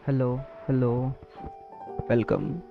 Hello, hello, welcome.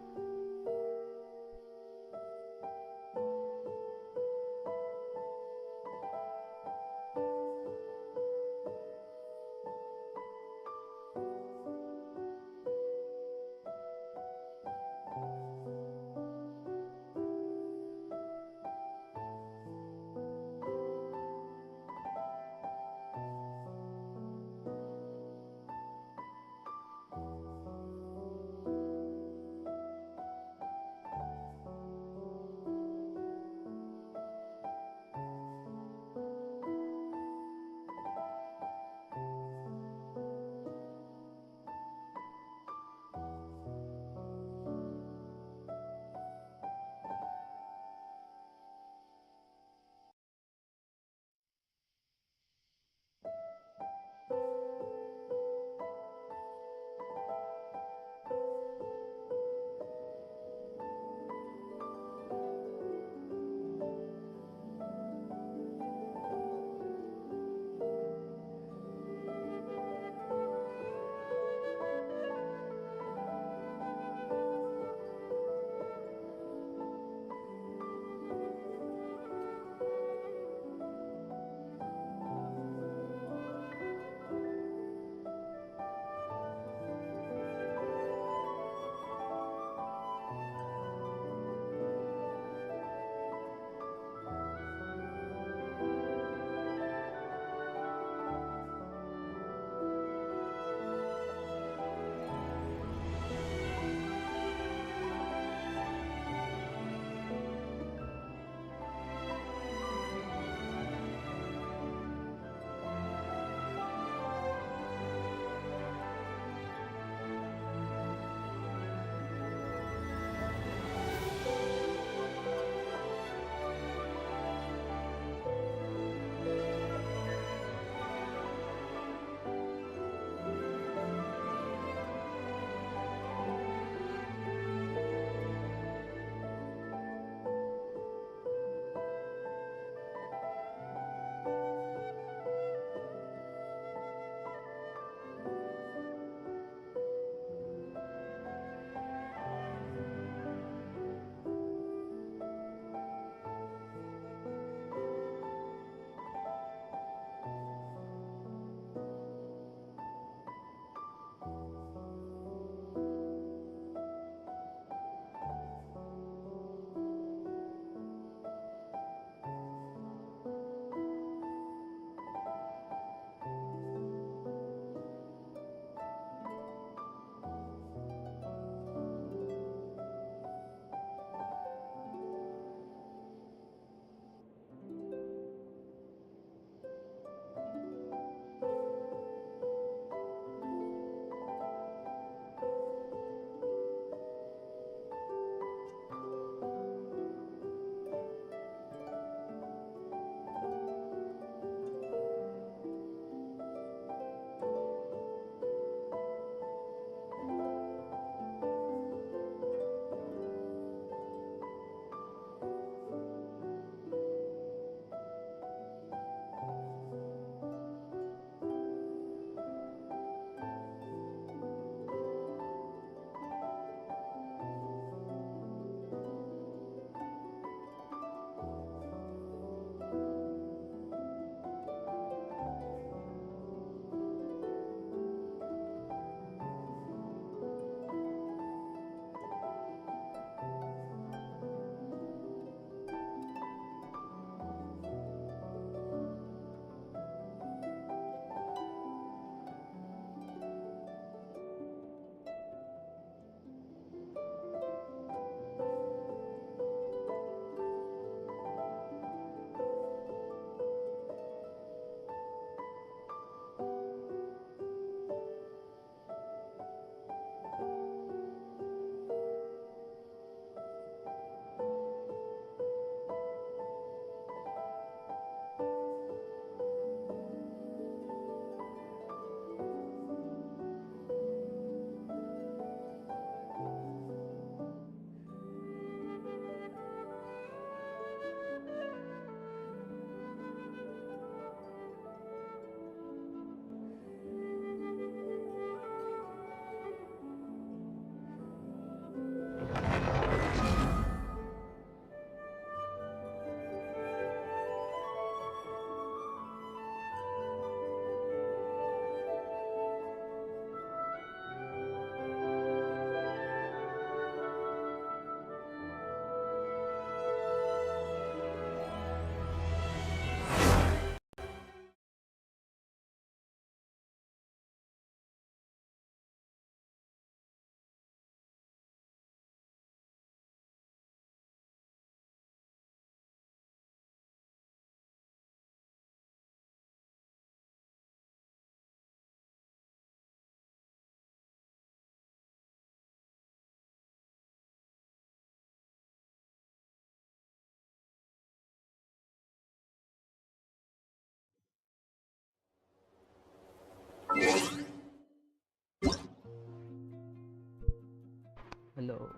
Hello.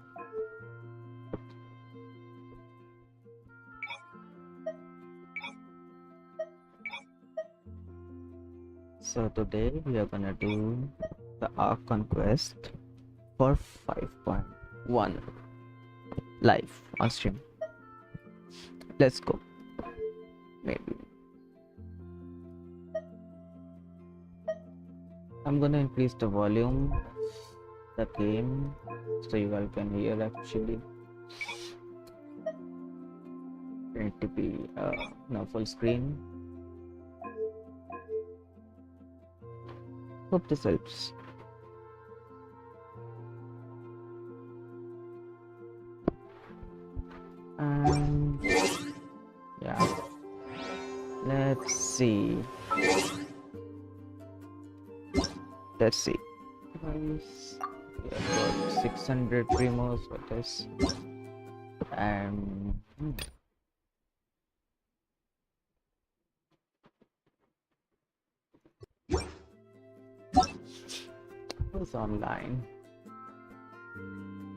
So today we are gonna do the Archon Quest for 5.1 live on stream. Let's go. Maybe I'm gonna increase the volume of the game so you all can hear actually. Need to be no full screen. Hope this helps. And yeah, let's see. Guys, we have got 600 primos for this, and who's online?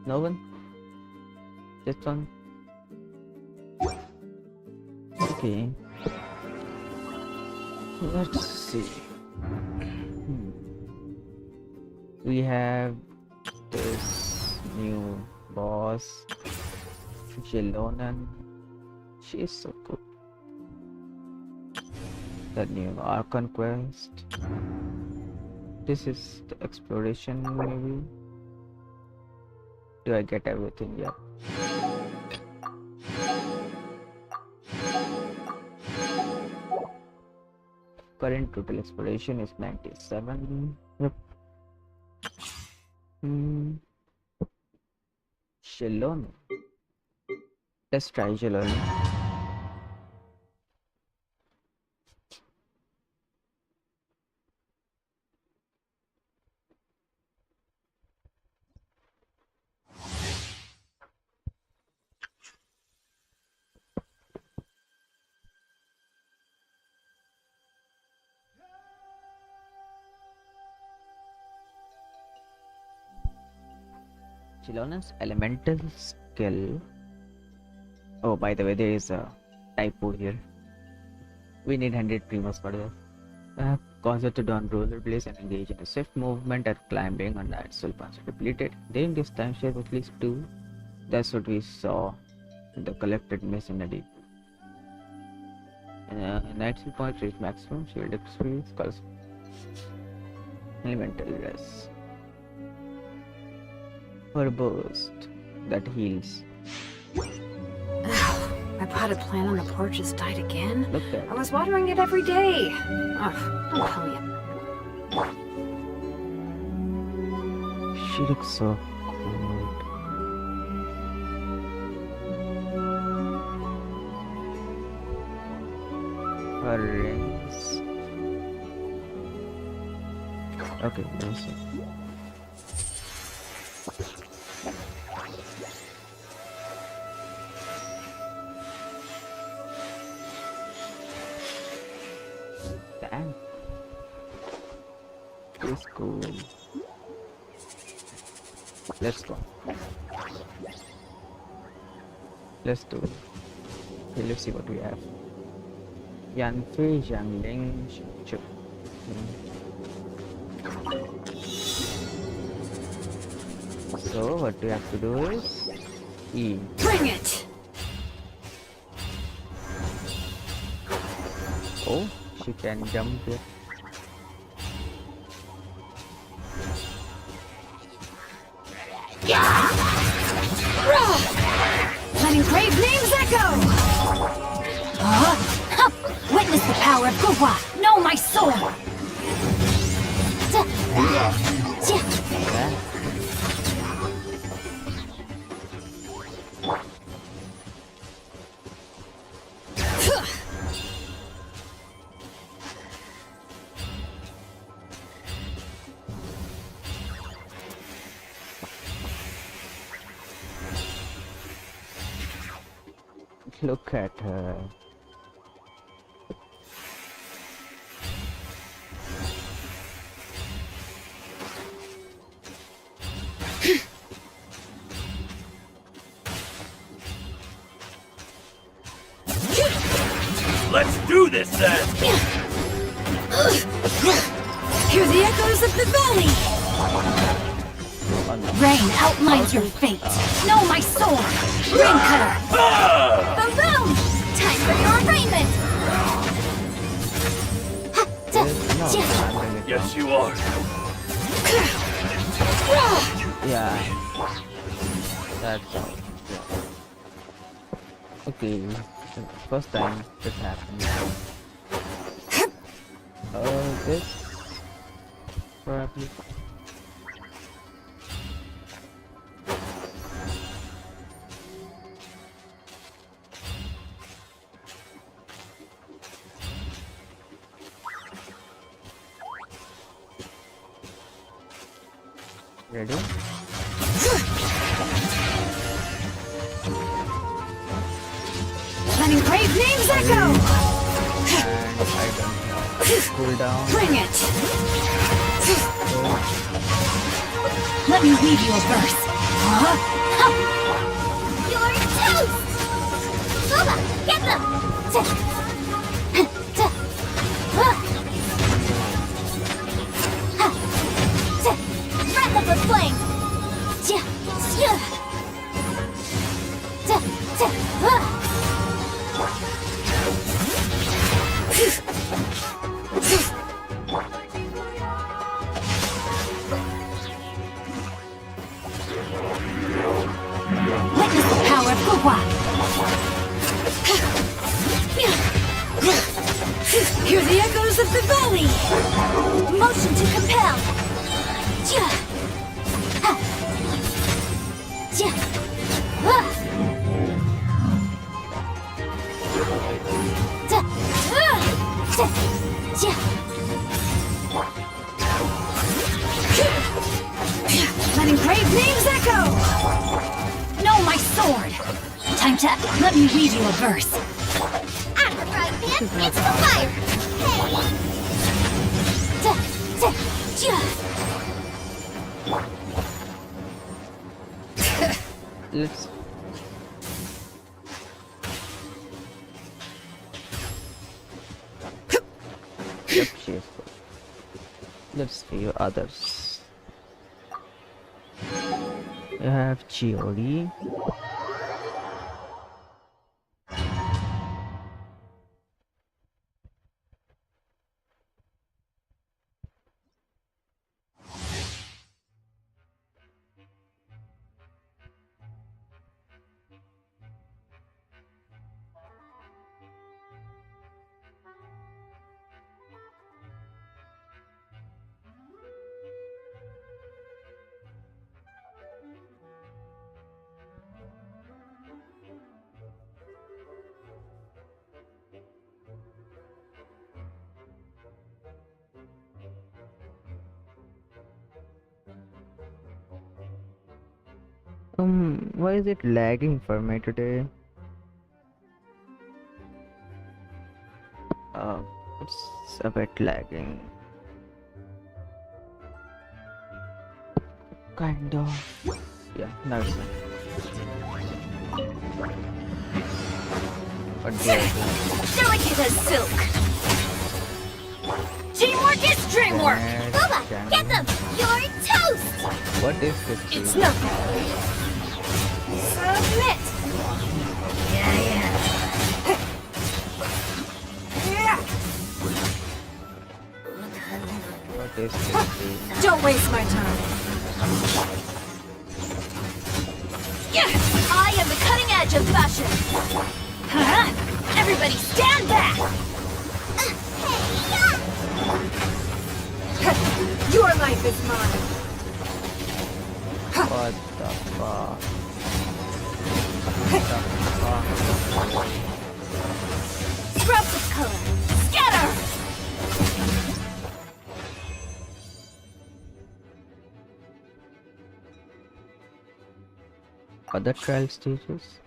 No one? Just one? Okay. Let's see. We have this new boss, Xilonen. She is so cool. The new Archon Quest. This is the exploration maybe. Do I get everything yet? Current total exploration is 97. Yep. Xilonen. Let's try Xilonen. Xilonen's elemental skill. Oh, by the way, there is a typo here. We need 100 primos for this. Cause it to don rollerblades and engage in a swift movement at climbing on that soul once depleted. During this time, share at least 2. That's what we saw in the collected mist in the deep. Night skill points reach maximum. Shield experience cause elemental rest. For a burst that heals. My potted plant on the porch has died again. Look at I was watering it every day. Ugh, don't call me up. She looks so cool. Her rings. Okay, let me see. Damn. It's cool. Let's go. Let's do it. Okay, let's see what we have. Yanfei, Jiangling, Chuychu. So what we have to do is E. Bring it! Oh, she can jump here. Let engraved names echo! Witness the power of Guhua! Know my soul! Look at her. Let's do this then! Hear the echoes of the valley! Rain outlines your fate. Know my sword! Rain cutter! Boom boom! Time for your arraignment! Yes, you are. Yeah. That's all. Okay. First time this happened. This probably. Ready? Letting brave names echo! And I don't know. Cool down. Bring it! Let me read you a verse. Your toast! Soba, get them! Breath of the flame! Witness the power of Gugwa! Hear the echoes of the valley! Motion to compel! Letting brave names echo! Know my sword! Time to let me read you a verse. I'm the right man, it's the fire! Let's. Yep, she is good. Let's see others. We have Chiori. Why is it lagging for me today? It's a bit lagging. Kind of. Yeah, now it's not. What do I do? Delicate as silk! Teamwork is dreamwork! Boba, get them! You're toast! What is this? It's nothing! Submit! Yeah. What is this? Don't waste my time. I am the cutting edge of fashion. Everybody stand back! Your life is mine. What the fuck? Scraps of color. Scatter! Other trial stages?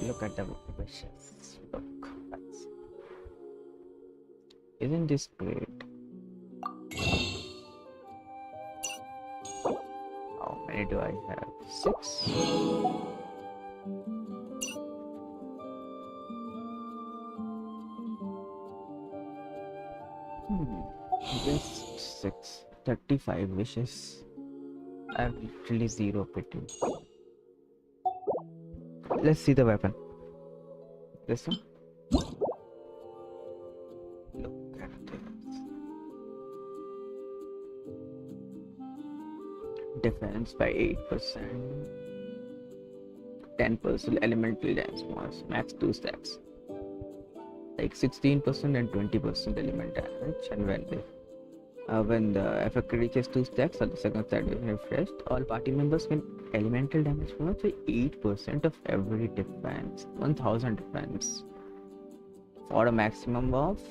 Look at the wishes. Look, that's, isn't this great? How many do I have? 6. Just 6. 35 wishes. I have literally 0 pity. Let's see the weapon. This one. Look at this. Defense by 8%. 10% elemental damage, max 2 stacks. Like 16% and 20% element damage, and when the effect reaches 2 stacks or the second stack is refreshed, all party members get elemental damage bonus by 8% of every defense, 1000 defense, for a maximum of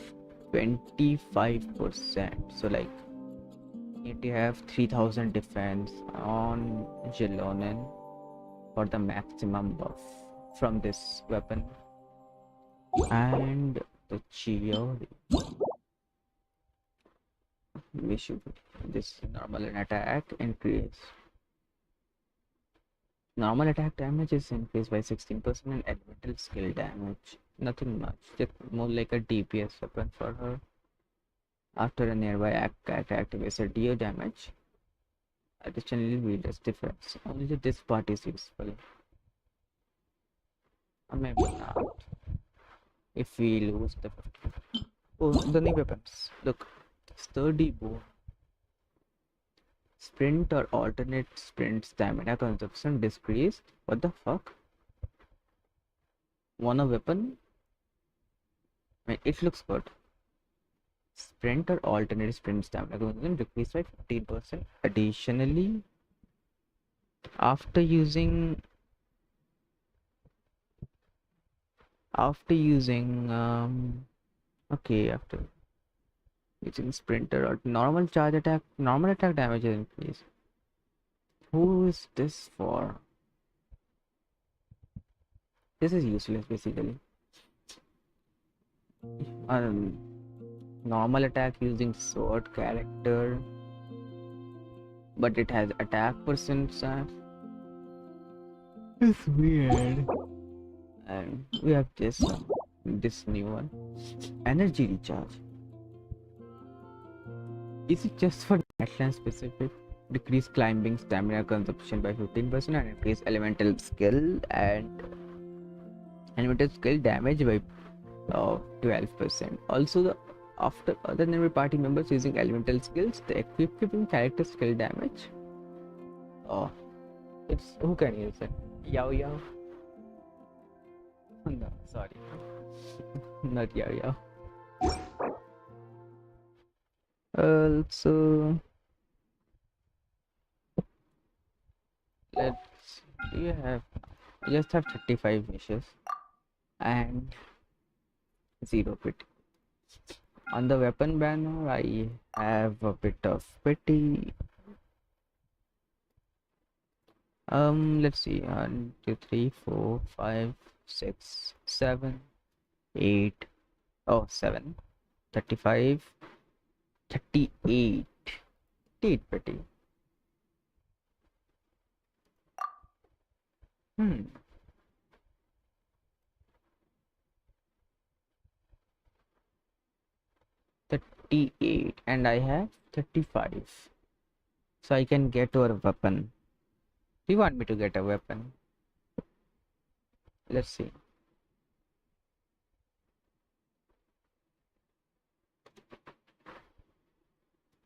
25%. So like you need to have 3000 defense on Xilonen for the maximum buff from this weapon. And the Chiori, we should this normal attack increase. Normal attack damage is increased by 16% and elemental skill damage. Nothing much, just more like a DPS weapon for her. After a nearby attack activates a DO damage, additionally readers defense. Only this part is useful. Or maybe not. If we lose the 50. Oh, the new weapons. Look, sturdy bow. Sprint or alternate sprint stamina consumption decreased. What the fuck? Want a weapon? I mean, it looks good. Sprint or alternate sprint stamina consumption decreased by 15%. Additionally, after using after using sprinter or normal attack damage is increased. Who is this for? This is useless basically. Normal attack using sword character, but it has attack percent. It's weird. And we have this new one, energy recharge. Is it just for Natlan specific? Decrease climbing stamina consumption by 15% and increase elemental skill damage by 12%. Also, after other than party members using elemental skills, the equipping character skill damage. Oh, it's who can use it? Yao. No, sorry. Not Yao. Also, just have 35 wishes and 0 pity. On the weapon banner, I have a bit of pity. Let's see. 1, 2, 3, 4, 5, 6, 7, 8. Oh, 7. 35. 38. 38 pity. Hmm. And I have 35, so I can get our weapon. Do you want me to get a weapon? Let's see.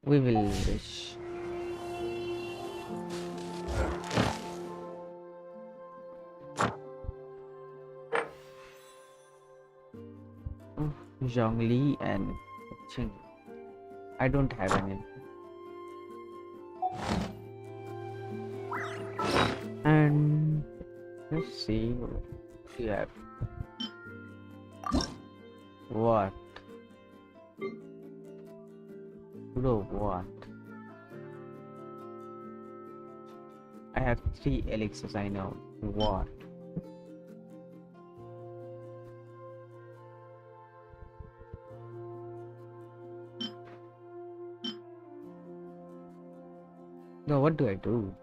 We will wish. Oh, zhongli and ching. I don't have any. And let's see what we have. What? Bro, what? I have 3 elixirs, I know. What? No, what do I do?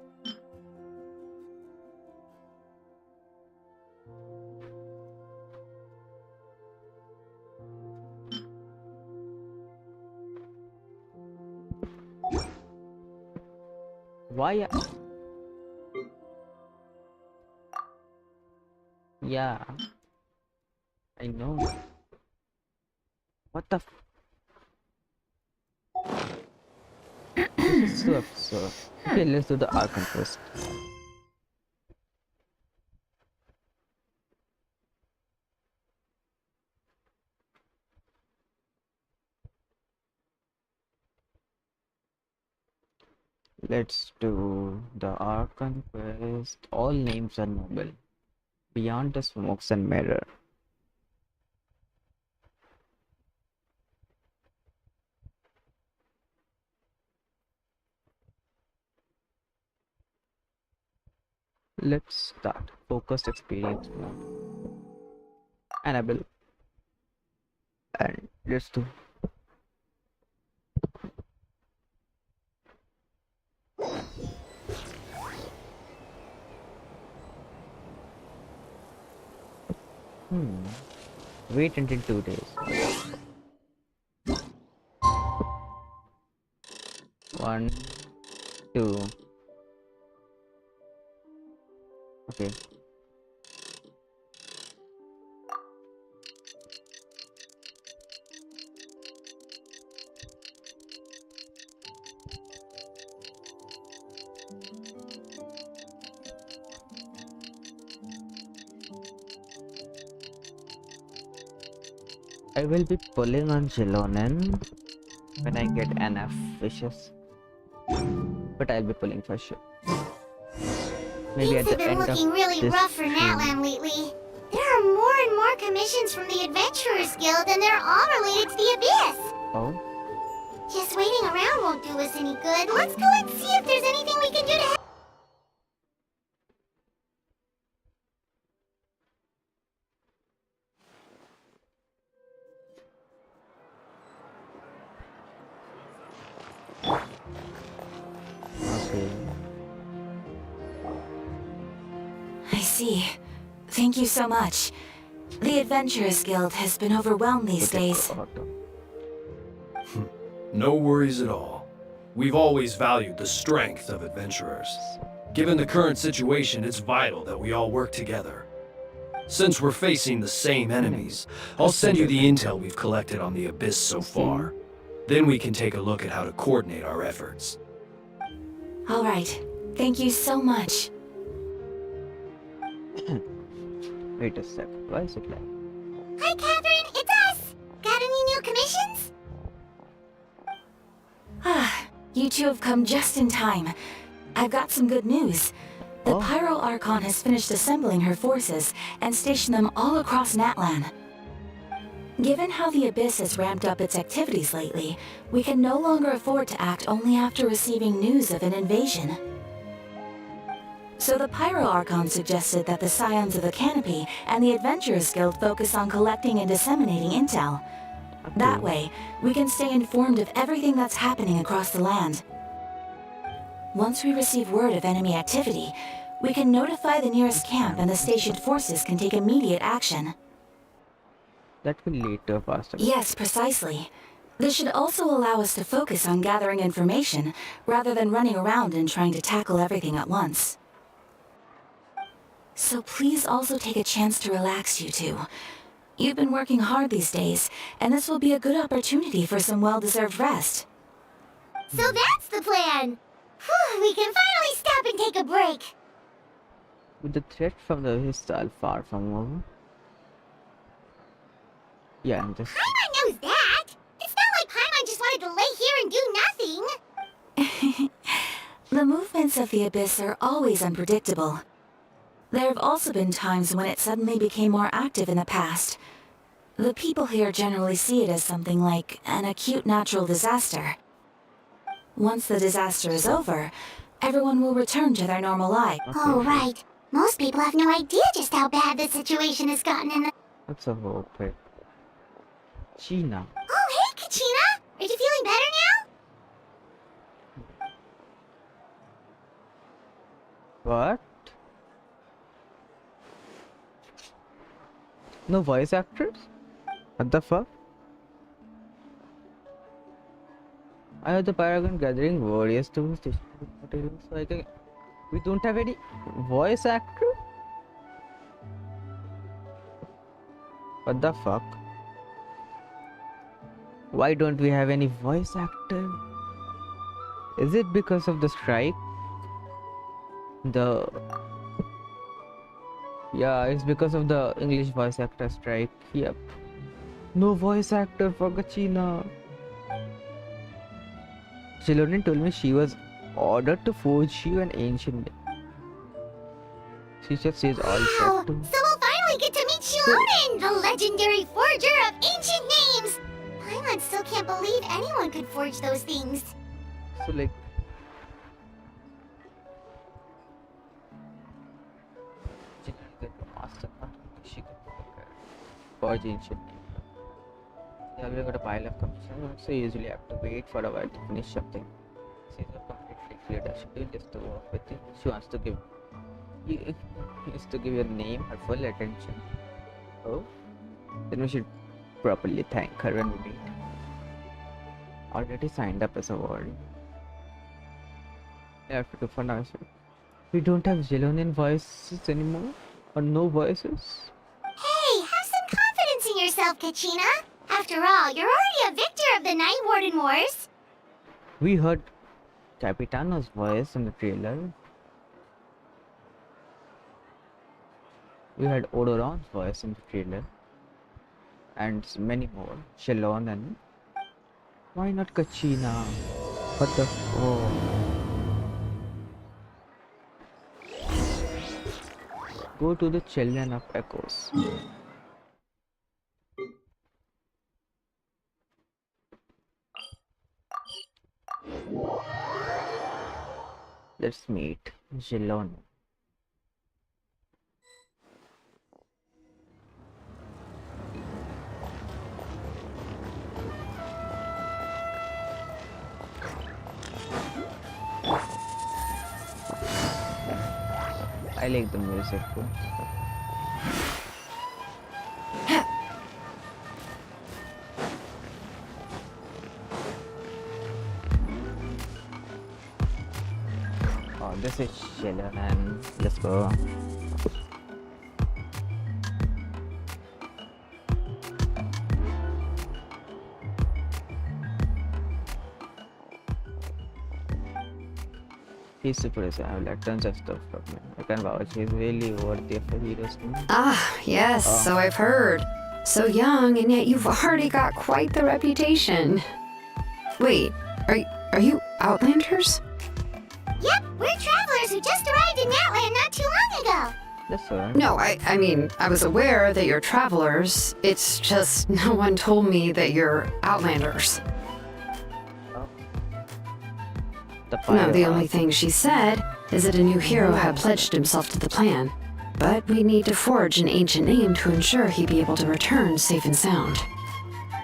Why? Yeah, I know. What the This is so absurd. Okay, let's do the Archon Quest. Let's do the Archon Quest. All names are noble. Beyond the smokes and mirror. Let's start. Focused experience mode. Enable. And let's do. Wait until 2 days. 1, 2. Okay. I will be pulling on Xilonen when I get enough fishes. But I'll be pulling for sure. Maybe Things at have the been end of looking really this rough for stream. Natlan lately. There are more and more commissions from the Adventurers Guild, and they're all related to the Abyss. Oh, Just waiting around won't do us any good. Let's go and see if there's anything we can do to help. okay. I see. Thank you so much. The Adventurers Guild has been overwhelmed these days. No worries at all. We've always valued the strength of adventurers. Given the current situation, it's vital that we all work together. Since we're facing the same enemies, I'll send you the intel we've collected on the Abyss so far. Then we can take a look at how to coordinate our efforts. All right. Thank you so much. Wait a sec. Why is it like? Hi, Catherine. It's us. Got any new commissions? Ah, you two have come just in time. I've got some good news. The Oh. Pyro Archon has finished assembling her forces and stationed them all across Natlan. Given how the Abyss has ramped up its activities lately, we can no longer afford to act only after receiving news of an invasion. So the Pyro Archon suggested that the Scions of the Canopy and the Adventurers Guild focus on collecting and disseminating intel. That way, we can stay informed of everything that's happening across the land. Once we receive word of enemy activity, we can notify the nearest camp and the stationed forces can take immediate action. That will lead to a faster. Yes, precisely. This should also allow us to focus on gathering information, rather than running around and trying to tackle everything at once. So please also take a chance to relax, you two. You've been working hard these days, and this will be a good opportunity for some well-deserved rest. So that's the plan. Whew, we can finally stop and take a break. With the threat from the hostile far from over. Yeah, I'm just. Paimon knows that! It's not like Paimon just wanted to lay here and do nothing! The movements of the Abyss are always unpredictable. There have also been times when it suddenly became more active in the past. The people here generally see it as something like an acute natural disaster. Once the disaster is over, everyone will return to their normal life. Oh, right. Most people have no idea just how bad the situation has gotten in the... That's a hope. China. Oh, hey, Kachina! Are you feeling better now? What? No voice actors? What the fuck? I have the Paragon gathering warriors to station materials, so I can. We don't have any voice actor? What the fuck? Why don't we have any voice actor? Is it because of the strike? Yeah, it's because of the English voice actor strike. Yep. No voice actor for Kachina. Xilonen told me she was ordered to forge you an ancient name. She just says all Wow! set to. So we'll finally get to meet Xilonen, the legendary forger of ancient names! Paimon still can't believe anyone could forge those things. So like. She could forge ancient name. Yeah, we got a pile of commissions, so you usually have to wait for a while to finish something. She's not completely cleared her schedule just to work with you. She wants to give your name her full attention. Oh, then we should properly thank her when we meet. Already signed up as a warrior. Yeah, for now. We don't have Xilonen voices anymore, or no voices. Hey, have some confidence in yourself, Kachina! After all, you're already a victor of the Night Warden Wars. We heard Capitano's voice in the trailer. We heard Ororon's voice in the trailer. And many more. Xilonen. Why not Kachina? What the Go to the Children of Echoes. Let's meet Xilonen. I like the music too. Oh, this is Xilonen. Let's go. He's super awesome. I've like tons of stuff from him. I can vouch he's really worthy of a hero's name. Ah, yes, so I've heard. So young, and yet you've already got quite the reputation. Wait, are you Outlanders? Yep, we're travelers who just arrived in Natlan not too long ago. That's alright. No, I mean, I was aware that you're travelers. It's just no one told me that you're Outlanders. No, the only thing she said is that a new hero had pledged himself to the plan. But we need to forge an ancient name to ensure he'd be able to return safe and sound.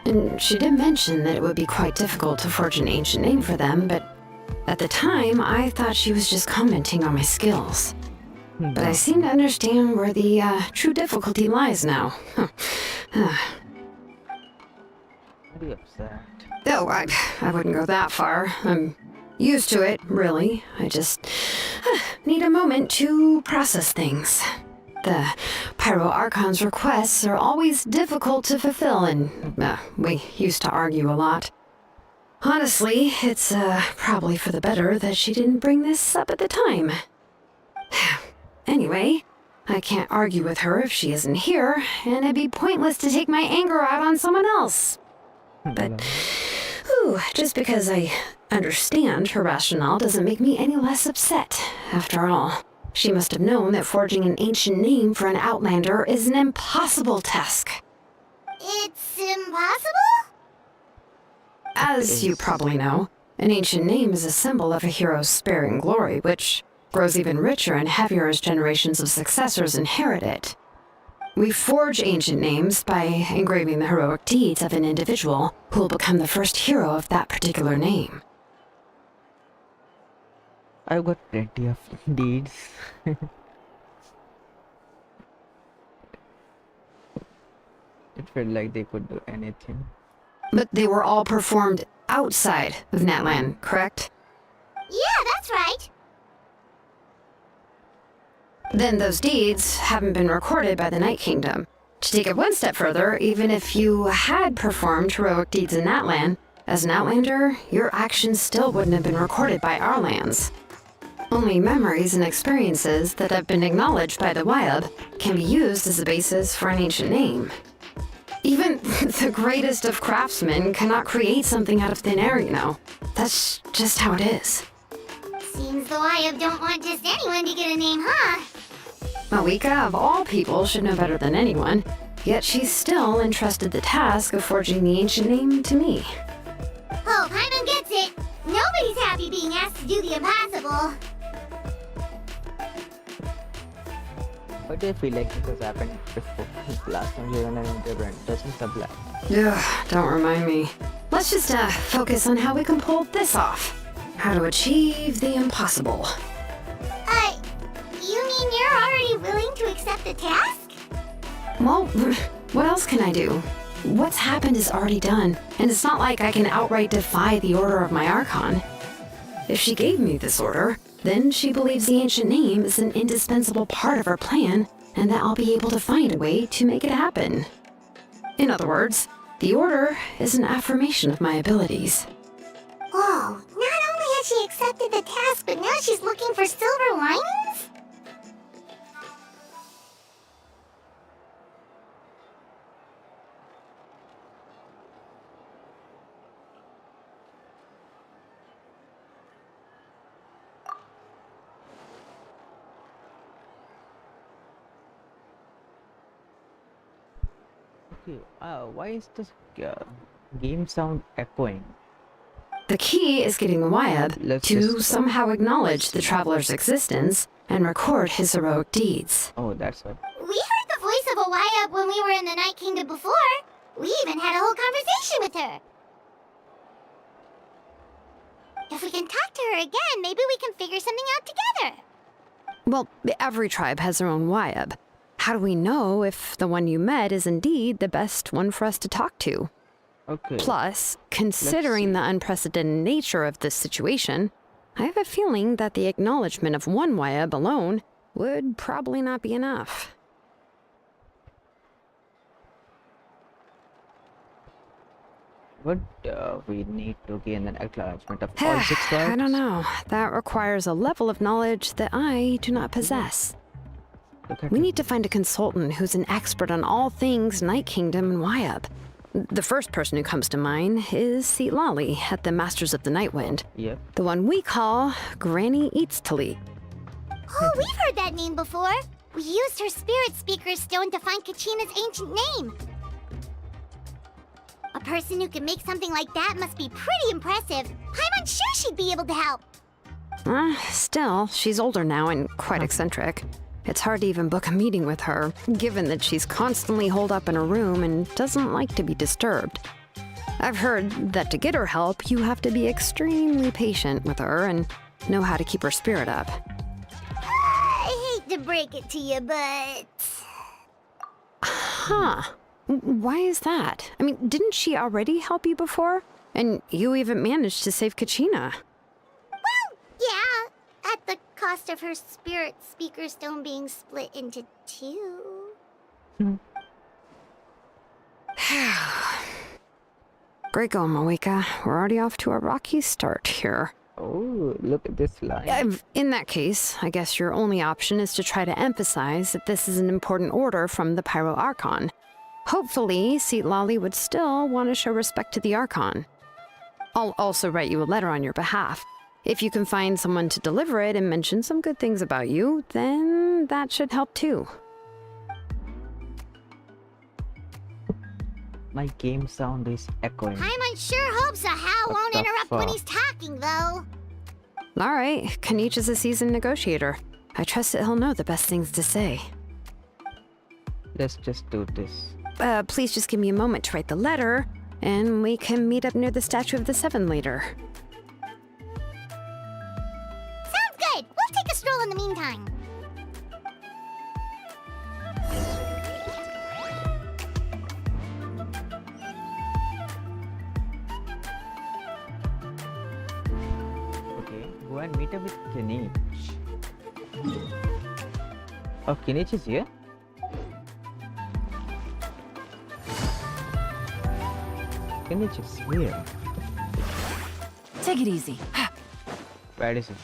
And she did mention that it would be quite difficult to forge an ancient name for them, but at the time, I thought she was just commenting on my skills. But I seem to understand where the true difficulty lies now. Are you upset? Oh, I wouldn't go that far. I'm used to it, really. I just need a moment to process things. The Pyro Archon's requests are always difficult to fulfill, and we used to argue a lot. Honestly, it's probably for the better that she didn't bring this up at the time. Anyway, I can't argue with her if she isn't here, and it'd be pointless to take my anger out on someone else. But, just because I understand her rationale doesn't make me any less upset. After all, she must have known that forging an ancient name for an outlander is an impossible task. It's impossible? As you probably know, an ancient name is a symbol of a hero's sparing glory, which grows even richer and heavier as generations of successors inherit it. We forge ancient names by engraving the heroic deeds of an individual who will become the first hero of that particular name. I've got plenty of deeds. It felt like they could do anything. But they were all performed outside of Natlan, correct? Yeah, that's right. Then those deeds haven't been recorded by the Night Kingdom. To take it one step further, even if you had performed heroic deeds in Natlan, as an outlander, your actions still wouldn't have been recorded by our lands. Only memories and experiences that have been acknowledged by the Wyab can be used as a basis for an ancient name. Even the greatest of craftsmen cannot create something out of thin air, you know. That's just how it is. Seems the Wyab don't want just anyone to get a name, huh? Mavuika, of all people, should know better than anyone, yet she's still entrusted the task of forging the ancient name to me. Hope Hyman gets it. Nobody's happy being asked to do the impossible. But I feel like this has happened before. Last time Xilonen and doesn't supply. Ugh, don't remind me. Let's just focus on how we can pull this off. How to achieve the impossible. You mean you're already willing to accept the task? Well, what else can I do? What's happened is already done, and it's not like I can outright defy the order of my Archon. If she gave me this order, then she believes the ancient name is an indispensable part of her plan, and that I'll be able to find a way to make it happen. In other words, the order is an affirmation of my abilities. Whoa, not only has she accepted the task, but now she's looking for silver linings? Okay, why is this game sound echoing? The key is getting the Wyab Let's to just- somehow acknowledge the traveler's existence and record his heroic deeds. Oh, that's what. We heard the voice of a Wyab when we were in the Night Kingdom before. We even had a whole conversation with her. If we can talk to her again, maybe we can figure something out together. Well, every tribe has their own Wyab. How do we know if the one you met is indeed the best one for us to talk to? Okay. Plus, considering the unprecedented nature of this situation, I have a feeling that the acknowledgement of one Wyab alone would probably not be enough. What we need to gain an acknowledgement of all 6 tribes? I don't know. That requires a level of knowledge that I do not possess. Look at We it. need to find a consultant who's an expert on all things Night Kingdom and Wyab. The first person who comes to mind is Citlali at the Masters of the Nightwind. Yep. The one we call Granny Citlali. Oh, we've heard that name before. We used her spirit speaker's stone to find Kachina's ancient name. A person who can make something like that must be pretty impressive. I'm unsure she'd be able to help. Still, she's older now and quite eccentric. It's hard to even book a meeting with her, given that she's constantly holed up in a room and doesn't like to be disturbed. I've heard that to get her help, you have to be extremely patient with her and know how to keep her spirit up. I hate to break it to you, but... Huh. Why is that? I mean, didn't she already help you before? And you even managed to save Kachina. Well, yeah, at the cost of her spirit speaker stone being split into 2. Great going, Mavuika. We're already off to a rocky start here. Oh, look at this line. In that case, I guess your only option is to try to emphasize that this is an important order from the Pyro Archon. Hopefully, Citlali would still want to show respect to the Archon. I'll also write you a letter on your behalf. If you can find someone to deliver it and mention some good things about you, then that should help too. My game sound is echoing. Paimon sure hopes a Hal What won't the interrupt when fuck? he's talking, though. Alright, Kanich is a seasoned negotiator. I trust that he'll know the best things to say. Let's just do this. Please just give me a moment to write the letter, and we can meet up near the Statue of the Seven later. Sounds good. We'll take a stroll in the meantime. Okay, go and meet up with Kinich. Oh, Kinich is here? Kinich is here. Take it easy. Where is he?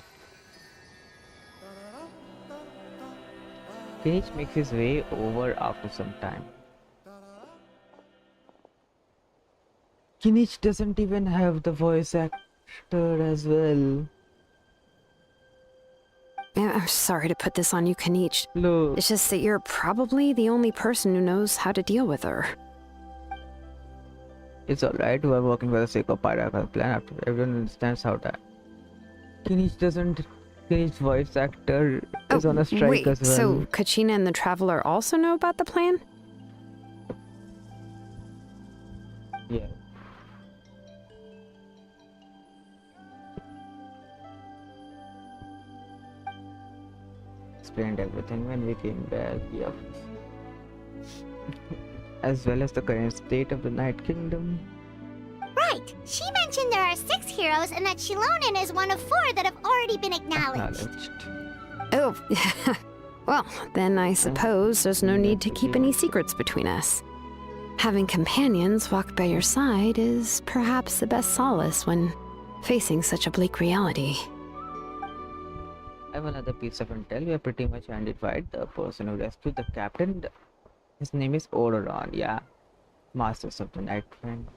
Kinich makes his way over after some time. Kinich doesn't even have the voice actor as well. I'm sorry to put this on you, Kanich. Look. It's just that you're probably the only person who knows how to deal with her. It's alright, we are working for the sake of Pyro's plan after everyone understands how that. Kinich's voice actor is on a strike wait, as well. so Kachina and the Traveler also know about the plan? Yeah. Explained everything when we came back, yep. As well as the current state of the Night Kingdom. Right. She mentioned there are 6 heroes and that Xilonen is one of 4 that have already been acknowledged. Oh, well, then I suppose there's no need to keep any secrets between us. Having companions walk by your side is perhaps the best solace when facing such a bleak reality. I have another piece of intel. We are pretty much identified the person who rescued the captain. His name is Ororon, yeah. Masters of the Night Wind.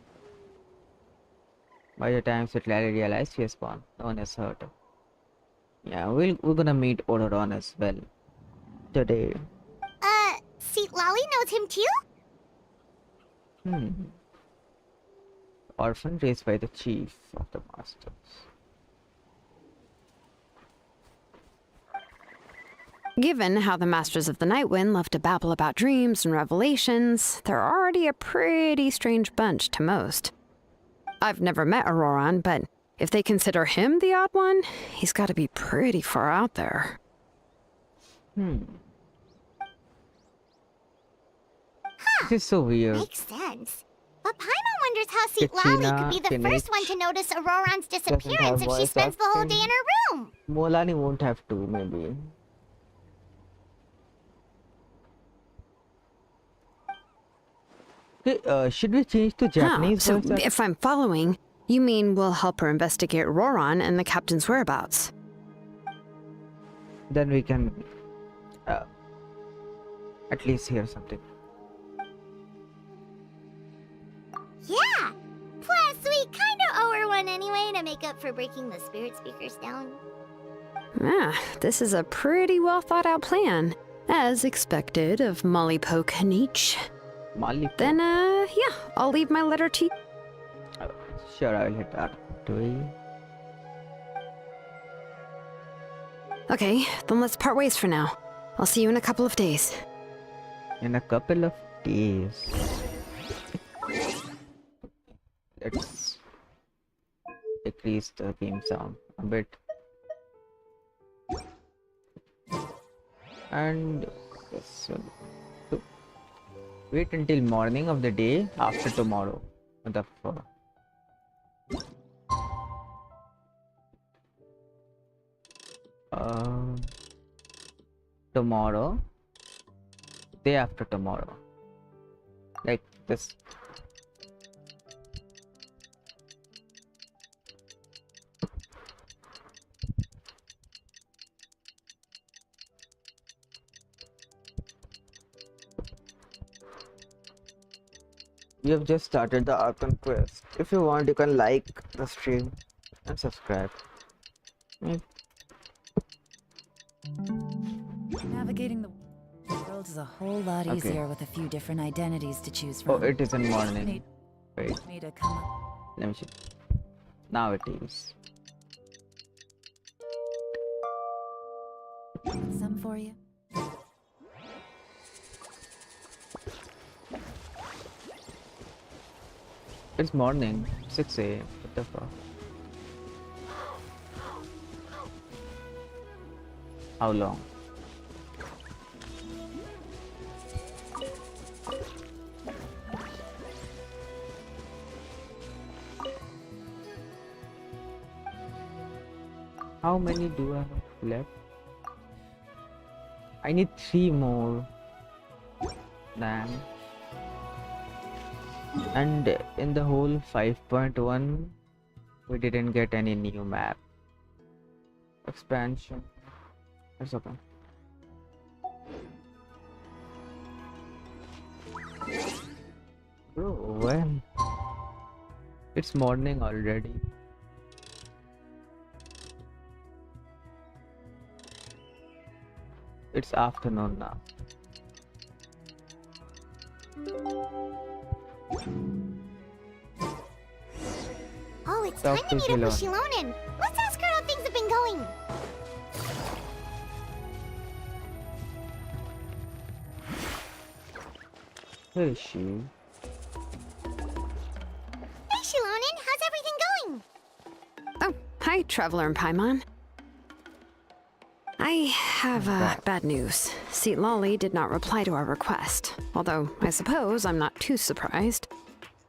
By the time Citlali realized she has spawned, no one has hurt her. Yeah, we're gonna meet Ororon as well today. Citlali knows him too? Orphan raised by the chief of the masters. Given how the Masters of the Nightwind love to babble about dreams and revelations, they're already a pretty strange bunch to most. I've never met Ororon, but if they consider him the odd one, he's got to be pretty far out there. This is so weird. Makes sense. But Paimon wonders how Citlali could be the first one to notice Auroron's disappearance if she spends the whole day in her room. Molani won't have to, maybe. Okay, should we change to Japanese? So voice actor? if I'm following, you mean we'll help her investigate Ororon and the captain's whereabouts? Then we can at least hear something. Yeah! Plus, we kinda owe her one anyway to make up for breaking the spirit speakers down. This is a pretty well thought out plan, as expected of Molly Poke Kanich. Molly. Then, yeah, I'll leave my letter to you. Sure, I'll hit that. Okay, then let's part ways for now. I'll see you in a couple of days. In a couple of days. Let's decrease the game sound a bit. And this one. So, wait until morning of the day after tomorrow. What the fuck? Tomorrow, day after tomorrow, like this. You have just started the Archon Quest. If you want, you can like the stream and subscribe. Navigating the world is a whole lot Okay. easier with a few different identities to choose Oh, from. it is in morning. Need Wait, me to come up. let me see. Now it is. Some for you. It's morning, 6 a.m. What the fuck? How long? How many do I have left? I need 3 more. Damn. And in the whole 5.1, we didn't get any new map. Expansion. It's okay. Bro, when? It's morning already. It's afternoon now. Oh, it's Talk time to to meet up with Xilonen. Xilonen. Let's ask her how things have been going. Where is she? Hey, Xilonen, how's everything going? Oh, hi, Traveler and Paimon. I have bad news. Citlali did not reply to our request. Although, I suppose I'm not too surprised.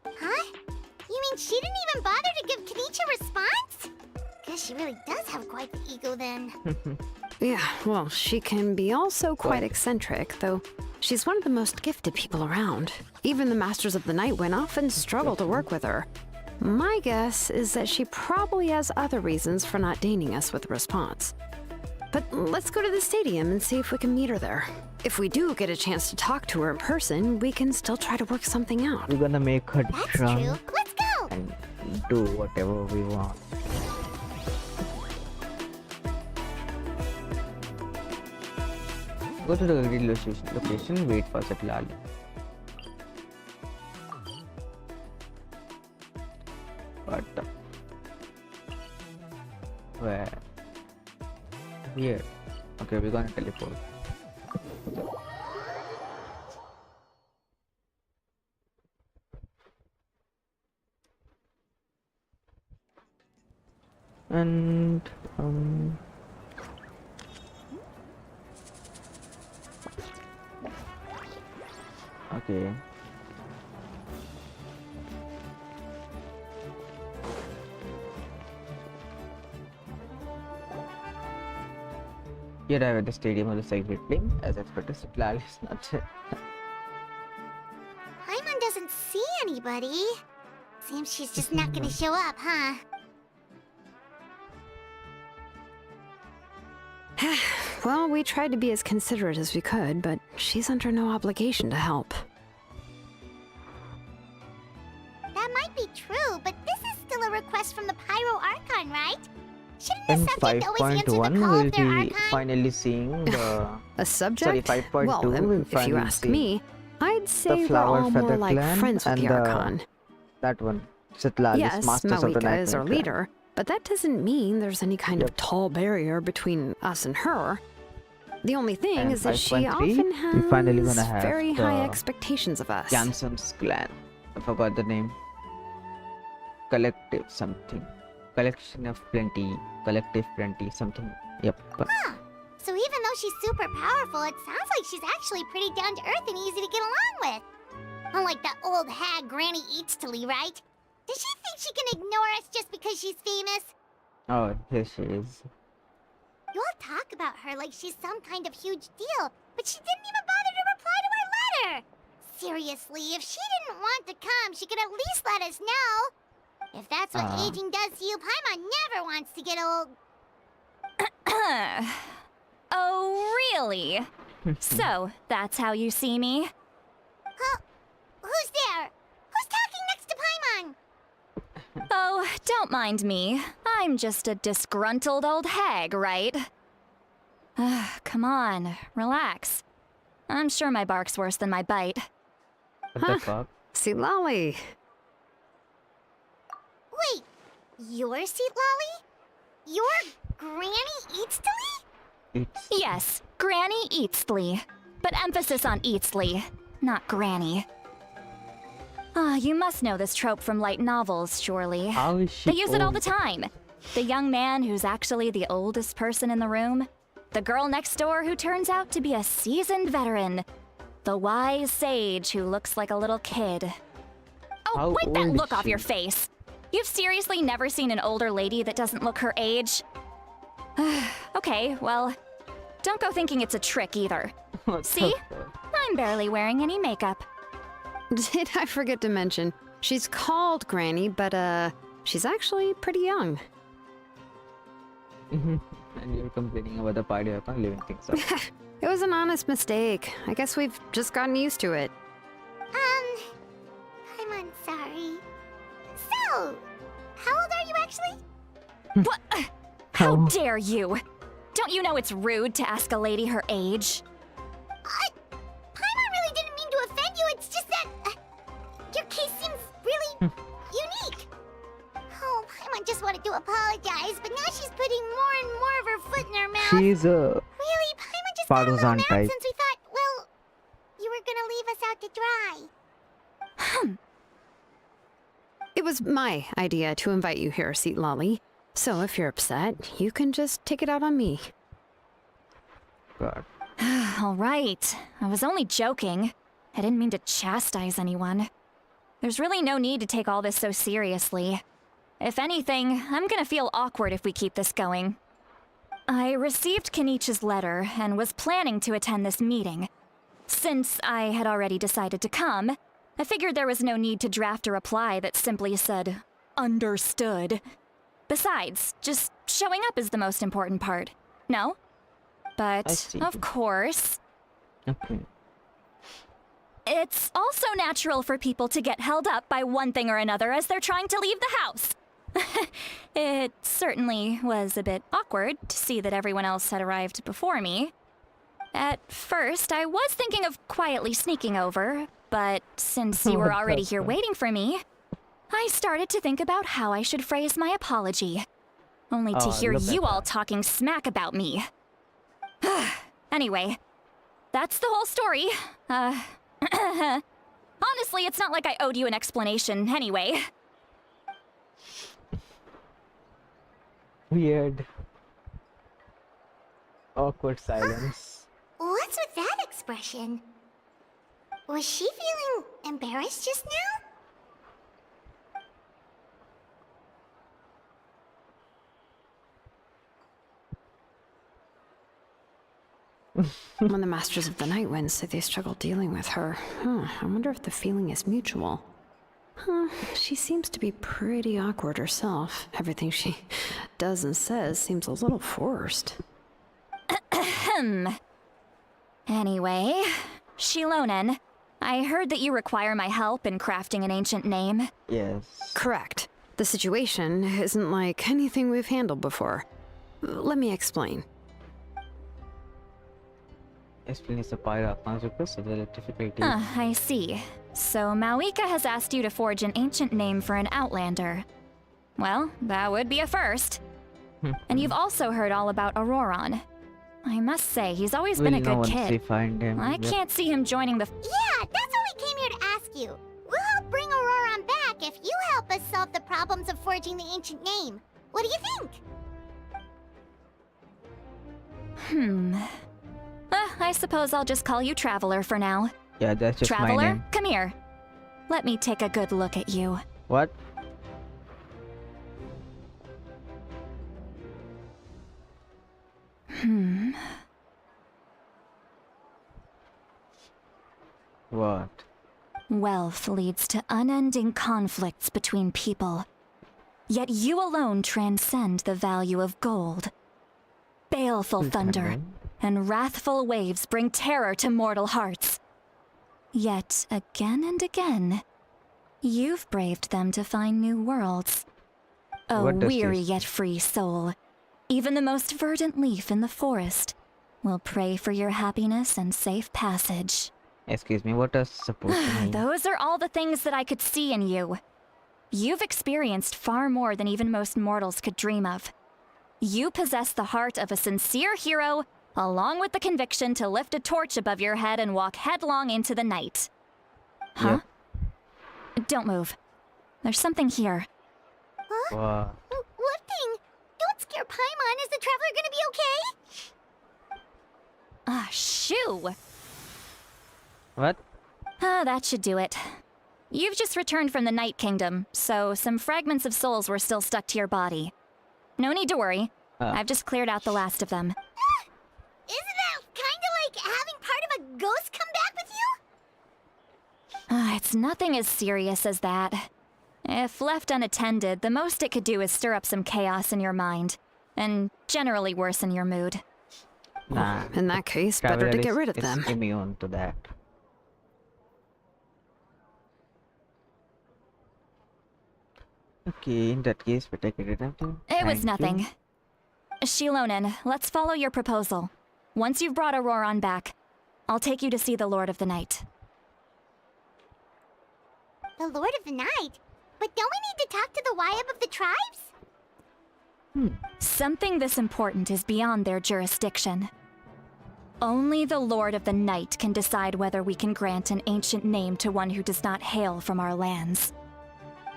Huh? You mean she didn't even bother to give Kenichi a response? Guess she really does have quite the ego then. Yeah, well, she can be also quite eccentric, though she's one of the most gifted people around. Even the Masters of the Nightwind often struggle to work with her. My guess is that she probably has other reasons for not deigning us with a response. But let's go to the stadium and see if we can meet her there. If we do get a chance to talk to her in person, we can still try to work something out. We're gonna make her That's drunk true. Let's go! and do whatever we want. Go to the agreed location, wait for Citlali. What the? Where? Here. Okay, we're gonna teleport. And okay. Here I am at the stadium of the cycling. As expected, Citlali is not here. Paimon doesn't see anybody. Seems she's just not gonna show up, huh? Well, we tried to be as considerate as we could, but she's under no obligation to help. That might be true, but this is still a request from the Pyro Archon, right? Shouldn't the In subject always answer the 5.1, call we'll of their be Archon? finally seeing the A subject? Sorry, 5.2 well, we'll if you finally ask see me, I'd say we're Flower all Feather more like Clan friends with and the the Archon. that one. Citlali, Yes, Masters of the Mavuika is Nightwind our Clan. leader, but that doesn't mean there's any kind Yep. of tall barrier between us and her. The only thing And is that she 5.3, often we finally has gonna have very high the expectations of us. Janson's clan. I forgot the name. Collective something. Collection of plenty. Collective plenty something. Yep. Huh. So even though she's super powerful, it sounds like she's actually pretty down to earth and easy to get along with. Unlike that old hag Granny Citlali, right? Does she think she can ignore us just because she's famous? Oh, here she is. You all talk about her like she's some kind of huge deal, but she didn't even bother to reply to our letter! Seriously, if she didn't want to come, she could at least let us know. If that's what aging does to you, Paimon never wants to get old. Oh, really? So, that's how you see me? Huh? Who's there? Who's Oh, don't mind me. I'm just a disgruntled old hag, right? Come on, relax. I'm sure my bark's worse than my bite. What the fuck? Citlali. Wait, you're Citlali? You're Granny Eatstly? It's Yes, Granny Eatsley. But emphasis on Eatsley, not Granny. You must know this trope from light novels, surely. how is she They use it all old? the time. The young man who's actually the oldest person in the room. The girl next door who turns out to be a seasoned veteran. The wise sage who looks like a little kid. Oh, How wipe that old is look off she? your face. You've seriously never seen an older lady that doesn't look her age? Okay, well, don't go thinking it's a trick either. What the See? fuck? I'm barely wearing any makeup. Did I forget to mention? She's called Granny, but she's actually pretty young. And you're complaining about the party icon leaving things up. It was an honest mistake. I guess we've just gotten used to it. I'm sorry. So, how old are you actually? What? How dare you? Don't you know it's rude to ask a lady her age? Paimon really didn't mean to offend you, it's just that your case seems really unique. Oh, Paimon just wanted to apologize, but now she's putting more and more of her foot in her mouth. She's a Really, Paimon just got a little Parmesan mad type. since we thought, well, you were gonna leave us out to dry. It was my idea to invite you here, Citlali. So if you're upset, you can just take it out on me. god. All right. I was only joking. I didn't mean to chastise anyone. There's really no need to take all this so seriously. If anything, I'm gonna feel awkward if we keep this going. I received Kenichi's letter and was planning to attend this meeting. Since I had already decided to come, I figured there was no need to draft a reply that simply said, "Understood." Besides, just showing up is the most important part. No? I But, see. of course, Okay. it's also natural for people to get held up by one thing or another as they're trying to leave the house. It certainly was a bit awkward to see that everyone else had arrived before me. At first, I was thinking of quietly sneaking over, but since you were already here waiting for me, I started to think about how I should phrase my apology. Only to Oh, hear look at you all that. talking smack about me. Anyway, that's the whole story. Honestly, it's not like I owed you an explanation anyway. Weird. Awkward silence. What's with that expression? Was she feeling embarrassed just now? When the Masters of the Night Wind say they struggle dealing with her, I wonder if the feeling is mutual. She seems to be pretty awkward herself. Everything she does and says seems a little forced. Anyway, Xilonen, I heard that you require my help in crafting an ancient name. Yes. Correct. The situation isn't like anything we've handled before. Let me explain. Explain the pyro archon's request so the difficulty. I see. So Mavuika has asked you to forge an ancient name for an outlander. Well, that would be a first. And you've also heard all about Ororon. I must say, he's always been a We'll know good once we kid. find him. I can't see him joining the... Yeah, that's what we came here to ask you. We'll help bring Ororon back if you help us solve the problems of forging the ancient name. What do you think? I suppose I'll just call you Traveler for now. Yeah, that's just my Traveler, name. come here. Let me take a good look at you. What? What? Wealth leads to unending conflicts between people. Yet you alone transcend the value of gold. Baleful thunder and wrathful waves bring terror to mortal hearts. Yet again and again, You've braved them to find new worlds. A What does weary this- yet free soul. Even the most verdant leaf in the forest will pray for your happiness and safe passage. Excuse me, what does supposed to mean? Those are all the things that I could see in you. You've experienced far more than even most mortals could dream of. You possess the heart of a sincere hero, along with the conviction to lift a torch above your head and walk headlong into the night. Huh? Don't move. There's something here. Wow. What thing? Don't scare Paimon. Is the traveler gonna be okay? Ah, shoo! What? That should do it. You've just returned from the Night Kingdom, so some fragments of souls were still stuck to your body. No need to worry. I've just cleared out the last of them. Isn't that kinda like having part of a ghost come back with you? It's nothing as serious as that. If left unattended, the most it could do is stir up some chaos in your mind, and generally worsen your mood. Nah. In that case, better Traveler to get is- rid of is them. immune to that. Okay, in that case, we take it everything. It was Thank nothing. you. Xilonen, let's follow your proposal. Once you've brought Ororon back, I'll take you to see the Lord of the Night. The Lord of the Night? But don't we need to talk to the Wyab of the tribes? Something this important is beyond their jurisdiction. Only the Lord of the Night can decide whether we can grant an ancient name to one who does not hail from our lands.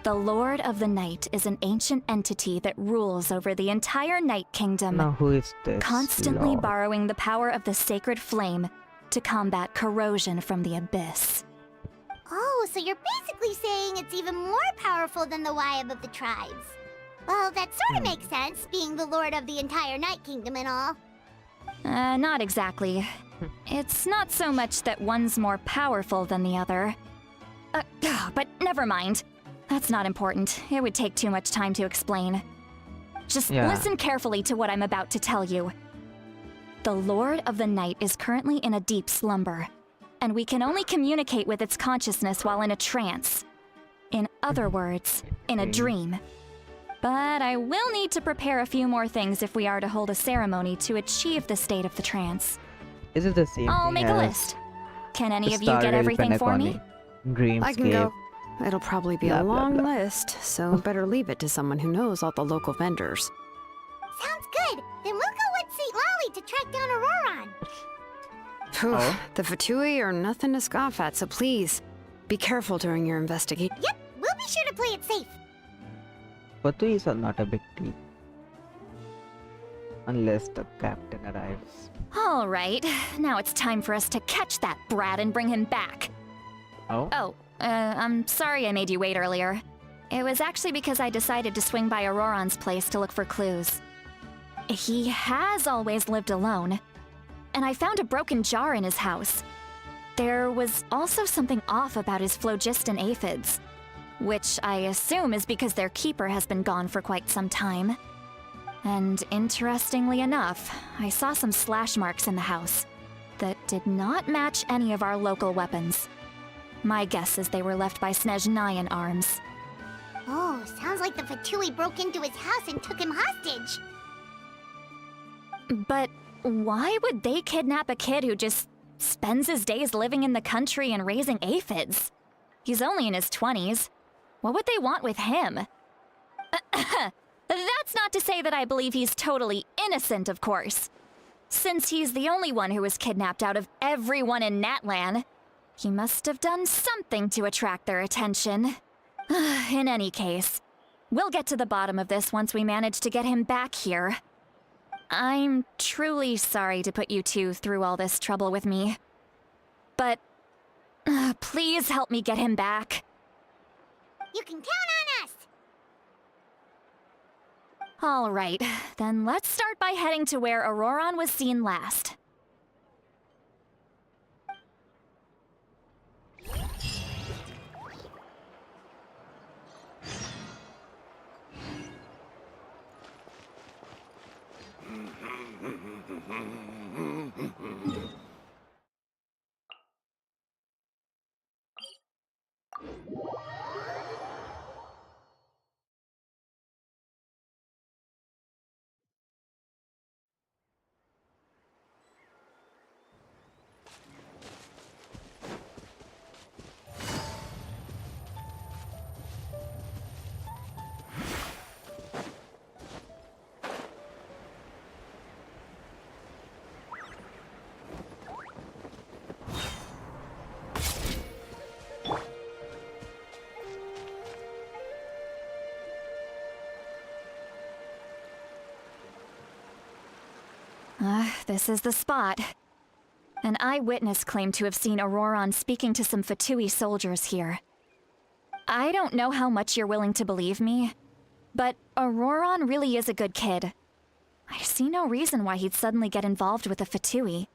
The Lord of the Night is an ancient entity that rules over the entire Night Kingdom, Now who is this? constantly Lord? borrowing the power of the sacred flame to combat corrosion from the abyss. Oh, so you're basically saying it's even more powerful than the Wyab of the tribes. Well, that sort of makes sense, being the lord of the entire Night Kingdom and all. Not exactly. It's not so much that one's more powerful than the other. But never mind. That's not important. It would take too much time to explain. Just Yeah. listen carefully to what I'm about to tell you. The Lord of the Night is currently in a deep slumber, and we can only communicate with its consciousness while in a trance. In other words, in a dream. But I will need to prepare a few more things if we are to hold a ceremony to achieve the state of the trance. Is it the same I'll thing make a as list. Can any the of you get Star everything Elf for me? Iconic Dreamscape? I can go. It'll probably be Blah, a blah, long blah. list, so better leave it to someone who knows all the local vendors. Sounds good. Then we'll go with Citlali to track down Ororon. Phew, Oh. the Fatui are nothing to scoff at, so please, be careful during your investigation. Yep, we'll be sure to play it safe. But these are not a big deal. Unless the captain arrives. All right, now it's time for us to catch that brat and bring him back. Oh? Oh, I'm sorry I made you wait earlier. It was actually because I decided to swing by Auroron's place to look for clues. He has always lived alone, and I found a broken jar in his house. There was also something off about his phlogiston aphids, which I assume is because their keeper has been gone for quite some time. And interestingly enough, I saw some slash marks in the house that did not match any of our local weapons. My guess is they were left by Snezhnayan arms. Oh, sounds like the Fatui broke into his house and took him hostage. But why would they kidnap a kid who just spends his days living in the country and raising aphids? He's only in his 20s. What would they want with him? That's not to say that I believe he's totally innocent, of course. Since he's the only one who was kidnapped out of everyone in Natlan, he must have done something to attract their attention. In any case, we'll get to the bottom of this once we manage to get him back here. I'm truly sorry to put you two through all this trouble with me. But please help me get him back. You can count on us. All right, then let's start by heading to where Ororon was seen last. This is the spot. An eyewitness claimed to have seen Ororon speaking to some Fatui soldiers here. I don't know how much you're willing to believe me, but Ororon really is a good kid. I see no reason why he'd suddenly get involved with a Fatui.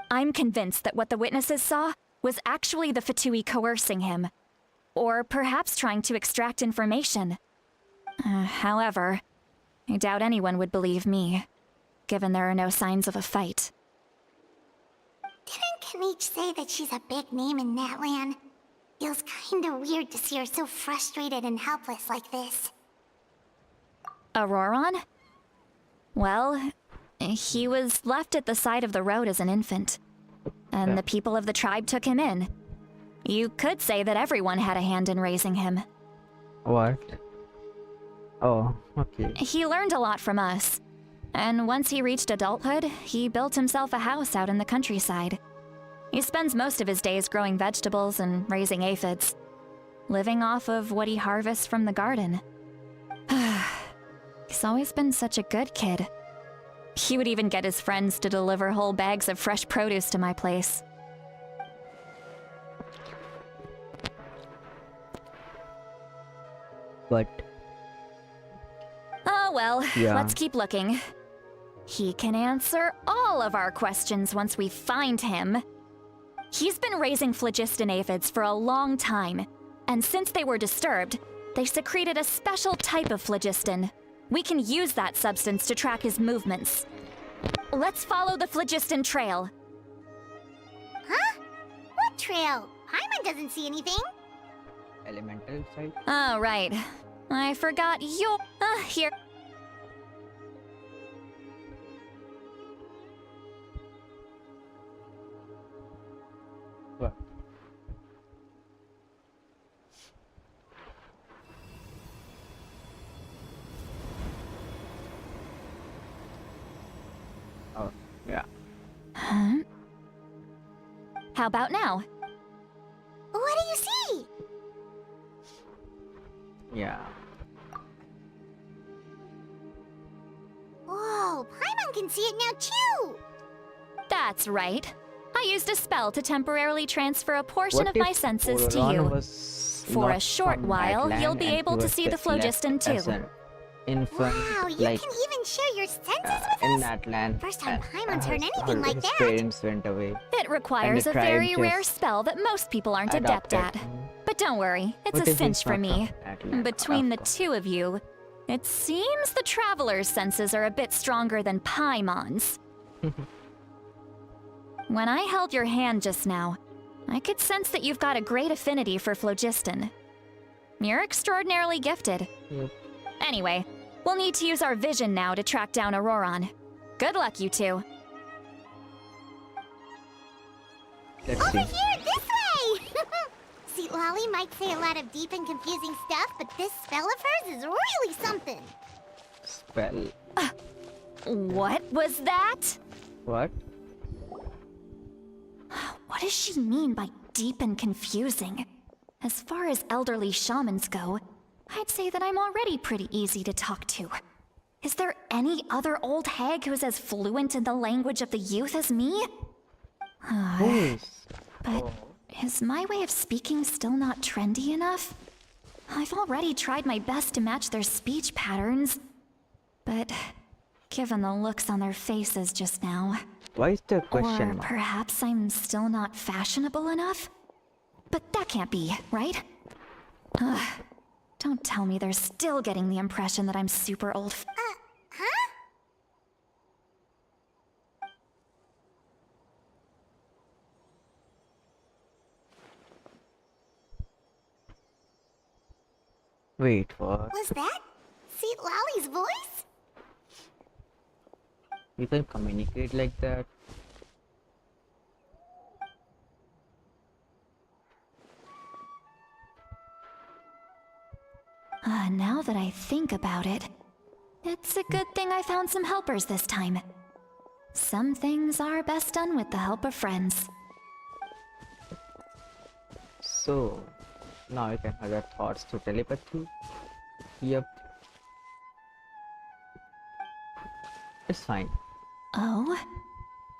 I'm convinced that what the witnesses saw was actually the Fatui coercing him, or perhaps trying to extract information. However, I doubt anyone would believe me, given there are no signs of a fight. Didn't Kanich say that she's a big name in Natlan? Feels kinda weird to see her so frustrated and helpless like this. Ororon? Well, he was left at the side of the road as an infant, and the people of the tribe took him in. You could say that everyone had a hand in raising him. What? Oh, okay. He learned a lot from us, and once he reached adulthood, he built himself a house out in the countryside. He spends most of his days growing vegetables and raising aphids, living off of what he harvests from the garden. He's always been such a good kid. He would even get his friends to deliver whole bags of fresh produce to my place. But Oh well, yeah. Let's keep looking. He can answer all of our questions once we find him. He's been raising phlogiston aphids for a long time, and since they were disturbed, they secreted a special type of phlogiston. We can use that substance to track his movements. Let's follow the phlogiston trail. Huh? What trail? Paimon doesn't see anything. elemental side? Oh, right. I forgot your... here. What? Oh, yeah. Huh? How about now? What do you see? Yeah. Whoa, Paimon can see it now too! That's right. I used a spell to temporarily transfer a portion What of my if senses to Ororon you. was For a not short from while, Natlan you'll be and able he to was see the left phlogiston as too. an infant, Wow, you like can even share your senses with in us? Natlan. First time Paimon's heard his- anything like his that. parents went away. It requires the a very tribe rare just spell that most people aren't adept adopted at. him. But don't worry, it's What a if cinch he's for not me. from Natlan? Between the Of course. two of you, it seems the Traveler's senses are a bit stronger than Paimon's. When I held your hand just now, I could sense that you've got a great affinity for phlogiston. You're extraordinarily gifted. Yep. Anyway, we'll need to use our vision now to track down Ororon. Good luck, you two. Let's Over see. here, this way! Citlali might say a lot of deep and confusing stuff, but this spell of hers is really something. Spell. What was that? What? What does she mean by deep and confusing? As far as elderly shamans go, I'd say that I'm already pretty easy to talk to. Is there any other old hag who's as fluent in the language of the youth as me? Who's? But is my way of speaking still not trendy enough? I've already tried my best to match their speech patterns. But given the looks on their faces just now, Why is the or question mark? perhaps I'm still not fashionable enough? But that can't be, right? Ugh. Don't tell me they're still getting the impression that I'm super old. Huh? Wait, what? Was that Citlali's voice? You can communicate like that? Now that I think about it, it's a good thing I found some helpers this time. Some things are best done with the help of friends. So, now you can have your thoughts through telepathy? Yep. It's fine. Oh?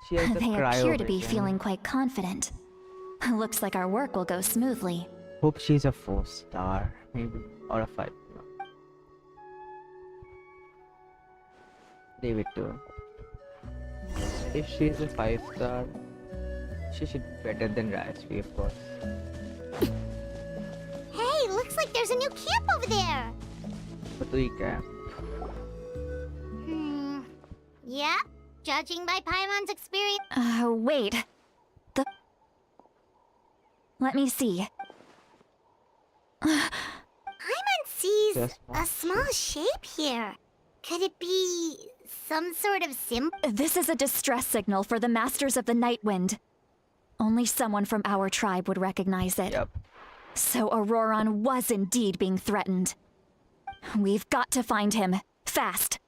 She has the They appear to be cryo feeling quite confident. Looks like our work will go smoothly. Hope she's a 4-star, maybe, or a 5. No. Leave it to her. If she's a 5-star, she should be better than Rashmi, of course. Hey, looks like there's a new camp over there. Mavuika. Yep. Judging by Paimon's experience. Wait. Let me see. Paimon sees Just a small shape here. Could it be some sort of symbol? This is a distress signal for the Masters of the Night Wind. Only someone from our tribe would recognize it. Yep. So Ororon was indeed being threatened. We've got to find him. Fast.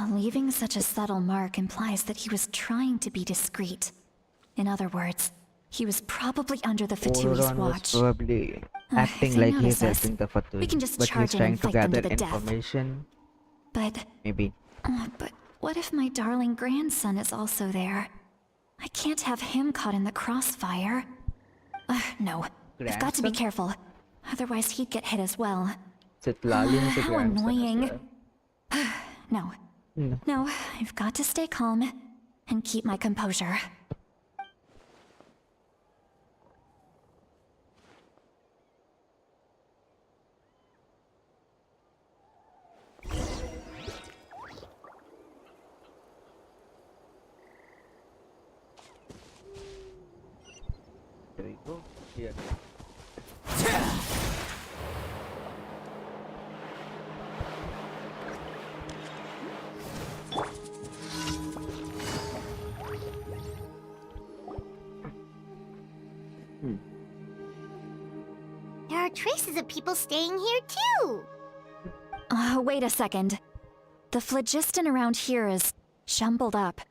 Leaving such a subtle mark implies that he was trying to be discreet. In other words, he was probably under the Fatui's Ororon was watch. probably acting if they like he's notice us, helping the Fatui, we can just but charge he's in and trying to fight them gather to the death. information. But Maybe. But what if my darling grandson is also there? I can't have him caught in the crossfire. No, I've got to be Grandson? careful. Otherwise he'd get hit as well. Citlali has a How grandson as annoying. well. No. No. No, I've got to stay calm and keep my composure. There we go. Here. There are traces of people staying here too. Wait a second. The phlogiston around here is jumbled up.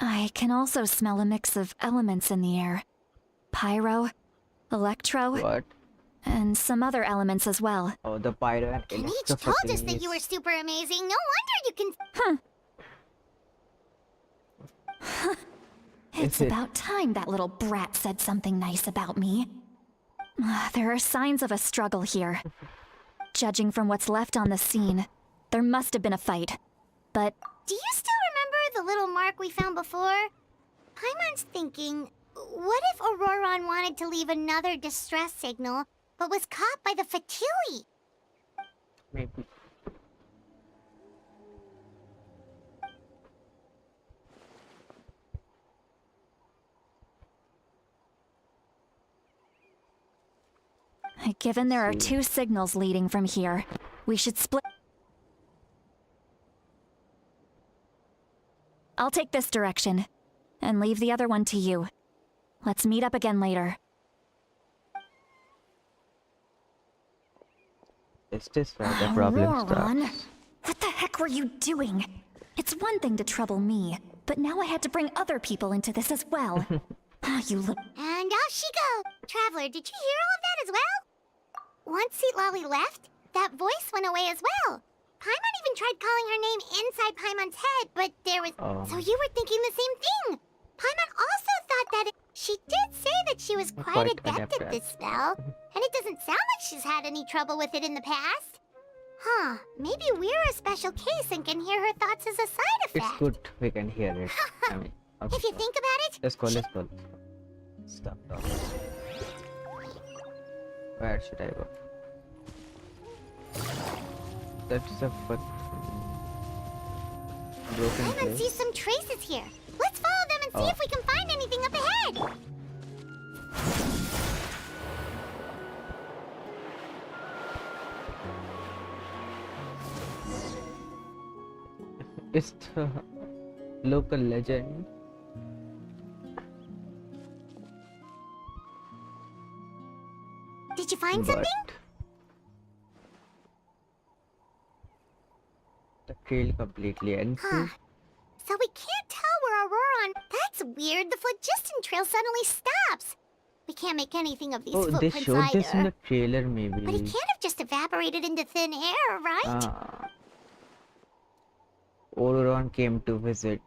I can also smell a mix of elements in the air. Pyro, electro, What? and some other elements as well. Oh, the pyro and Kenich electro told us Fatui that is- you were super amazing. No wonder you can. It's it? about time that little brat said something nice about me. There are signs of a struggle here. Judging from what's left on the scene, there must have been a fight. But Do you still remember the little mark we found before? Paimon's thinking, what if Ororon wanted to leave another distress signal, but was caught by the Fatui? Maybe. given there are two signals leading from here, we should split. I'll take this direction, and leave the other one to you. Let's meet up again later. Is this where the problem Ororon, starts? what the heck were you doing? It's one thing to trouble me, but now I had to bring other people into this as well. You look. And out she go! Traveler, did you hear all of that as well? Once Citlali left, that voice went away as well. Paimon even tried calling her name inside Paimon's head, but there was... So you were thinking the same thing! Paimon also thought that she did say that she was quite adept at this spell, and it doesn't sound like she's had any trouble with it in the past. Huh, maybe we're a special case and can hear her thoughts as a side effect. It's good we can hear it. I mean, okay. If you think about it, Let's go. Stop talking. Where should I go? That's a foot. Broken Paimon place. sees some traces here. Let's follow them and see if we can find anything up ahead. It's the local legend. Did you find But something? the trail completely ends. Huh. So we can't tell where Ororon... That's weird. The phlogiston trail suddenly stops. We can't make anything of these Oh, they footprints showed either. this in the trailer, maybe. But it can't have just evaporated into thin air, right? Ororon came to visit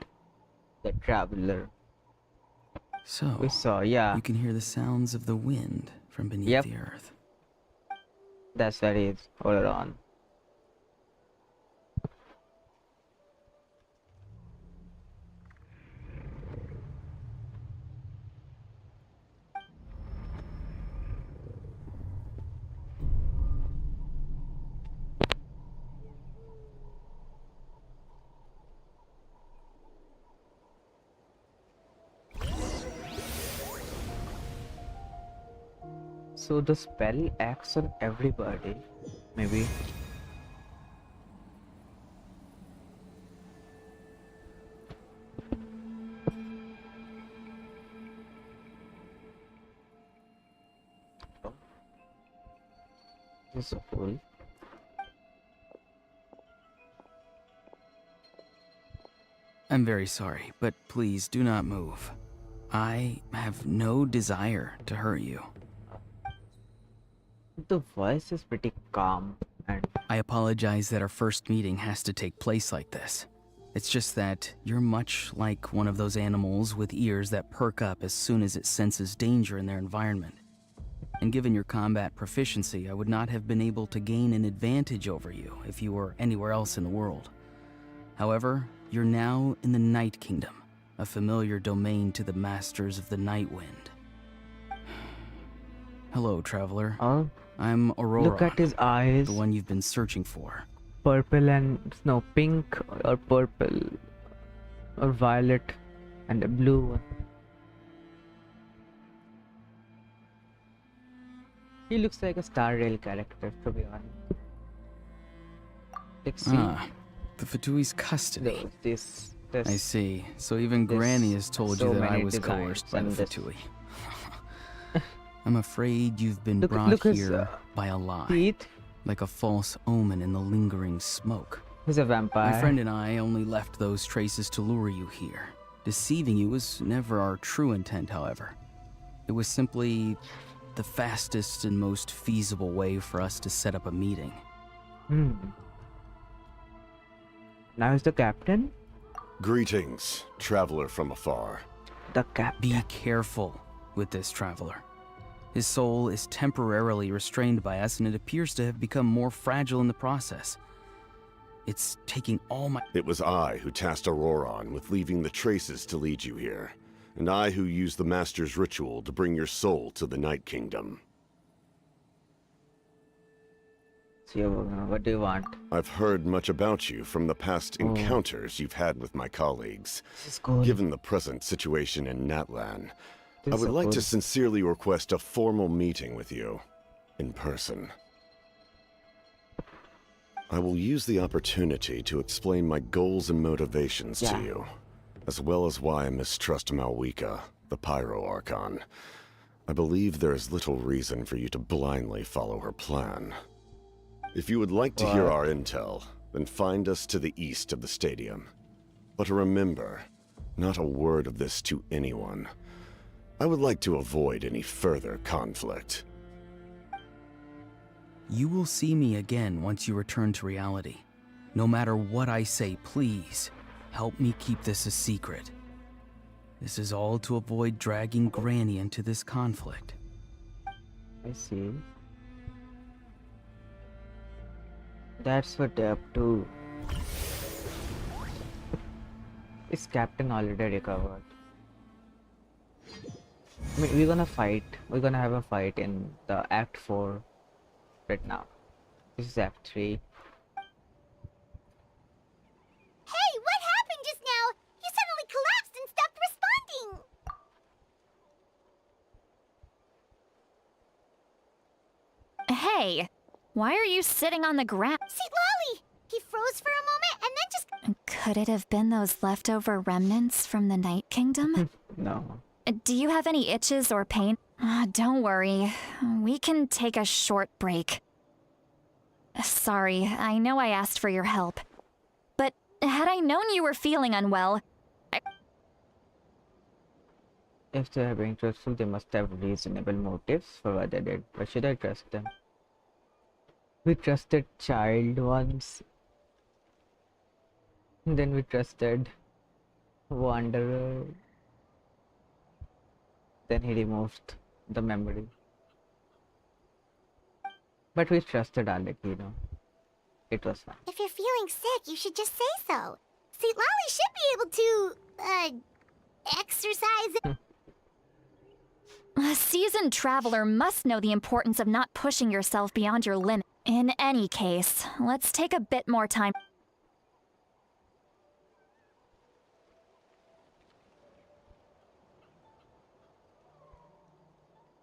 The traveler. So, We saw, yeah. you can hear the sounds of the wind from beneath Yep. the earth. That's where he is. Ororon. So the spell acts on everybody, maybe. Oh. This is so cool. I'm very sorry, but please do not move. I have no desire to hurt you. The voice is pretty calm and I apologize that our first meeting has to take place like this. It's just that you're much like one of those animals with ears that perk up as soon as it senses danger in their environment. And given your combat proficiency, I would not have been able to gain an advantage over you if you were anywhere else in the world. However, you're now in the Night Kingdom, a familiar domain to the masters of the Night Wind. Hello, traveler. oh, I'm Ororon, look at his eyes. the one you've been searching for. Purple and no, pink or purple or violet and a blue one. He looks like a Star Rail character, to be honest. Like, see, Ah, the Fatui's custody. this, I see. So even this- Granny has told so you that I many was designs coerced by the and this- Fatui. I'm afraid you've been Look- brought look his, here by a lie, teeth. like a false omen in the lingering smoke. He's a vampire. My friend and I only left those traces to lure you here. Deceiving you was never our true intent, however. It was simply the fastest and most feasible way for us to set up a meeting. Now is the captain? Greetings, traveler from afar. The captain. Be careful with this traveler. His soul is temporarily restrained by us, and it appears to have become more fragile in the process. It's taking all my... It was I who tasked Ororon with leaving the traces to lead you here, and I who used the Master's ritual to bring your soul to the Night Kingdom. So, what do you want? I've heard much about you from the past Oh. encounters you've had with my colleagues. This is cool. Given the present situation in Natlan, This I is would so like cool. to sincerely request a formal meeting with you, in person. I will use the opportunity to explain my goals and motivations Yeah. to you, as well as why I mistrust Mavuika, the Pyro Archon. I believe there is little reason for you to blindly follow her plan. If you would like to hear What? our intel, then find us to the east of the stadium. But remember, not a word of this to anyone. I would like to avoid any further conflict. You will see me again once you return to reality. No matter what I say, please, help me keep this a secret. This is all to avoid dragging Granny into this conflict. I see. That's what they're up to. Is Captain already recovered? I mean, we're gonna fight. We're gonna have a fight in the Act 4 right now. This is Act 3. Hey, what happened just now? You suddenly collapsed and stopped responding. Hey, why are you sitting on the ground? Citlali! He froze for a moment and then just... Could it have been those leftover remnants from the Night Kingdom? No. Do you have any itches or pain? Don't worry. We can take a short break. Sorry, I know I asked for your help. But had I known you were feeling unwell, If they are being truthful, they must have reasonable motives for what they did. Why should I trust them? We trusted child once. Then we trusted Wanderer. Then he removed the memory. But we trusted Alec, you know. It was fine. If you're feeling sick, you should just say so. Citlali should be able to, exercise. A seasoned traveler must know the importance of not pushing yourself beyond your limit. In any case, let's take a bit more time.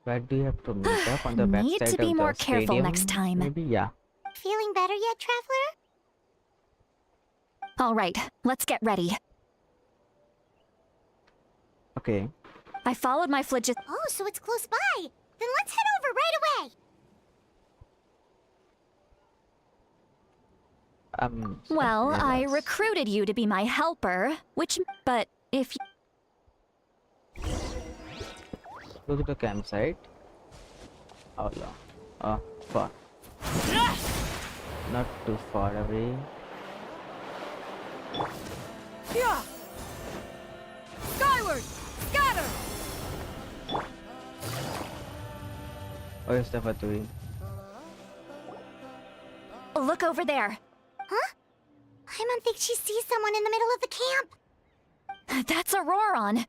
Where do you have to meet up on the Need website to be of more the careful stadium? next time. Maybe, yeah. Feeling better yet, traveler? All right, let's get ready. Okay. I followed my phlegis. Oh, so it's close by. Then let's head over right away. Well, I yes. recruited you to be my helper, but if Go to the campsite. How long? Oh, far. Not too far away. Skyward! Scatter! Oh, yes, the Fatui. Look over there. Huh? Paimon thinks she sees someone in the middle of the camp. That's Ororon.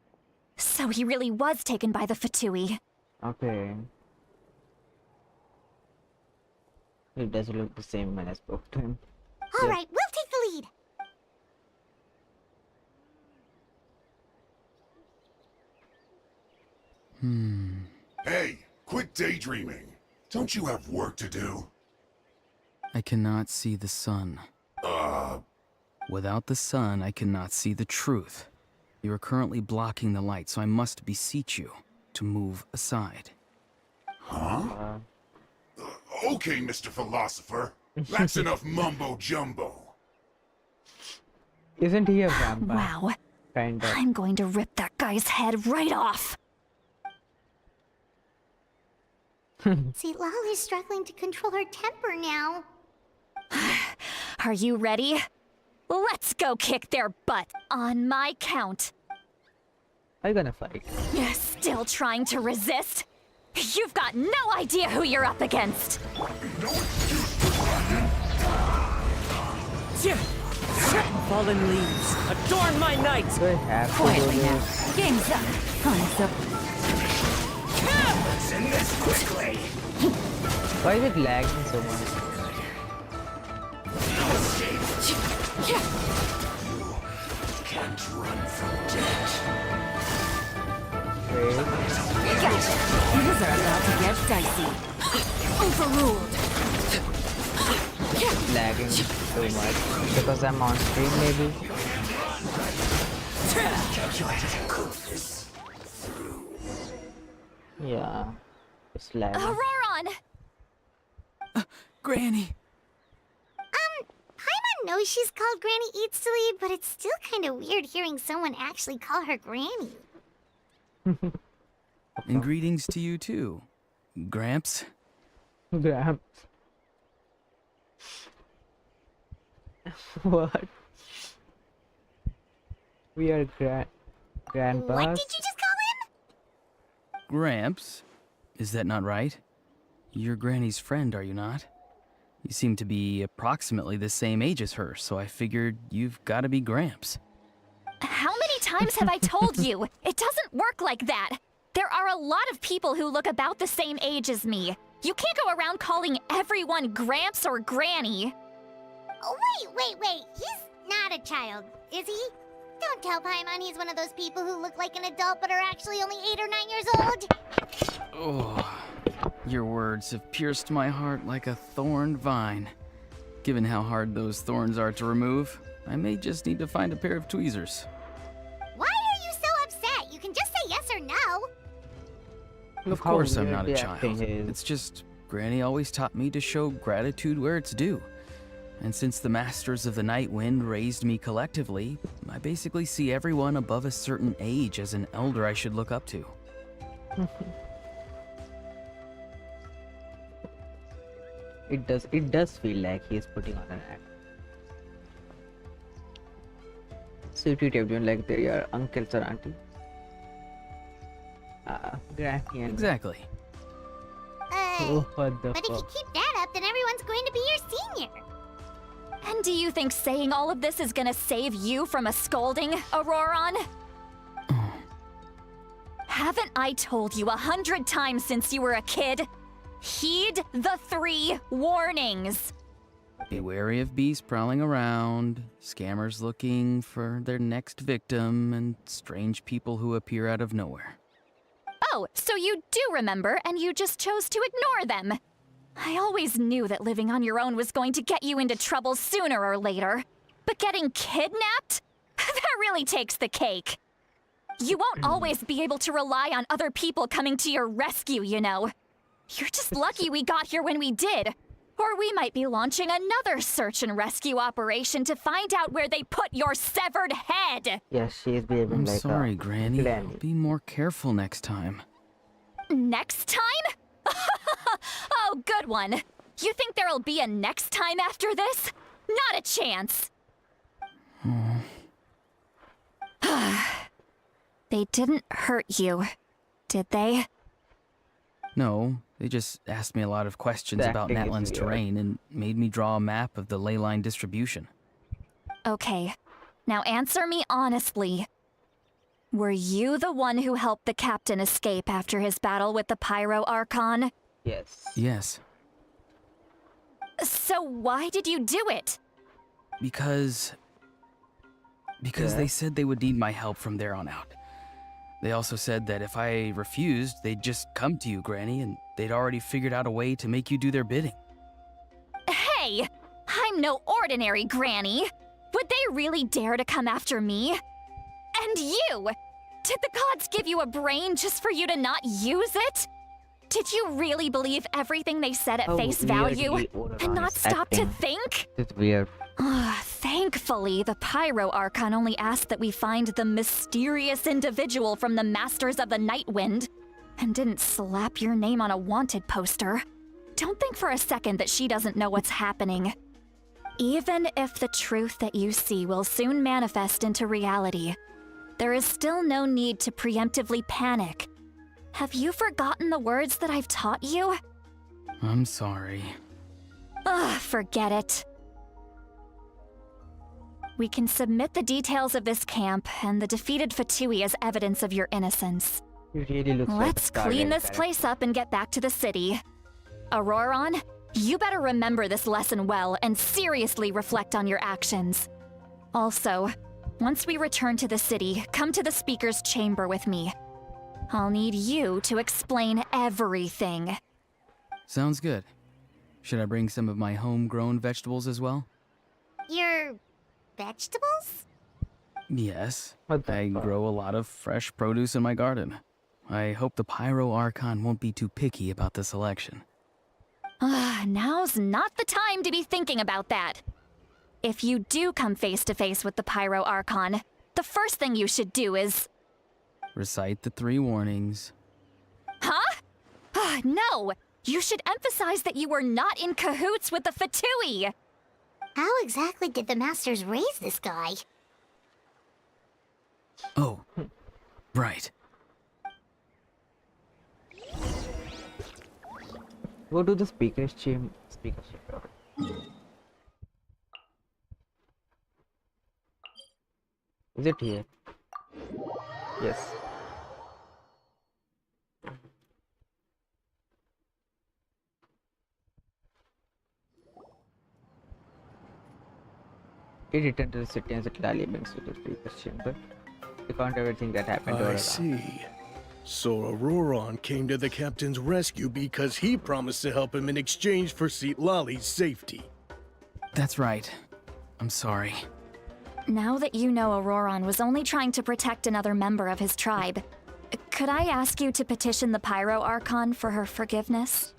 So he really was taken by the Fatui. Okay. It does look the same when I spoke to him. All Yeah. right, we'll take the lead. Hey, quit daydreaming. Don't you have work to do? I cannot see the sun. Uh, Without the sun, I cannot see the truth. You are currently blocking the light, so I must beseech you to move aside. huh? Okay, Mr. Philosopher. That's enough mumbo-jumbo. Isn't he a vampire? Wow. Kind of. I'm going to rip that guy's head right off. Citlali's struggling to control her temper now. Are you ready? Let's go kick their butt on my count. Are you gonna fight? You're still trying to resist? You've got no idea who you're up against. Fallen leaves, adorn my night! Do I have to Quietly do now. this? Game's up. Time's up. Send this quickly! Why is it lagging so much? Can't run from death. Wait. Gotcha. Things are about to get dicey. Overruled. Lagging so much. Because I'm on stream, maybe? Calculated to cook this through. Yeah. It's lagging. Ororon! Granny! Paimon knows she's called Granny Eats to Lead, but it's still kind of weird hearing someone actually call her Granny. And greetings to you too, Gramps. Gramps. What? We are grandpas? What did you just call him? Gramps? Is that not right? You're Granny's friend, are you not? You seem to be approximately the same age as her, so I figured you've got to be Gramps. How many times have I told you? It doesn't work like that. There are a lot of people who look about the same age as me. You can't go around calling everyone Gramps or Granny. Oh, wait. He's not a child, is he? Don't tell Paimon he's one of those people who look like an adult but are actually only 8 or 9 years old. Oh, your words have pierced my heart like a thorned vine. Given how hard those thorns are to remove, I may just need to find a pair of tweezers. Why are you so upset? You can just say yes or no. Of How course I'm weird not a the child. acting is. It's just, Granny always taught me to show gratitude where it's due. And since the Masters of the Night Wind raised me collectively, I basically see everyone above a certain age as an elder I should look up to. It does feel like he's putting on an act. So treat everyone like they're your uncles or auntie. Granny and... Exactly. Oh, what the But if you fuck? keep that up, then everyone's going to be your senior. And do you think saying all of this is gonna save you from a scolding, Ororon? Haven't I told you 100 times since you were a kid? Heed the 3 warnings. Be wary of beasts prowling around, scammers looking for their next victim, and strange people who appear out of nowhere. Oh, so you do remember, and you just chose to ignore them. I always knew that living on your own was going to get you into trouble sooner or later. But getting kidnapped? That really takes the cake. You won't always be able to rely on other people coming to your rescue, you know. You're just lucky we got here when we did. Or we might be launching another search and rescue operation to find out where they put your severed head. Yes, she is behaving I'm like sorry, a Granny. granny. Be more careful next time. Next time? Oh, good one. You think there'll be a next time after this? Not a chance. They didn't hurt you, did they? No, they just asked me a lot of questions The about acting is Natlan's weird. terrain and made me draw a map of the ley line distribution. Okay, now answer me honestly. Were you the one who helped the captain escape after his battle with the Pyro Archon? Yes. Yes, So why did you do it? because Yeah. they said they would need my help from there on out. They also said that if I refused, they'd just come to you, Granny, and they'd already figured out a way to make you do their bidding. Hey, I'm no ordinary granny. Would they really dare to come after me? And you! Did the gods give you a brain just for you to not use it? Did you really believe everything they said at How face value weirdly Ororon and not is stop to acting. think? It's weird. Thankfully, the Pyro Archon only asked that we find the mysterious individual from the Masters of the Night Wind, and didn't slap your name on a wanted poster. Don't think for a second that she doesn't know what's happening. Even if the truth that you see will soon manifest into reality, there is still no need to preemptively panic. Have you forgotten the words that I've taught you? I'm sorry. Forget it. We can submit the details of this camp and the defeated Fatui as evidence of your innocence. It really looks Let's like a clean Starlight this character. place up and get back to the city. Ororon, you better remember this lesson well and seriously reflect on your actions. Also, once we return to the city, come to the speaker's chamber with me. I'll need you to explain everything. Sounds good. Should I bring some of my homegrown vegetables as well? Your vegetables? Yes. What the I fuck? grow a lot of fresh produce in my garden. I hope the Pyro Archon won't be too picky about the selection. Now's not the time to be thinking about that. If you do come face to face with the Pyro Archon, the first thing you should do is... Recite the 3 warnings. Huh? No! You should emphasize that you were not in cahoots with the Fatui! How exactly did the masters raise this guy? Oh, right. Go to the speaker's chamber. Is it here? Yes. He returned to the city and Citlali brings to the speaker's chamber. To count everything that happened to I Ororon. see. So Ororon came to the captain's rescue because he promised to help him in exchange for Citlali's safety. That's right. I'm sorry. Now that you know Ororon was only trying to protect another member of his tribe, could I ask you to petition the Pyro Archon for her forgiveness?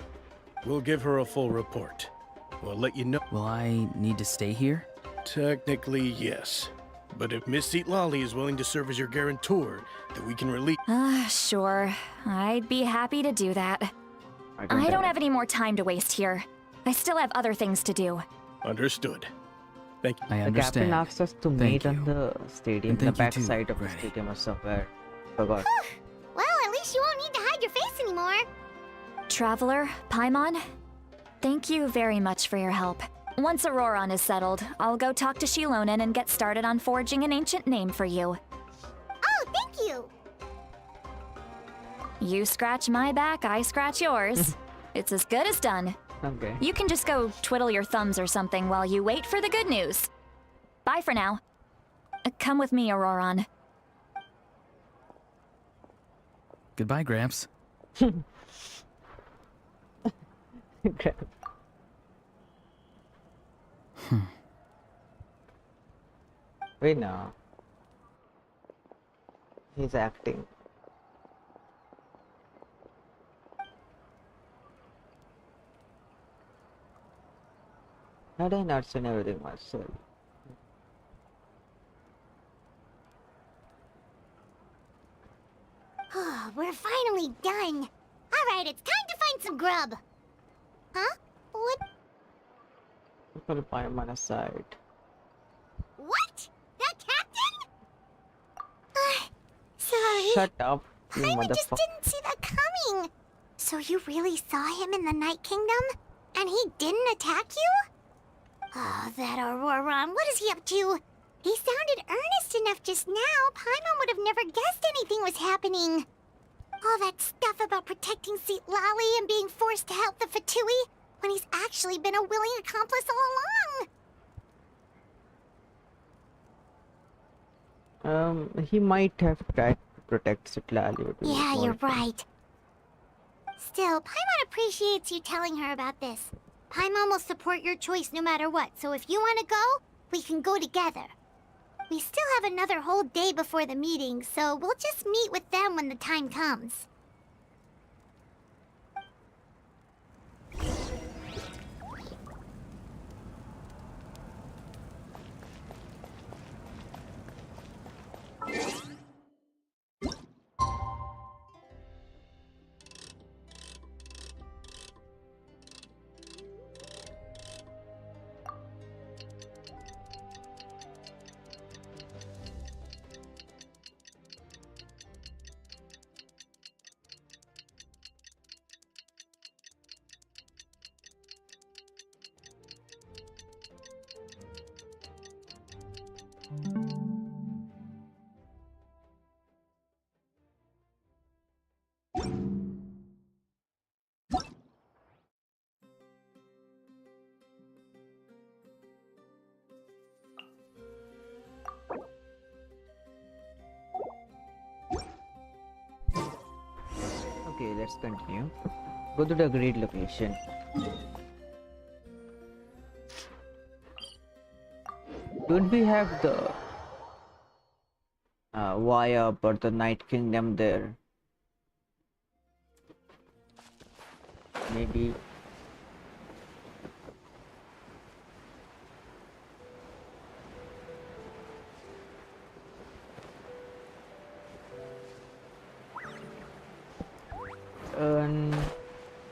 We'll give her a full report. We'll let you know. Will I need to stay here? Technically, yes. But if Miss Citlali is willing to serve as your guarantor, then we can release... Sure. I'd be happy to do that. I don't have any more time to waste here. I still have other things to do. Understood. Thank you. I The understand. captain asked us to Thank meet on you. the stadium, And the thank you back too, side of the Granny. stadium or somewhere. Forgot. Well, at least you won't need to hide your face anymore. Traveler, Paimon, thank you very much for your help. Once Ororon is settled, I'll go talk to Xilonen and get started on forging an ancient name for you. Oh, thank you. You scratch my back, I scratch yours. It's as good as done. Okay. You can just go twiddle your thumbs or something while you wait for the good news. Bye for now. Come with me, Ororon. Goodbye, Gramps. Okay. Wait now. He's acting. Had I not seen everything myself? Oh, we're finally done. Alright, it's time to find some grub. Huh? What? Put Paimon aside. What? That captain? Sorry. Shut up, you Paimon just motherfucker. didn't see that coming. So you really saw him in the Night Kingdom? And he didn't attack you? Oh, that Ororon, what is he up to? He sounded earnest enough just now. Paimon would have never guessed anything was happening. All that stuff about protecting Citlali and being forced to help the Fatui when he's actually been a willing accomplice all along. He might have tried to protect Citlali. to be Yeah, more- you're right. Still, Paimon appreciates you telling her about this. Paimon will support your choice no matter what, so if you want to go, we can go together. We still have another whole day before the meeting, so we'll just meet with them when the time comes. Okay, let's continue. Go to the agreed location. Don't we have the Wire or the Night Kingdom there? Maybe.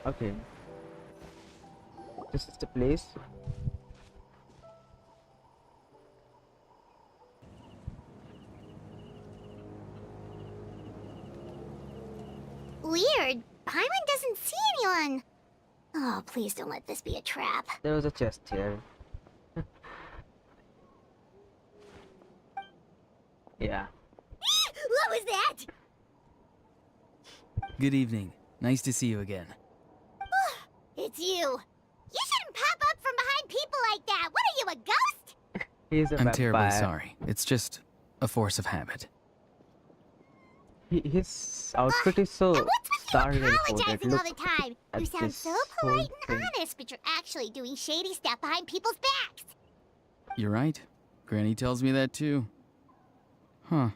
Okay. This is the place. Weird. Paimon doesn't see anyone. Oh, please don't let this be a trap. There was a chest here. Yeah. What was that? Good evening. Nice to see you again. It's you. You shouldn't pop up from behind people like that. What are you, a ghost? He's a I'm vampire. terribly sorry. It's just a force of habit. His outfit is so And what's with you startling. apologizing all the time? You at sound this so whole polite and thing. honest, but you're actually doing shady stuff behind people's backs. You're right. Granny tells me that too. Huh.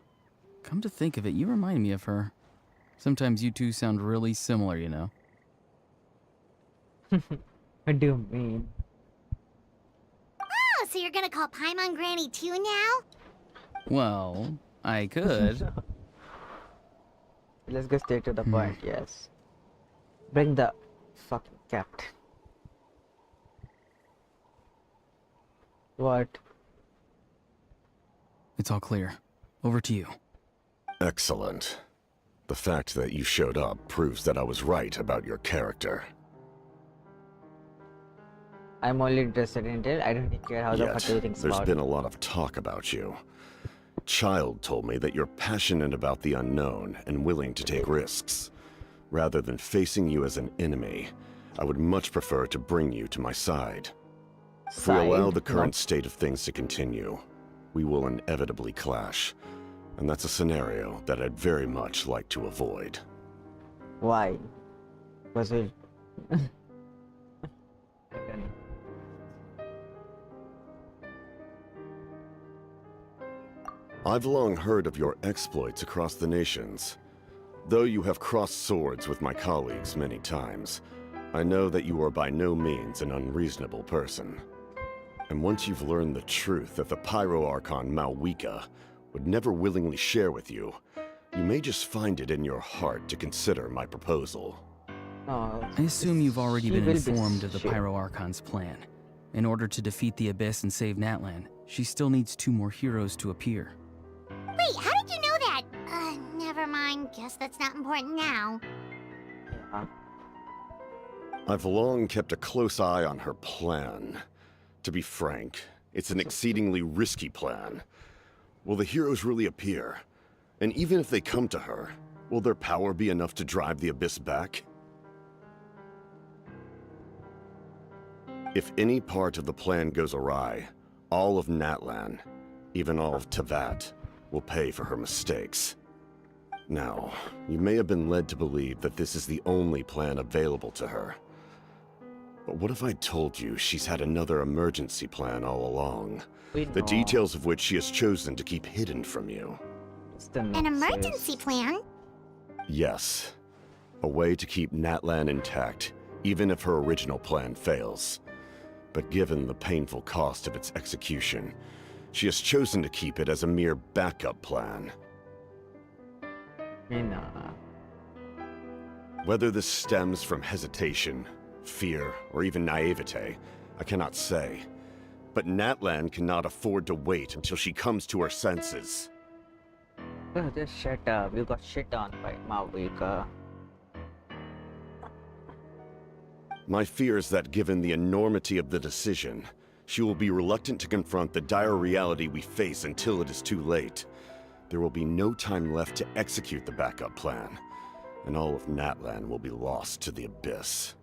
Come to think of it, you remind me of her. Sometimes you two sound really similar, you know. What do you mean? Oh, so you're gonna call Paimon Granny too now? Well, I could. Let's go straight to the point, yes. Bring the fucking captain. What? It's all clear. Over to you. Excellent. The fact that you showed up proves that I was right about your character. I'm only interested in it. I don't care how the Yet, fuck you think there's about been it. a lot of talk about you. Child told me that you're passionate about the unknown and willing to take risks. Rather than facing you as an enemy, I would much prefer to bring you to my side. If we allow the current state of things to continue, we will inevitably clash. And that's a scenario that I'd very much like to avoid. Why? Was it? I've long heard of your exploits across the nations. Though you have crossed swords with my colleagues many times, I know that you are by no means an unreasonable person. And once you've learned the truth that the Pyro Archon Mavuika would never willingly share with you, you may just find it in your heart to consider my proposal. Oh, I assume you've already she been will be informed of the shit. Pyro Archon's plan. In order to defeat the Abyss and save Natlan, she still needs 2 more heroes to appear. Wait, how did you know that? Never mind. Guess that's not important now. Yeah. I've long kept a close eye on her plan. To be frank, it's an exceedingly risky plan. Will the heroes really appear? And even if they come to her, will their power be enough to drive the Abyss back? If any part of the plan goes awry, all of Natlan, even all of Teyvat, will pay for her mistakes. Now, you may have been led to believe that this is the only plan available to her. But what if I told you she's had another emergency plan all along? The details of which she has chosen to keep hidden from you. An emergency plan? Yes. A way to keep Natlan intact, even if her original plan fails. But given the painful cost of its execution, she has chosen to keep it as a mere backup plan. Whether this stems from hesitation, fear, or even naivete, I cannot say. But Natlan cannot afford to wait until she comes to her senses. Just shut up. You got shit on by Mavuika. My fear is that given the enormity of the decision, she will be reluctant to confront the dire reality we face until it is too late. There will be no time left to execute the backup plan, and all of Natlan will be lost to the Abyss.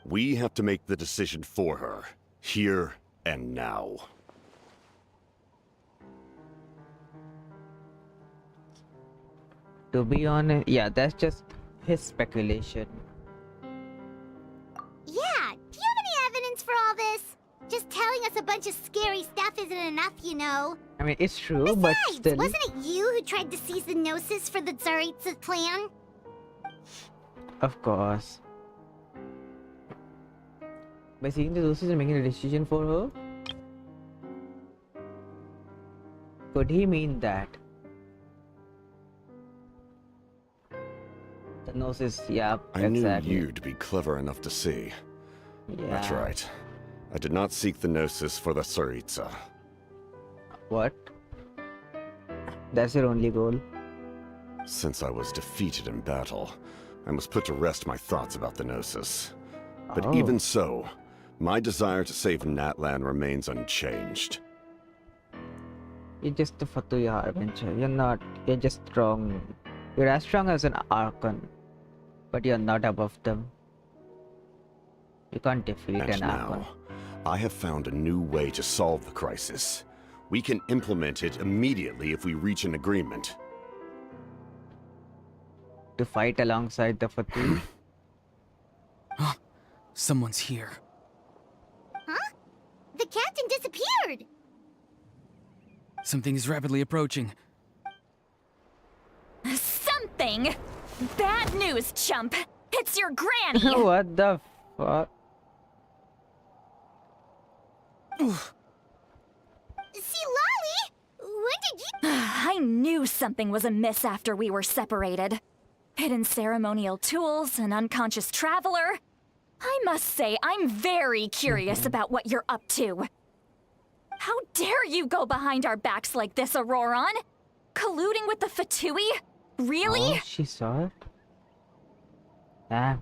We have to make the decision for her, here and now. To be honest, yeah, that's just his speculation. Yeah, do you have any evidence for all this? Just telling us a bunch of scary stuff isn't enough, you know. I mean, it's true, but Besides, still. wasn't it you who tried to seize the Gnosis for the Tsaritsa's plan? Of course. By seeing the Gnosis and making a decision for her? Could he mean that? The Gnosis, yeah, I exactly. knew you'd be clever enough to see. Yeah. That's right. I did not seek the Gnosis for the Tsaritsa. What? That's your only goal? Since I was defeated in battle, I must put to rest my thoughts about the Gnosis. But Oh. even so, my desire to save Natlan remains unchanged. You're just a Fatuya adventure. You're just strong. You're as strong as an Archon, but you're not above them. You can't defeat And an Archon. now, I have found a new way to solve the crisis. We can implement it immediately if we reach an agreement. To fight alongside the Fatu. Someone's here. Huh? The captain disappeared! Something is rapidly approaching. Something? Bad news, chump. It's your granny. What the fuck? Citlali? When did you... I knew something was amiss after we were separated. Hidden ceremonial tools, an unconscious traveler. I must say, I'm very curious about what you're up to. How dare you go behind our backs like this, Ororon? Colluding with the Fatui? Really? Oh, she saw it? Ah.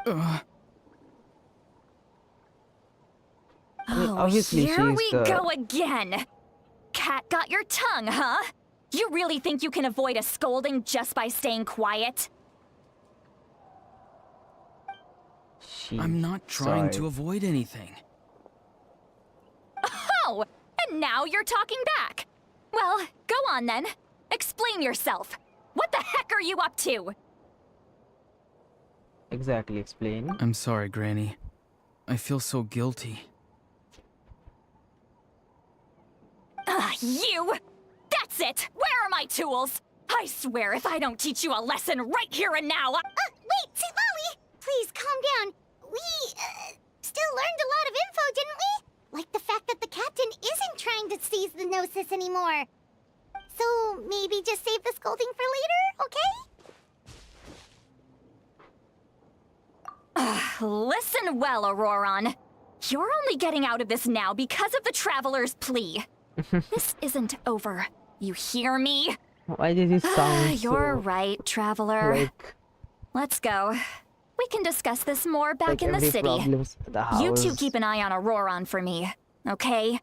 I mean, Oh, obviously here she's we the... go again. Cat got your tongue, huh? You really think you can avoid a scolding just by staying quiet? I'm not trying to avoid anything. Oh, and now you're talking back. Well, go on then. Explain yourself. What the heck are you up to? Exactly, explain. I'm sorry, Granny. I feel so guilty. You! That's it! Where are my tools? I swear if I don't teach you a lesson right here and now, Wait, Citlali! Please, calm down. We, still learned a lot of info, didn't we? Like the fact that the captain isn't trying to seize the Gnosis anymore. So, maybe just save the scolding for later, okay? Listen well, Ororon. You're only getting out of this now because of the Traveler's plea. This isn't over. You hear me? Why did it sound You're so... right, Traveler. like... Let's go. We can discuss this more back like in the every city. problems at the house. You two keep an eye on Ororon for me, okay?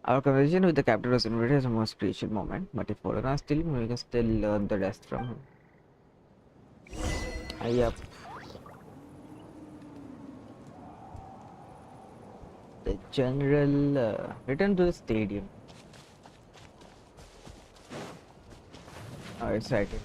Our conversation with the captain was invited as a most crucial moment, but if Ororon is still moving, we can still learn the rest from him. Yep. The general return to the stadium. Oh, it's right here.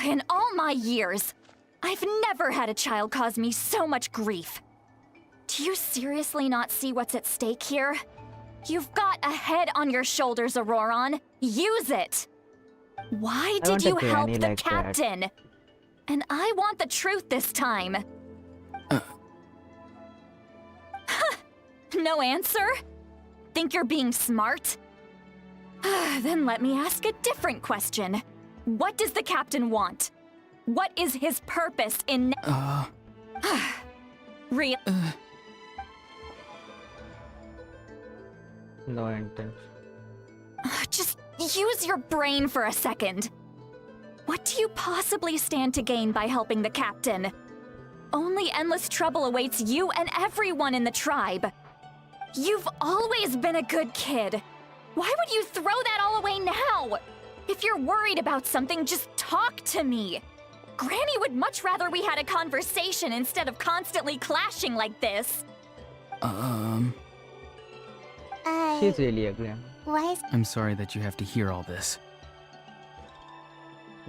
In all my years, I've never had a child cause me so much grief. Do you seriously not see what's at stake here? You've got a head on your shoulders, Ororon. Use it! Why did you help the captain? And I want the truth this time. No answer? Think you're being smart? Then let me ask a different question. What does the captain want? What is his purpose in... Real... No intent. Just use your brain for a second. What do you possibly stand to gain by helping the captain? Only endless trouble awaits you and everyone in the tribe. You've always been a good kid. Why would you throw that all away now? If you're worried about something, just talk to me. Granny would much rather we had a conversation instead of constantly clashing like this. She's really a grandma. Why is... I'm sorry that you have to hear all this.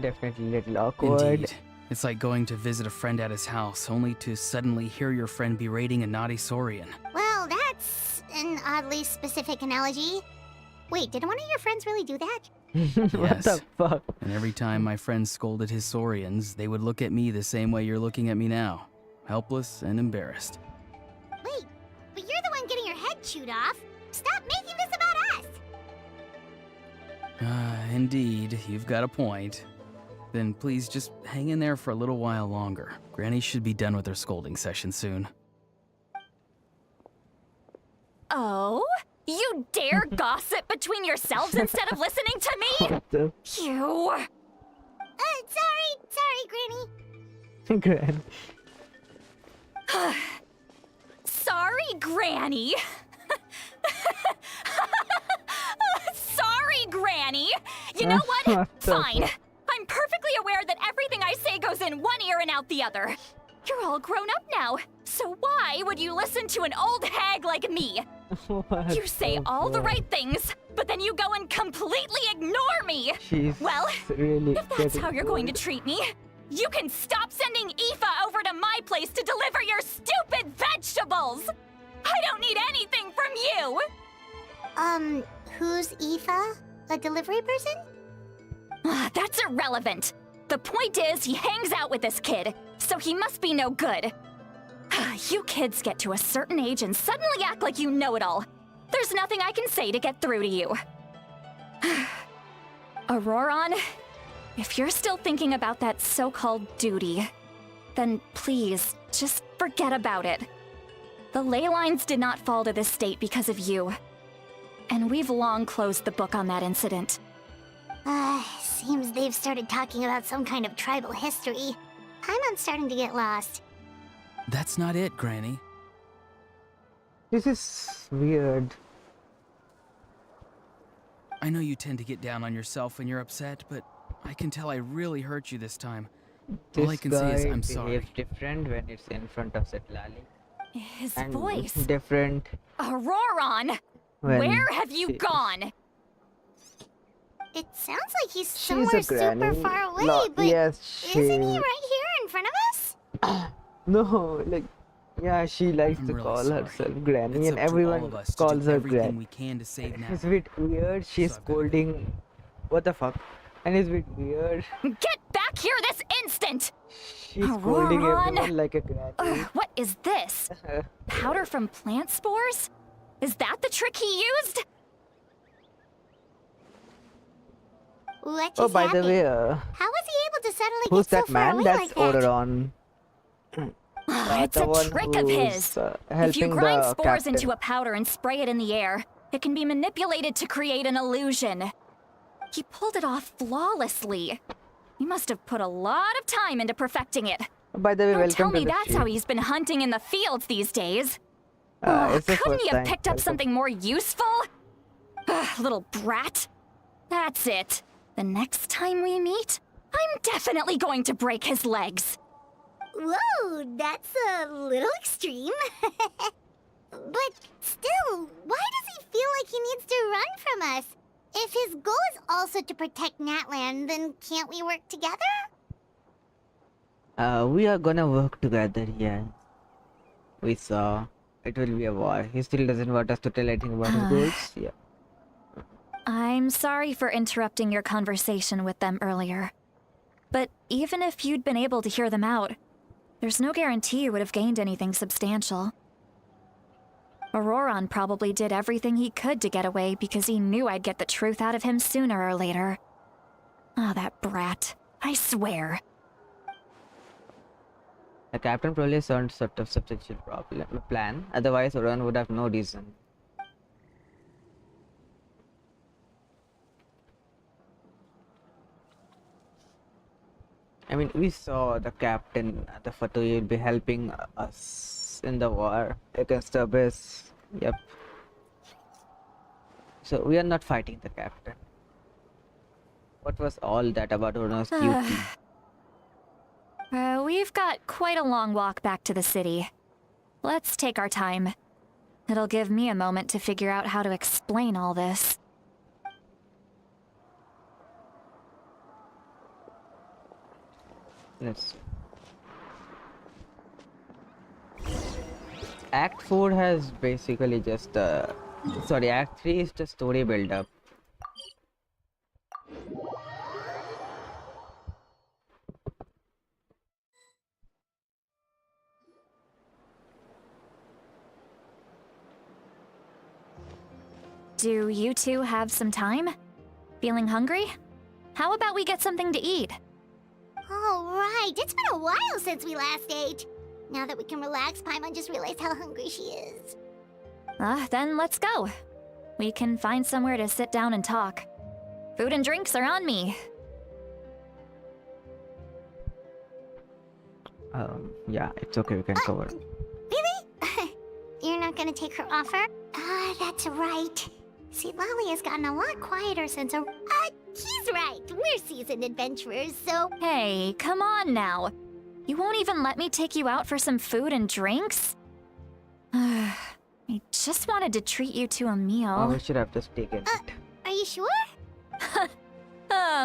Definitely a little awkward. Indeed. It's like going to visit a friend at his house, only to suddenly hear your friend berating a naughty Saurian. Well, that's an oddly specific analogy. Wait, did one of your friends really do that? What the fuck? And every time my friend scolded his Saurians, they would look at me the same way you're looking at me now. Helpless and embarrassed. Wait, but you're the one getting your head chewed off. Stop making this about us! Indeed, you've got a point. Then please just hang in there for a little while longer. Granny should be done with her scolding session soon. Oh? You dare gossip between yourselves instead of listening to me? What the... You... Sorry, Granny. Sorry, Granny. Sorry, Granny. You know what? What the Fine. fuck? I'm perfectly aware that everything I say goes in one ear and out the other. You're all grown up now, so why would you listen to an old hag like me? What You say the all the fuck? right things, but then you go and completely ignore me. She's Well, really if that's getting how you're going to old. treat me, you can stop sending Aoife over to my place to deliver your stupid vegetables! I don't need anything from you! Who's Aoife? A delivery person? That's irrelevant. The point is, he hangs out with this kid, so he must be no good. You kids get to a certain age and suddenly act like you know it all. There's nothing I can say to get through to you. Ororon, if you're still thinking about that so-called duty, then please, just forget about it. The ley lines did not fall to this state because of you. And we've long closed the book on that incident. Seems they've started talking about some kind of tribal history. I'm starting to get lost. That's not it, Granny. This is weird. I know you tend to get down on yourself when you're upset, but I can tell I really hurt you this time. All I can say is I'm sorry. This guy behaves different when it's in front of Citlali. His And voice. different Ororon! when Where have you she- gone? It sounds like he's She's somewhere a super granny. far away, No, but yes, isn't he she- right here in front of us? No, like, yeah, she likes I'm to really call sorry. herself Granny, It's and up to all everyone of us to calls do her everything Granny. we can to save It's a Natlan. bit weird. She's So I've gotta go. scolding. What the fuck? And it's a bit weird. Get back here this instant! She's scolding Ororon! everyone like a granny. What is this? Powder from plant spores? Is that the trick he used? What Oh, just by the happened? way, How was he able to suddenly who's get that so far man? away That's like that? Ororon. It's the a one trick of who's, his. helping If you grind the spores captain. into a powder and spray it in the air, it can be manipulated to create an illusion. He pulled it off flawlessly. He must have put a lot of time into perfecting it. By the way, Don't welcome tell to me the that's stream. how he's been hunting in the fields these days. It's the Couldn't first he have time. picked up Welcome. something more useful? Little brat. That's it. The next time we meet, I'm definitely going to break his legs. Whoa, that's a little extreme. But still, why does he feel like he needs to run from us? If his goal is also to protect Natlan, then can't we work together? We are gonna work together, yeah. We saw. It will be a war. He still doesn't want us to tell anything about his goals. Yeah. I'm sorry for interrupting your conversation with them earlier. But even if you'd been able to hear them out, there's no guarantee you would have gained anything substantial. Ororon probably did everything he could to get away because he knew I'd get the truth out of him sooner or later. Ah, that brat. I swear. The captain probably some sort of substantial plan. Otherwise, Ororon would have no reason. I mean, we saw the captain, the Fatui, will be helping us in the war against the abyss. Yep. So we are not fighting the captain. What was all that about Ororon's duty? We've got quite a long walk back to the city. Let's take our time. It'll give me a moment to figure out how to explain all this. Let's. Act 4 has basically just sorry, Act 3 is the story build up. Do you two have some time? Feeling hungry? How about we get something to eat? All right, it's been a while since we last ate. Now that we can relax, Paimon just realized how hungry she is. Then let's go. We can find somewhere to sit down and talk. Food and drinks are on me. Yeah, it's okay, we can cover. Really? You're not gonna take her offer? That's right. Citlali has gotten a lot quieter since her. He's right. We're seasoned adventurers, so. Hey, come on now. You won't even let me take you out for some food and drinks? I just wanted to treat you to a Oh, meal. we should have just taken it. Are you sure?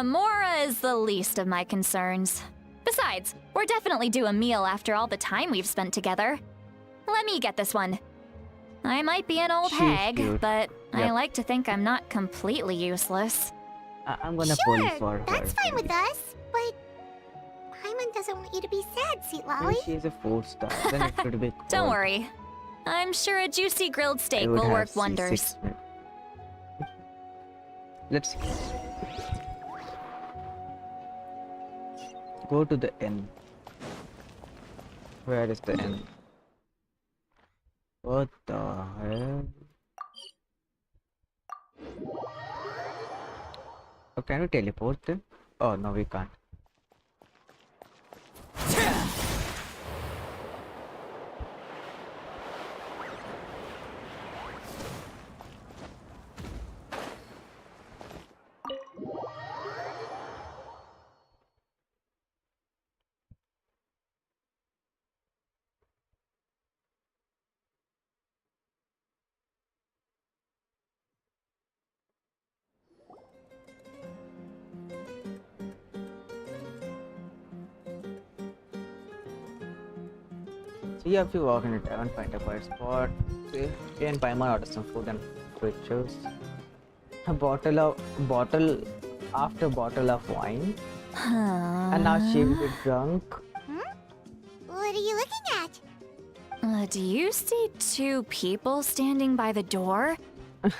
Mora is the least of my concerns. Besides, we're definitely due a meal after all the time we've spent together. Let me get this one. I might be an old She's hag, cute. but I Yep. like to think I'm not completely useless. I'm gonna pull Sure, for her. that's fine with us. But Paimon doesn't want you to be sad, Maybe Citlali. she is a 4-star. Then it could be. Don't cold. worry. I'm sure a juicy grilled I steak would will have work C6 wonders. maybe. Let's go to the inn. Where is the inn? What the hell? Oh, can we teleport them? Oh no, we can't. So yeah, if you walk in a tavern, find a quiet spot, you and Paimon order some food and fruit juice. A bottle after bottle of wine, and now she will be drunk. What are you looking at? Do you see two people standing by the door?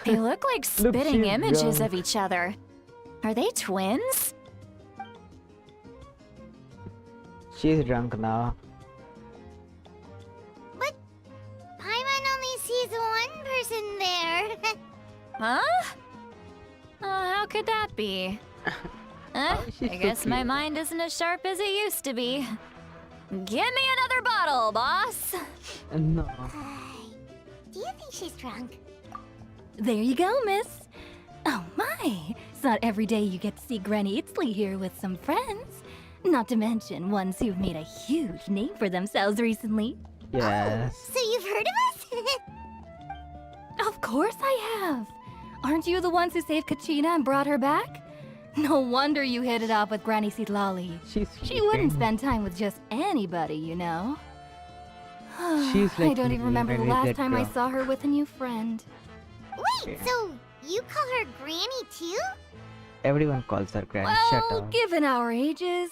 They look like spitting she's images drunk. of each other. Are they twins? She's drunk now. But Paimon only sees one person there. Huh? How could that be? she's I so guess my cute. mind isn't as sharp as it used to be. Give me another bottle, boss! No. Do you think she's drunk? There you go, miss. Oh my! It's not every day you get to see Granny Itzley here with some friends. Not to mention ones who've made a huge name for themselves recently. Yes. So you've heard of us? Of course I have. Aren't you the ones who saved Kachina and brought her back? No wonder you hit it off with Granny Citlali. She's She wouldn't sleeping. spend time with just anybody, you know. She's I like don't even remember the really last that time I drunk. saw her with a new friend. Wait, Yeah. so you call her Granny too? Everyone calls her Granny. Shut Well, up. given our ages,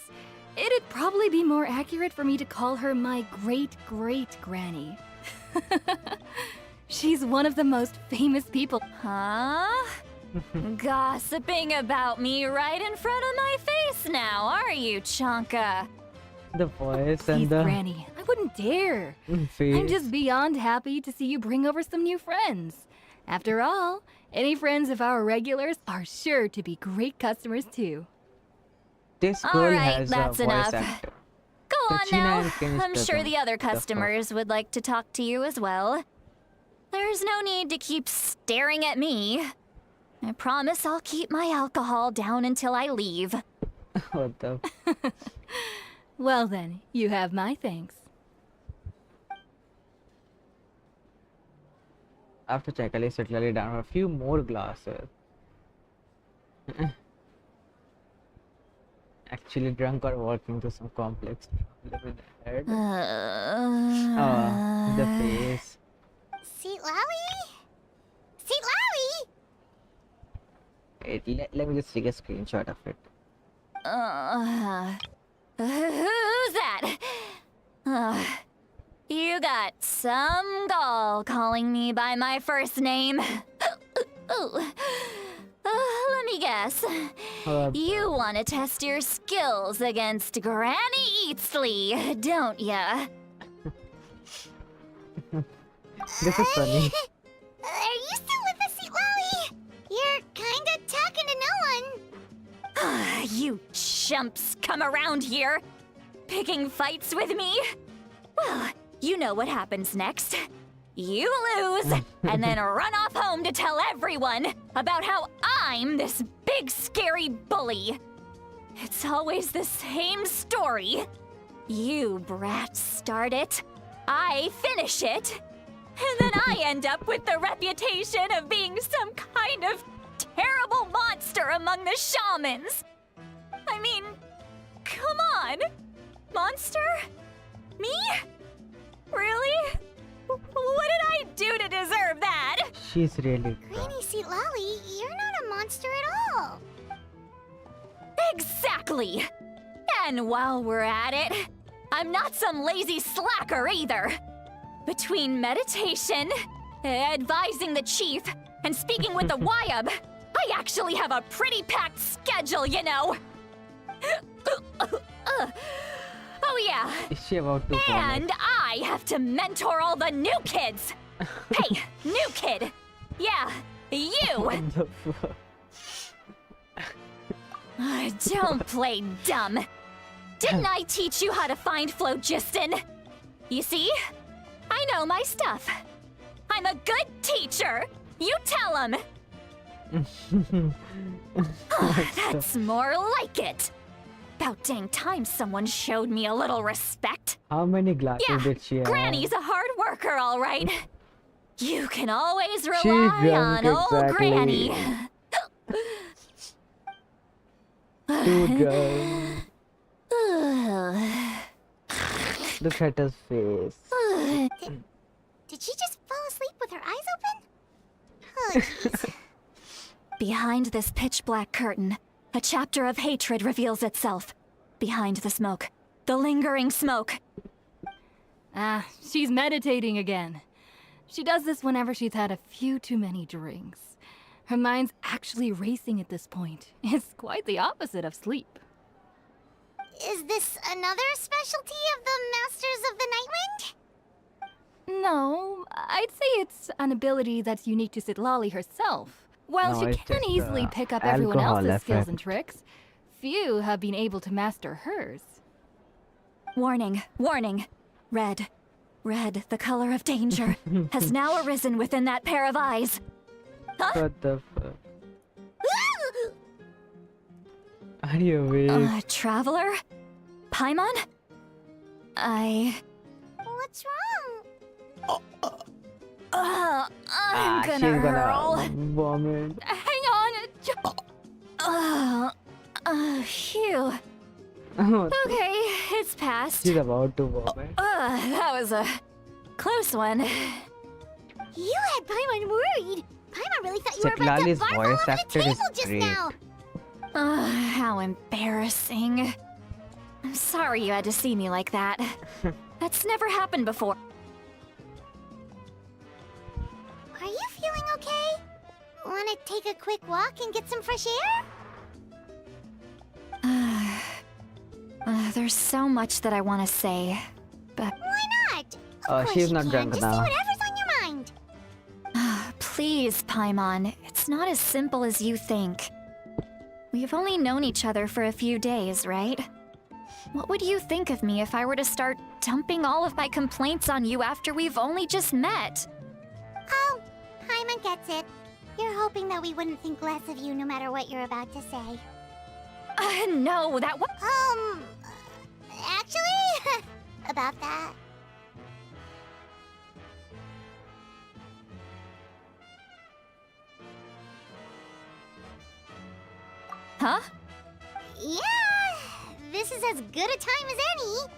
it'd probably be more accurate for me to call her my great-great-granny. She's one of the most famous people. Huh? Gossiping about me right in front of my face now, are you, Chonka? The voice Please, and the Granny, I wouldn't dare. face. I'm just beyond happy to see you bring over some new friends. After all, any friends of our regulars are sure to be great customers too. This All girl right, has that's a voice enough. actor. Go on Kachina now. and Ken's I'm sure doesn't. the other fuck? customers would like to talk to you as well. There's no need to keep staring at me. I promise I'll keep my alcohol down until I leave. What the? Well then, you have my thanks. After Citlali Citlali down a few more glasses. Actually drunk or walking through some complex problem in the head. Oh, the face. Citlali? Citlali? Wait, let me just take a screenshot of it. Who's that? You got some gall calling me by my first name. Let me guess. You want to test your skills against Granny Eatsley, don't ya? This is funny. Are you still with us, Citlali? You're kinda talking to no one. You chumps come around here, picking fights with me? Well, you know what happens next. You lose, and then run off home to tell everyone about how I'm this big scary bully. It's always the same story. You brats start it, I finish it, and then I end up with the reputation of being some kind of terrible monster among the shamans. I mean, come on. Monster? Me? Really? What did I do to deserve that? She's really drunk. Granny Citlali, you're not a monster at all. Exactly. And while we're at it, I'm not some lazy slacker either. Between meditation, advising the chief, and speaking with the Wyab, I actually have a pretty packed schedule, you know. Oh yeah. Is she about to vomit? And I have to mentor all the new kids. Hey, new kid. Yeah, you. What the fuck? Don't play dumb. Didn't I teach you how to find phlogiston? You see? I know my stuff. I'm a good teacher. You tell him. That's more like it. About dang time someone showed me a little respect. How many glasses Yeah, did she have? Granny's a hard worker, all right. You can always She rely drunk on old exactly. Granny. Dude, girl. Look at his face. Did she just fall asleep with her eyes open? Oh, jeez. Behind this pitch-black curtain, a chapter of hatred reveals itself. Behind the smoke. The lingering smoke. Ah, she's meditating again. She does this whenever she's had a few too many drinks. Her mind's actually racing at this point. It's quite the opposite of sleep. Is this another specialty of the Masters of the Nightwind? No, I'd say it's an ability that's unique to Citlali herself. While No, she it's can just, easily pick up everyone alcohol else's skills effect. and tricks, few have been able to master hers. Warning, warning. Red. Red, the color of danger, has now arisen within that pair of eyes. Huh? What the fuck? Are you awake? Traveler? Paimon? What's wrong? I'm she's gonna hurl. vomit. Hang on. Phew. Oh, Okay, it's passed. she's about to vomit. That was a close one. You had Paimon worried. Paimon really thought you were about to Citlali's barf all voice over the actor is table just great. now. How embarrassing. I'm sorry you had to see me like that. That's never happened before. Are you feeling okay? Wanna take a quick walk and get some fresh air? There's so much that I want to say, but Why not? Of course She's you not can. drunk Just now. say whatever's on your mind. please, Paimon, it's not as simple as you think. We've only known each other for a few days, right? What would you think of me if I were to start dumping all of my complaints on you after we've only just met? Oh, Paimon gets it. You're hoping that we wouldn't think less of you no matter what you're about to say. No, that was... Actually, about that. Huh? Yeah, this is as good a time as any.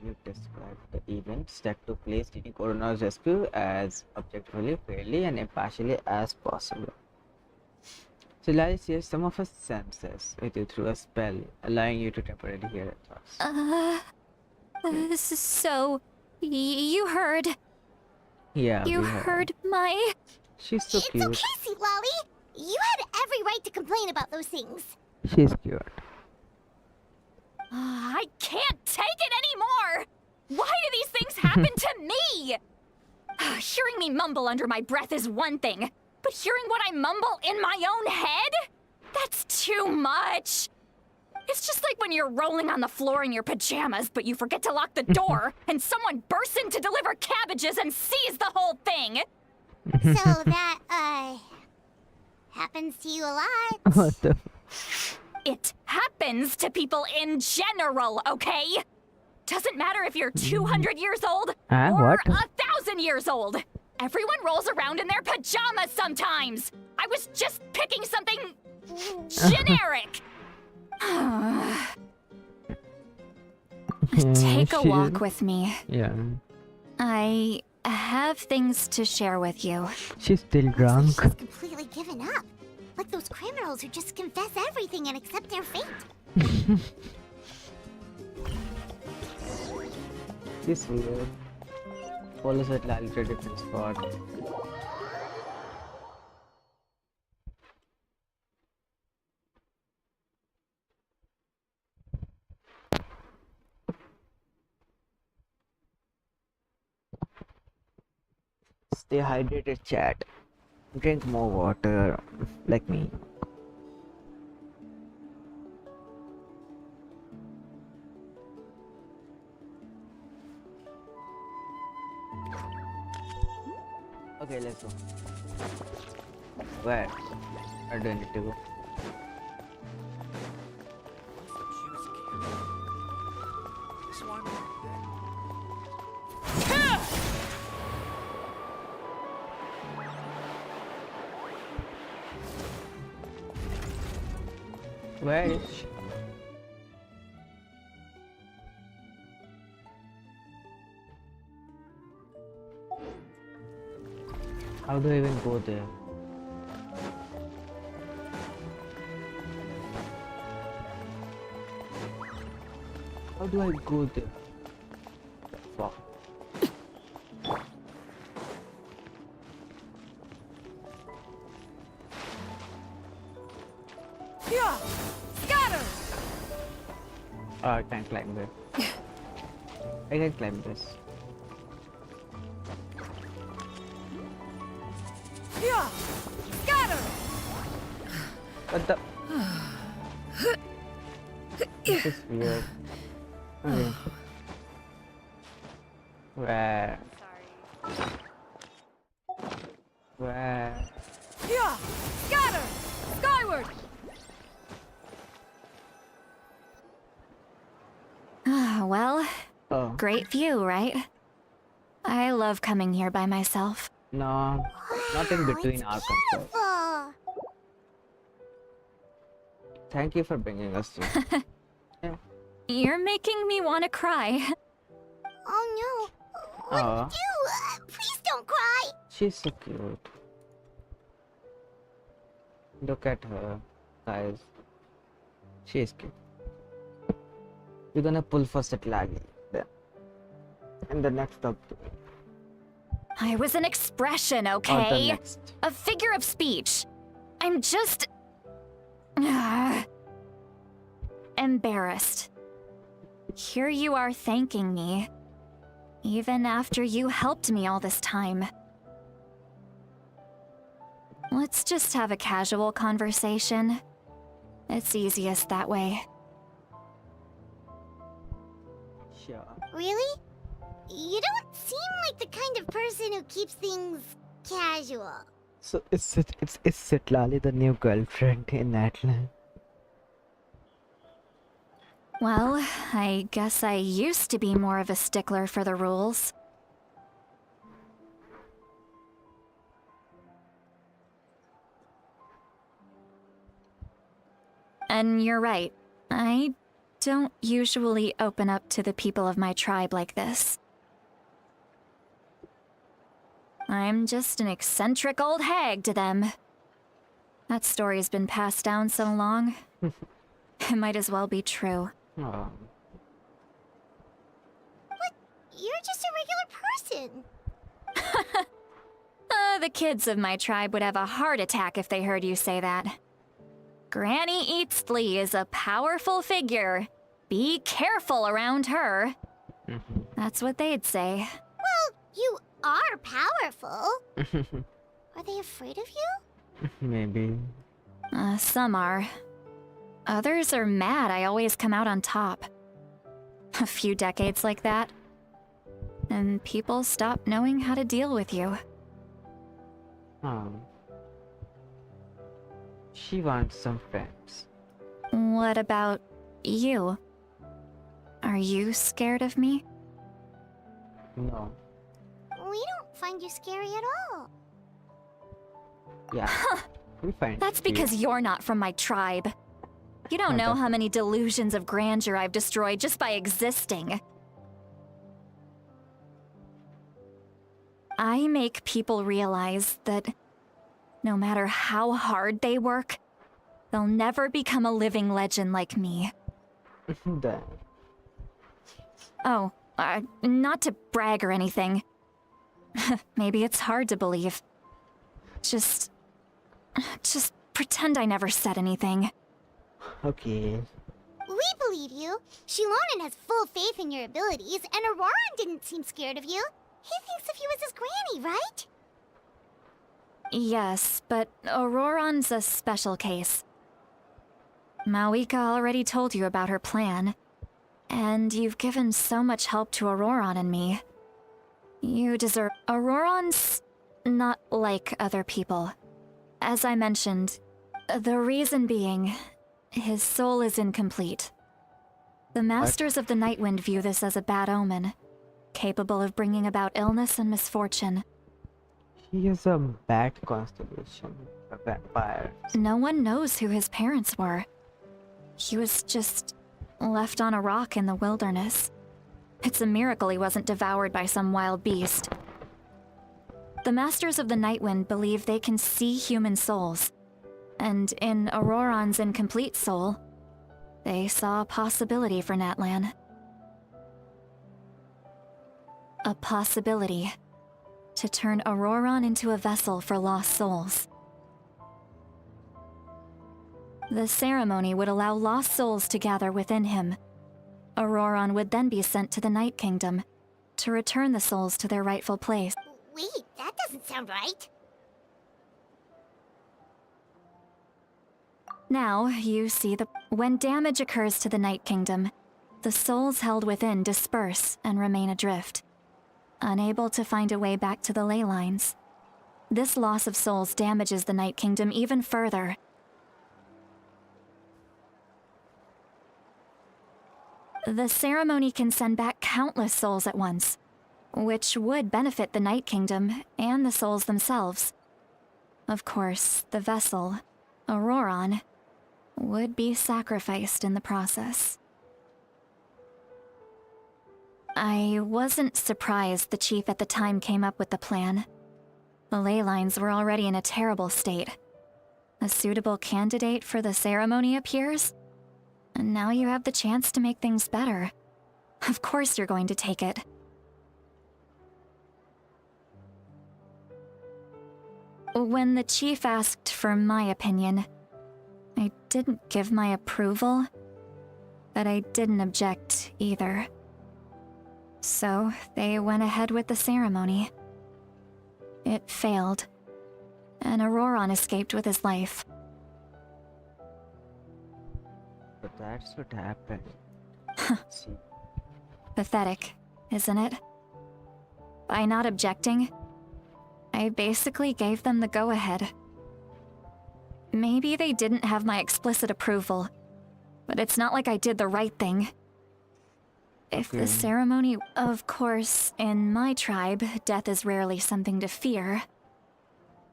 You described the events that took place during Corona's rescue as objectively, fairly, and impartially as possible. Citlali shares some of her senses with you through a spell, allowing you to temporarily hear her thoughts. So... you heard... Yeah, You we heard my... She's so It's cute. okay, Citlali. You had every right to complain about those things. She's cute. I can't take it anymore! Why do these things happen to me? Hearing me mumble under my breath is one thing, but hearing what I mumble in my own head? That's too much! It's just like when you're rolling on the floor in your pajamas, but you forget to lock the door, and someone bursts in to deliver cabbages and sees the whole thing! So that, happens to you a lot. What the... It happens to people in general, okay? Doesn't matter if you're 200 years old or what? 1,000 years old. Everyone rolls around in their pajamas sometimes. I was just picking something generic. Take a She walk didn't- with me. Yeah. I have things to share with you. She's still drunk. She's completely given up. Like those criminals who just confess everything and accept their fate. This weird. Follows Citlali to a different spot. Stay hydrated, chat. Drink more water, like me. Okay, let's go. Where do I need to go? Where is she? How do I even go there? How do I go there? Fuck. Yeah! Scatter! Oh, I can't climb there. I can climb this. Yeah! Scatter! What the? This is weird. Okay. Where? Where? Yeah! Scatter! Skyward! Well, Oh, great view, right? I love coming here by myself. no. Nothing between our control. Oh, Thank you for bringing us to. You're making me want to cry. oh no. What Oh, do you do? Please don't cry. she's so cute. Look at her, guys. She is cute. We're gonna pull for Citlali then. And the next up. I was an expression, Or the okay? next. A figure of speech. I'm just... embarrassed. Here you are thanking me. Even after you helped me all this time. Let's just have a casual conversation. It's easiest that way. Sure. Really? You don't seem like the kind of person who keeps things casual. So it's Citlali the new girlfriend in Natlan? Well, I guess I used to be more of a stickler for the rules. And you're right. I don't usually open up to the people of my tribe like this. I'm just an eccentric old hag to them. That story's been passed down so long. It might as well be true. Oh. You're just a regular person. The kids of my tribe would have a heart attack if they heard you say that. Granny Eatsley is a powerful figure. Be careful around her. That's what they'd say. Well, you are powerful. Are they afraid of you? Maybe. Some are. Others are mad I always come out on top. A few decades like that, and people stop knowing how to deal with you. Oh. She wants some friends. What about you? Are you scared of me? No. We don't find you scary at all. Yeah. We find That's it because cute. you're not from my tribe. You don't know how many delusions of grandeur I've destroyed just by existing. I make people realize that no matter how hard they work, they'll never become a living legend like me. Damn. Oh, not to brag or anything. Maybe it's hard to believe. Just pretend I never said anything. Okay. We believe you. Xilonen has full faith in your abilities, and Ororon didn't seem scared of you. He thinks of you as his granny, right? Yes, but Ororon's a special case. Mavuika already told you about her plan, and you've given so much help to Ororon and me. You deserve... Ororon's not like other people. As I mentioned, the reason being, his soul is incomplete. The Masters of the Nightwind view this as a bad omen, capable of bringing about illness and misfortune. He is a bad constellation, a vampire. No one knows who his parents were. He was just left on a rock in the wilderness. It's a miracle he wasn't devoured by some wild beast. The Masters of the Nightwind believe they can see human souls, and in Ororon's incomplete soul, they saw a possibility for Natlan. A possibility to turn Ororon into a vessel for lost souls. The ceremony would allow lost souls to gather within him. Ororon would then be sent to the Night Kingdom to return the souls to their rightful place. Wait, that doesn't sound right. Now, you see when damage occurs to the Night Kingdom, the souls held within disperse and remain adrift, unable to find a way back to the ley lines. This loss of souls damages the Night Kingdom even further. The ceremony can send back countless souls at once, which would benefit the Night Kingdom and the souls themselves. Of course, the vessel, Ororon, would be sacrificed in the process. I wasn't surprised the chief at the time came up with the plan. The ley lines were already in a terrible state. A suitable candidate for the ceremony appears, and now you have the chance to make things better. Of course you're going to take it. When the chief asked for my opinion, I didn't give my approval, but I didn't object either. So they went ahead with the ceremony. It failed, and Ororon escaped with his life. But that's what happened. See. Pathetic, isn't it? By not objecting, I basically gave them the go-ahead. Maybe they didn't have my explicit approval, but it's not like I did the right thing. If the ceremony... Of course, in my tribe, death is rarely something to fear.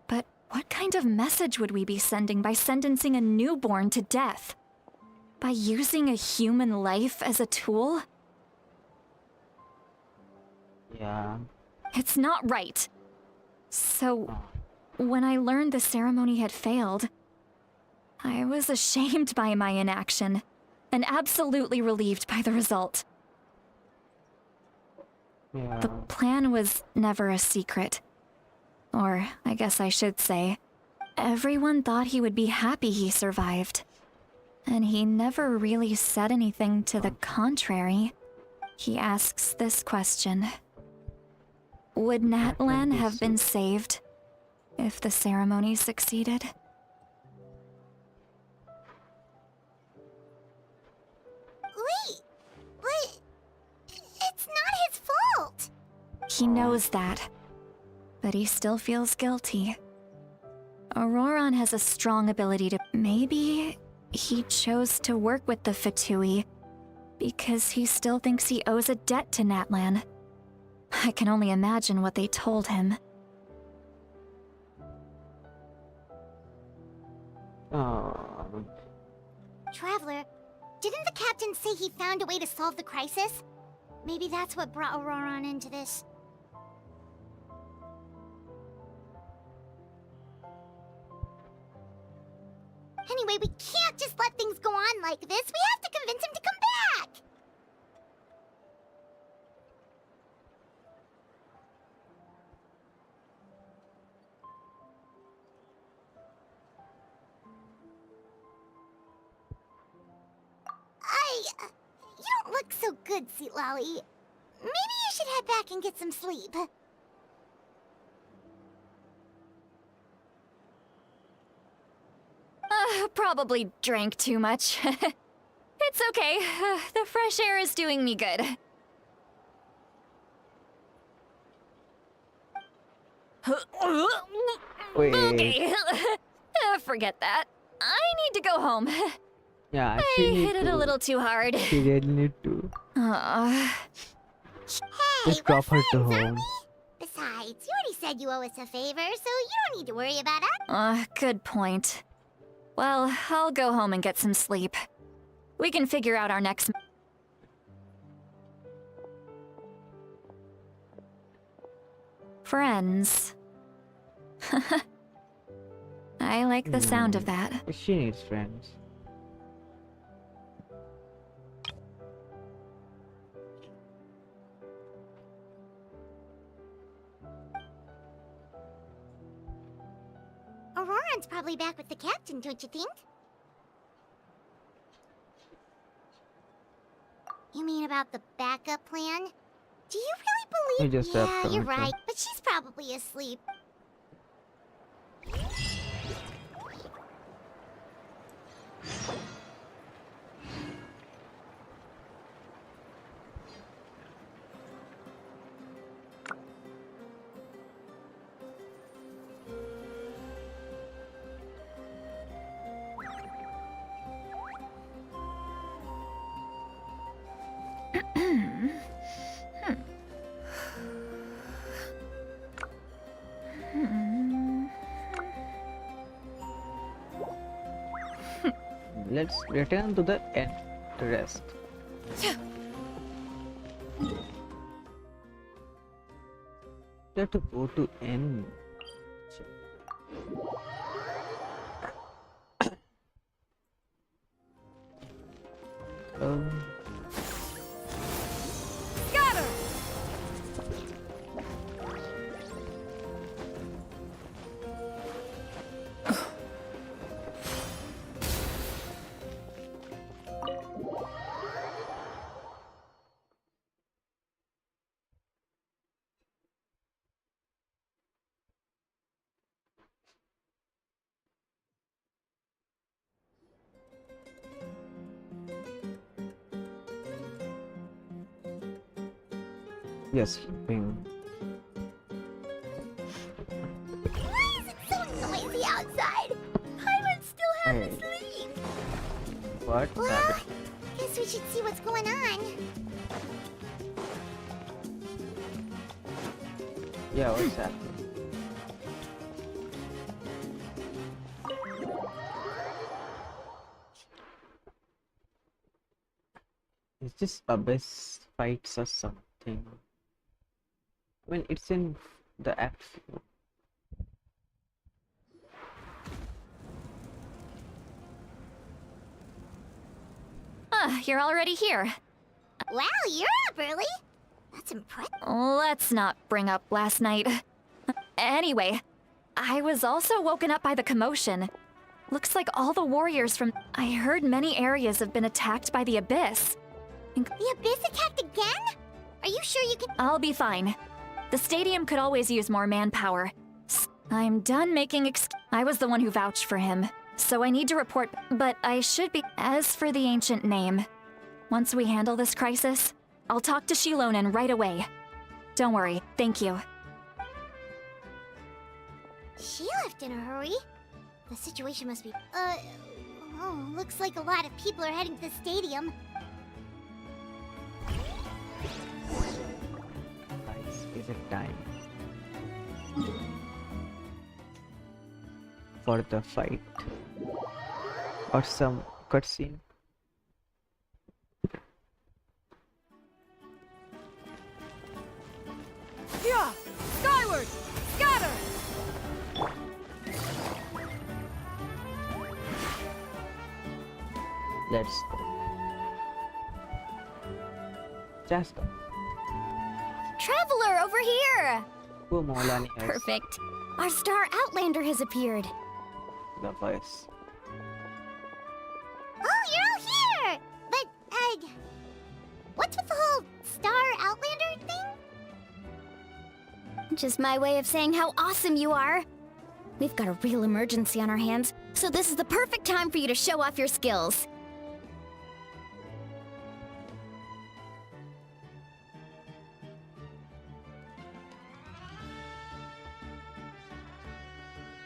But what kind of message would we be sending by sentencing a newborn to death? By using a human life as a tool? Yeah. It's not right. So, when I learned the ceremony had failed, I was ashamed by my inaction, and absolutely relieved by the result. Yeah. The plan was never a secret. Or, I guess I should say, everyone thought he would be happy he survived. And he never really said anything to the contrary. He asks this question. Would Natlan have been saved if the ceremony succeeded? Wait, but it's not his fault. He knows that, but he still feels guilty. Ororon has a strong ability to... Maybe he chose to work with the Fatui because he still thinks he owes a debt to Natlan. I can only imagine what they told him. Traveler, didn't the captain say he found a way to solve the crisis? Maybe that's what brought Ororon into this. Anyway, we can't just let things go on like this. We have to convince him to come back. You don't look so good, Citlali. Maybe you should head back and get some sleep. Probably drank too much. It's okay. The fresh air is doing me good. Wait. Okay. Forget that. I need to go home. Yeah, I hit it a little too hard. She really need to. Hey, Just drop her to friends, aren't home. we? Besides, you already said you owe us a favor, so you don't need to worry about us. Good point. Well, I'll go home and get some sleep. We can figure out our next... Friends. I like the sound of that. She needs friends. Ororon's probably back with the captain, don't you think? You mean about the backup plan? Do you really We believe? just have Yeah, to you're mention. right, but she's probably asleep. Let's return to the end to rest. We have to go to end. Um, yes, ping. Why is it so noisy outside? Pirates still have Hey. to sleep. What? Well, guess we should see what's going on. Yeah, what's happening? Is this abyss fights or something? I mean, it's in the act. You're already here. Wow, you're up early. That's impressive. Let's not bring up last night. Anyway, I was also woken up by the commotion. Looks like all the warriors from... I heard many areas have been attacked by the Abyss. The Abyss attacked again? Are you sure you can... I'll be fine. The stadium could always use more manpower. I'm done making I was the one who vouched for him, so I need to report, but I should be... As for the ancient name, once we handle this crisis, I'll talk to Xilonen right away. Don't worry, thank you. She left in a hurry. The situation must be... Oh, looks like a lot of people are heading to the stadium. Guys, is it time for the fight or some cutscene? Yeah! Skyward! Scatter! Let's go. Chasca. Traveler, over here! Go Molani has Perfect. Our star outlander has appeared. the voice. Oh, you're all here! But, what's with the whole Star Outlander thing? Just my way of saying how awesome you are. We've got a real emergency on our hands, so this is the perfect time for you to show off your skills.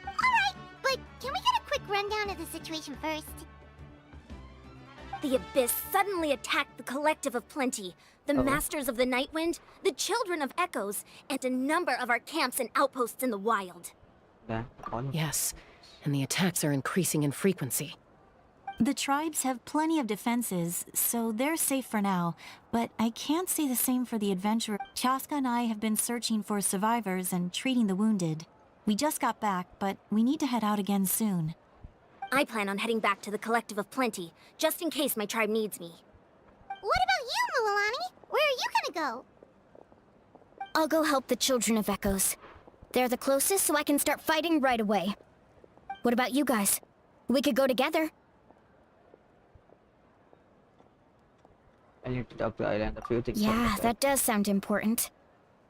Alright, but can we get a quick rundown of the situation first? The Abyss suddenly attacked the Collective of Plenty, the Masters of the Nightwind, the Children of Echoes, and a number of our camps and outposts in the wild. Yeah, Yes, and the attacks are increasing in frequency. The tribes have plenty of defenses, so they're safe for now, but I can't say the same for the adventurer. Chasca and I have been searching for survivors and treating the wounded. We just got back, but we need to head out again soon. I plan on heading back to the Collective of Plenty, just in case my tribe needs me. What about you, Mulalani? Where are you gonna go? I'll go help the Children of Echoes. They're the closest, so I can start fighting right away. What about you guys? We could go together. I need to talk to Island a few things. Yeah, that does sound important.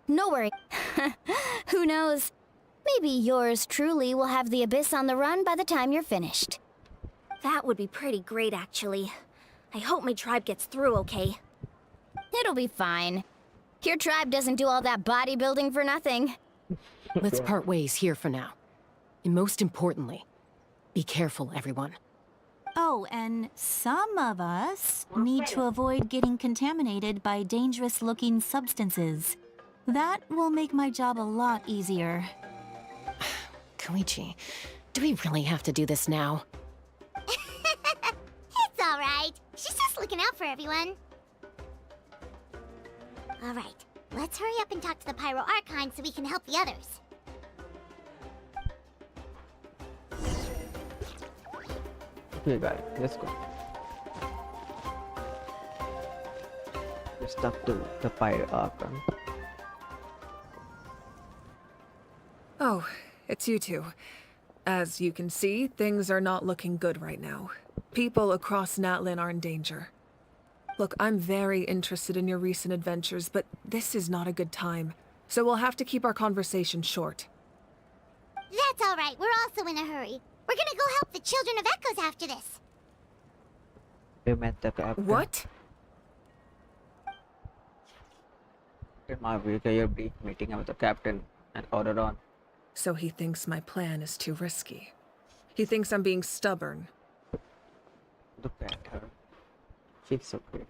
No worry. Who knows? Maybe yours truly will have the Abyss on the run by the time you're finished. That would be pretty great, actually. I hope my tribe gets through okay. It'll be fine. Your tribe doesn't do all that bodybuilding for nothing. Let's part ways here for now. And most importantly, be careful, everyone. Oh, and some of us need to avoid getting contaminated by dangerous-looking substances. That will make my job a lot easier. Koichi, do we really have to do this now? It's alright. She's just looking out for everyone. Alright, let's hurry up and talk to the Pyro Archon so we can help the others. Okay, guys, let's go. Let's talk to the Pyro Archon. Oh, it's you two. As you can see, things are not looking good right now. People across Natlan are in danger. Look, I'm very interested in your recent adventures, but this is not a good time. So we'll have to keep our conversation short. That's alright, we're also in a hurry. We're gonna go help the Children of Echoes after this. We met the captain. What? In Mavuika, your brief meeting with the captain and Ororon. So he thinks my plan is too risky. He thinks I'm being stubborn. Look at her. She's so great.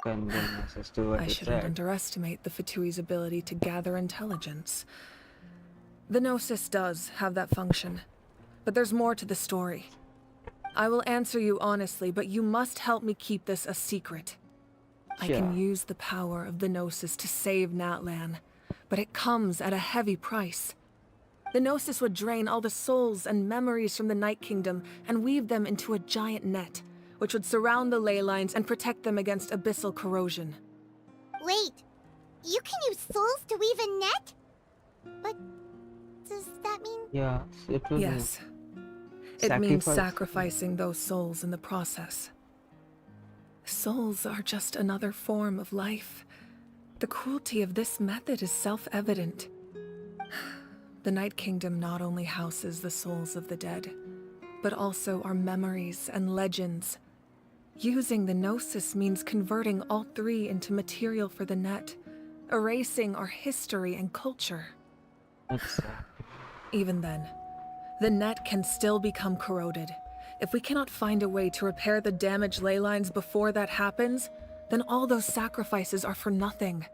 Convenience to what I he shouldn't said. underestimate the Fatui's ability to gather intelligence. The Gnosis does have that function, but there's more to the story. I will answer you honestly, but you must help me keep this a secret. I can use the power of the Gnosis to save Natlan, but it comes at a heavy price. The Gnosis would drain all the souls and memories from the Night Kingdom and weave them into a giant net, which would surround the ley lines and protect them against abyssal corrosion. Wait, you can use souls to weave a net? But does that mean... Yeah, it will Yes. It means sacrificing those souls in the process. Souls are just another form of life. The cruelty of this method is self-evident. The Night Kingdom not only houses the souls of the dead, but also our memories and legends. Using the Gnosis means converting all three into material for the net, erasing our history and culture. Even then, the net can still become corroded. If we cannot find a way to repair the damaged ley lines before that happens, then all those sacrifices are for nothing.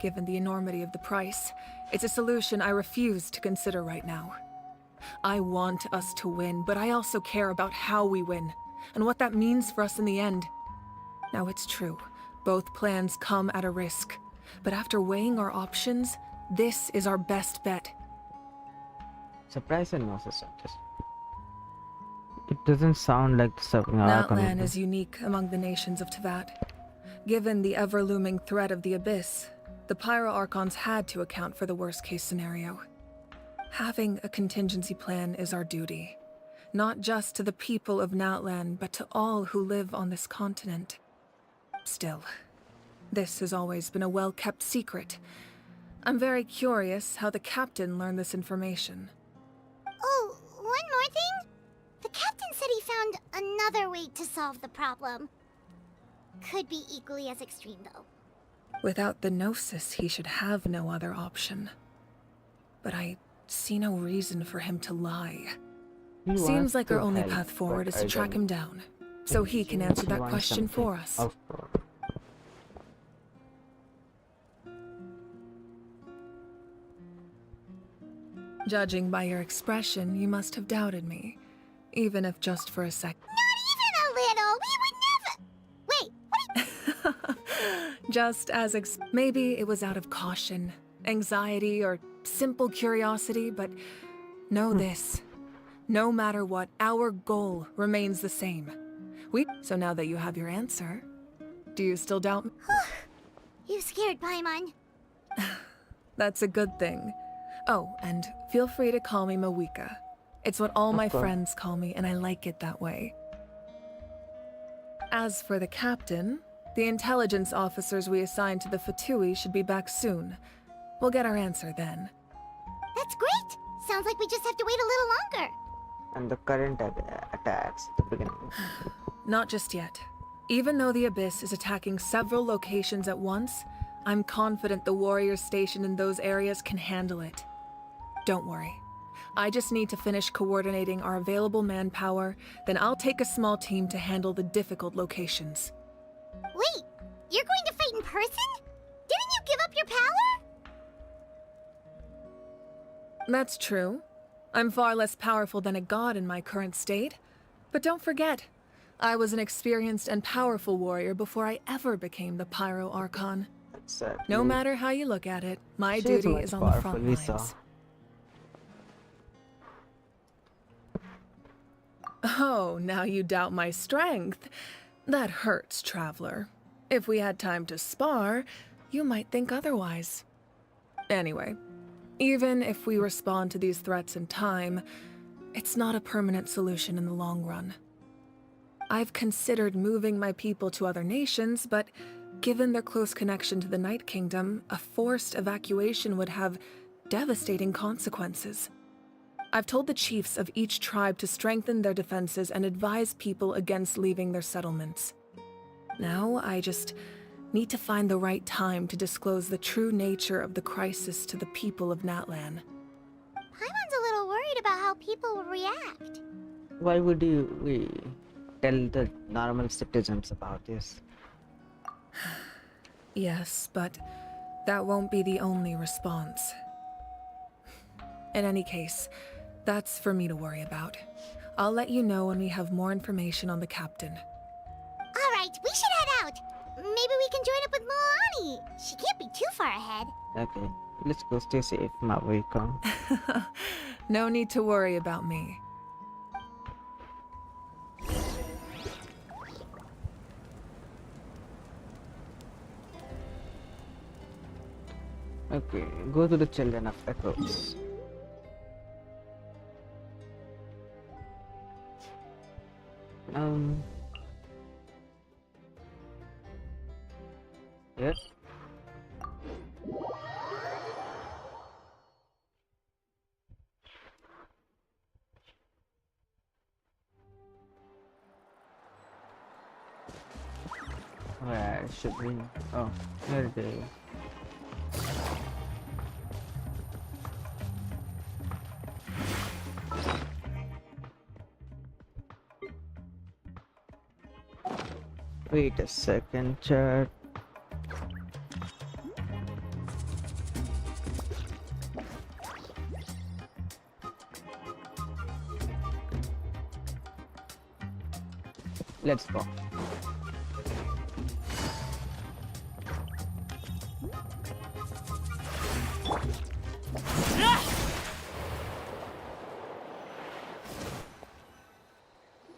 Given the enormity of the price, it's a solution I refuse to consider right now. I want us to win, but I also care about how we win, and what that means for us in the end. Now it's true, both plans come at a risk, but after weighing our options, this is our best bet. Surprise and no just. It doesn't sound like serving our Natlan is unique among the nations of Teyvat. Given the ever-looming threat of the Abyss, the Pyro Archons had to account for the worst-case scenario. Having a contingency plan is our duty, not just to the people of Natlan, but to all who live on this continent. Still, this has always been a well-kept secret. I'm very curious how the captain learned this information. Oh, one more thing? The captain said he found another way to solve the problem. Could be equally as extreme, though. Without the Gnosis, he should have no other option. But I see no reason for him to lie. Seems like our only path forward is to track him down, so he can answer that question for us. Judging by your expression, you must have doubted me, even if just for a sec. Not even a little! We would never— Wait, Just as maybe it was out of caution, anxiety, or simple curiosity, but know this. No matter what, our goal remains the same. So now that you have your answer, do you still doubt me? You scared Paimon. That's a good thing. Oh, and feel free to call me Mavuika. It's what all my friends call me, and I like it that way. As for the captain, the intelligence officers we assigned to the Fatui should be back soon. We'll get our answer then. That's great! Sounds like we just have to wait a little longer. And the current attacks at the beginning. Not just yet. Even though the Abyss is attacking several locations at once, I'm confident the warriors stationed in those areas can handle it. Don't worry. I just need to finish coordinating our available manpower, then I'll take a small team to handle the difficult locations. Wait, you're going to fight in person? Didn't you give up your power? That's true. I'm far less powerful than a god in my current state. But don't forget, I was an experienced and powerful warrior before I ever became the Pyro Archon. No matter how you look at it, my duty is on the front lines. Oh, now you doubt my strength. That hurts, Traveler. If we had time to spar, you might think otherwise. Anyway, even if we respond to these threats in time, it's not a permanent solution in the long run. I've considered moving my people to other nations, but given their close connection to the Night Kingdom, a forced evacuation would have devastating consequences. I've told the chiefs of each tribe to strengthen their defenses and advise people against leaving their settlements. Now, I just need to find the right time to disclose the true nature of the crisis to the people of Natlan. Paimon's a little worried about how people will react. Why would we tell the normal citizens about this? Yes, but that won't be the only response. In any case, that's for me to worry about. I'll let you know when we have more information on the captain. Alright, we should head out. Maybe we can join up with Moani. She can't be too far ahead. Okay, let's go. Stay safe, Mavuika. No need to worry about me. Okay, go to the Children of Echoes. Yes. Where should we? Oh, here it is. Wait a second, chat. Let's go.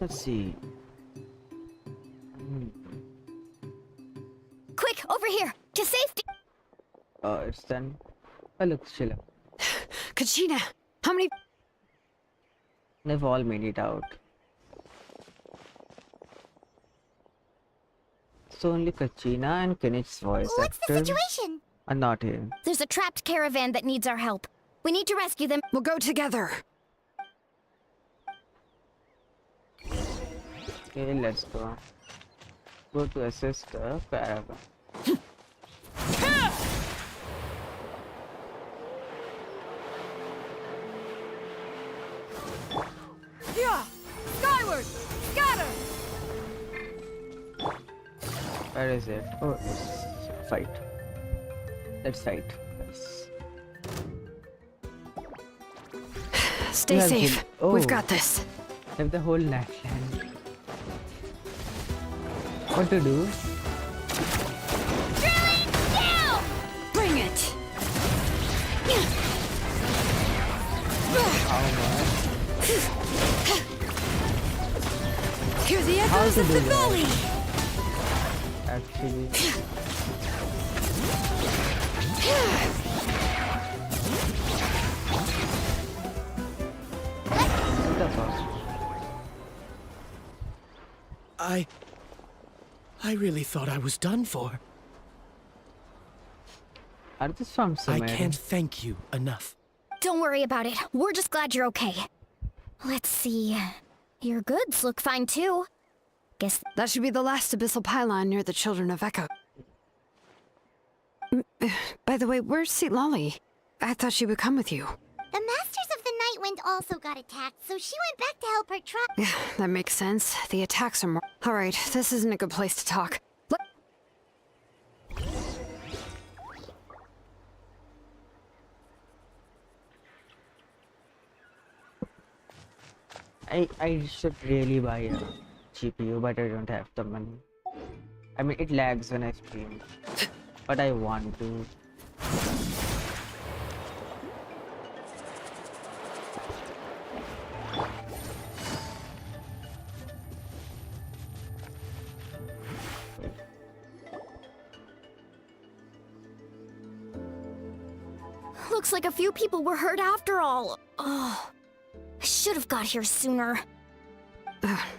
Let's see. Quick, over here! To safety! Oh, it's done. Oh, look, Sheila. Kachina, how many? They've all made it out. So only Kachina and Kenich's voice What's the actors situation? are not here. There's a trapped caravan that needs our help. We need to rescue them. We'll go together. Okay, let's go. Go to assist the caravan. Yeah! Skyward! Scatter! Where is it? Oh, it's fight. Let's fight. Yes. Stay Yeah, safe. oh. We've got this. Have the whole Natlan. What to do? Bring it! How much? Hear the How echoes to of do the that? valley! Actually, what the fuck? I really thought I was done for. Are this from I somewhere? can't thank you enough. Don't worry about it. We're just glad you're okay. Let's see. Your goods look fine too. Guess That should be the last abyssal pylon near the Children of Echo. By the way, where's Citlali? I thought she would come with you. The Masters of the Nightwind also got attacked, so she went back to help her tribe. Yeah, that makes sense. The attacks are more... Alright, this isn't a good place to talk. I should really buy a GPU, but I don't have the money. I mean, it lags when I stream, but I want to. looks like a few people were hurt after all. Oh, I should have got here sooner.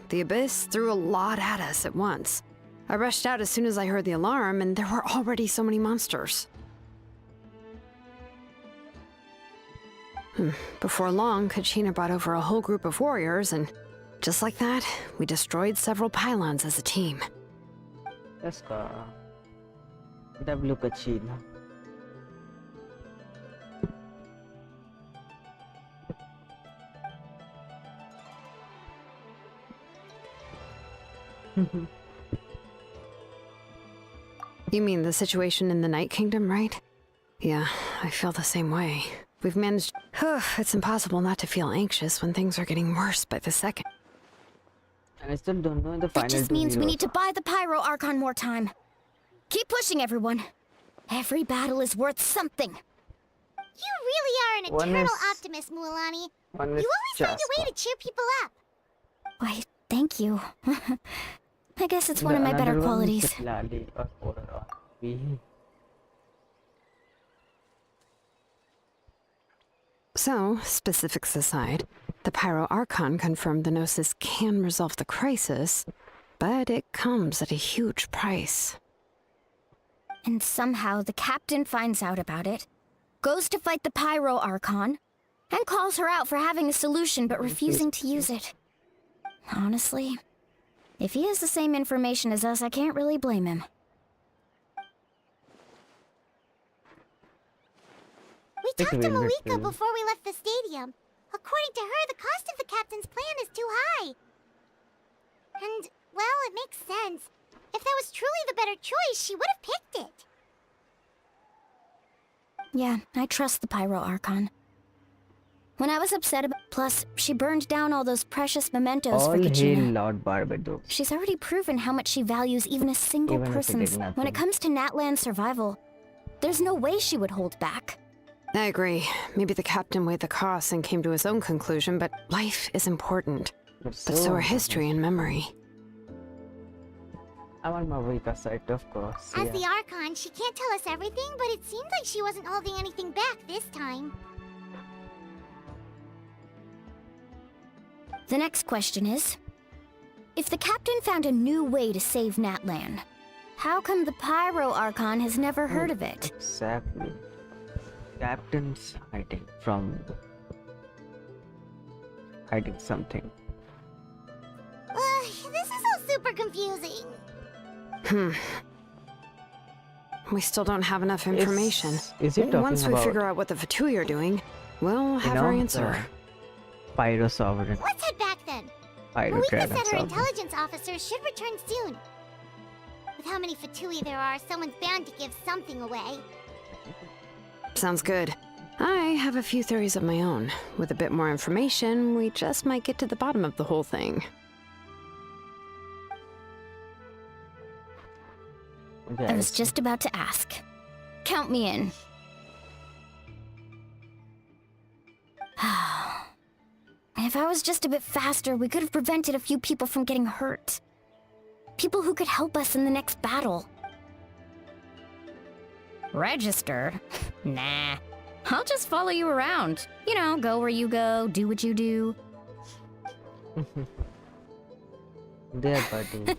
The Abyss threw a lot at us at once. I rushed out as soon as I heard the alarm, and there were already so many monsters. Before long, Kachina brought over a whole group of warriors, and just like that, we destroyed several pylons as a team. Chasca. W Kachina. You mean the situation in the Night Kingdom, right? Yeah, I feel the same way. We've managed... It's impossible not to feel anxious when things are getting worse by the second. And I still don't know the final That just means we need to buy the Pyro Archon more time. Keep pushing, everyone. Every battle is worth something. You really are an One eternal is- optimist, Mualani. One You is always find a Chasca. way to cheer people up. Why, thank you. I guess it's one of my better Another one is qualities. Citlali or Ororon. So, specifics aside, the Pyro Archon confirmed the Gnosis can resolve the crisis, but it comes at a huge price. And somehow the captain finds out about it, goes to fight the Pyro Archon, and calls her out for having a solution but refusing to use it. Honestly, if he has the same information as us, I can't really blame him. We It's talked to really Mavuika true. before we left the stadium. According to her, the cost of the captain's plan is too high. And, well, it makes sense. If that was truly the better choice, she would have picked it. Yeah, I trust the Pyro Archon. When I was upset about... Plus, she burned down all those precious mementos All for hail Kachina. Lord Barbados. She's already proven how much she values even a single Even if it did person's... nothing. When it comes to Natlan's survival, there's no way she would hold back. I agree. Maybe the captain weighed the costs and came to his own conclusion, but life is important. but so are history and memory. I'm on Mavuika side, of course. As the Archon, she can't tell us everything, but it seemed like she wasn't holding anything back this time. The next question is, if the captain found a new way to save Natlan, how come the Pyro Archon has never heard of it? Exactly. Captain's hiding something. This is all super confusing. We still don't have enough information. Is he talking Once we about, figure out what the Fatui are doing, we'll have our answer. Pyro Sovereign. Let's head back then. Pyro Mavuika Dragon said her Sovereign. intelligence officer should return soon. With how many Fatui there are, someone's bound to give something away. Sounds good. I have a few theories of my own. With a bit more information, we just might get to the bottom of the whole thing. I was just about to ask. Count me in. If I was just a bit faster, we could have prevented a few people from getting hurt. People who could help us in the next battle. Register? Nah. I'll just follow you around. You know, go where you go, do what you do. There, buddy.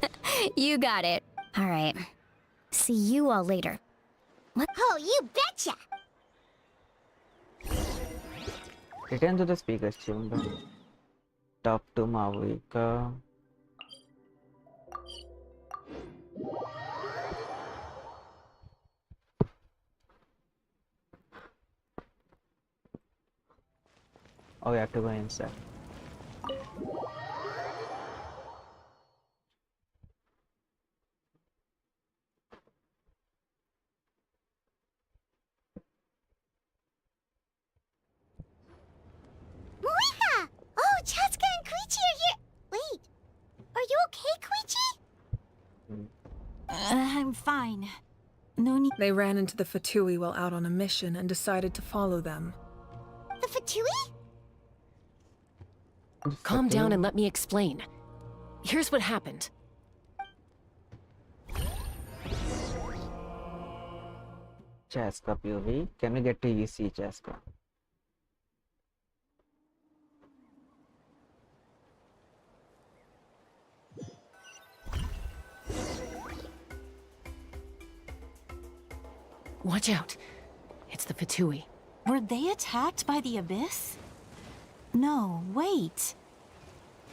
You got it. All right. See you all later. What? Oh, you betcha! Return to the speaker's chamber. Talk to Mavuika. Oh, we have to go inside. Mavuika! Oh, Chasca and Chuychu are here! Wait, are you okay, Chuychu? I'm fine. No need. They ran into the Fatui while out on a mission and decided to follow them. The Fatui? Calm down and let me explain. Here's what happened. Chasca POV. Can we get to UC Chasca? Watch out. It's the Fatui. Were they attacked by the Abyss? No, wait.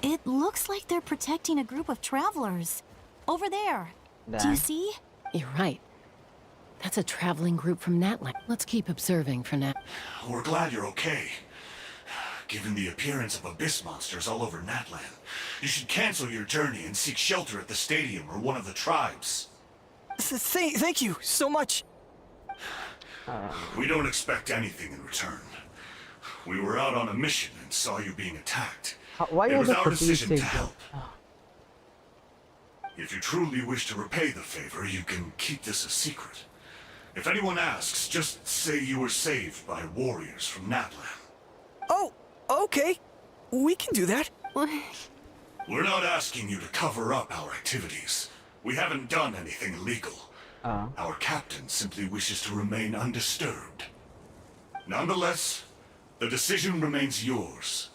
It looks like they're protecting a group of travelers. Over there. Do you see? You're right. That's a traveling group from Natlan. Let's keep observing for now. We're glad you're okay. Given the appearance of abyss monsters all over Natlan, you should cancel your journey and seek shelter at the stadium or one of the tribes. Thank you so much. We don't expect anything in return. We were out on a mission and saw you being attacked. Why It are was the our decision to saying help. If you truly wish to repay the favor, you can keep this a secret. If anyone asks, just say you were saved by warriors from Natlan. Oh, okay. We can do that. We're not asking you to cover up our activities. We haven't done anything illegal. Our captain simply wishes to remain undisturbed. Nonetheless, the decision remains yours.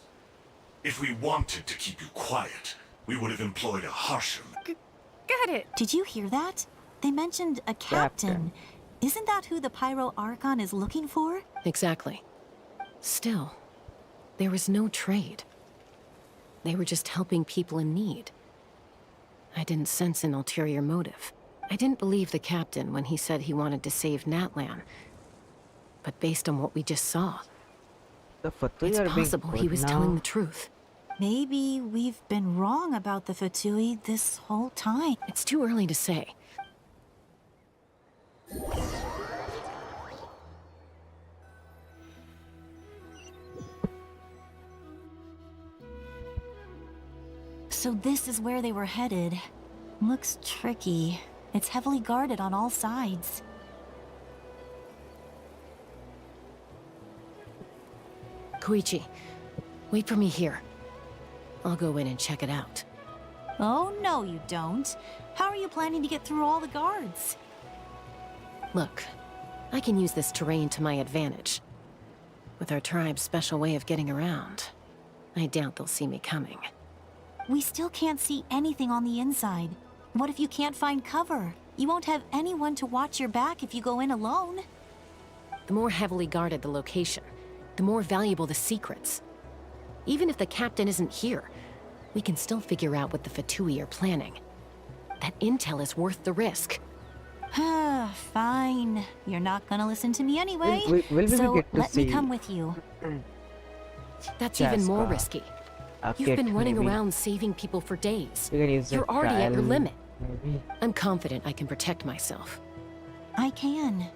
If we wanted to keep you quiet, we would have employed a harsher... Got it. Did you hear that? They mentioned a captain. Isn't that who the Pyro Archon is looking for? Exactly. Still, there was no trade. They were just helping people in need. I didn't sense an ulterior motive. I didn't believe the captain when he said he wanted to save Natlan. But based on what we just saw, it's possible he was telling the truth. Maybe we've been wrong about the Fatui this whole time. It's too early to say. So this is where they were headed. Looks tricky. It's heavily guarded on all sides. Koichi, wait for me here. I'll go in and check it out. Oh, no you don't. How are you planning to get through all the guards? Look, I can use this terrain to my advantage. With our tribe's special way of getting around, I doubt they'll see me coming. We still can't see anything on the inside. What if you can't find cover? You won't have anyone to watch your back if you go in alone. The more heavily guarded the location, the more valuable the secrets. Even if the captain isn't here, we can still figure out what the Fatui are planning. That intel is worth the risk. Fine. You're not gonna listen to me anyway, so let me come with you. That's even more risky. You've been running maybe. around saving people for days. We can use You're the already at your trial, limit. maybe. I'm confident I can protect myself. I can.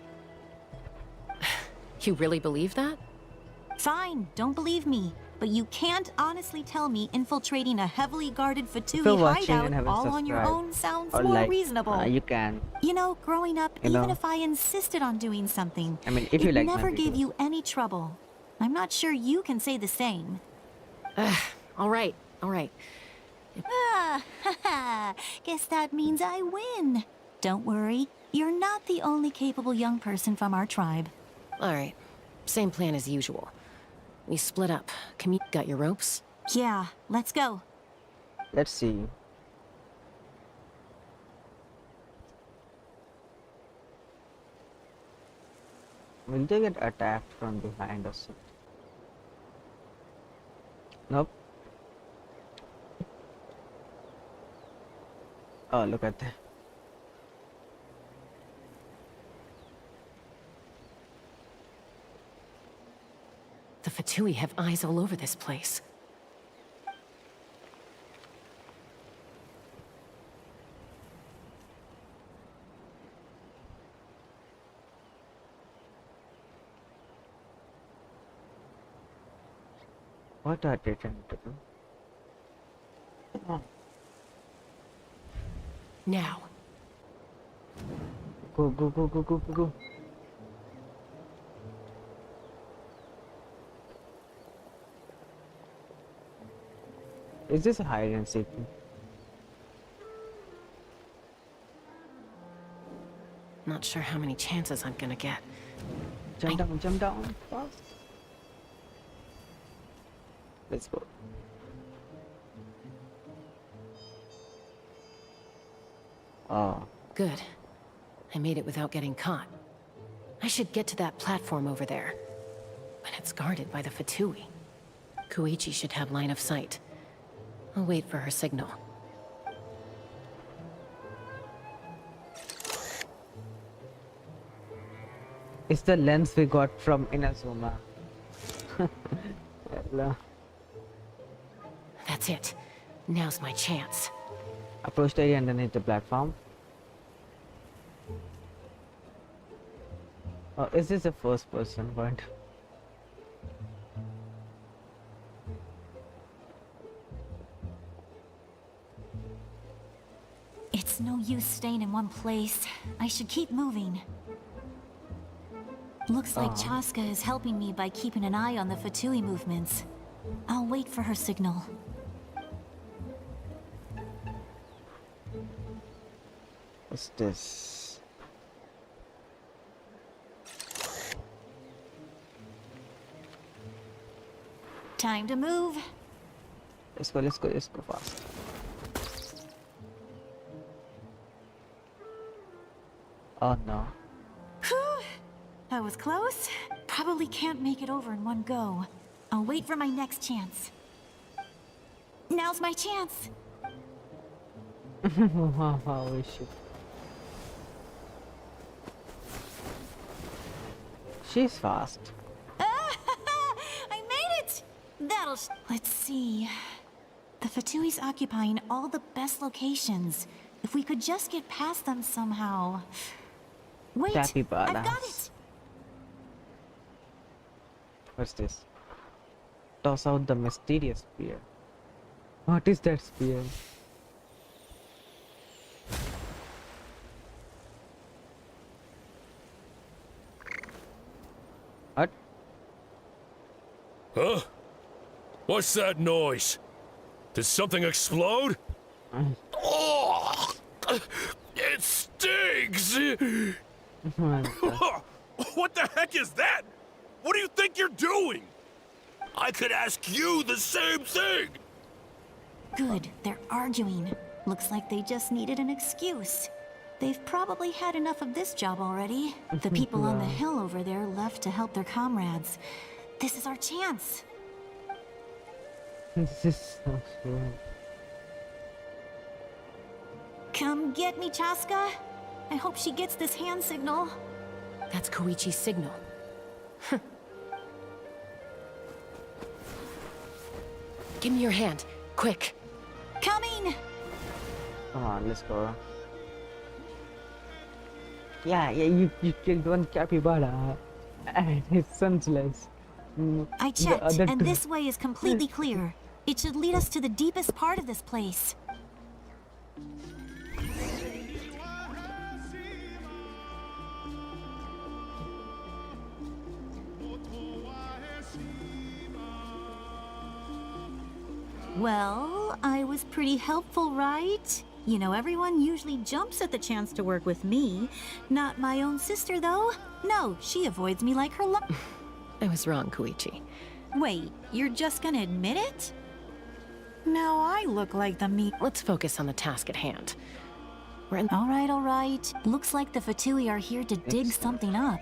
You really believe that? Fine, don't believe me. But you can't honestly tell me infiltrating a heavily guarded Fatui If you're watching and hideout haven't all on your subscribed, own sounds or more like, reasonable. you can. You know, growing up, You even know. if I insisted on doing something, I mean, if you it like my never gave videos. you any trouble. I'm not sure you can say the same. All right, all right. Guess that means I win. Don't worry, you're not the only capable young person from our tribe. All right, same plan as usual. We split up. Got your ropes? Yeah, let's go. Let's see. Will they get attacked from behind or something? Nope. Oh, look at that. The Fatui have eyes all over this place. What are they trying to do? Oh. Now. Go, go, go, go, go, go, go. Is this a hide and seek? Not sure how many chances I'm gonna get. Jump down, fast. Let's go. Oh. Good. I made it without getting caught. I should get to that platform over there. But it's guarded by the Fatui. Koichi should have line of sight. I'll wait for her signal. It's the lens we got from Inazuma. That's it. Now's my chance. Approach the area underneath the platform. Oh, is this a first person point? It's no use staying in one place. I should keep moving. Looks like Chasca is helping me by keeping an eye on the Fatui movements. I'll wait for her signal. What's this? Time to move. Let's go fast. Oh no. Whew. That was close. Probably can't make it over in one go. I'll wait for my next chance. Now's my chance. Wow, we should. She's fast. I made it! Let's see. The Fatui's occupying all the best locations. If we could just get past them somehow. Wait, I've got it! What's this? Toss out the mysterious spear. What is that spear? What? Huh? What's that noise? Did something explode? Oh! It stinks! What the heck is that? What do you think you're doing? I could ask you the same thing! Good, they're arguing. Looks like they just needed an excuse. They've probably had enough of this job already. The people on the hill over there left to help their comrades. This is our chance. This is so slow. Come get me, Chasca. I hope she gets this hand signal. That's Koichi's signal. Give me your hand, quick. Coming! Come on, let's go. Yeah, you killed one capybara and it's senseless. I checked, and this way is completely clear. It should lead us to the deepest part of this place. Well, I was pretty helpful, right? You know, everyone usually jumps at the chance to work with me. Not my own sister, though. No, she avoids me like her I was wrong, Koichi. Wait, you're just gonna admit it? Now I look like the me- Let's focus on the task at hand. All right. Looks like the Fatui are here to dig something up.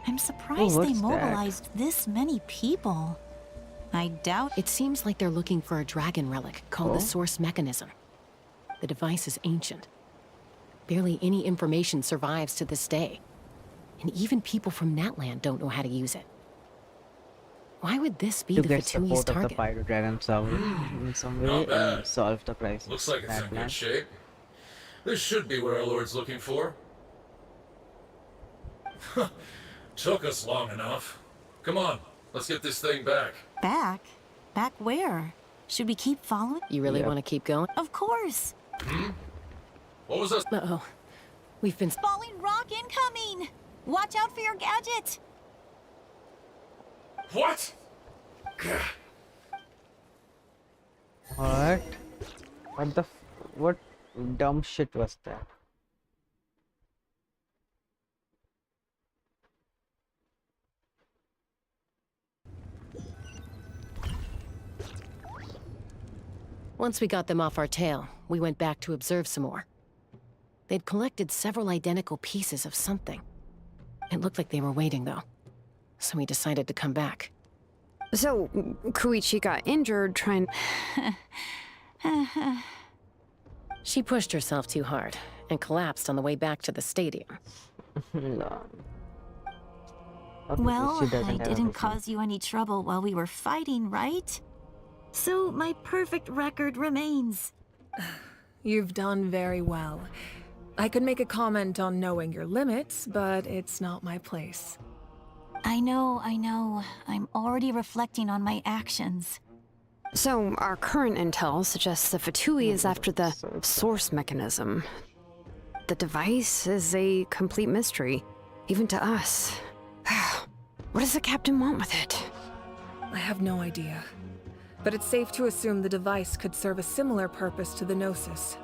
I'm surprised they mobilized this many people. I doubt- It seems like they're looking for a dragon relic called the Source Mechanism. The device is ancient. Barely any information survives to this day. And even people from Natlan don't know how to use it. Why would this be the Fatui's target? Of the Pyro Dragon in some way and solve the crisis. Looks like it's in good shape. This should be what our Lord's looking for. Took us long enough. Come on, let's get this thing back. Back? Back where? Should we keep following? You really want to keep going? Of course! What was that? Uh-oh. We've been... Falling rock incoming! Watch out for your gadget! What? What? What dumb shit was that? Once we got them off our tail, we went back to observe some more. They'd collected several identical pieces of something. It looked like they were waiting, though. So we decided to come back. So, Koichi got injured trying... She pushed herself too hard and collapsed on the way back to the stadium. Well, I didn't cause you any trouble while we were fighting, right? So my perfect record remains. You've done very well. I could make a comment on knowing your limits, but it's not my place. I know. I'm already reflecting on my actions. So, our current intel suggests the Fatui is after the source mechanism. The device is a complete mystery, even to us. What does the captain want with it? I have no idea. But it's safe to assume the device could serve a similar purpose to the Gnosis.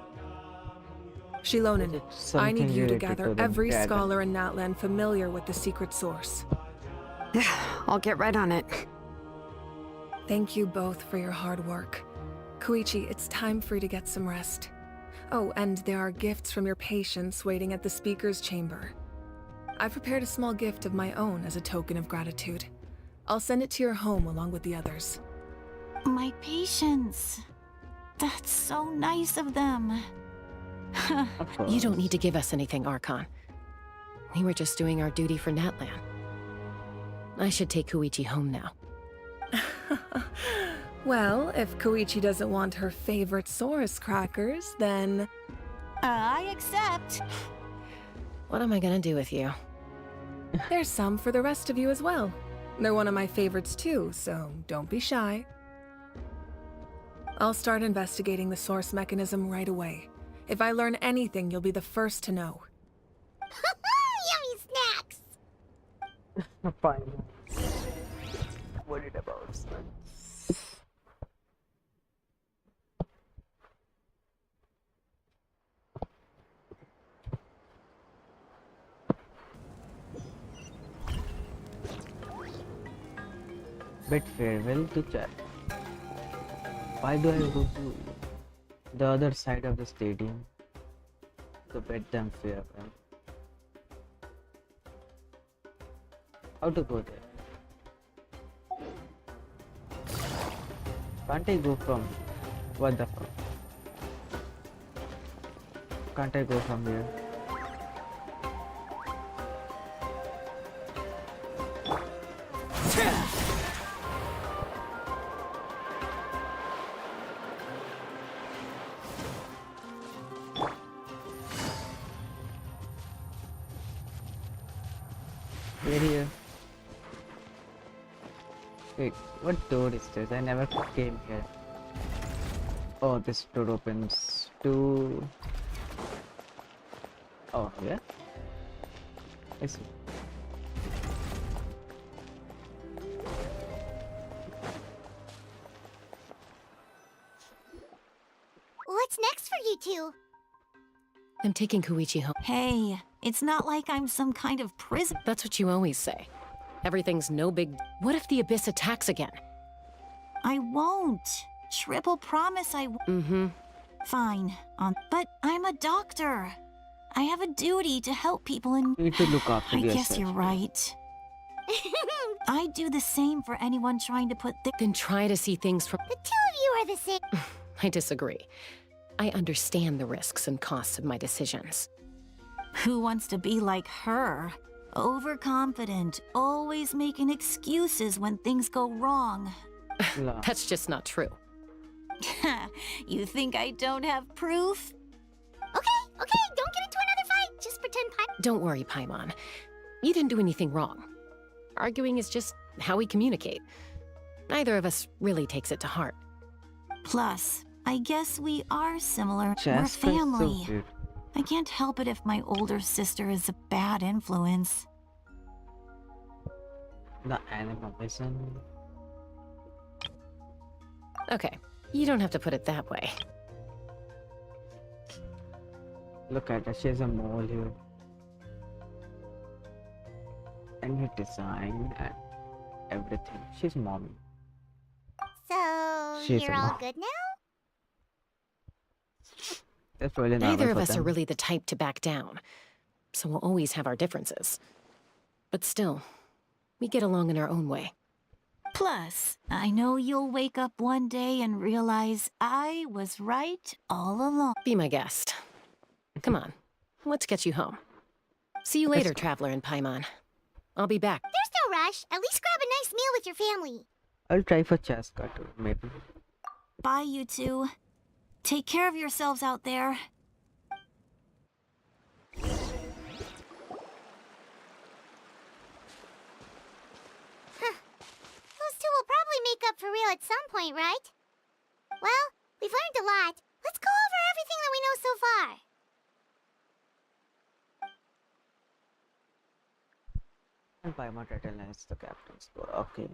Xilonen, I need you to gather every scholar in Natlan familiar with the secret source. I'll get right on it. Thank you both for your hard work. Koichi, it's time for you to get some rest. Oh, and there are gifts from your patients waiting at the speaker's chamber. I've prepared a small gift of my own as a token of gratitude. I'll send it to your home along with the others. My patience. That's so nice of them. You don't need to give us anything, Archon. We were just doing our duty for Natlan. I should take Koichi home now. Well, if Koichi doesn't want her favorite Saurus crackers, then... I accept. What am I gonna do with you? There's some for the rest of you as well. They're one of my favorites too, so don't be shy. I'll start investigating the source mechanism right away. If I learn anything, you'll be the first to know. Yummy snacks! Fine. Worried about snacks. Bid farewell to chat. Why do I go to the other side of the stadium to bid them farewell? How to go there? Can't I go from... What the fuck? Can't I go from here? We're here. Wait, what door is this? I never came here. Oh, this door opens to... Oh, yeah? I see. What's next for you two? I'm taking Koichi home. Hey, it's not like I'm some kind of prison. That's what you always say. Everything's no big... What if the Abyss attacks again? I won't. Triple promise I won't. Mm-hmm. Fine. But I'm a doctor. I have a duty to help people and... You need to look after I yourself. guess you're right. I do the same for anyone trying to put Then try to see things from... The two of you are the same. I disagree. I understand the risks and costs of my decisions. Who wants to be like her? Overconfident, always making excuses when things go wrong. That's just not true. You think I don't have proof? Okay, don't get into another fight. Just pretend Don't worry, Paimon. You didn't do anything wrong. Arguing is just how we communicate. Neither of us really takes it to heart. Plus, I guess we are similar. Chasca We're is so family. cute. I can't help it if my older sister is a bad influence. The animation. Okay, you don't have to put it that way. Look at her, she has a mole here. And her design and everything. She's mommy. So, She's you're a all mom. good now? That's really normal Neither of for us are them. really the type to back down, so we'll always have our differences. But still, we get along in our own way. Plus, I know you'll wake up one day and realize I was right all along. Be my guest. Come on, let's get you home. See you later, Traveler and Paimon. I'll be back. There's no rush. At least grab a nice meal with your family. I'll try for Chasca too, maybe. Bye, you two. Take care of yourselves out there. Those two will probably make up for real at some point, right? Well, we've learned a lot. Let's go over everything that we know so far. And Paimon Tattlin is the captain's score. Okay.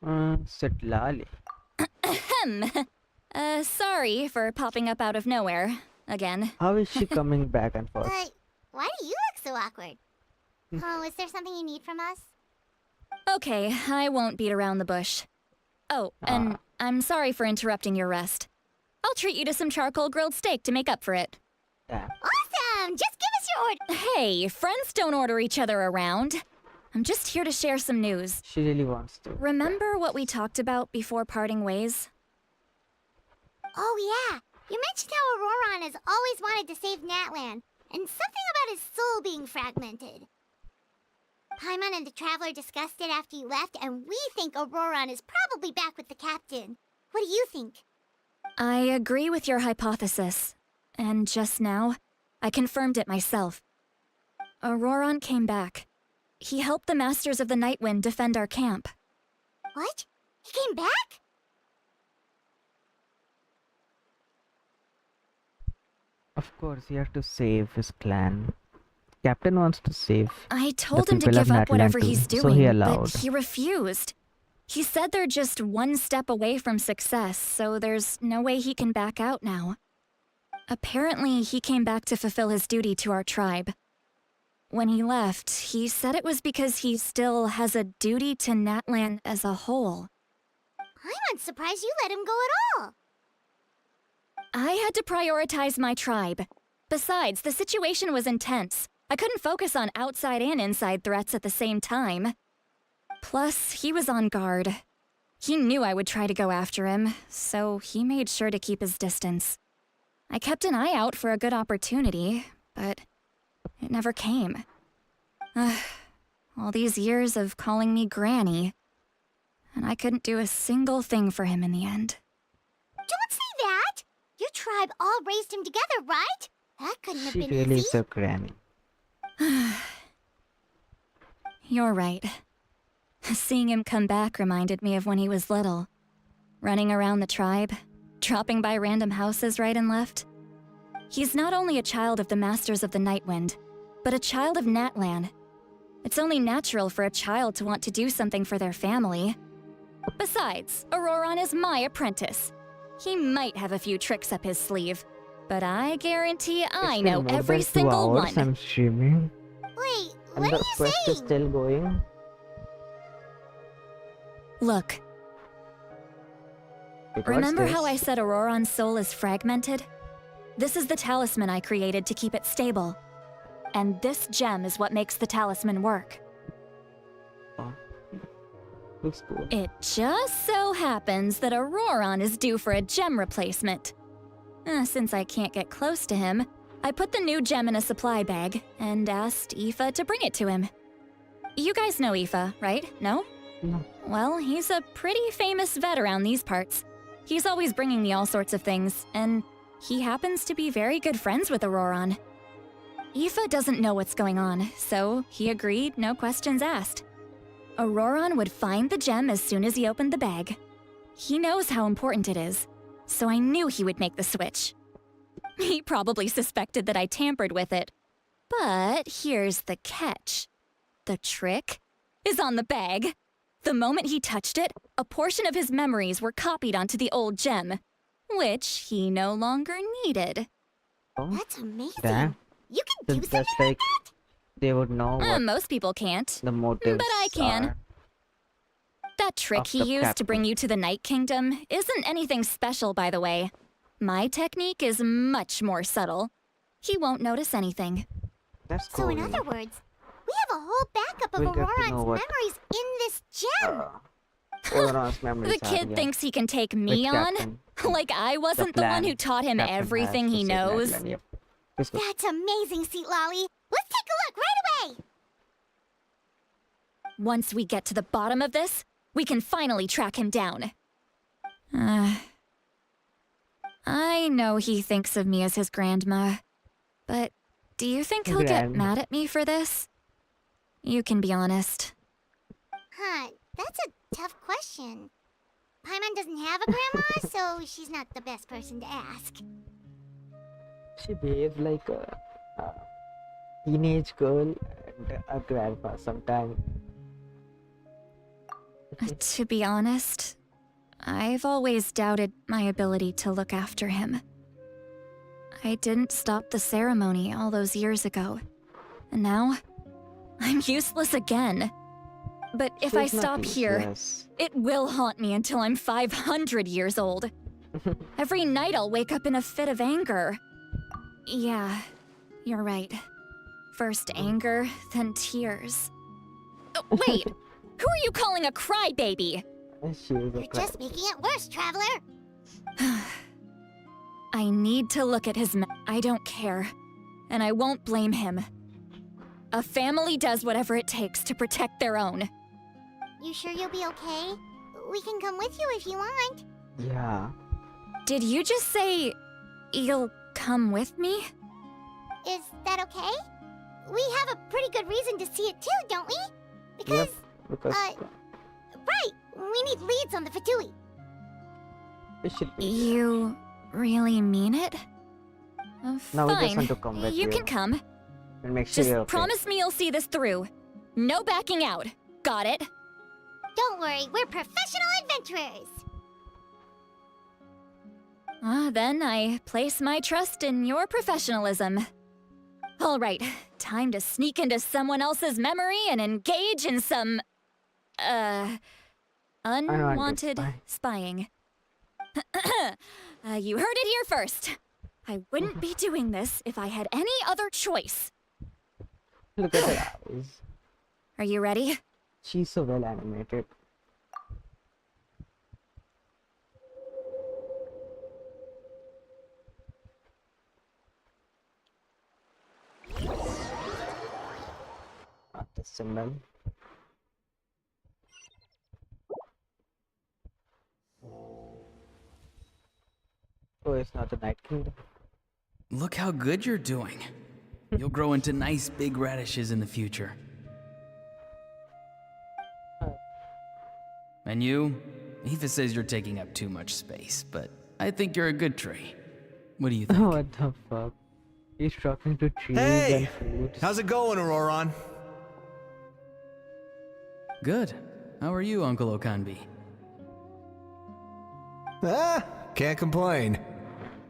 Citlali. Sorry for popping up out of nowhere. Again. How is she coming back and forth? Why do you look so awkward? Oh, is there something you need from us? Okay, I won't beat around the bush. Oh, and I'm sorry for interrupting your rest. I'll treat you to some charcoal grilled steak to make up for it. Awesome! Just give us your order. Hey, friends don't order each other around. I'm just here to share some news. She really wants to. Remember what we talked about before parting ways? Oh yeah, you mentioned how Ororon has always wanted to save Natlan, and something about his soul being fragmented. Paimon and the Traveler discussed it after you left, and we think Ororon is probably back with the captain. What do you think? I agree with your hypothesis. And just now, I confirmed it myself. Ororon came back. He helped the Masters of the Nightwind defend our camp. What? He came back? Of course, he has to save his clan. Captain wants to save. I told the him to people of give up Natlan whatever too, he's so doing, he but allowed. he refused. He said they're just one step away from success, so there's no way he can back out now. Apparently, he came back to fulfill his duty to our tribe. When he left, he said it was because he still has a duty to Natlan as a whole. I'm unsurprised you let him go at all. I had to prioritize my tribe. Besides, the situation was intense. I couldn't focus on outside and inside threats at the same time. Plus, he was on guard. He knew I would try to go after him, so he made sure to keep his distance. I kept an eye out for a good opportunity, but it never came. All these years of calling me Granny, and I couldn't do a single thing for him in the end. Don't say that! Your tribe all raised him together, right? That couldn't have She been really easy. is a granny. You're right. Seeing him come back reminded me of when he was little. Running around the tribe, dropping by random houses right and left. He's not only a child of the Masters of the Nightwind, but a child of Natlan. It's only natural for a child to want to do something for their family. Besides, Ororon is my apprentice. He might have a few tricks up his sleeve, but I guarantee I know every single one. I'm streaming. Wait, And what the are you quest is saying? still going. Look, remember how I said Ororon's soul is fragmented? This is the talisman I created to keep it stable. And this gem is what makes the talisman work. Looks cool. It just so happens that Ororon is due for a gem replacement. Since I can't get close to him, I put the new gem in a supply bag and asked Aoife to bring it to him. You guys know Aoife, right? No? No. Well, he's a pretty famous vet around these parts. He's always bringing me all sorts of things, and he happens to be very good friends with Ororon. Aoife doesn't know what's going on, so he agreed, no questions asked. Ororon would find the gem as soon as he opened the bag. He knows how important it is, so I knew he would make the switch. He probably suspected that I tampered with it. But here's the catch. The trick is on the bag. The moment he touched it, a portion of his memories were copied onto the old gem, which he no longer needed. That's amazing. Damn. You can So do something that's like they would know what Most people can't, the motives but I can. are. That trick Of he the used to captain. bring you to the Night Kingdom isn't anything special, by the way. My technique is much more subtle. He won't notice anything. That's So cool. in other words, we have a whole backup of We'll get to Auroron's know what- memories in this gem. Ororon's memories The are, kid yeah. thinks he can take me Which on? captain? Like I wasn't the one plan. who taught him Captain everything has to he say knows? Natlan, yep. Let's go. That's amazing, Citlali. Let's take a look right away. Once we get to the bottom of this, we can finally track him down. I know he thinks of me as his grandma, but do you think he'll get Grandma. mad at me for this? You can be honest. Huh, that's a tough question. Paimon doesn't have a grandma, so she's not the best person to ask. She behaves like a teenage girl and a grandpa sometimes. To be honest, I've always doubted my ability to look after him. I didn't stop the ceremony all those years ago, and now I'm useless again. But if I She's not stop here, useless. it will haunt me until I'm 500 years old. Every night I'll wake up in a fit of anger. Yeah, you're right. First anger, then tears. Oh, wait! Who are you calling a crybaby? She is a You're just making it worse, Traveler. I need to look at his I don't care. And I won't blame him. A family does whatever it takes to protect their own. You sure you'll be okay? We can come with you if you want. Yeah. Did you just say you'll come with me? Is that okay? We have a pretty good reason to see it too, don't we? Because, Yep, because right, we need leads on the Fatui. it should be. You really mean it? No, we just Fine, want to come with you you. can come. And make sure Just you're okay. promise me you'll see this through. No backing out. Got it? Don't worry, we're professional adventurers. Then I place my trust in your professionalism. All right, time to sneak into someone else's memory and engage in some, unwanted spying. You heard it here first. I wouldn't be doing this if I had any other choice. Look at her eyes. Are you ready? She's so well animated. Not the symbol. Oh, it's not the Night Kingdom. Look how good you're doing. You'll grow into nice big radishes in the future. And you? Aoife says you're taking up too much space, but I think you're a good tree. What do you think? What the fuck? He's talking to trees and fruits. How's it going, Ororon? Good. How are you, Uncle Okanbi? Can't complain.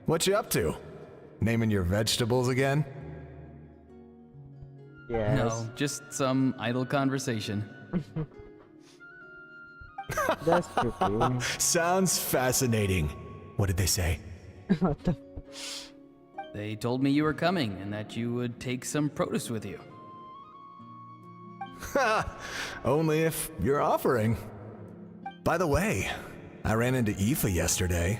What you up to? Naming your vegetables again? Yes. No, just some idle conversation. That's tricky. Sounds fascinating. What did they say? What the? They told me you were coming and that you would take some produce with you. Ha! Only if you're offering. By the way, I ran into Aoife yesterday.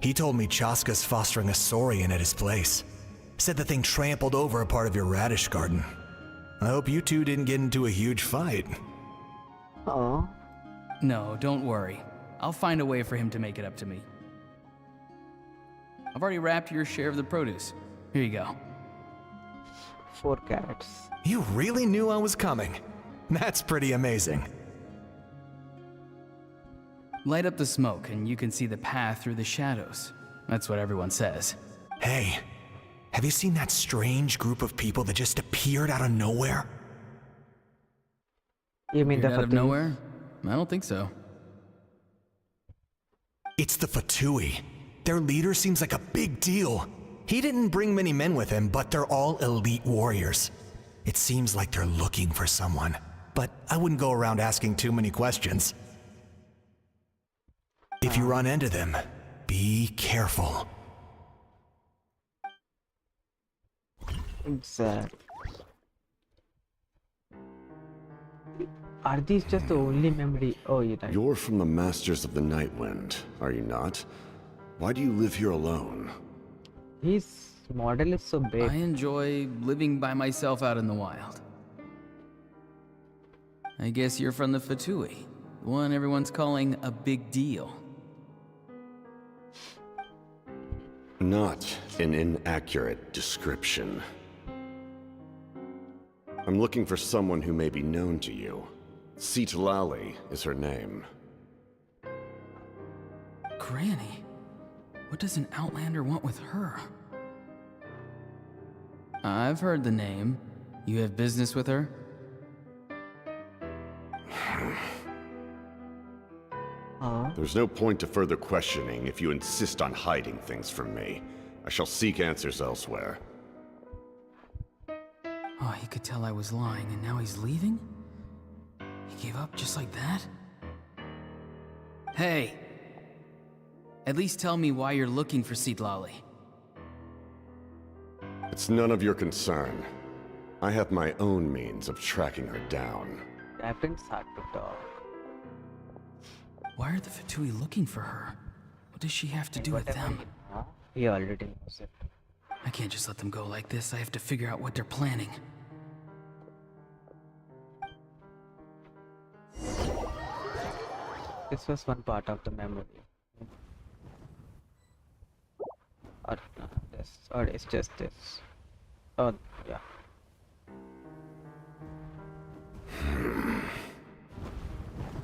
He told me Chasca's fostering a saurian at his place. Said the thing trampled over a part of your radish garden. I hope you two didn't get into a huge fight. Oh. No, don't worry. I'll find a way for him to make it up to me. I've already wrapped your share of the produce. Here you go. 4 carrots. You really knew I was coming. That's pretty amazing. Light up the smoke and you can see the path through the shadows. That's what everyone says. Hey, have you seen that strange group of people that just appeared out of nowhere? You mean out of nowhere? I don't think so. It's the Fatui. Their leader seems like a big deal. He didn't bring many men with him, but they're all elite warriors. It seems like they're looking for someone, but I wouldn't go around asking too many questions. If you run into them, be careful. Exactly. Are these just the only memory? Oh, You're from the Masters of the Nightwind, are you not? Why do you live here alone? His model is so big. I enjoy living by myself out in the wild. I guess you're from the Fatui, the one everyone's calling a big deal. Not an inaccurate description. I'm looking for someone who may be known to you. Citlali is her name. Granny? What does an Outlander want with her? I've heard the name. You have business with her? There's no point to further questioning if you insist on hiding things from me. I shall seek answers elsewhere. Oh, he could tell I was lying and now he's leaving? He gave up just like that? Hey! At least tell me why you're looking for Citlali. It's none of your concern. I have my own means of tracking her down. Captain's hard to talk. Why are the Fatui looking for her? What does she have to do with them? He already knows it. I can't just let them go like this. I have to figure out what they're planning. This was one part of the memory. Or this, or it's just this. Oh, yeah.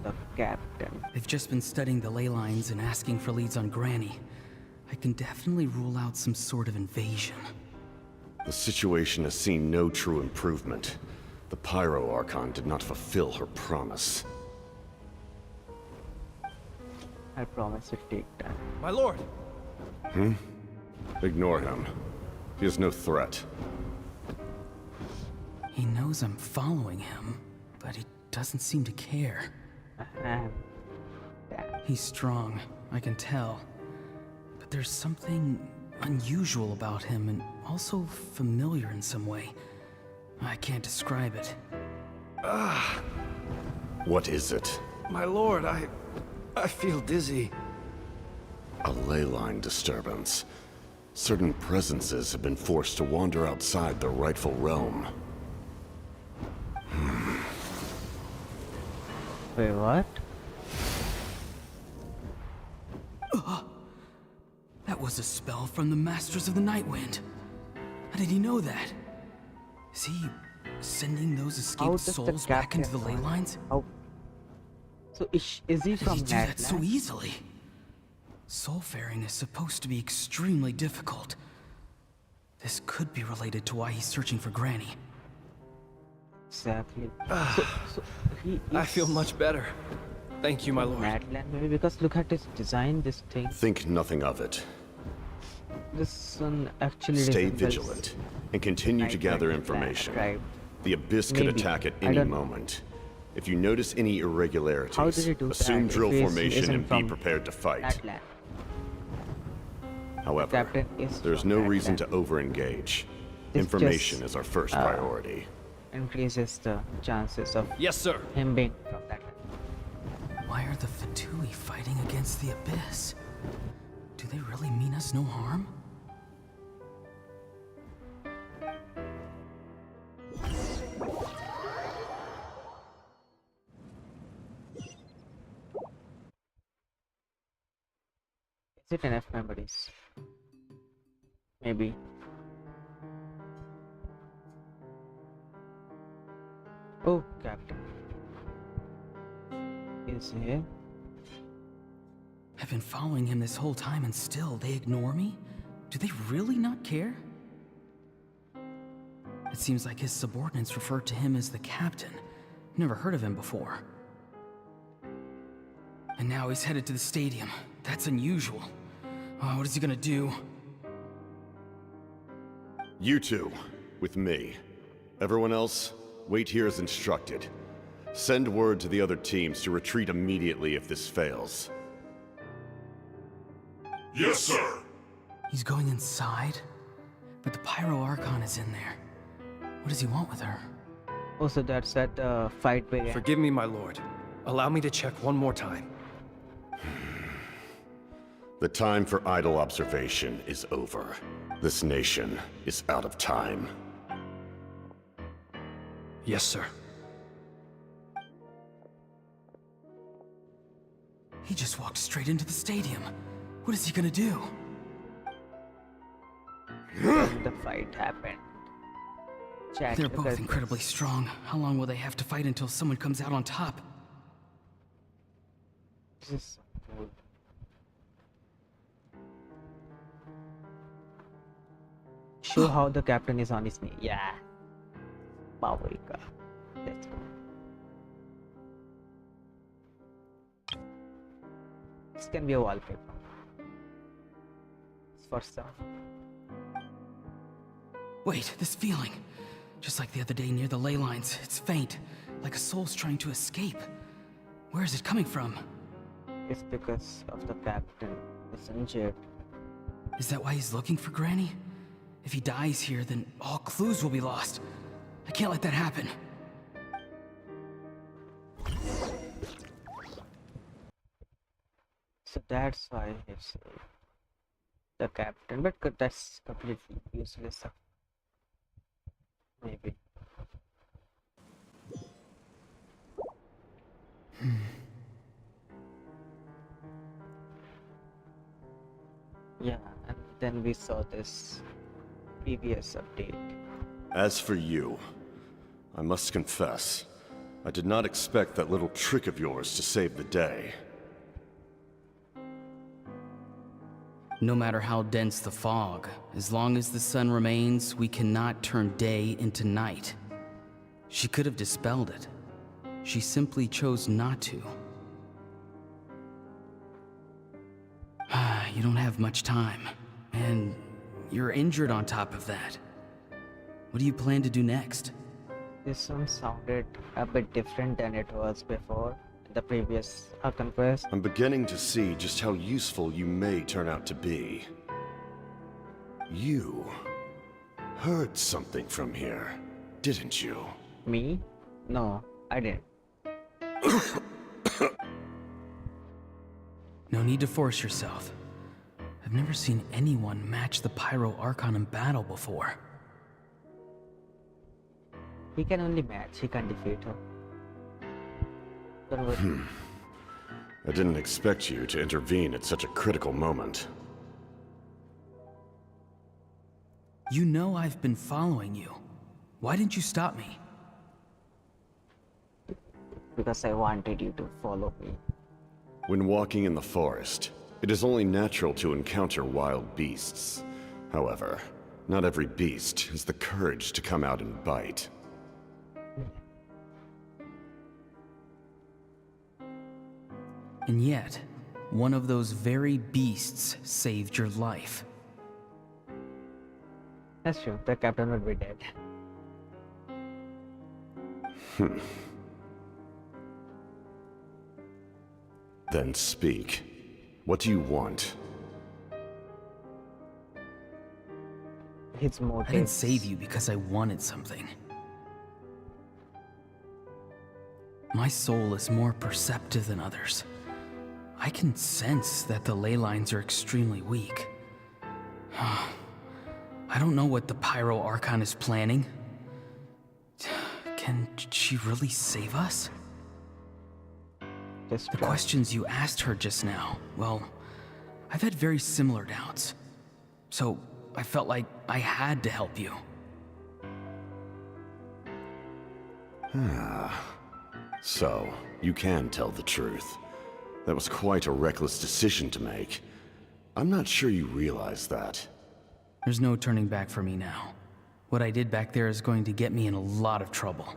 The captain. They've just been studying the ley lines and asking for leads on Granny. I can definitely rule out some sort of invasion. The situation has seen no true improvement. The Pyro Archon did not fulfill her promise. I promise it take time. My lord! Ignore him. He is no threat. He knows I'm following him, but he doesn't seem to care. He's strong, I can tell. But there's something unusual about him and also familiar in some way. I can't describe it. What is it? My lord, I feel dizzy. A ley line disturbance. Certain presences have been forced to wander outside their rightful realm. Wait, what? That was a spell from the Masters of the Nightwind. How did he know that? Is he sending those escaped souls back into the ley lines? How? So is he from How did he do that so Natlan? easily? Soulfaring is supposed to be extremely difficult. This could be related to why he's searching for Granny. Exactly. So he I feel much better. Thank you, my lord. Natlan, maybe because look at his design, this thing. Think nothing of it. This one actually Stay resembles vigilant and continue to gather information. Right. The Abyss could Maybe. attack at I any don't- moment. If you notice any How did irregularities, he do assume that drill if he formation isn't and be from prepared to fight. Natlan? However, Captain is there's from no reason Natlan. to over-engage. This Information just, is our first uh, priority. Increases the chances of Yes, sir. him being from Natlan. Why are the Fatui fighting against the Abyss? Do they really mean us no harm? Is it enough memories? Maybe. Oh, Captain. Is here? I've been following him this whole time and still they ignore me? Do they really not care? It seems like his subordinates refer to him as the captain. Never heard of him before. And now he's headed to the stadium. That's unusual. Oh, what is he gonna do? You two, with me. Everyone else, wait here as instructed. Send word to the other teams to retreat immediately if this fails. Yes, sir. He's going inside? But the Pyro Archon is in there. What does he want with her? Oh, so that's that fight began. Forgive me, my lord. Allow me to check one more time. The time for idle observation is over. This nation is out of time. Yes, sir. He just walked straight into the stadium. What is he gonna do? The fight happened. Chat, They're look both at incredibly this. strong. How long will they have to fight until someone comes out on top? This is so cool. Show how the captain is on his knee. Yeah. Mavuika. Let's go. This can be a wallpaper. It's for some. Wait, this feeling. Just like the other day near the ley lines, it's faint, like a soul's trying to escape. Where is it coming from? It's because of the captain is injured. Is that why he's looking for Granny? If he dies here, then all clues will be lost. I can't let that happen. So that's why it's the captain, but that's completely useless. Maybe. Yeah, and then we saw this previous update. As for you, I must confess, I did not expect that little trick of yours to save the day. No matter how dense the fog, as long as the sun remains, we cannot turn day into night. She could have dispelled it. She simply chose not to. You don't have much time. And you're injured on top of that. What do you plan to do next? This one sounded a bit different than it was before in the previous Archon Quest. I'm beginning to see just how useful you may turn out to be. You heard something from here, didn't you? Me? No, I didn't. No need to force yourself. I've never seen anyone match the Pyro Archon in battle before. He can only match, he can't defeat her. Don't worry. I didn't expect you to intervene at such a critical moment. You know I've been following you. Why didn't you stop me? Because I wanted you to follow me. When walking in the forest, it is only natural to encounter wild beasts. However, not every beast has the courage to come out and bite. And yet, one of those very beasts saved your life. That's true, the captain would be dead. Then speak. What do you want? His motive. I didn't save you because I wanted something. My soul is more perceptive than others. I can sense that the ley lines are extremely weak. I don't know what the Pyro Archon is planning. Can she really save us? The questions you asked her just now, well, I've had very similar doubts. So I felt like I had to help you. So, you can tell the truth. That was quite a reckless decision to make. I'm not sure you realize that. There's no turning back for me now. What I did back there is going to get me in a lot of trouble.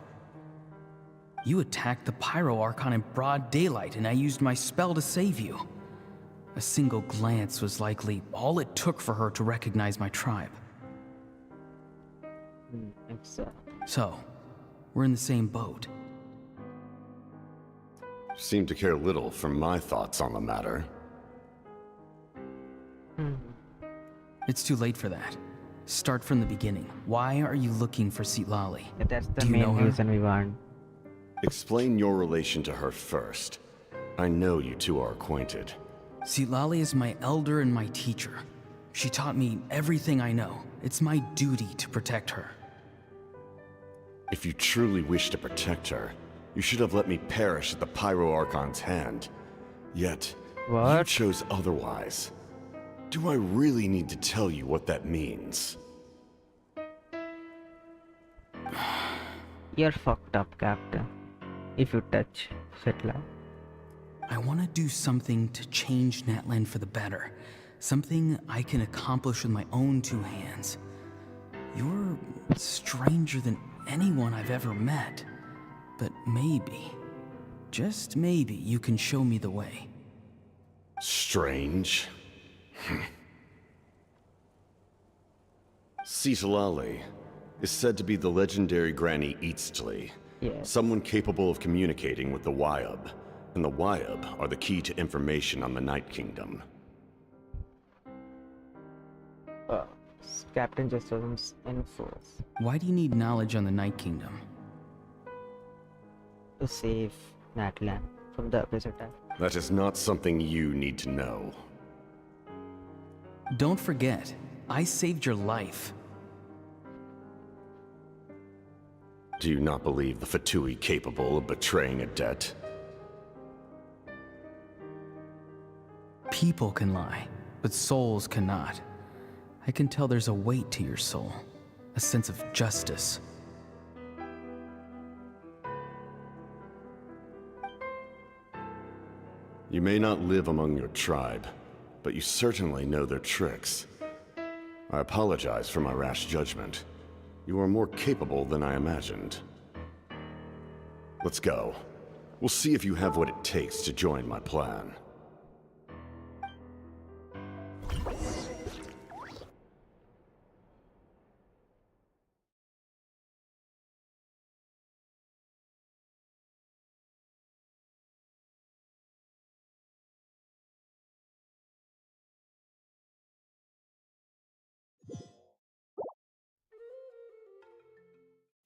You attacked the Pyro Archon in broad daylight, and I used my spell to save you. A single glance was likely all it took for her to recognize my tribe. So, we're in the same boat. Seem to care little for my thoughts on the matter. It's too late for that. Start from the beginning. Why are you looking for Citlali? That's the main reason we want. Explain your relation to her first. I know you two are acquainted. Citlali is my elder and my teacher. She taught me everything I know. It's my duty to protect her. If you truly wish to protect her, you should have let me perish at the Pyro Archon's hand. Yet, you chose otherwise. Do I really need to tell you what that means? You're fucked up, Captain. If you touch Citlali. I want to do something to change Natlan for the better. Something I can accomplish with my own two hands. You're stranger than anyone I've ever met. But maybe, just maybe, you can show me the way. Strange? Citlali is said to be the legendary Granny Citlali. Yes. Someone capable of communicating with the Wyab. And the Wyab are the key to information on the Night Kingdom. Captain just wasn't enforced. Why do you need knowledge on the Night Kingdom? To save Natlan from the abyss attack. That is not something you need to know. Don't forget, I saved your life. Do you not believe the Fatui capable of betraying a debt? People can lie, but souls cannot. I can tell there's a weight to your soul, a sense of justice. You may not live among your tribe, but you certainly know their tricks. I apologize for my rash judgment. You are more capable than I imagined. Let's go. We'll see if you have what it takes to join my plan.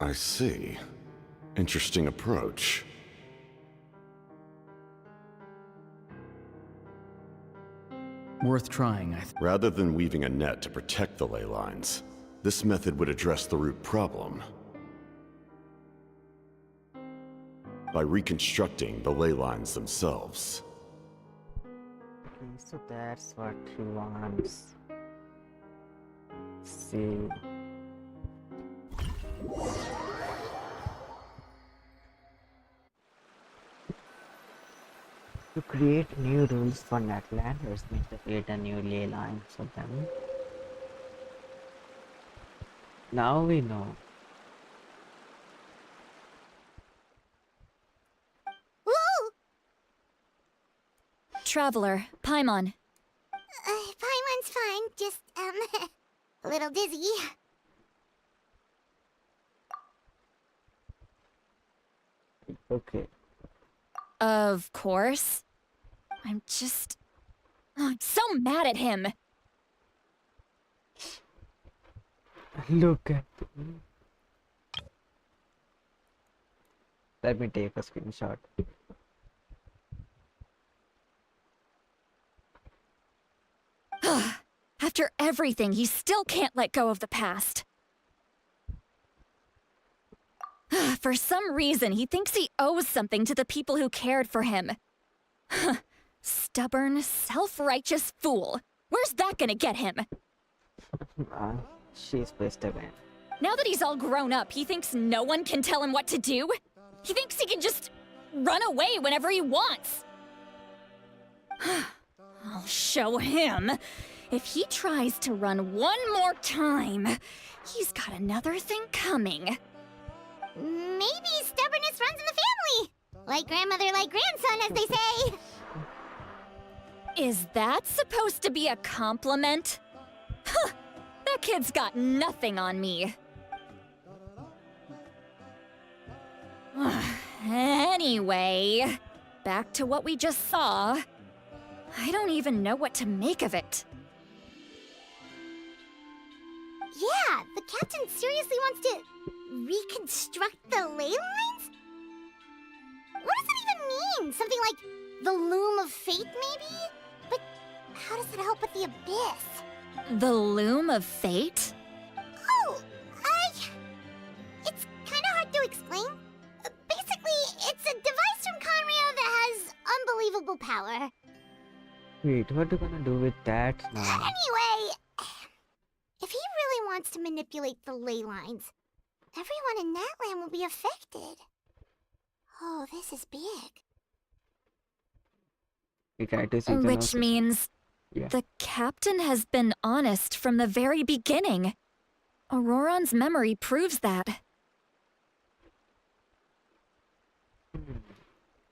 I see. Interesting approach. Worth trying, Rather than weaving a net to protect the ley lines, this method would address the root problem. By reconstructing the ley lines themselves. Okay, so that's what he wants. See. To create new rules for Natlan, which means to create a new ley line for them. Now we know. Woo! Traveler, Paimon. Paimon's fine, just, a little dizzy. Okay. Of course. I'm so mad at him. Look at me. Let me take a screenshot. After everything, he still can't let go of the past. For some reason, he thinks he owes something to the people who cared for him. Stubborn, self-righteous fool. Where's that gonna get him? She's pissed again. Now that he's all grown up, he thinks no one can tell him what to do? He thinks he can just run away whenever he wants. I'll show him. If he tries to run one more time, he's got another thing coming. Maybe stubbornness runs in the family! Like grandmother, like grandson, as they say! Is that supposed to be a compliment? Huh! That kid's got nothing on me. Anyway, back to what we just saw. I don't even know what to make of it. Yeah, the captain seriously wants to reconstruct the ley lines? What does that even mean? Something like the loom of fate, maybe? But how does that help with the abyss? The loom of fate? Oh, it's kind of hard to explain. Basically, it's a device from Conrio that has unbelievable power. Wait, what are you gonna do with that now? Anyway, if he really wants to manipulate the ley lines, everyone in Natlan will be affected. Oh, this is big. We try to see the Which notes. means Yeah. the captain has been honest from the very beginning. Ororon's memory proves that.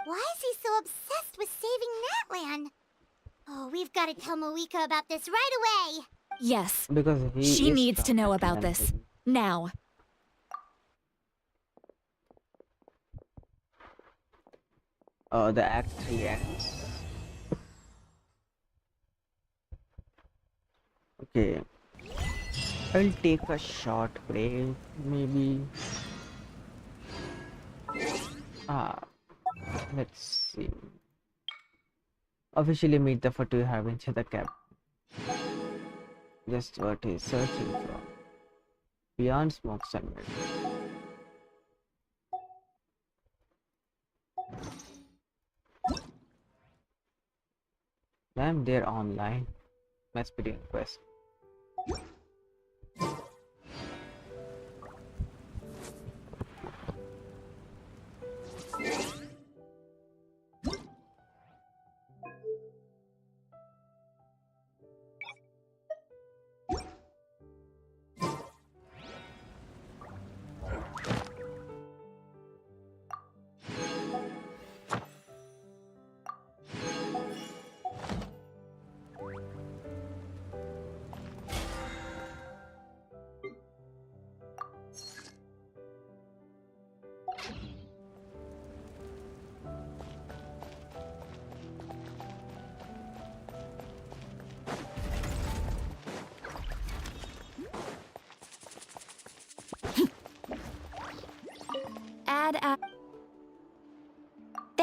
Why is he so obsessed with saving Natlan? Oh, we've got to tell Mavuika about this right away. Yes. Because she is needs to know from about Natlan. this. Now. The Act 3 ends. Okay. I'll take a short break, maybe. Let's see. Officially meet the Fatu Harbinger, the cap. Just what he's searching for. Beyond smokes and mirrors. I'm there online. Archon Quest.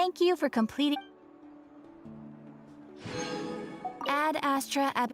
thank you for completing. Ad Astra Ab.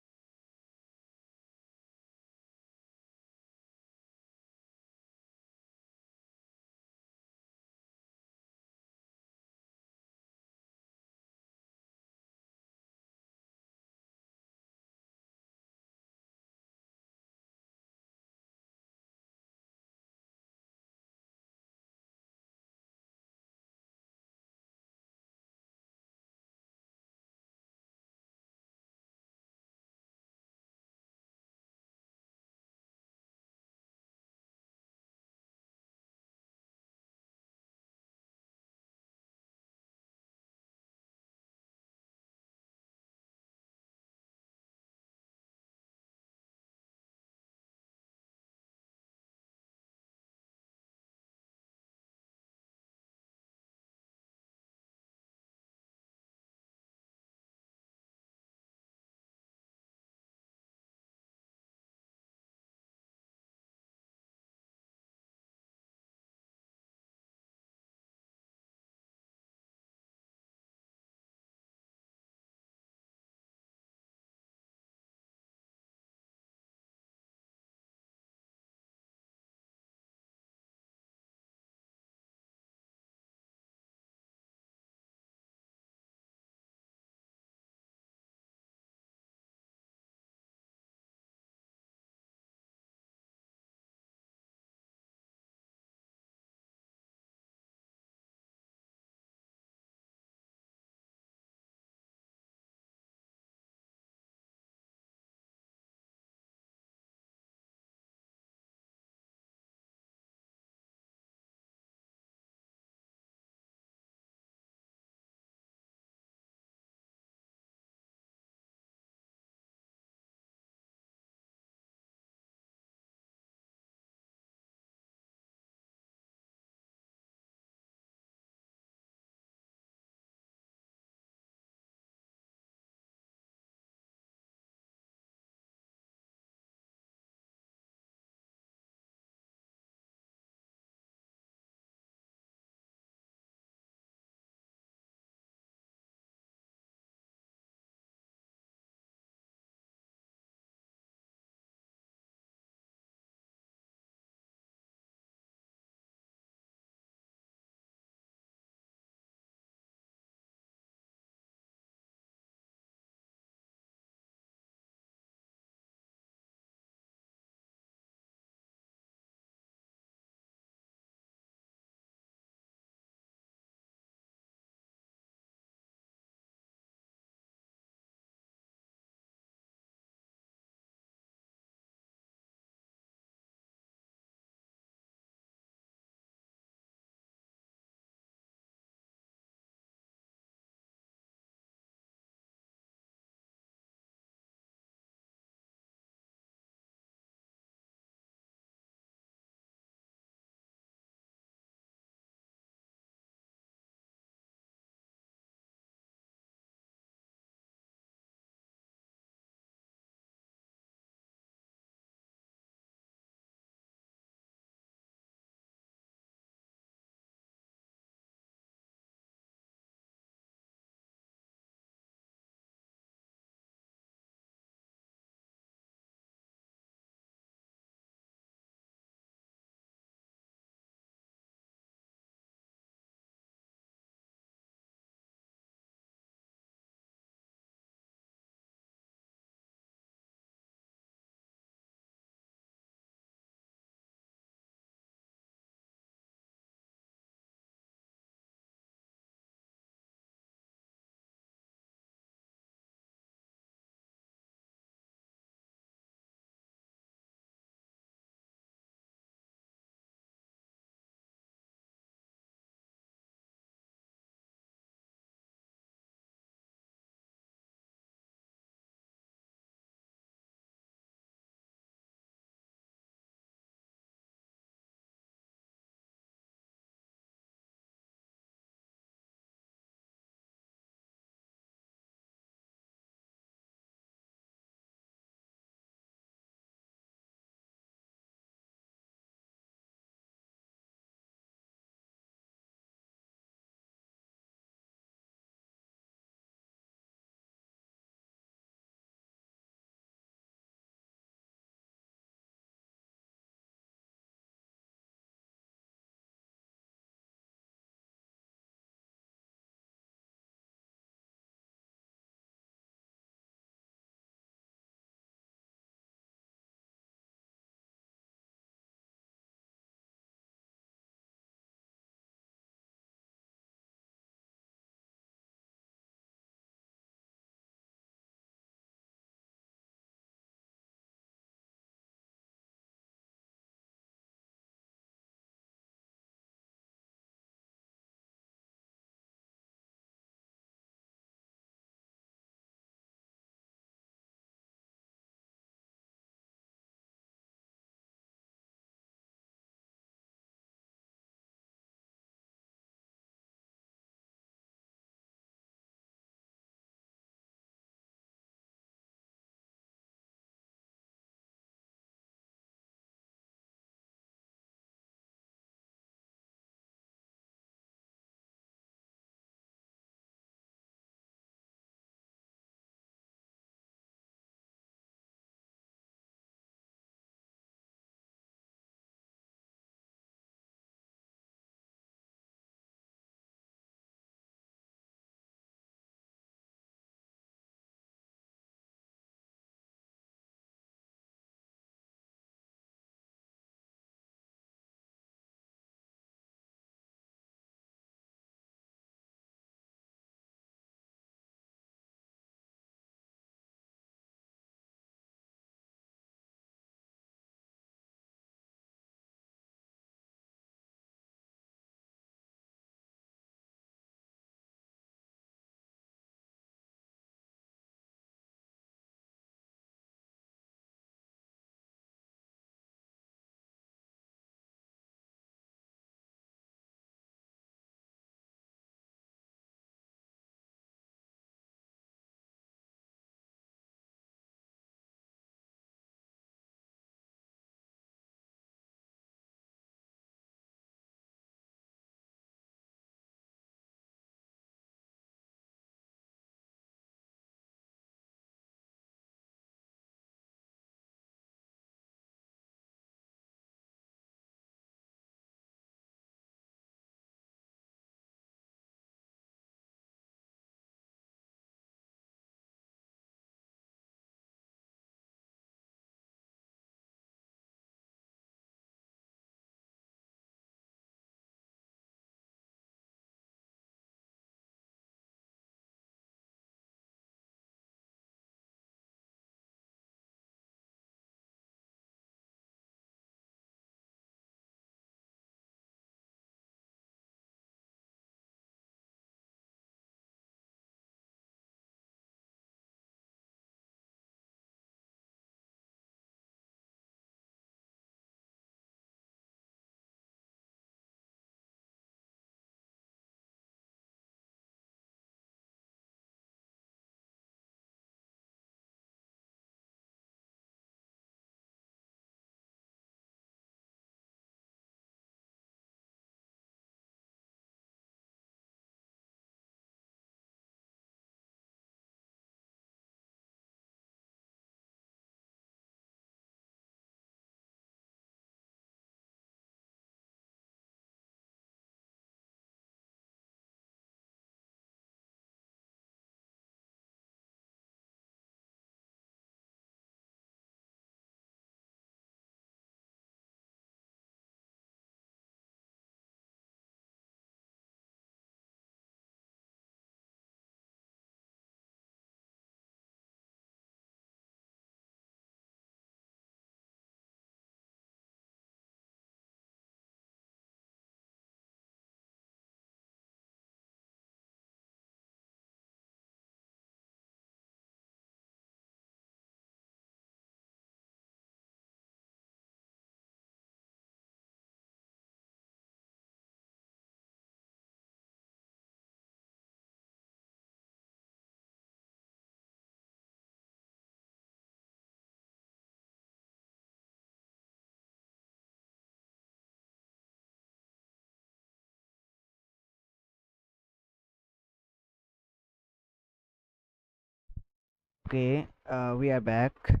Okay, we are back.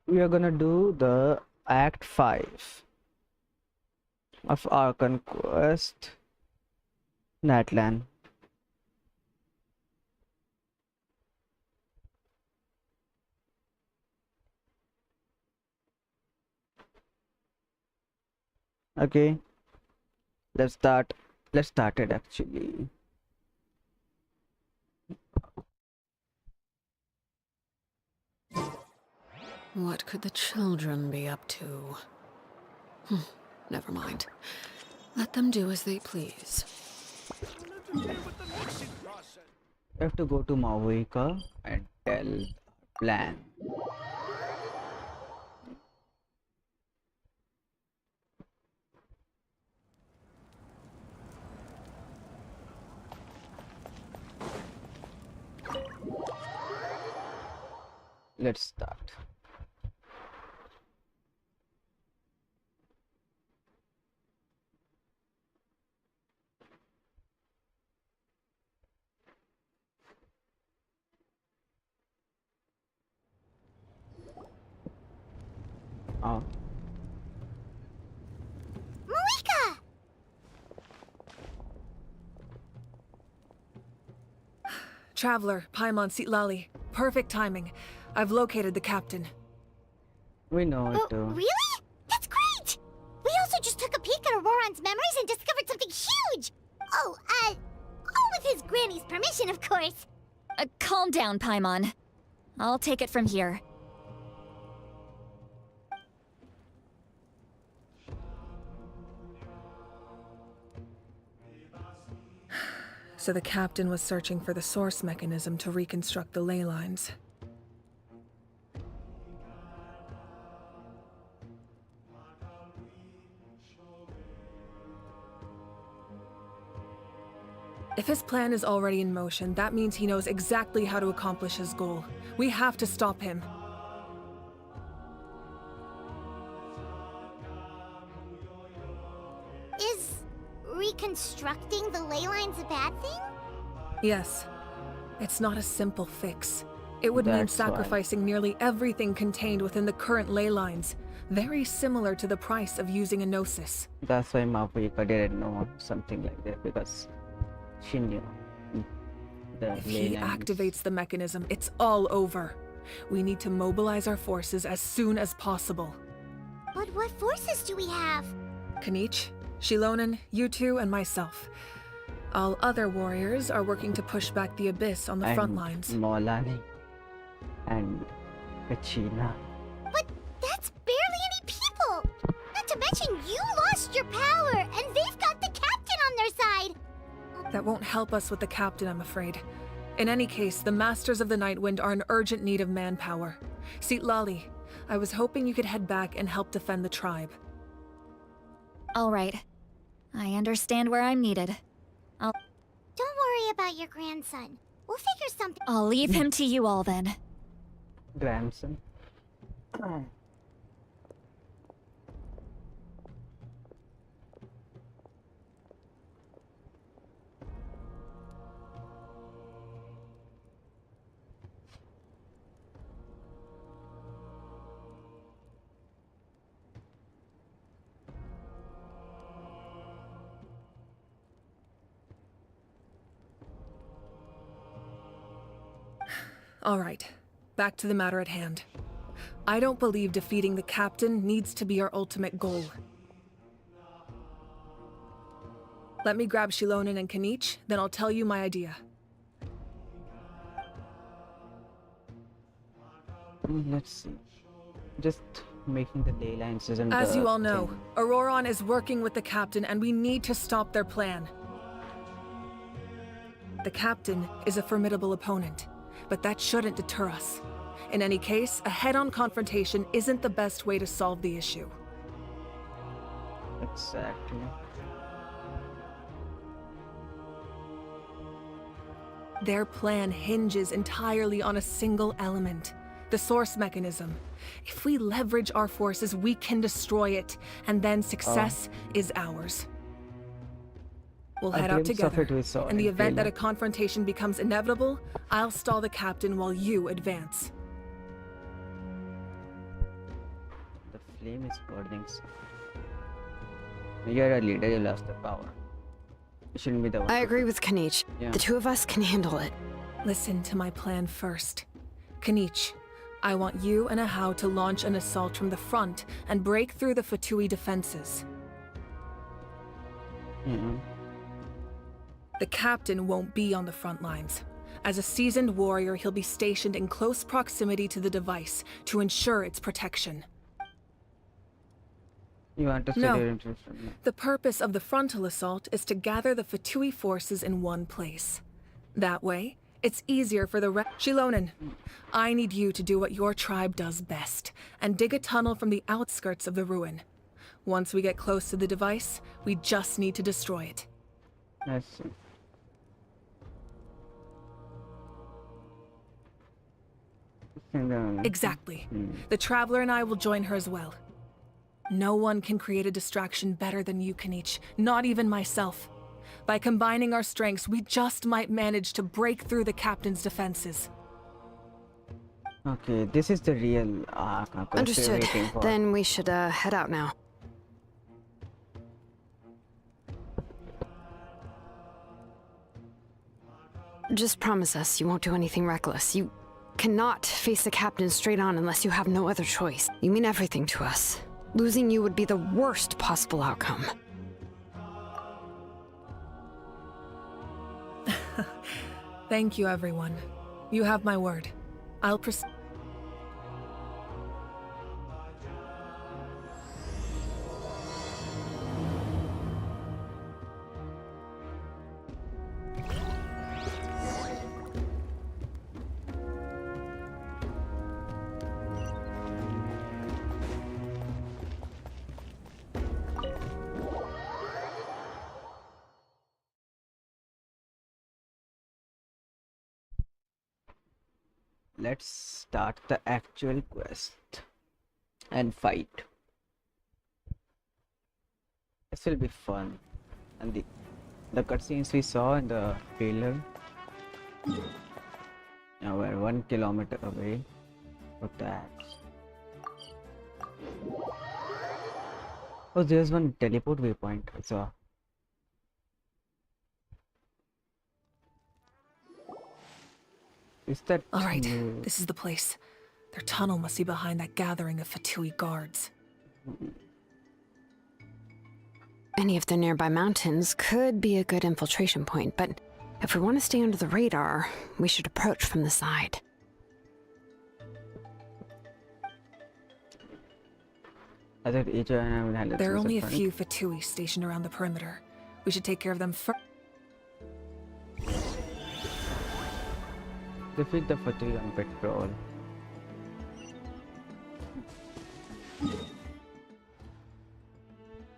We are gonna do the Act 5 of Archon Quest, Natlan. Okay, let's start. Let's start it actually. What could the children be up to? Never mind. Let them do as they please. You have to go to Mavuika and tell plan. Let's start. Oh. Mavuika! Traveler, Paimon Citlali. Perfect timing. I've located the captain. We know it too. Really? That's great! We also just took a peek at Ororon's memories and discovered something huge! All with his granny's permission, of course. Calm down, Paimon. I'll take it from here. So the captain was searching for the source mechanism to reconstruct the ley lines. If his plan is already in motion, that means he knows exactly how to accomplish his goal. We have to stop him. Is reconstructing the ley lines a bad thing? Yes. It's not a simple fix. It would mean That's why. sacrificing nearly everything contained within the current ley lines. Very similar to the price of using a gnosis. That's why Mavuika didn't know something like that, because she knew the If he ley lines. activates the mechanism, it's all over. We need to mobilize our forces as soon as possible. But what forces do we have? Kanich, Xilonen, you two, and myself. All other warriors are working to push back the Abyss on the front lines. Molani and Kachina. But that's barely any people! Not to mention you lost your power, and they've got the captain on their side! That won't help us with the captain, I'm afraid. In any case, the Masters of the Nightwind are in urgent need of manpower. Citlali, I was hoping you could head back and help defend the tribe. All right. I understand where I'm needed. Don't worry about your grandson. We'll figure something. I'll leave him to you all then. Grandson. All right, back to the matter at hand. I don't believe defeating the captain needs to be our ultimate goal. Let me grab Xilonen and Kanich, then I'll tell you my idea. Let's see. Just making the ley lines isn't As the you all know, thing. Ororon is working with the captain and we need to stop their plan. The captain is a formidable opponent, but that shouldn't deter us. In any case, a head-on confrontation isn't the best way to solve the issue. Exactly. Their plan hinges entirely on a single element, the source mechanism. If we leverage our forces, we can destroy it, and then success is ours. We'll A head out glimpse of together. it we saw In the in event that trailer. a confrontation becomes inevitable, I'll stall the captain while you advance. The flame is burning. You're a leader, you lost the power. You shouldn't be the one. I agree with Kanich. Yeah. The two of us can handle it. Listen to my plan first. Kanich, I want you and Ahau to launch an assault from the front and break through the Fatui defenses. The captain won't be on the front lines. As a seasoned warrior, he'll be stationed in close proximity to the device to ensure its protection. You want to study your interest from me. The purpose of the frontal assault is to gather the Fatui forces in one place. That way, it's easier for the Xilonen, I need you to do what your tribe does best, and dig a tunnel from the outskirts of the ruin. Once we get close to the device, we just need to destroy it. I see. Exactly. The Traveler and I will join her as well. No one can create a distraction better than you, Kanich, not even myself. By combining our strengths, we just might manage to break through the captain's defenses. Okay, this is the real Archon Quest we're Understood. waiting for. Then we should head out now. Just promise us you won't do anything reckless. You cannot face the captain straight on unless you have no other choice. You mean everything to us. Losing you would be the worst possible outcome. Thank you, everyone. You have my word. I'll proceed. Let's start the actual quest and fight. This will be fun. And the cutscenes we saw in the trailer. Now we're 1 kilometer away from that. Oh, there's one teleport waypoint I saw. Is that All right, this is the place. Their tunnel must be behind that gathering of Fatui guards. Any of the nearby mountains could be a good infiltration point, but if we want to stay under the radar, we should approach from the side. There are only a few Fatui stationed around the perimeter. We should take care of them first. Defeat the Fatui on patrol.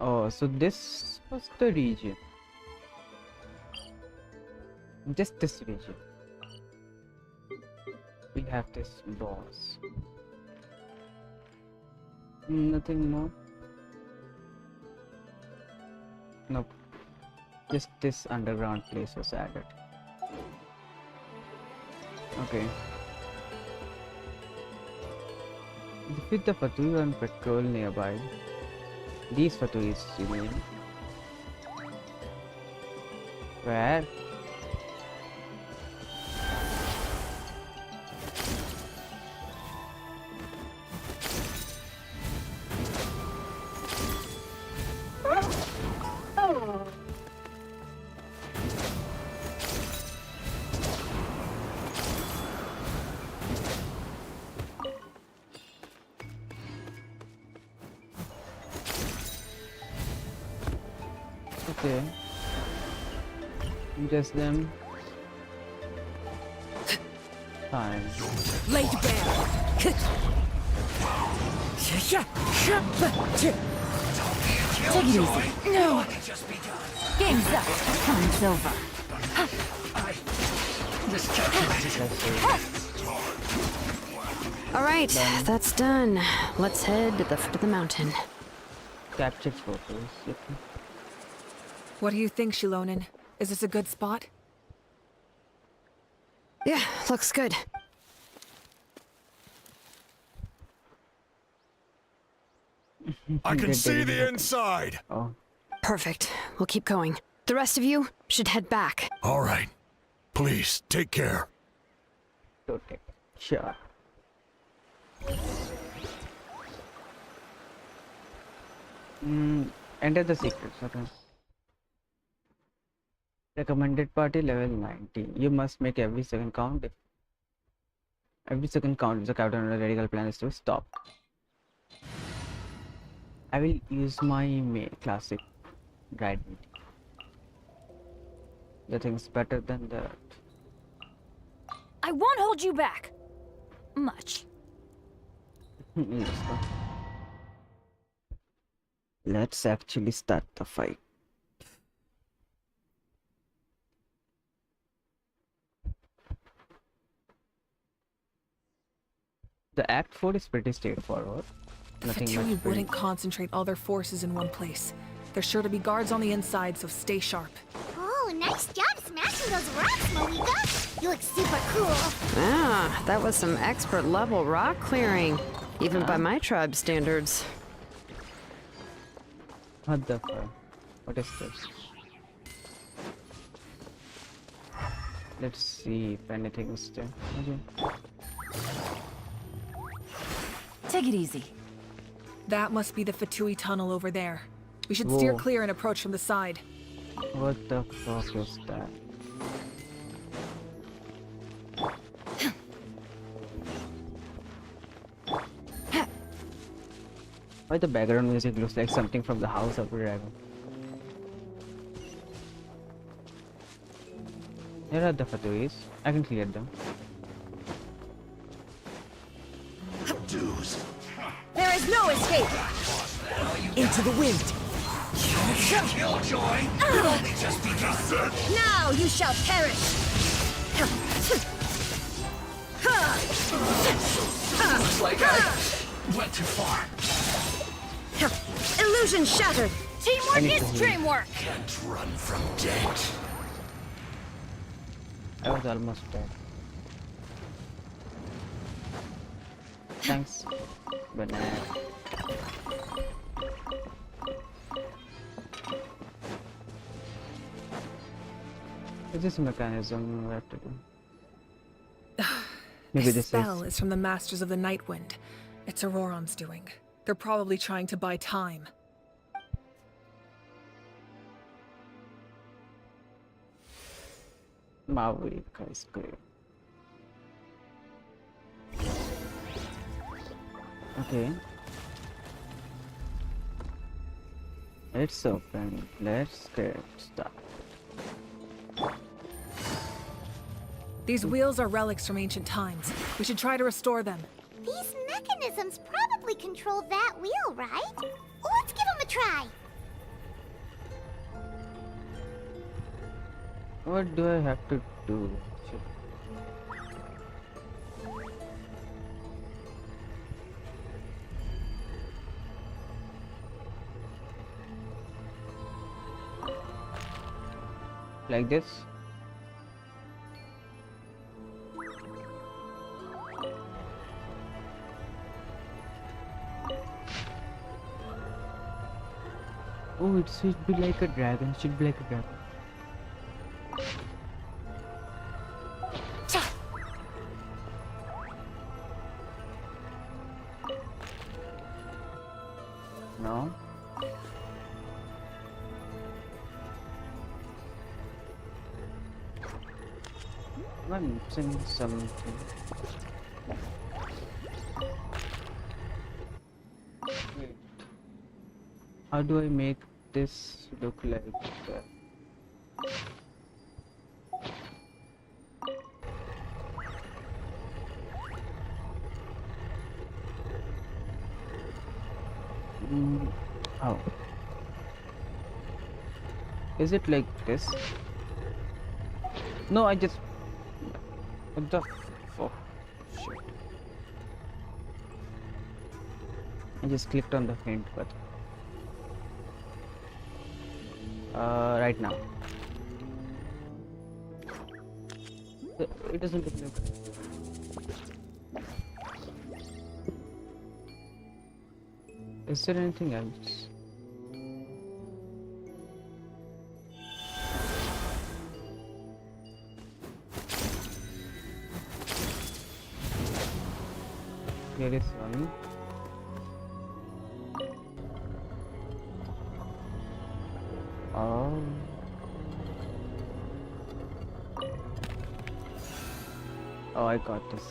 Oh, so this was the region. Just this region. We have this boss. Nothing more. Nope. Just this underground place was added. Okay. Defeat the Fatui on patrol nearby. These Fatuis, you mean? Where? Okay. Just them. Fine. Laid bare. Take it easy. No. Game's up. Time's over. All right, that's done. Let's head to the foot of the mountain. Capture photos. Okay. What do you think, Xilonen? Is this a good spot? Yeah, looks good. I can see the inside! Oh. Perfect. We'll keep going. The rest of you should head back. All right. Please, take care. Okay. Sure. Enter the secrets. Okay. Recommended party level 90. You must make every second count. Every second count if the captain on a radical plan is to stop. I will use my classic guide. The thing's better than that. I won't hold you back. Much. Let's go. Let's actually start the fight. The Act 4 is pretty straightforward. The Fatui wouldn't concentrate all their forces in one place. There's sure to be guards on the inside, so stay sharp. Oh, nice job smashing those rocks, Mavuika. You look super cool. Ah, that was some expert level rock clearing. Even by my tribe standards. What the fuck? What is this? Let's see if anything is there. Okay. Take it easy. That must be the Fatui tunnel over there. We should steer clear and approach from the side. What the fuck is that? Why the background music looks like something from the House of the Dragon? Here are the Fatuis. I can clear them. There is no escape! Into the wind! Killjoy! You've only just begun! Now you shall perish! Looks like I went too far. Illusion shattered! Teamwork is dreamwork! Can't run from death. I was almost dead. Thanks, banana. Is this a mechanism we have to do? Maybe this spell is from the Masters of the Nightwind. It's Ororon's doing. They're probably trying to buy time. Mavuika is great. Okay. It's open. Let's get started. These wheels are relics from ancient times. We should try to restore them. These mechanisms probably control that wheel, right? Let's give them a try. What do I have to do? Like this? Oh, it should be like a dragon. Should be like a dragon. No. I'm missing something. Wait. How do I make this look like that? How? Is it like this? No, I just... What the fuck? Shit. I just clicked on the hint button. Right now. It doesn't look. Is there anything else? Here is one. Oh. Oh, I got this.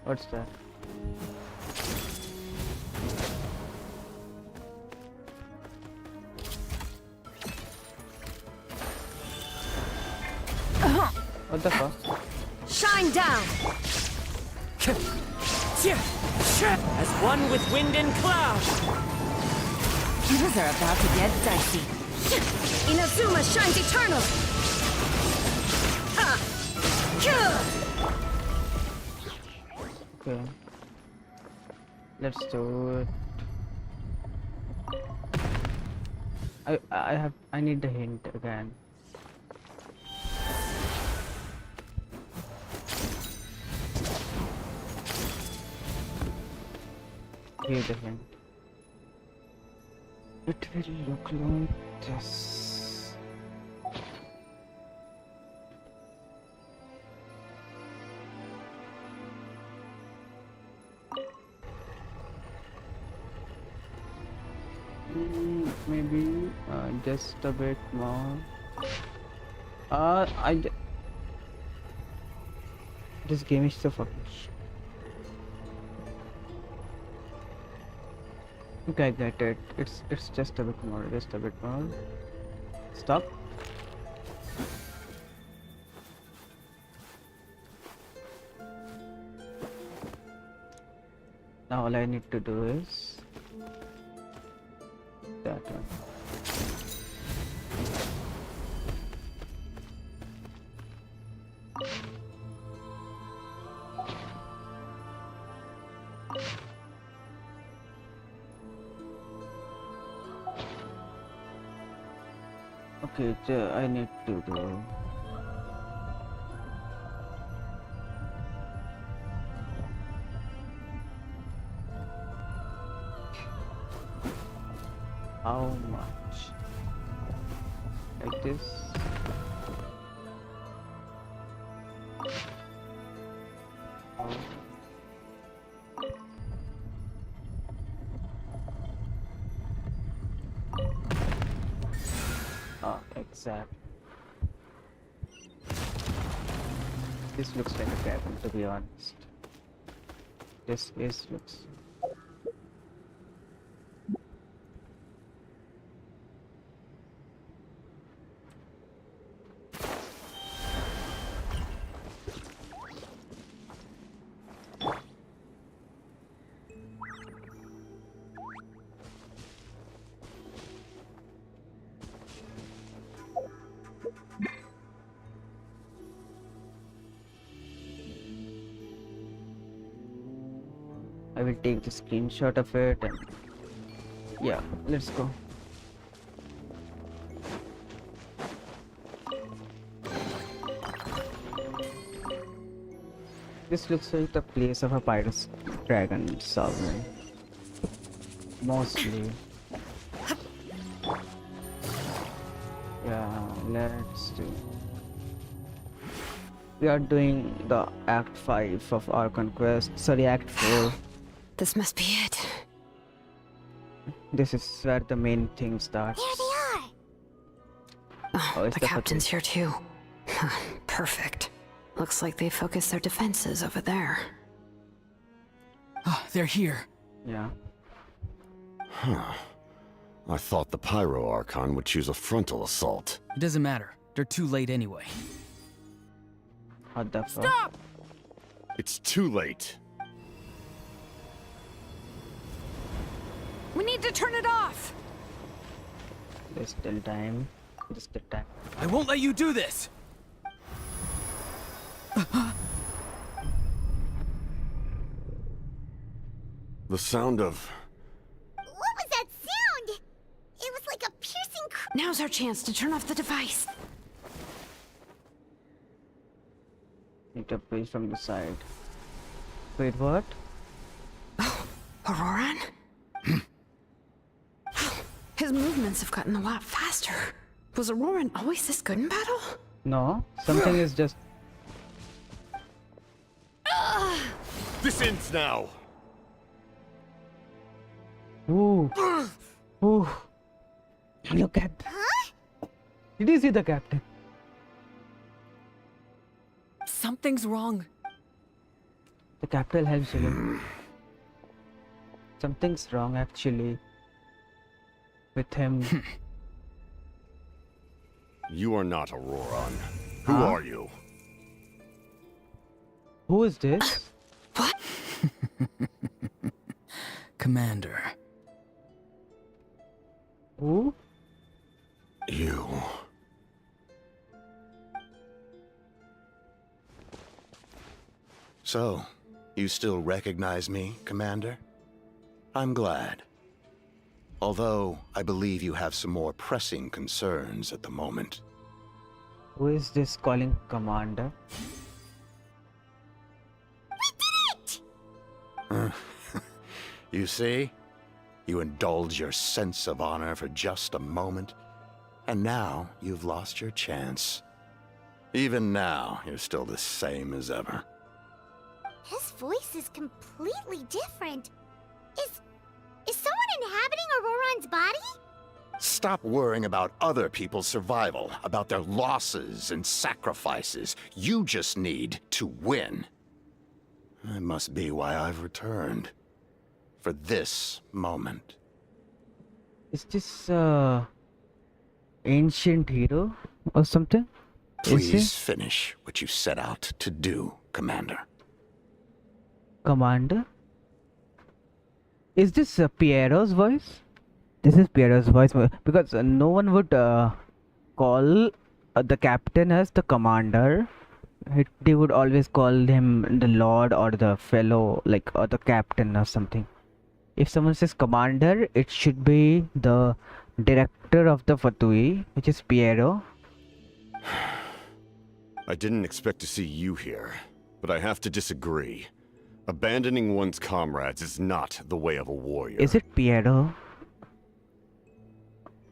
What's that? What the fuck? Shine down! As one with wind and cloud! Things are about to get dicey. Inazuma shines eternal! Okay. Let's do it. I need the hint again. Here's the hint. It will look like this. Maybe just a bit more. This game is so fucking. Okay, I get it. It's just a bit more. Just a bit more. Stop. Now all I need to do is that one. Okay, I need to do. How much? Like this? Exact. This looks like a cabin, to be honest. This looks. I will take the screenshot of it and yeah, let's go. This looks like the place of a pirate dragon sovereign. Mostly. Yeah, let's do. We are doing the Act 5 of Archon Quest. Sorry, Act 4. This must be it. This is where the main thing starts. There they are! Oh, the captain's here too. Perfect. Looks like they focused their defenses over there. Oh, they're here. Yeah. Huh. I thought the Pyro Archon would choose a frontal assault. It doesn't matter. They're too late anyway. What the fuck? Stop! It's too late. We need to turn it off! There's still time. There's still time. I won't let you do this! The sound of... What was that sound? It was like a piercing Now's our chance to turn off the device. Interface from the side. Wait, what? Oh, Ororon? His movements have gotten a lot faster. Was Ororon always this good in battle? No, something is just... This ends now! Ooh. Ooh. Look at that. Huh? Did you see the captain? Something's wrong. The captain helps you. Something's wrong actually with him. You are not Ororon. Who are you? Who is this? What? Commander. Who? You. So, you still recognize me, Commander? I'm glad. Although, I believe you have some more pressing concerns at the moment. Who is this calling commander? You see? You indulge your sense of honor for just a moment, and now you've lost your chance. Even now, you're still the same as ever. His voice is completely different. Is someone inhabiting Ororon's body? Stop worrying about other people's survival, about their losses and sacrifices. You just need to win. That must be why I've returned. For this moment. Is this ancient hero or something? Please finish what you set out to do, Commander. Commander? Is this Piero's voice? This is Piero's voice because no one would call the captain as the commander. They would always call him the lord or the fellow, like, or the captain or something. If someone says commander, it should be the director of the Fatui, which is Piero. I didn't expect to see you here, but I have to disagree. Abandoning one's comrades is not the way of a warrior. Is it Piero?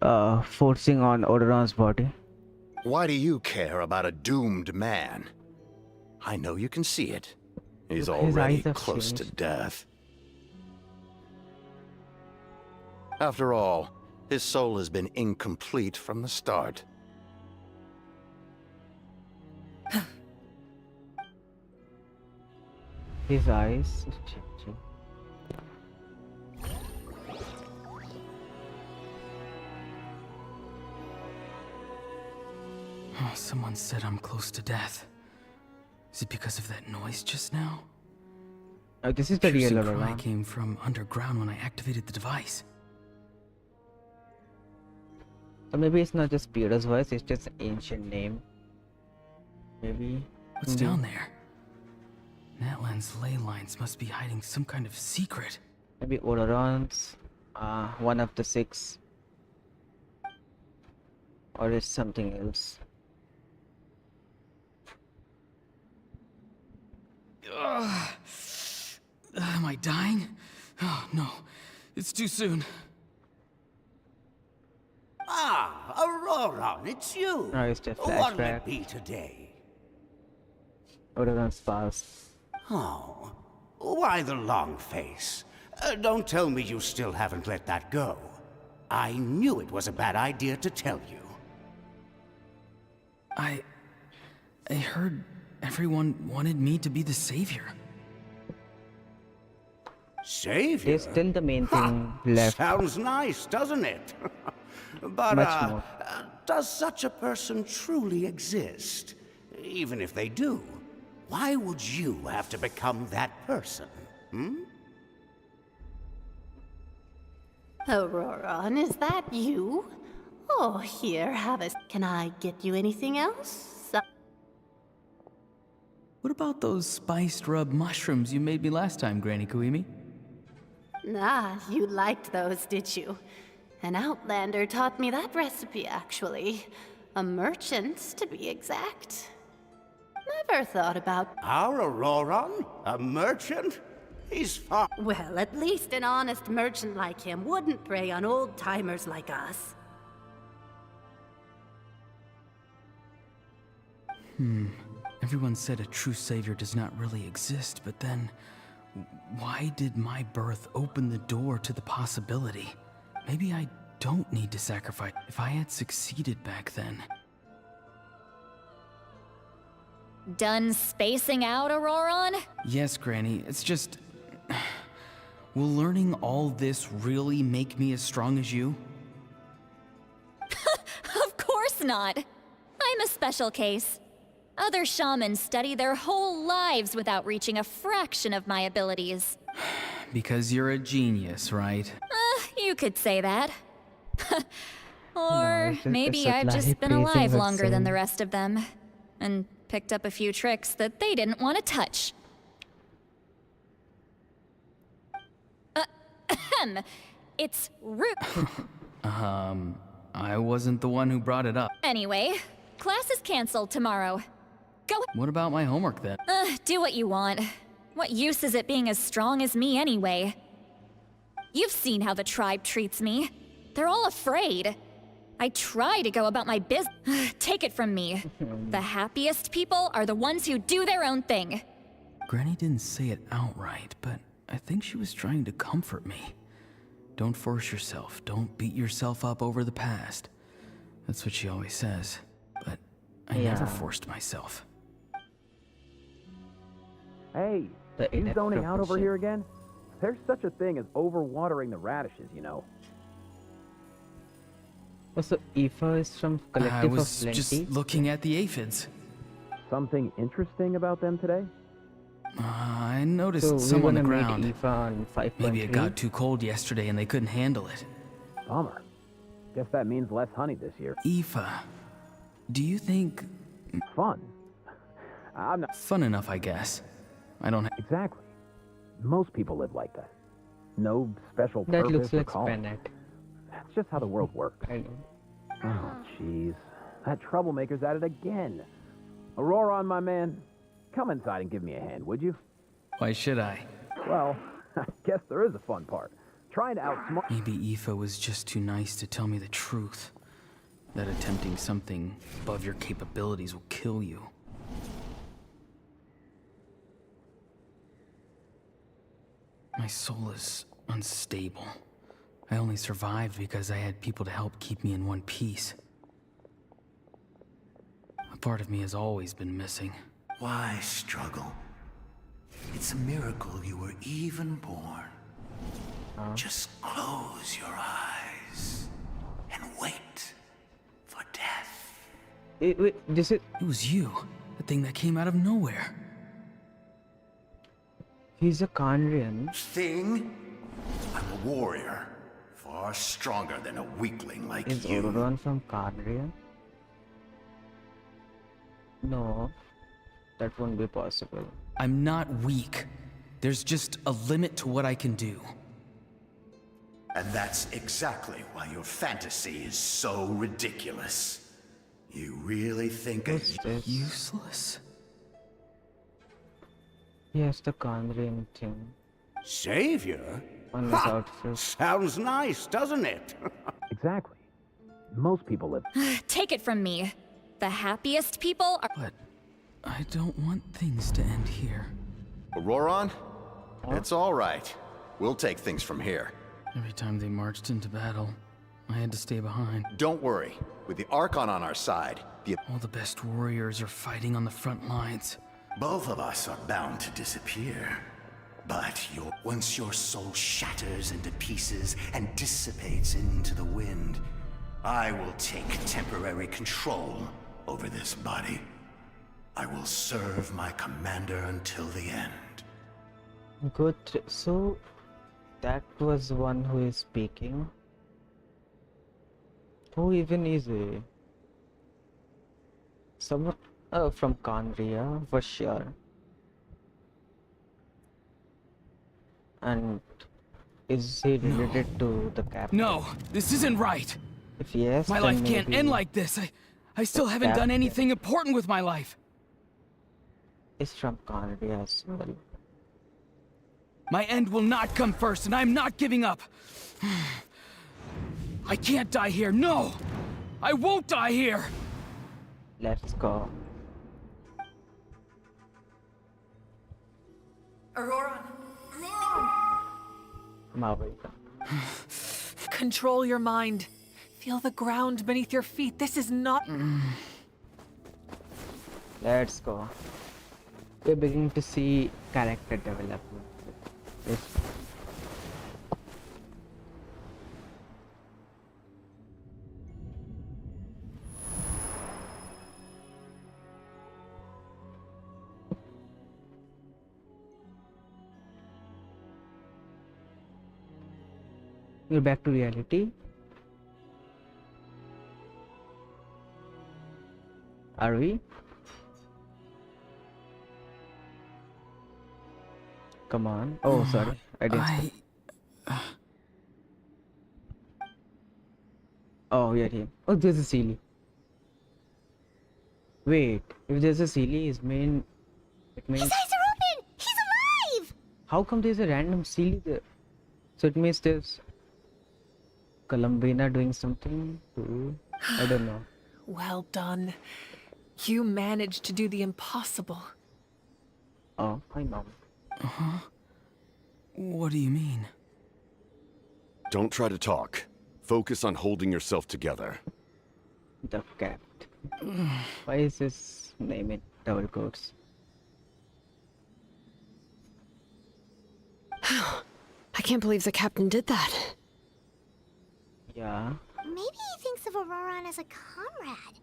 Forcing on Ororon's body? Why do you care about a doomed man? I know you can see it. He's already close to death. After all, his soul has been incomplete from the start. His eyes. Oh, someone said I'm close to death. Is it because of that noise just now? Oh, this is the real Piercing cry Ororon. came from underground when I activated the device. So maybe it's not just Piero's voice, it's just an ancient name. Maybe. What's down there? Natlan's ley lines must be hiding some kind of secret. Maybe Ororon's one of the 6. Or it's something else. Am I dying? Oh, no. It's too soon. Ah, Ororon, it's you. No, it's just What'll flashback. it be today? Ororon's past. Oh, why the long face? Don't tell me you still haven't let that go. I knew it was a bad idea to tell you. I heard everyone wanted me to be the savior. Savior? There's still the main thing left. Sounds nice, doesn't it? But, Much more. does such a person truly exist? Even if they do, why would you have to become that person? Ororon, is that you? Oh, here, have a... Can I get you anything else? What about those spiced rub mushrooms you made me last time, Granny Kuimi? Ah, you liked those, did you? An outlander taught me that recipe, actually. A merchant, to be exact. Never thought about... Our Ororon? A merchant? He's far... Well, at least an honest merchant like him wouldn't prey on old-timers like us. Everyone said a true savior does not really exist, but then... why did my birth open the door to the possibility? Maybe I don't need to sacrifice. If I had succeeded back then... Done spacing out, Ororon? Yes, Granny, it's just... will learning all this really make me as strong as you? Of course not. I'm a special case. Other shamans study their whole lives without reaching a fraction of my abilities. Because you're a genius, right? You could say that. Or it's maybe a I've just Citlali been alive praising longer her than the son. rest of them. And picked up a few tricks that they didn't want to touch. It's rude. I wasn't the one who brought it up. Anyway, class is canceled tomorrow. Go. What about my homework then? Do what you want. What use is it being as strong as me anyway? You've seen how the tribe treats me. They're all afraid. I try to go about my business. Take it from me. The happiest people are the ones who do their own thing. Granny didn't say it outright, but I think she was trying to comfort me. Don't force yourself. Don't beat yourself up over the past. That's what she always says. But I never forced myself. Hey, you zoning out over here again? There's such a thing as overwatering the radishes, you know. Oh, so Aoife is from Collective I of was Plenty? just looking at the aphids. Something interesting about them today? I noticed So some we on the wanna meet ground. Aoife on 5.3? Maybe it got too cold yesterday and they couldn't handle it. Bummer. Guess that means less honey this year. Aoife, do you think... Fun? I'm not... Fun enough, I guess. I don't... Exactly. Most people live like that. No special That purpose looks or like calling. Spanek. That's just how the world works. I know. Oh, jeez. That troublemaker's at it again. Ororon, my man, come inside and give me a hand, would you? Why should I? Well, I guess there is a fun part. Trying to outsmart... Maybe Aoife was just too nice to tell me the truth. That attempting something above your capabilities will kill you. My soul is unstable. I only survived because I had people to help keep me in one piece. A part of me has always been missing. Why struggle? It's a miracle you were even born. Just close your eyes and wait for death. Wait, this is... It was you. The thing that came out of nowhere. He's a Kandrian. Thing? I'm a warrior. Far stronger than a weakling like Is you. Ororon from Kandrian? No. That won't be possible. I'm not weak. There's just a limit to what I can do. And that's exactly why your fantasy is so ridiculous. You really think useless? Yes, the Kandrian thing. Savior? On his outfit. Sounds nice, doesn't it? Exactly. Most people live... Take it from me. The happiest people are... But I don't want things to end here. Ororon? It's all right. We'll take things from here. Every time they marched into battle, I had to stay behind. Don't worry. With the Archon on our side, all the best warriors are fighting on the front lines. Both of us are bound to disappear. But once your soul shatters into pieces and dissipates into the wind, I will take temporary control over this body. I will serve my commander until the end. Good. So, that was one who is speaking. Who even is he? Someone from Kandria, for sure. And Is he related to the captain? No, this isn't right. If yes, my then life can't maybe end like this. I still haven't done anything important with my life. It's from Canada as well. My end will not come first, and I'm not giving up. I can't die here. No! I won't die here! Let's go. Ororon! Ororon! Mavuika. Control your mind. Feel the ground beneath your feet. This is not... Let's go. We're beginning to see character development. Yes. We're back to reality. Are we? Come on. Oh, sorry. I didn't. Oh, yeah, him. Oh, there's a Sealy. Wait, if there's a Sealy, it means. His eyes are open! He's alive! How come there's a random Sealy there? So it means there's Columbina doing something too. I don't know. Well done. You managed to do the impossible. Oh, hi, Mom. Uh-huh. What do you mean? Don't try to talk. Focus on holding yourself together. The cat. Why is his name in double quotes? I can't believe the captain did that. Yeah. Maybe he thinks of Ororon as a comrade.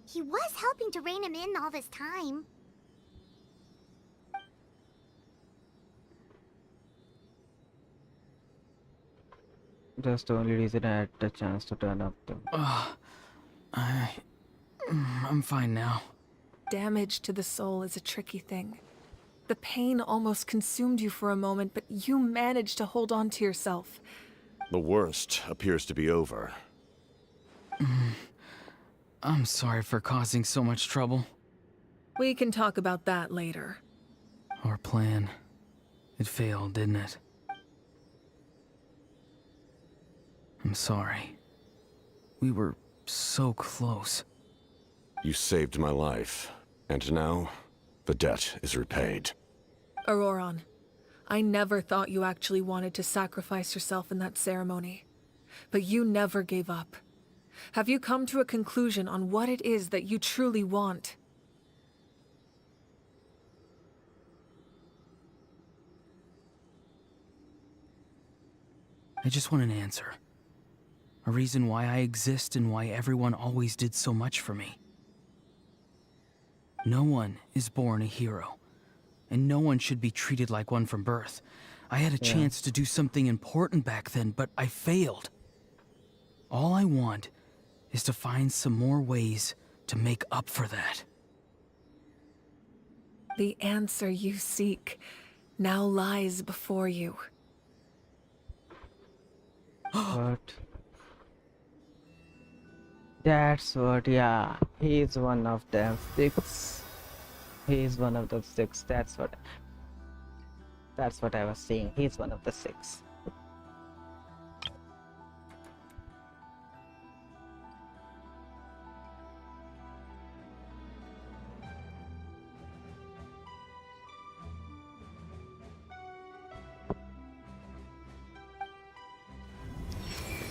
He was helping to rein him in all this time. That's the only reason I had the chance to turn up though. I'm fine now. Damage to the soul is a tricky thing. The pain almost consumed you for a moment, but you managed to hold on to yourself. The worst appears to be over. I'm sorry for causing so much trouble. We can talk about that later. Our plan. It failed, didn't it? I'm sorry. We were so close. You saved my life, and now the debt is repaid. Ororon, I never thought you actually wanted to sacrifice yourself in that ceremony. But you never gave up. Have you come to a conclusion on what it is that you truly want? I just want an answer. A reason why I exist and why everyone always did so much for me. No one is born a hero, and no one should be treated like one from birth. I had a chance to do something important back then, but I failed. All I want is to find some more ways to make up for that. The answer you seek now lies before you. What? That's what, yeah. He's one of them 6. He's one of the 6. That's what I was saying. He's one of the 6.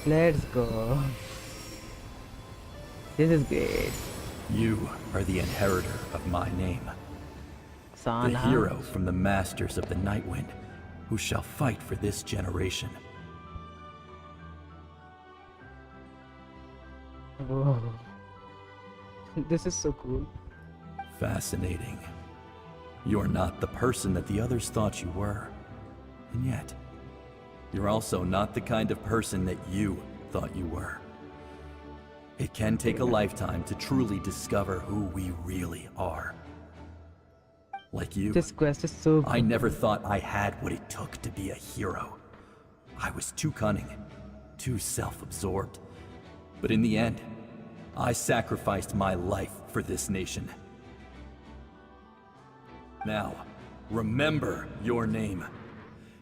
Let's go. This is great. You are the inheritor of my name. The hero from the masters of the Nightwind, who shall fight for this generation. Whoa. This is so cool. Fascinating. You're not the person that the others thought you were. And yet, you're also not the kind of person that you thought you were. It can take a lifetime to truly discover who we really are. Like you, this quest is so good. I never thought I had what it took to be a hero. I was too cunning, too self-absorbed. But in the end, I sacrificed my life for this nation. Now, remember your name.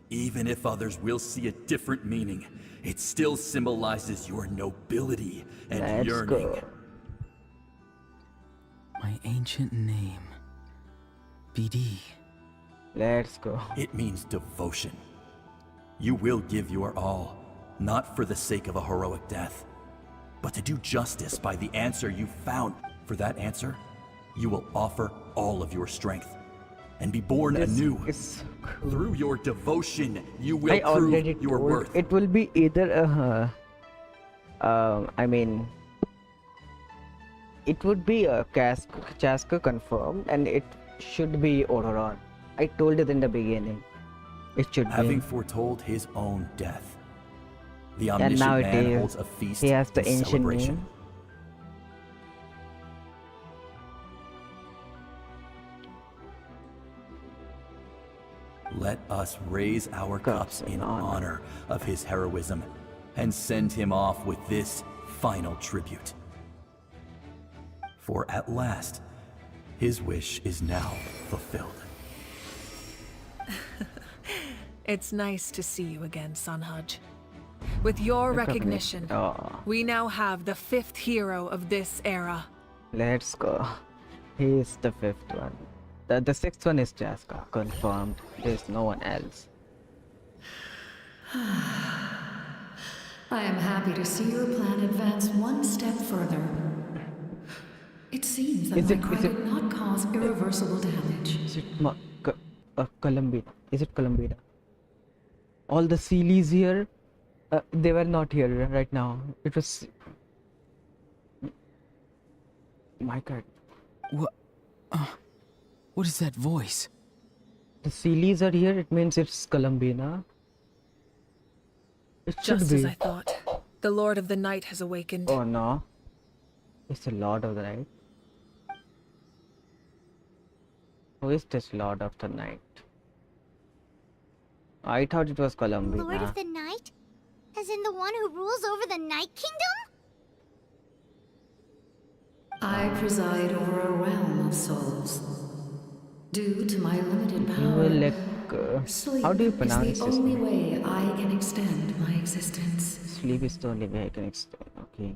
Even if others will see a different meaning, it still symbolizes your nobility and yearning. Go. My ancient name. BD. Let's go. It means devotion. You will give your all, not for the sake of a heroic death, but to do justice by the answer you found. For that answer, you will offer all of your strength and be born anew. Through your devotion, you will prove your worth. It will be either it would be a Chasca confirmed, and it should be Ororon. I told it in the beginning. It should Having be. foretold his own death, the And now omniscient it man is. holds a feast He has the and ancient celebration. name. Let us raise our cups in honor of his heroism and send him off with this final tribute. For at last, his wish is now fulfilled. It's nice to see you again, Sunhudge. With your recognition, we now have the 5th hero of this era. Let's go. He is the 5th one. The 6th one is Chasca, confirmed. There's no one else. I am happy to see your plan advance one step further. It seems that my cry did not cause irreversible damage. Is it Columbina? Is it Columbina? All the Sealies here, they were not here right now. It was... My god. What is that voice? The Sealies are here, it means it's Columbina. It should Just be. as I thought. The Lord of the Night has awakened. Oh no. It's the Lord of the Night. Who is this Lord of the Night? I thought it was Columbina. Lord of the Night? As in the one who rules over the Night Kingdom? I preside over a realm of souls. Due to my limited You power, will like... sleep how do you is pronounce the this only name? way I can extend my existence. Sleep is the only way I can extend. Okay.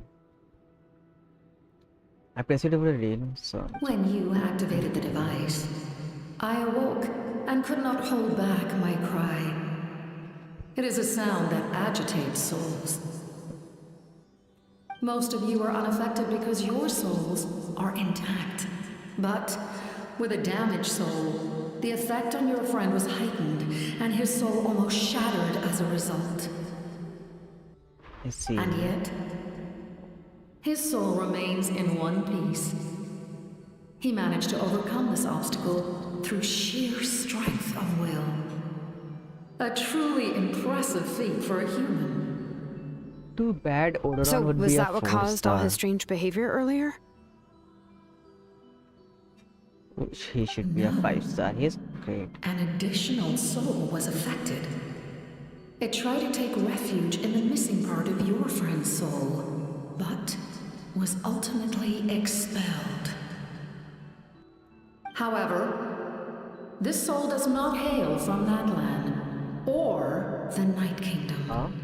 I press it over the rain, so... When you activated the device, I awoke and could not hold back my cry. It is a sound that agitates souls. Most of you are unaffected because your souls are intact. But with a damaged soul, the effect on your friend was heightened, and his soul almost shattered as a result. I see. And yet, his soul remains in one piece. He managed to overcome this obstacle through sheer strength of will. A truly impressive feat for a human. Too bad Ororon So would was be that a what 4 caused all star. his strange behavior earlier? He should be a 5 star. He's great. An additional soul was affected. It tried to take refuge in the missing part of your friend's soul, but was ultimately expelled. However, this soul does not hail from Natlan or the Night Kingdom.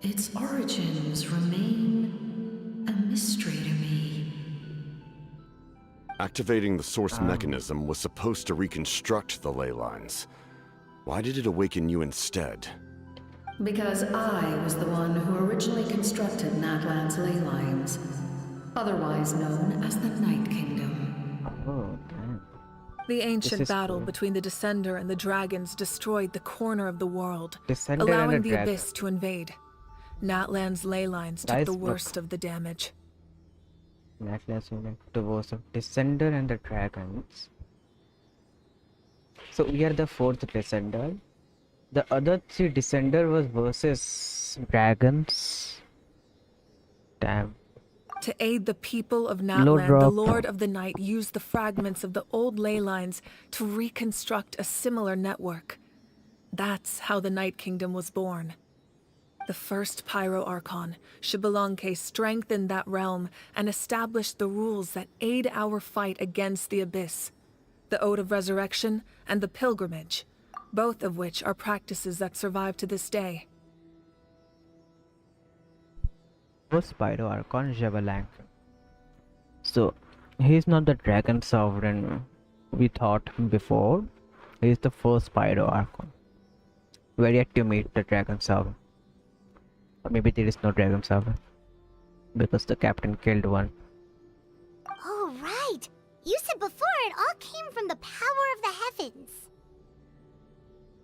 Its origins remain a mystery to me. Activating the source mechanism was supposed to reconstruct the ley lines. Why did it awaken you instead? Because I was the one who originally constructed Natlan's ley lines, otherwise known as the Night Kingdom. Oh, damn. The ancient This is battle cool. between the Descender and the dragons destroyed the corner of the world, Descender and allowing a the dragon. Abyss to invade. Natlan's ley lines took Nice the book. worst of the damage. Natlan's unit divorce of Descender and the Dragons. So we are the 4th Descender. The other 3 Descender was versus Dragons. Damn. To aid the people of Low Natlan, the drop. Lord of the Night used the fragments of the old ley lines to reconstruct a similar network. that's how the Night Kingdom was born. The first Pyro Archon, Xilonen, strengthened that realm and established the rules that aid our fight against the Abyss. The Ode of Resurrection and the Pilgrimage, both of which are practices that survive to this day. Was Pyro Archon Xilonen. So, he's not the Dragon Sovereign we thought before. He's the first Pyro Archon. We're yet to meet the Dragon Sovereign. Or maybe there is no Dragon Sovereign, because the captain killed one. Oh, right! You said before it all came from the power of the heavens.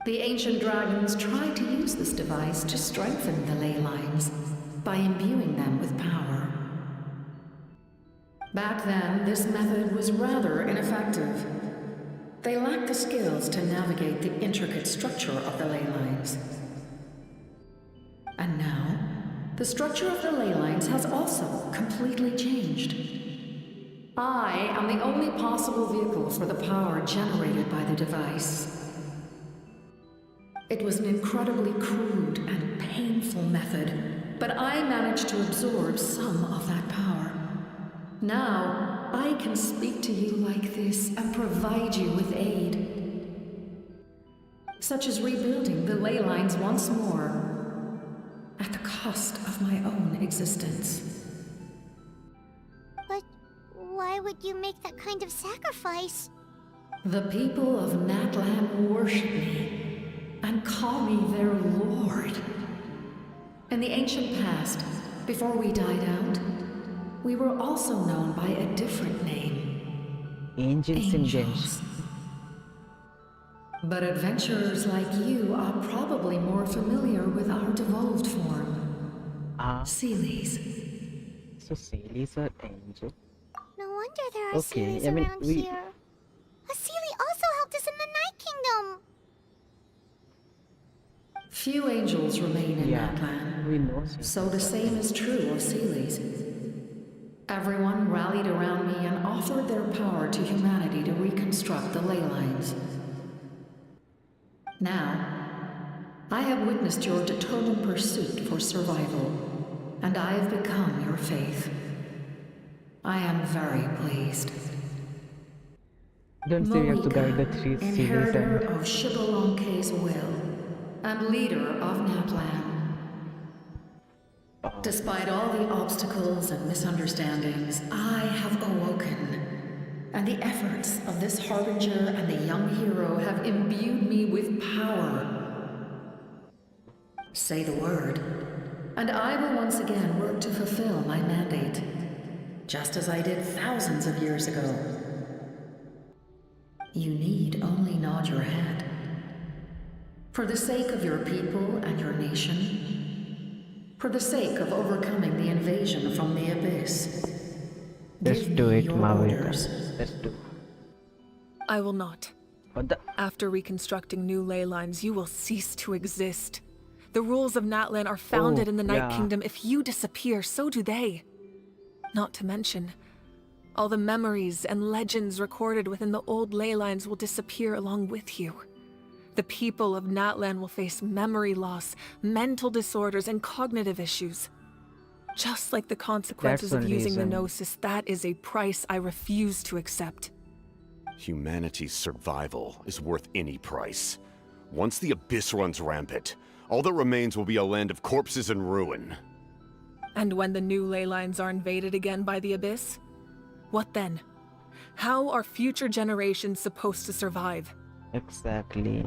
The ancient dragons tried to use this device to strengthen the ley lines by imbuing them with power. Back then, this method was rather ineffective. They lacked the skills to navigate the intricate structure of the ley lines. And now, the structure of the ley lines has also completely changed. I am the only possible vehicle for the power generated by the device. It was an incredibly crude and painful method, but I managed to absorb some of that power. Now, I can speak to you like this and provide you with aid, such as rebuilding the ley lines once more, at the cost of my own existence. But why would you make that kind of sacrifice? The people of Natlan worship me and call me their lord. In the ancient past, before we died out, we were also known by a different name. Angels in Genshin. But adventurers like you are probably more familiar with our devolved form. Sealies. So Sealies are angels. No wonder there are Okay, Sealies around here. A Sealie also helped us in the Night Kingdom. Few angels remain in Natlan. We know. So the same is true of Sealies. Everyone rallied around me and offered their power to humanity to reconstruct the ley lines. Now, I have witnessed your determined pursuit for survival, and I have become your faith. I am very pleased. Don't say you have to guide the three series inheritor and of Xilolen's will, and leader of Natlan. Despite all the obstacles and misunderstandings, I have awoken. And the efforts of this harbinger and the young hero have imbued me with power. Say the word, and I will once again work to fulfill my mandate, just as I did thousands of years ago. You need only nod your head. For the sake of your people and your nation, for the sake of overcoming the invasion from the Abyss, let's do it, Mavuika. Let's do it. I will not. After reconstructing new ley lines, you will cease to exist. The rules of Natlan are founded in the Night Kingdom. If you disappear, so do they. Not to mention, all the memories and legends recorded within the old ley lines will disappear along with you. The people of Natlan will face memory loss, mental disorders, and cognitive issues. Just like the consequences of using the Gnosis, that is a price I refuse to accept. Humanity's survival is worth any price. Once the Abyss runs rampant, all that remains will be a land of corpses and ruin. And when the new ley lines are invaded again by the Abyss? What then? How are future generations supposed to survive? Exactly.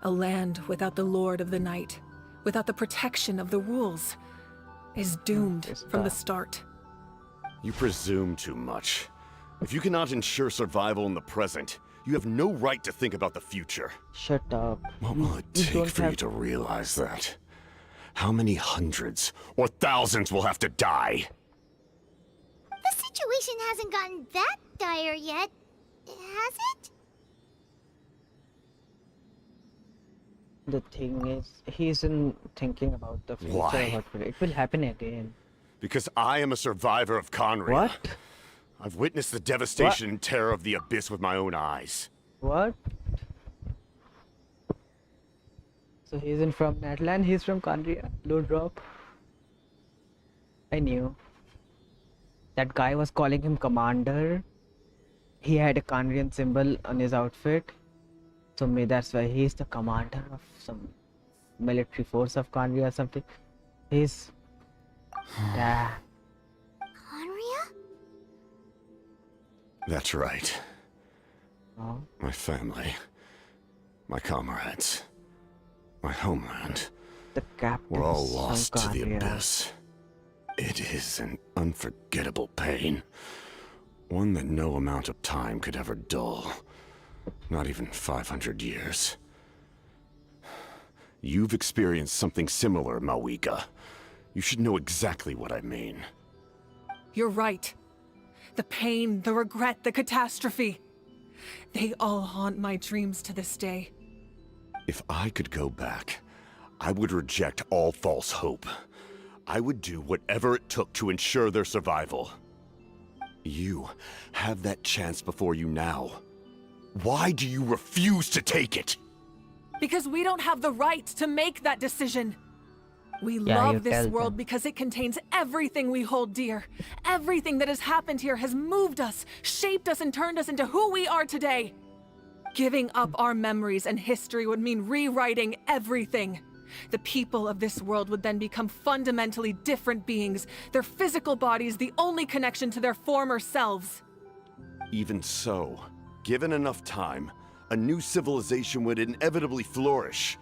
A land without the Lord of the Night, without the protection of the rules, is doomed from the start. You presume too much. If you cannot ensure survival in the present, you have no right to think about the future. Shut up. What will it take for you to realize that? How many hundreds or thousands will have to die? The situation hasn't gotten that dire yet, has it? The thing is, he isn't thinking about the future. Why? It will happen again. Because I am a survivor of Conria. What? I've witnessed the devastation and terror of the Abyss with my own eyes. What? So he isn't from Natlan, he's from Kandria. Low drop. I knew. That guy was calling him commander. He had a Kandrian symbol on his outfit. So maybe that's why he's the commander of some military force of Kandria or something. He's... yeah. Kandria? That's right. Oh. My family. My comrades. My homeland. The captain. We're all lost to the abyss. It is an unforgettable pain. One that no amount of time could ever dull. Not even 500 years. You've experienced something similar, Mavuika. You should know exactly what I mean. You're right. The pain, the regret, the catastrophe. They all haunt my dreams to this day. If I could go back, I would reject all false hope. I would do whatever it took to ensure their survival. You have that chance before you now. Why do you refuse to take it? Because we don't have the right to make that decision. We Yeah, love you this tell world them. because it contains everything we hold dear. Everything that has happened here has moved us, shaped us, and turned us into who we are today. Giving up our memories and history would mean rewriting everything. The people of this world would then become fundamentally different beings, their physical bodies the only connection to their former selves. Even so, given enough time, a new civilization would inevitably flourish.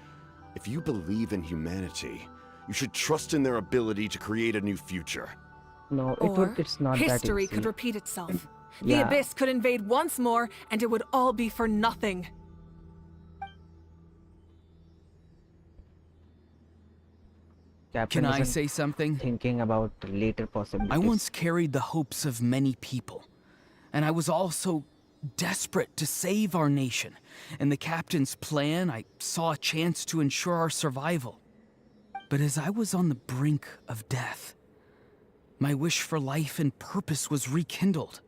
If you believe in humanity, you should trust in their ability to create a new future. No, it's not history that easy. could repeat itself. The Yeah. Abyss could invade once more, and it would all be for nothing. Captain Can I isn't say something? Thinking about later possibilities. I once carried the hopes of many people, and I was also desperate to save our nation. In the captain's plan, I saw a chance to ensure our survival. But as I was on the brink of death, my wish for life and purpose was rekindled.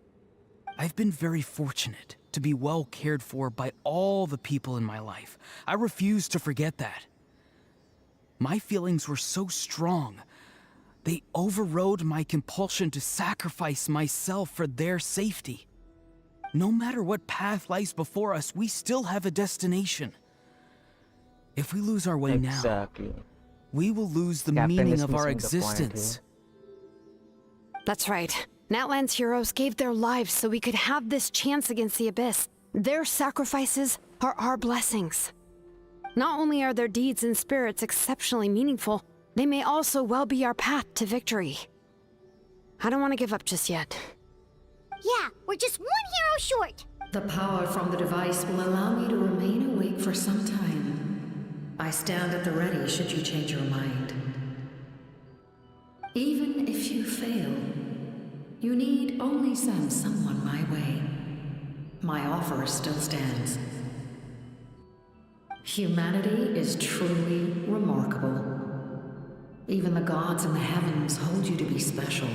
I've been very fortunate to be well cared for by all the people in my life. I refuse to forget that. My feelings were so strong, they overrode my compulsion to sacrifice myself for their safety. No matter what path lies before us, we still have a destination. If we lose our way now, we will lose the Captain meaning is of our missing the point existence. That's right. Natlan's heroes gave their lives so we could have this chance against the Abyss. Their sacrifices are our blessings. Not only are their deeds and spirits exceptionally meaningful, they may also well be our path to victory. I don't want to give up just yet. Yeah, we're just one hero short. The power from the device will allow me to remain awake for some time. I stand at the ready should you change your mind. Even if you fail, you need only send someone my way. My offer still stands. Humanity is truly remarkable. Even the gods in the heavens hold you to be special.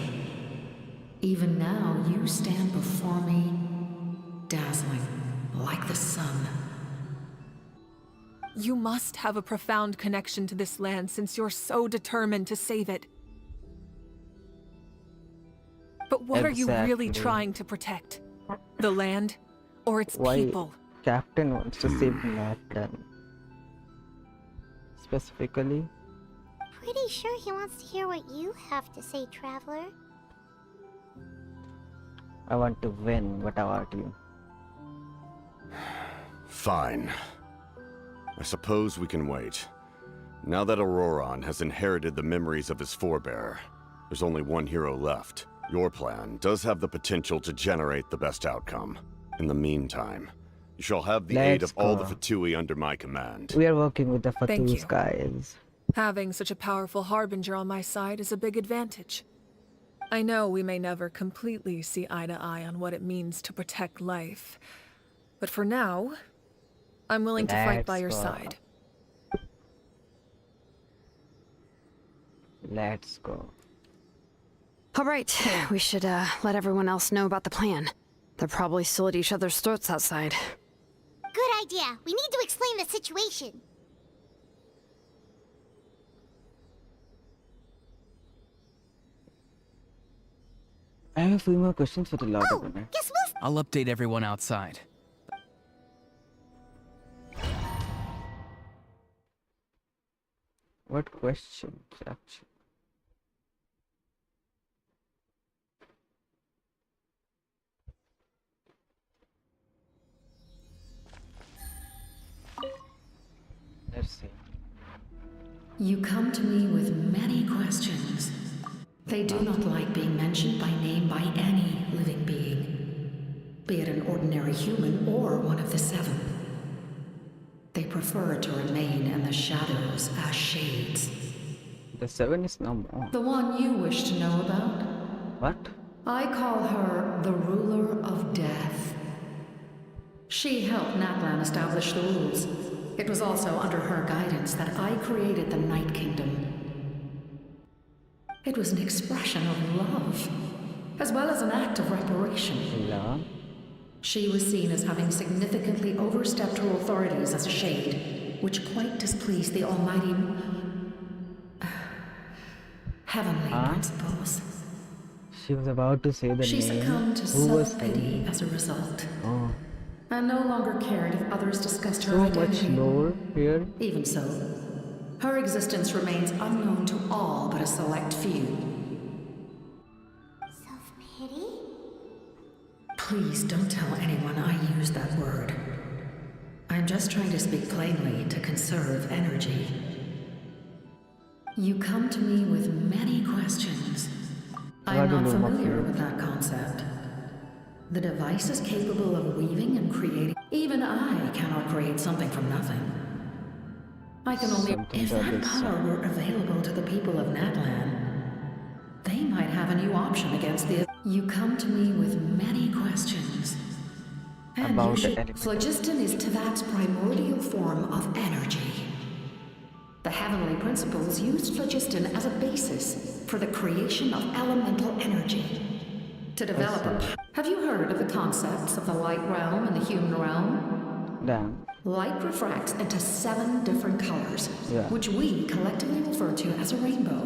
Even now, you stand before me, dazzling, like the sun. You must have a profound connection to this land since you're so determined to save it. But what are you really Exactly. trying to protect? The land, or its Why people? Captain wants to save Natlan? Specifically, Pretty sure he wants to hear what you have to say, Traveler. I want to win. What about you? Fine. I suppose we can wait. Now that Ororon has inherited the memories of his forebearer, there's only one hero left. Your plan does have the potential to generate the best outcome. In the meantime, you shall have the aid Let's of all the go. Fatui under my command. We are working with the Thank Fatus you. guys. Having such a powerful harbinger on my side is a big advantage. I know we may never completely see eye to eye on what it means to protect life, but for now, I'm willing to fight by your Let's go. side. Let's go. All right, we should let everyone else know about the plan. They're probably still at each other's throats outside. Good idea. We need to explain the situation. I have a few more questions for the Lord of the Guess I'll update everyone outside. What questions, actually? Let's see. You come to me with many questions. They do not like being mentioned by name by any living being, be it an ordinary human or one of the seven. They prefer to remain in the shadows as shades. The seven is no more. The one you wish to know about? What? I call her the ruler of death. She helped Natlan establish the rules. It was also under her guidance that I created the Night Kingdom. It was an expression of love, as well as an act of reparation. Love? She was seen as having significantly overstepped her authorities as a shade, which quite displeased the almighty heavenly principles. She was about to say the She name. succumbed to Who was self-pity as a result. Oh. And no longer cared if others discussed her So identity. much lore here. Even so, her existence remains unknown to all but a select few. Self-pity? Please don't tell anyone I used that word. I'm just trying to speak plainly to conserve energy. You come to me with many questions. I'm not familiar with that concept. The device is capable of weaving and creating. Even I cannot create something from nothing. I can only. If that power were available to the people of Natlan, they might have a new option against the. You come to me with many questions. And About you should. the element. Phlogiston is Tavax's primordial form of energy. The heavenly principles used phlogiston as a basis for the creation of elemental energy. To develop a. Have you heard of the concepts of the light realm and the human realm? Damn. Light refracts into 7 different colors, Yeah. which we collectively refer to as a rainbow.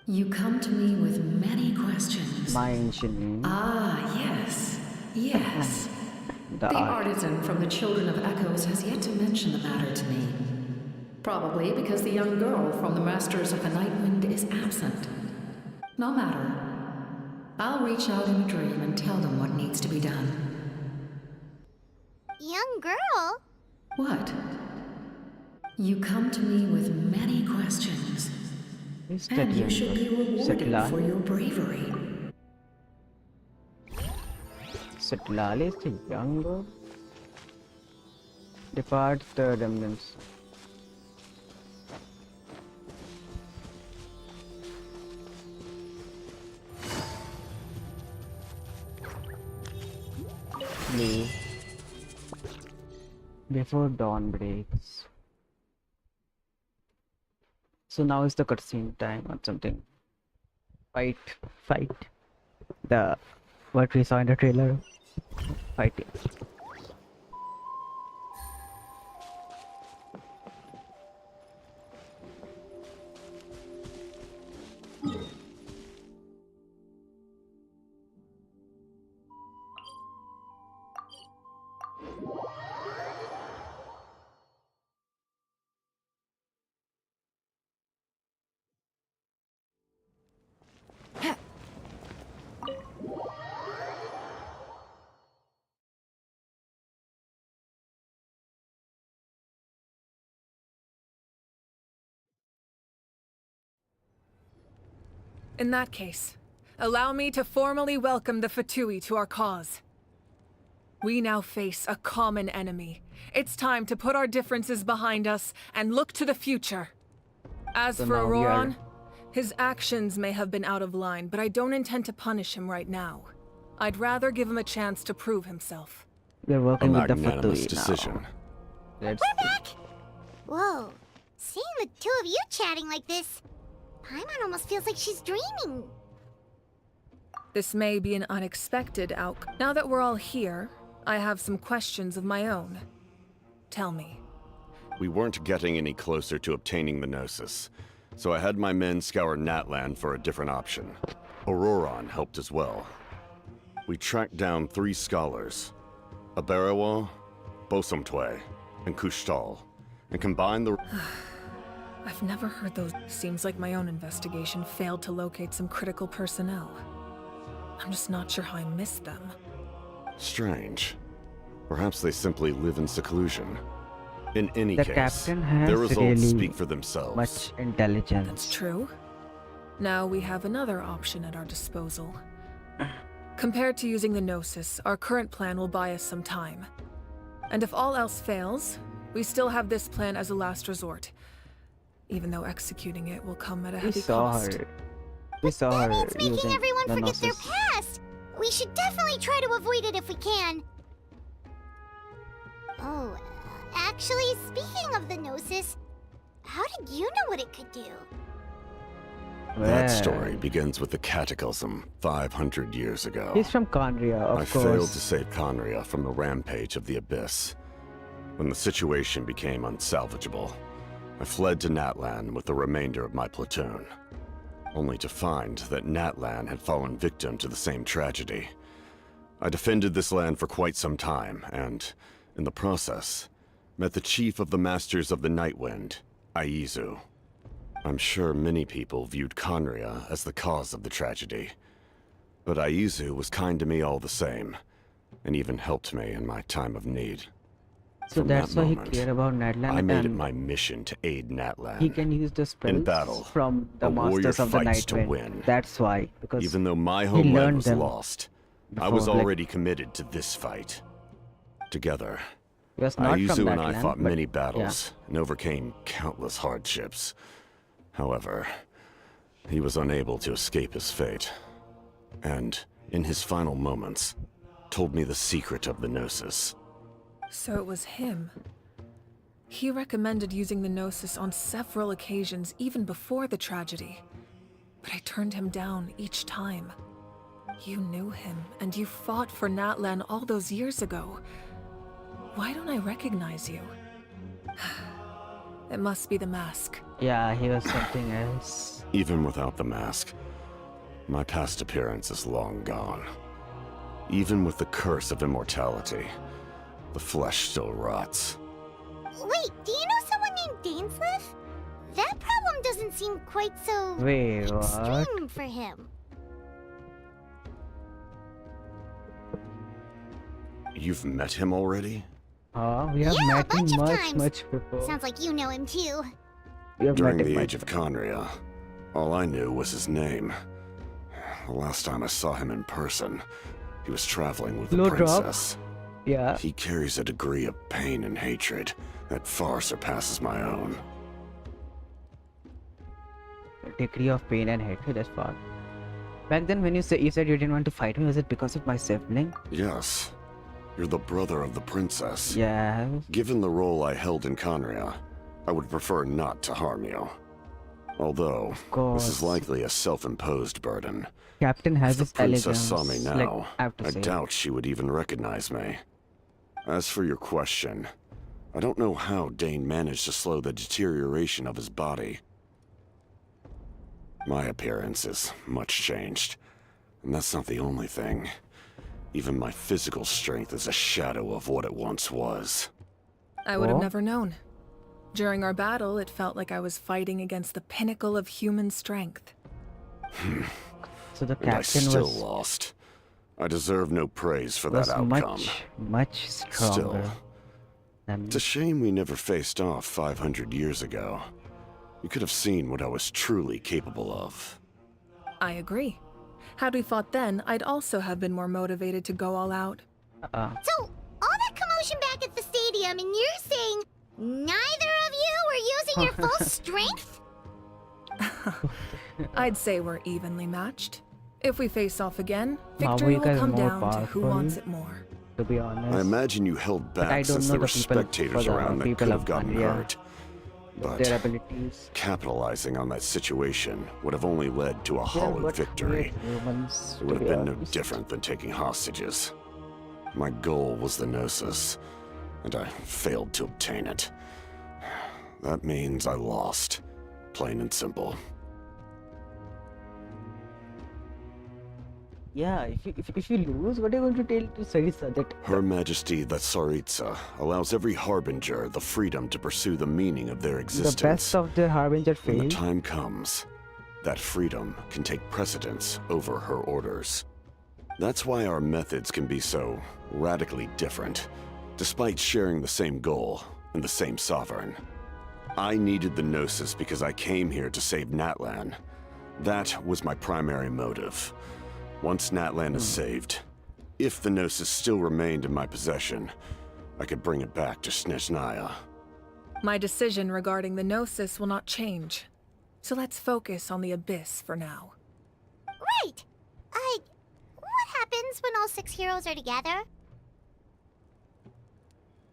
You come to me with many questions. My ancient name. Ah, yes. Yes. The artisan from the Children of Echoes has yet to mention the matter to me. Probably because the young girl from the Masters of the Night Wind is absent. No matter. I'll reach out in a dream and tell them what needs to be done. Young girl? What? You come to me with many questions. And you should be rewarded for your bravery. Citlali is the younger. Depart the remnants. Leave before dawn breaks. So now is the cutscene time or something. Fight. The what we saw in the trailer. Fighting. In that case, allow me to formally welcome the Fatui to our cause. We now face a common enemy. It's time to put our differences behind us and look to the future. As So for now we Ororon, are- his actions may have been out of line, but I don't intend to punish him right now. I'd rather give him a chance to prove himself. We're working A with the magnanimous Fatui decision. now. Let's We're back! Whoa. Seeing the two of you chatting like this, Paimon almost feels like she's dreaming. This may be an unexpected outcome. Now that we're all here, I have some questions of my own. Tell me. We weren't getting any closer to obtaining the Gnosis, so I had my men scour Natlan for a different option. Ororon helped as well. we tracked down 3 scholars, Aberawa, Bosomtwe, and Kushtal, and combined the... I've never heard those. Seems like my own investigation failed to locate some critical personnel. I'm just not sure how I missed them. Strange. Perhaps they simply live in seclusion. In any The case, captain has their results really speak for themselves. much intelligence. That's true. Now we have another option at our disposal. Compared to using the Gnosis, our current plan will buy us some time. And if all else fails, we still have this plan as a last resort. Even though executing it will come at a heavy cost. We saw her It's making using everyone the forget their Gnosis. past. We should definitely try to avoid it if we can. Oh, actually, speaking of the Gnosis, how did you know what it could do? That story begins with the Cataclysm 500 years ago. He's from Conria, of I course. failed to save Conria from the rampage of the Abyss. When the situation became unsalvageable, I fled to Natlan with the remainder of my platoon, only to find that Natlan had fallen victim to the same tragedy. I defended this land for quite some time, and, in the process, met the chief of the Masters of the Nightwind, Aizu. I'm sure many people viewed Conria as the cause of the tragedy, but Aizu was kind to me all the same, and even helped me in my time of need. So From that's that why moment, he cared about Natlan. I made it and my mission to aid Natlan. he can use the spells In battle, from the a warrior Masters of the fights to Nightwind. win. That's why, because Even though my he homeland learned was them lost, I before, was like- already committed to this fight. Together, He was not from Aizu and I Natlan, fought but- many battles and overcame countless hardships. However, he was unable to escape his fate, and, in his final moments, told me the secret of the Gnosis. So it was him. He recommended using the Gnosis on several occasions, even before the tragedy. But I turned him down each time. You knew him, and you fought for Natlan all those years ago. Why don't I recognize you? It must be the mask. Yeah, he was something else. Even without the mask, my past appearance is long gone. Even with the curse of immortality, the flesh still rots. Wait, do you know someone named Dainsleif? That problem doesn't seem quite so Wait, what? extreme for him. You've met him already? We have Yeah, a met him bunch of much, times. much before. Sounds like you know him too. We have During met him the much age of Conria, all I knew was his name. The last time I saw him in person, he was traveling with the Low drop. princess. Yeah. He carries a degree of pain and hatred that far surpasses my own. Degree of pain and hatred, that's far. Back then when you said you didn't want to fight me, was it because of my sibling? Yes. You're the brother of the princess. Yeah. Given the role I held in Conria, I would prefer not to harm you. Although, this is likely a self-imposed burden. Captain has If the his princess elegance. saw me like, now, I have to I say. doubt she would even recognize me. As for your question, I don't know how Dane managed to slow the deterioration of his body. My appearance is much changed, and that's not the only thing. Even my physical strength is a shadow of what it once was. I would have never known. During our battle, it felt like I was fighting against the pinnacle of human strength. So the And I captain still was lost. I deserve no praise for that outcome. much stronger. Still, it's a shame we never faced off 500 years ago. You could have seen what I was truly capable of. I agree. Had we fought then, I'd also have been more motivated to go all out. So, all that commotion back at the stadium, and you're saying neither of you were using your full strength? I'd say we're evenly matched. If we face off again, victory Mavuika will is come more down to who powerful, wants it more. To be honest. I imagine you held But I back don't since know there the were people spectators for the around that people could of have gotten Conria. hurt. But Their abilities. capitalizing on that situation would have only led to a hollow but victory. we're humans, It would to have be been no honest. different than taking hostages. My goal was the Gnosis, and I failed to obtain it. That means I lost, plain and simple. Yeah, if you lose, what are you going to tell to Sarisa that Her Majesty the Tsaritsa allows every harbinger the freedom to pursue the meaning of their existence. the best of the harbinger When the failed? time comes, that freedom can take precedence over her orders. That's why our methods can be so radically different, despite sharing the same goal and the same sovereign. I needed the Gnosis because I came here to save Natlan. That was my primary motive. Once Natlan is saved, if the Gnosis still remained in my possession, I could bring it back to Snezhnaya. My decision regarding the Gnosis will not change. So let's focus on the Abyss for now. Right! What happens when all 6 heroes are together?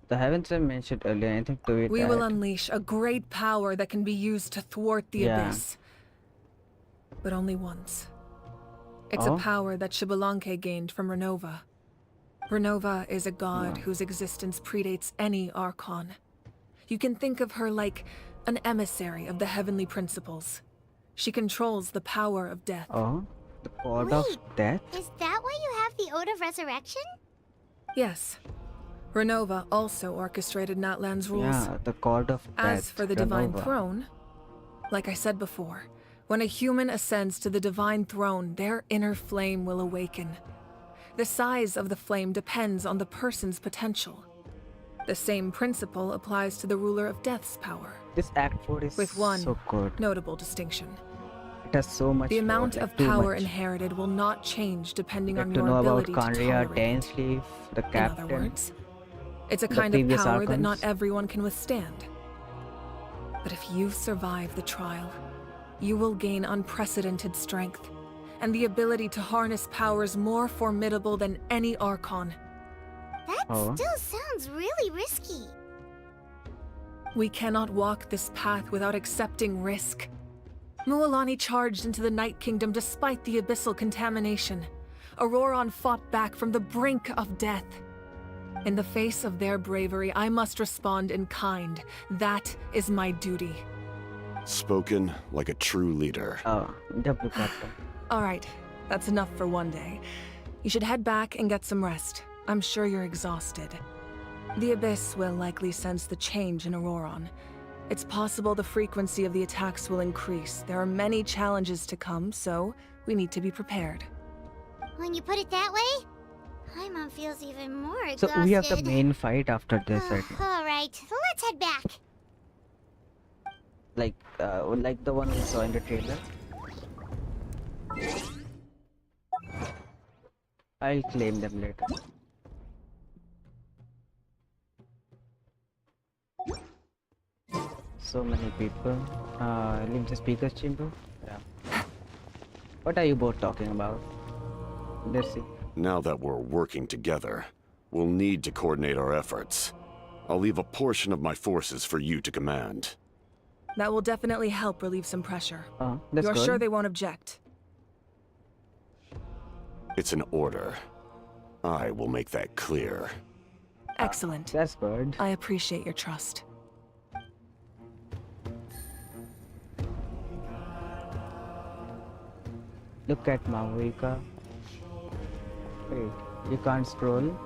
The haven't mentioned earlier anything to it. We will unleash a great power that can be used to thwart the Abyss. But only once. It's a power that Xbalanque gained from Renova. Renova is a god whose existence predates any Archon. You can think of her like an emissary of the heavenly principles. She controls the power of death. Oh, the god of death? Is that why you have the Ode of Resurrection? Yes. Renova also orchestrated Natlan's rules. Yeah, the god of death. As for the Divine Renova. Throne, like I said before, when a human ascends to the Divine Throne, their inner flame will awaken. The size of the flame depends on the person's potential. The same principle applies to the ruler of Death's power. This Act 4 is with one so good. notable distinction. It has so much The amount more, of like, too power much. inherited will not change depending on To your know about ability to Kanria, tolerate it. Dainsleif, the captain. In other words, it's a the kind of previous power that Archons. not everyone can withstand. But if you survive the trial, you will gain unprecedented strength, and the ability to harness powers more formidable than any Archon. That still sounds really risky. We cannot walk this path without accepting risk. Mualani charged into the Night Kingdom despite the abyssal contamination. Ororon fought back from the brink of death. In the face of their bravery, I must respond in kind. That is my duty. Spoken like a true leader. Oh, double captain. All right, that's enough for one day. You should head back and get some rest. I'm sure you're exhausted. The Abyss will likely sense the change in Ororon. It's possible the frequency of the attacks will increase. There are many challenges to come, so we need to be prepared. When you put it that way, Paimon feels even more exhausted. So we have the main fight after this, right? Alright, let's head back. Like the one we saw in the trailer. I'll claim them later. So many people. Leave the speaker's chamber. Yeah. What are you both talking about? Let's see. Now that we're working together, we'll need to coordinate our efforts. I'll leave a portion of my forces for you to command. That will definitely help relieve some pressure. That's You're good. sure they won't object? It's an order. I will make that clear. Excellent. That's good. I appreciate your trust. Look at Mavuika. Wait, you can't scroll?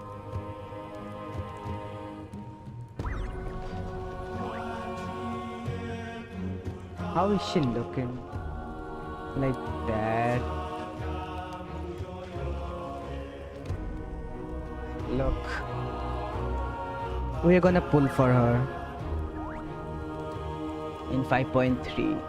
How is she looking? Like that? Look. We're gonna pull for her. In 5.3.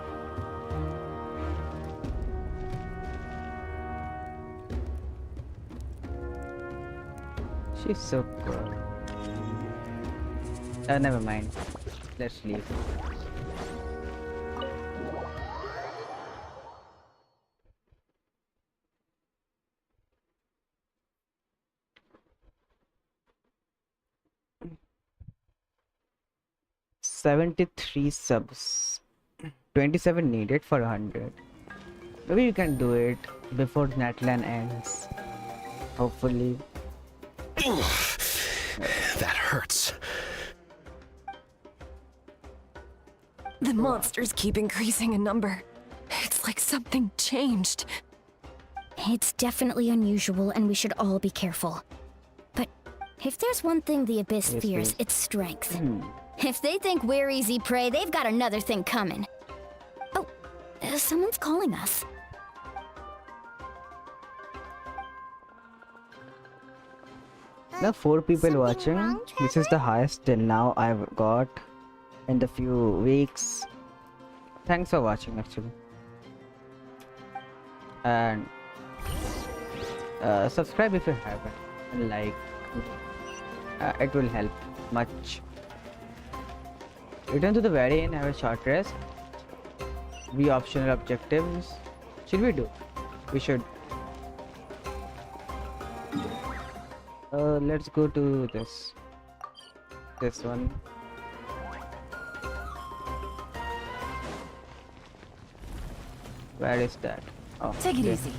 She's so good. Never mind. Let's leave. $73 subs. 27 needed for 100. Maybe you can do it before Natlan ends. Hopefully. That hurts. The monsters keep increasing in number. It's like something changed. It's definitely unusual, and we should all be careful. But if there's one thing the Abyss fears, it's strength. If they think we're easy prey, they've got another thing coming. Oh, someone's calling us. There are 4 people watching. This is the highest till now I've got in the few weeks. Thanks for watching actually. And subscribe if you haven't. And like, it will help much. Return to the very end, have a short rest. Be optional objectives. Should we do? We should. Let's go to this one. Where is that? Oh, take it easy.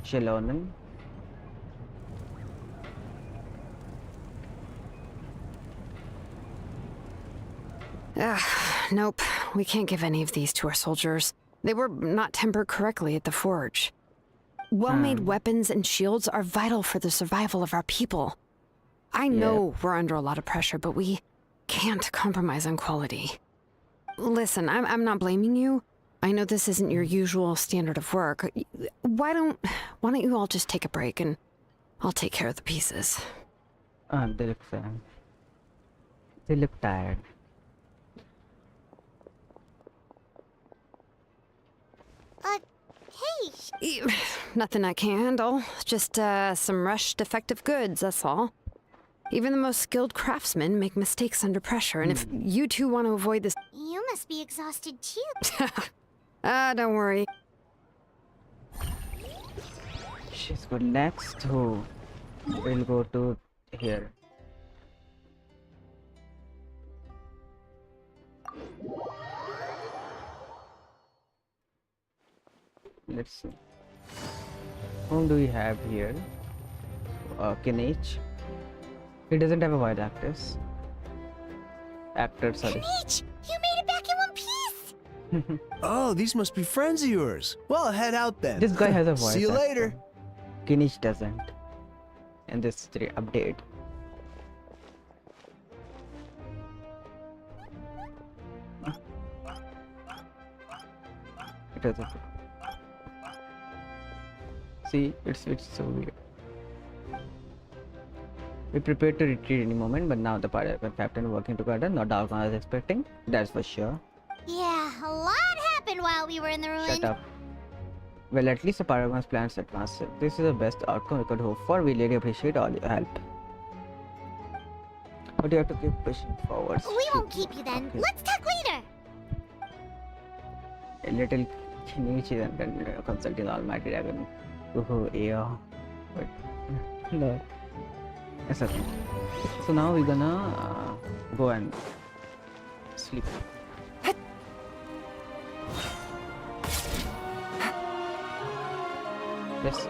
Xilonen. Nope. We can't give any of these to our soldiers. They were not tempered correctly at the forge. Well-made weapons and shields are vital for the survival of our people. I know we're under a lot of pressure, but we can't compromise on quality. Listen, I'm not blaming you. I know this isn't your usual standard of work. Why don't you all just take a break and I'll take care of the pieces. They look sad. They look tired. Hey! Nothing I can handle. Just some rushed defective goods, that's all. Even the most skilled craftsmen make mistakes under pressure, and if you two want to avoid this... You must be exhausted too. Don't worry. She's good. Next, who? We'll go to here. Let's see. Whom do we have here? Kinich. He doesn't have a white actor, sorry. Kinich! You made it back in one piece! Oh, these must be friends of yours. Well, head out then. This guy has a voice. See you later. Kinich doesn't. In this update. It doesn't. See, it's so weird. We prepared to retreat any moment, but now the pirate and captain working together, not Archon was expecting. That's for sure. Yeah, a lot happened while we were in the ruin. Shut up. Well, at least the Paragon's plans advanced. This is the best outcome we could hope for. We really appreciate all your help. But you have to keep pushing forward. We won't keep you then. Okay. Let's talk later. A little Kinich and consulting the Almighty Dragon. Oh, yeah. But no. That's okay. So now we're gonna go and sleep. Yes.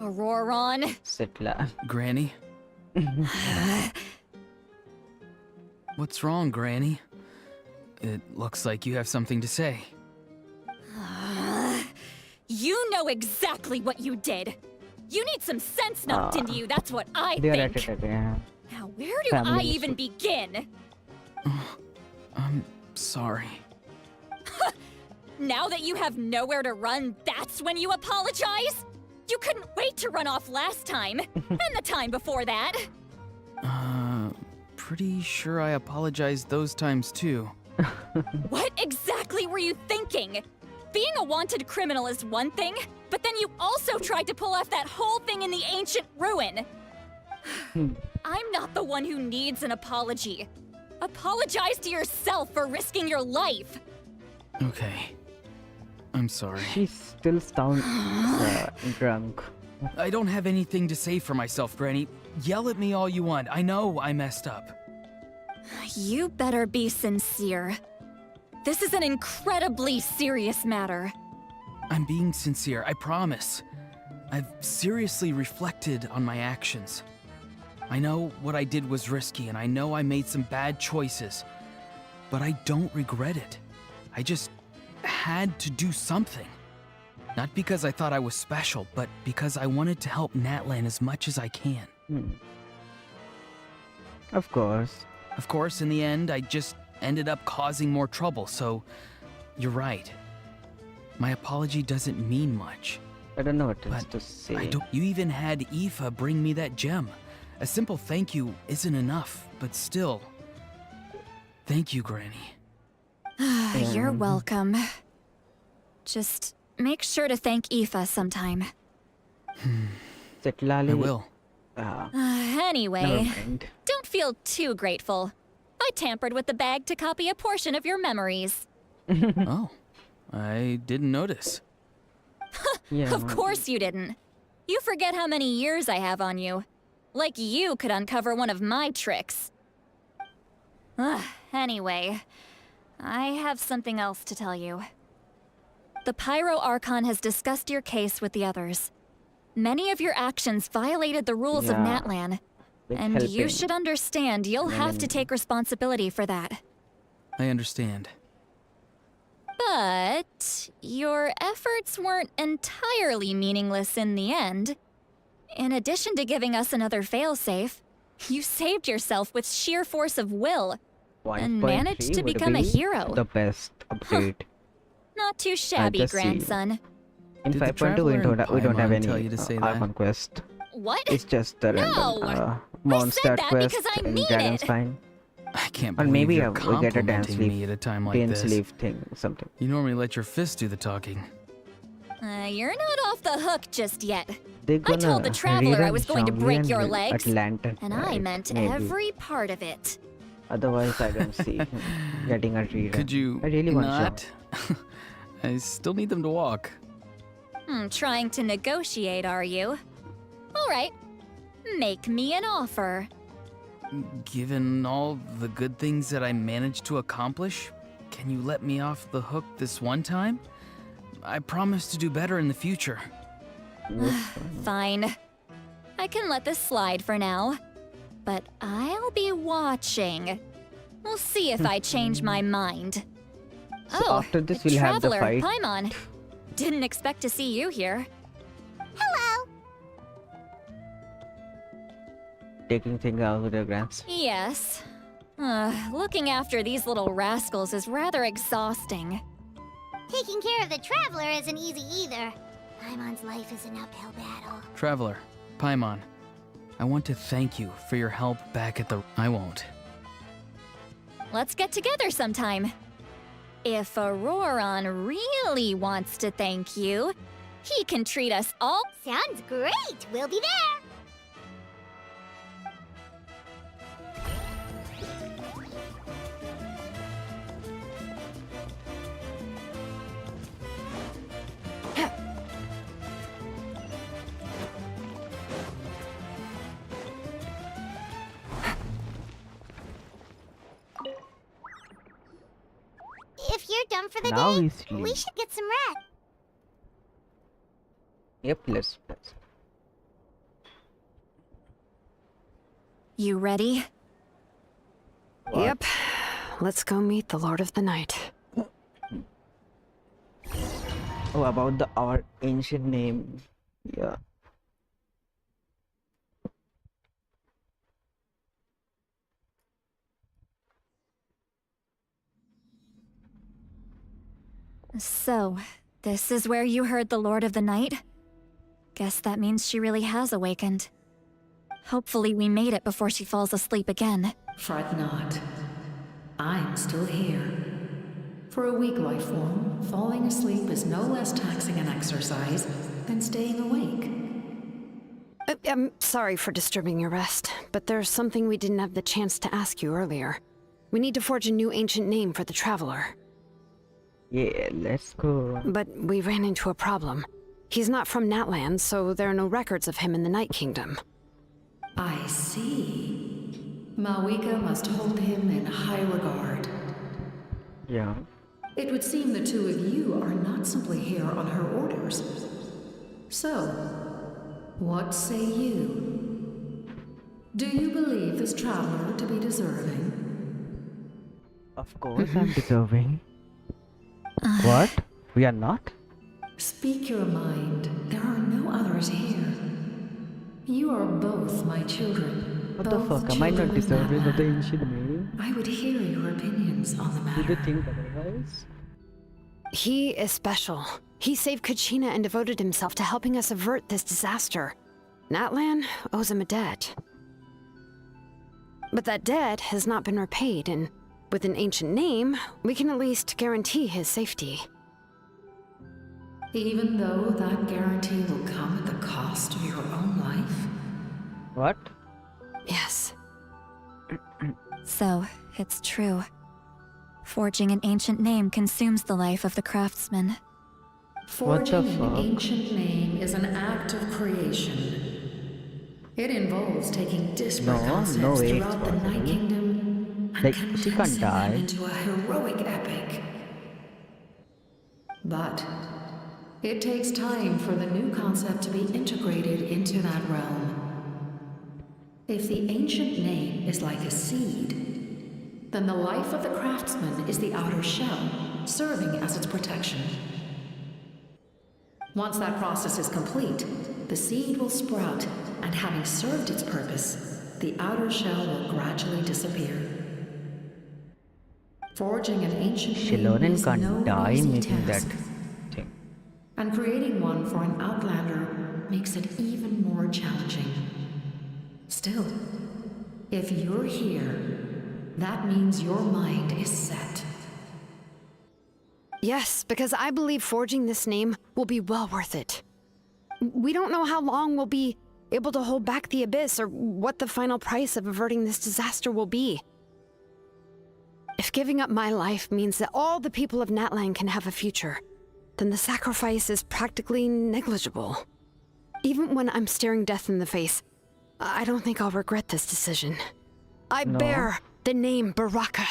Ororon. Citlali. Granny? What's wrong, Granny? It looks like you have something to say. You know exactly what you did. You need some sense knocked into you, that's what I think. Now, where do I even begin? I'm sorry. Now that you have nowhere to run, that's when you apologize? You couldn't wait to run off last time, and the time before that. Pretty sure I apologized those times too. What exactly were you thinking? Being a wanted criminal is one thing, but then you also tried to pull off that whole thing in the ancient ruin. I'm not the one who needs an apology. Apologize to yourself for risking your life. Okay. I'm sorry. She still sounds drunk. I don't have anything to say for myself, Granny. Yell at me all you want. I know I messed up. You better be sincere. This is an incredibly serious matter. I'm being sincere, I promise. I've seriously reflected on my actions. I know what I did was risky, and I know I made some bad choices. But I don't regret it. I just had to do something. Not because I thought I was special, but because I wanted to help Natlan as much as I can. Of course. Of course, in the end, I just ended up causing more trouble, so you're right. My apology doesn't mean much. I don't know what else to say. You even had Aoife bring me that gem. A simple thank you isn't enough, but still. Thank you, Granny. You're welcome. Just make sure to thank Aoife sometime. Citlali. I will. Anyway, don't feel too grateful. I tampered with the bag to copy a portion of your memories. Oh, I didn't notice. Of course you didn't. You forget how many years I have on you. Like you could uncover one of my tricks. Anyway, I have something else to tell you. The Pyro Archon has discussed your case with the others. Many of your actions violated the rules of Natlan, and you should understand you'll have to take responsibility for that. I understand. But your efforts weren't entirely meaningless in the end. In addition to giving us another failsafe, you saved yourself with sheer force of will and managed to become a hero. The best upgrade. Not too shabby, grandson. In 5.2 we don't have any Archon Quest. What? It's just the random monster quest in Dragonstein. I can't Or believe maybe you're we get a dance complimenting me sleeve, at a time like this. thing, something. You normally let your fists do the talking. You're not off the hook just yet. I told the Traveler I was going to break your legs, Atlanta, and I meant every part of it. Otherwise, I don't see him getting a rerun. Could you I really want not? I still need them to walk. Trying to negotiate, are you? All right. Make me an offer. Given all the good things that I managed to accomplish, can you let me off the hook this one time? I promise to do better in the future. Fine. I can let this slide for now. But I'll be watching. We'll see if I change my mind. So after this, we'll have the Traveler, fight. Paimon. Didn't expect to see you here. Hello. Taking things out of their grants. Yes. Looking after these little rascals is rather exhausting. Taking care of the Traveler isn't easy either. Paimon's life is an uphill battle. Traveler, Paimon, I want to thank you for your help back at the... I won't. Let's get together sometime. If Ororon really wants to thank you, he can treat us all... Sounds great! We'll be there! If you're done for the Now day, we we sleep. should get some rest. Yep, let's. You ready? Yep. Let's go meet the Lord of the Night. Oh, about our ancient name. Yeah. So, this is where you heard the Lord of the Night? Guess that means she really has awakened. Hopefully we made it before she falls asleep again. Fret not. I'm still here. For a weak life form, falling asleep is no less taxing an exercise than staying awake. I'm sorry for disturbing your rest, but there's something we didn't have the chance to ask you earlier. We need to forge a new ancient name for the Traveler. Yeah, let's go. But we ran into a problem. He's not from Natlan, so there are no records of him in the Night Kingdom. I see. Mavuika must hold him in high regard. Yeah. It would seem the two of you are not simply here on her orders. So, what say you? Do you believe this traveler to be deserving? Of course I'm deserving. What? We are not? Speak your mind. There are no others here. You are both my children. What the fuck? Am I not deserving of the ancient name? I would hear your opinions on the matter. Did you think otherwise? He is special. He saved Kachina and devoted himself to helping us avert this disaster. Natlan owes him a debt. But that debt has not been repaid, and with an ancient name, we can at least guarantee his safety. Even though that guarantee will come at the cost of your own life? What? Yes. So, it's true. Forging an ancient name consumes the life of the craftsman. Forging an ancient name is an act of creation. It involves taking disparate concepts throughout the Night Kingdom and condensing them into a heroic epic. But it takes time for the new concept to be integrated into that realm. If the ancient name is like a seed, then the life of the craftsman is the outer shell, serving as its protection. Once that process is complete, the seed will sprout, and having served its purpose, the outer shell will gradually disappear. Forging an ancient name is no easy task. And creating one for an outlander makes it even more challenging. Still, if you're here, that means your mind is set. Yes, because I believe forging this name will be well worth it. We don't know how long we'll be able to hold back the abyss or what the final price of averting this disaster will be. If giving up my life means that all the people of Natlan can have a future, then the sacrifice is practically negligible. Even when I'm staring death in the face, I don't think I'll regret this decision. I bear the name Baraka.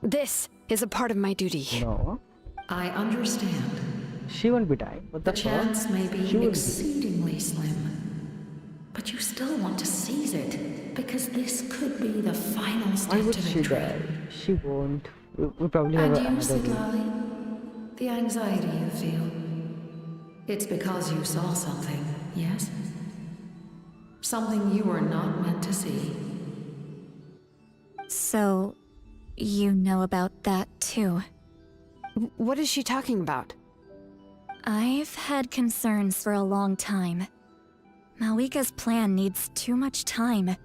This is a part of my duty. No. I understand. She won't be dying. What the chance may be exceedingly slim, but you still want to seize it because this could be the final step to victory. Why would she die? She won't. We probably have another. And you, one. Citlali, the anxiety you feel, it's because you saw something, yes? Something you were not meant to see. So, you know about that too? What is she talking about? I've had concerns for a long time. Mavuika's plan needs too much time,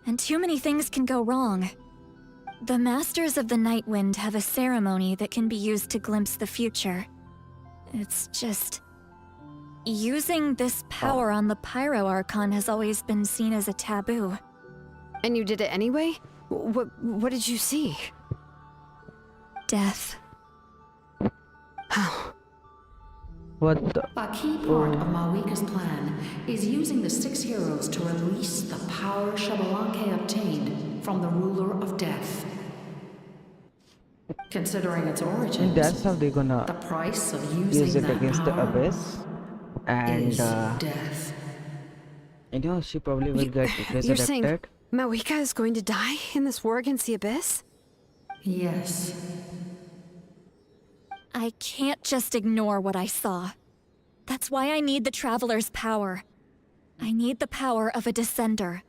and too many things can go wrong. The Masters of the Night Wind have a ceremony that can be used to glimpse the future. It's just... using this power on the Pyro Archon has always been seen as a taboo. And you did it anyway? What did you see? Death. How? What the? A key part of Mavuika's plan is using the 6 heroes to release the power Xabalanque obtained from the ruler of death. Considering its origins, and that's how they're gonna the price of using use it that against the abyss. And death. You know, she probably will get resurrected. You're saying Mavuika is going to die in this war against the abyss? Yes. I can't just ignore what I saw. That's why I need the Traveler's power. I need the power of a Descender.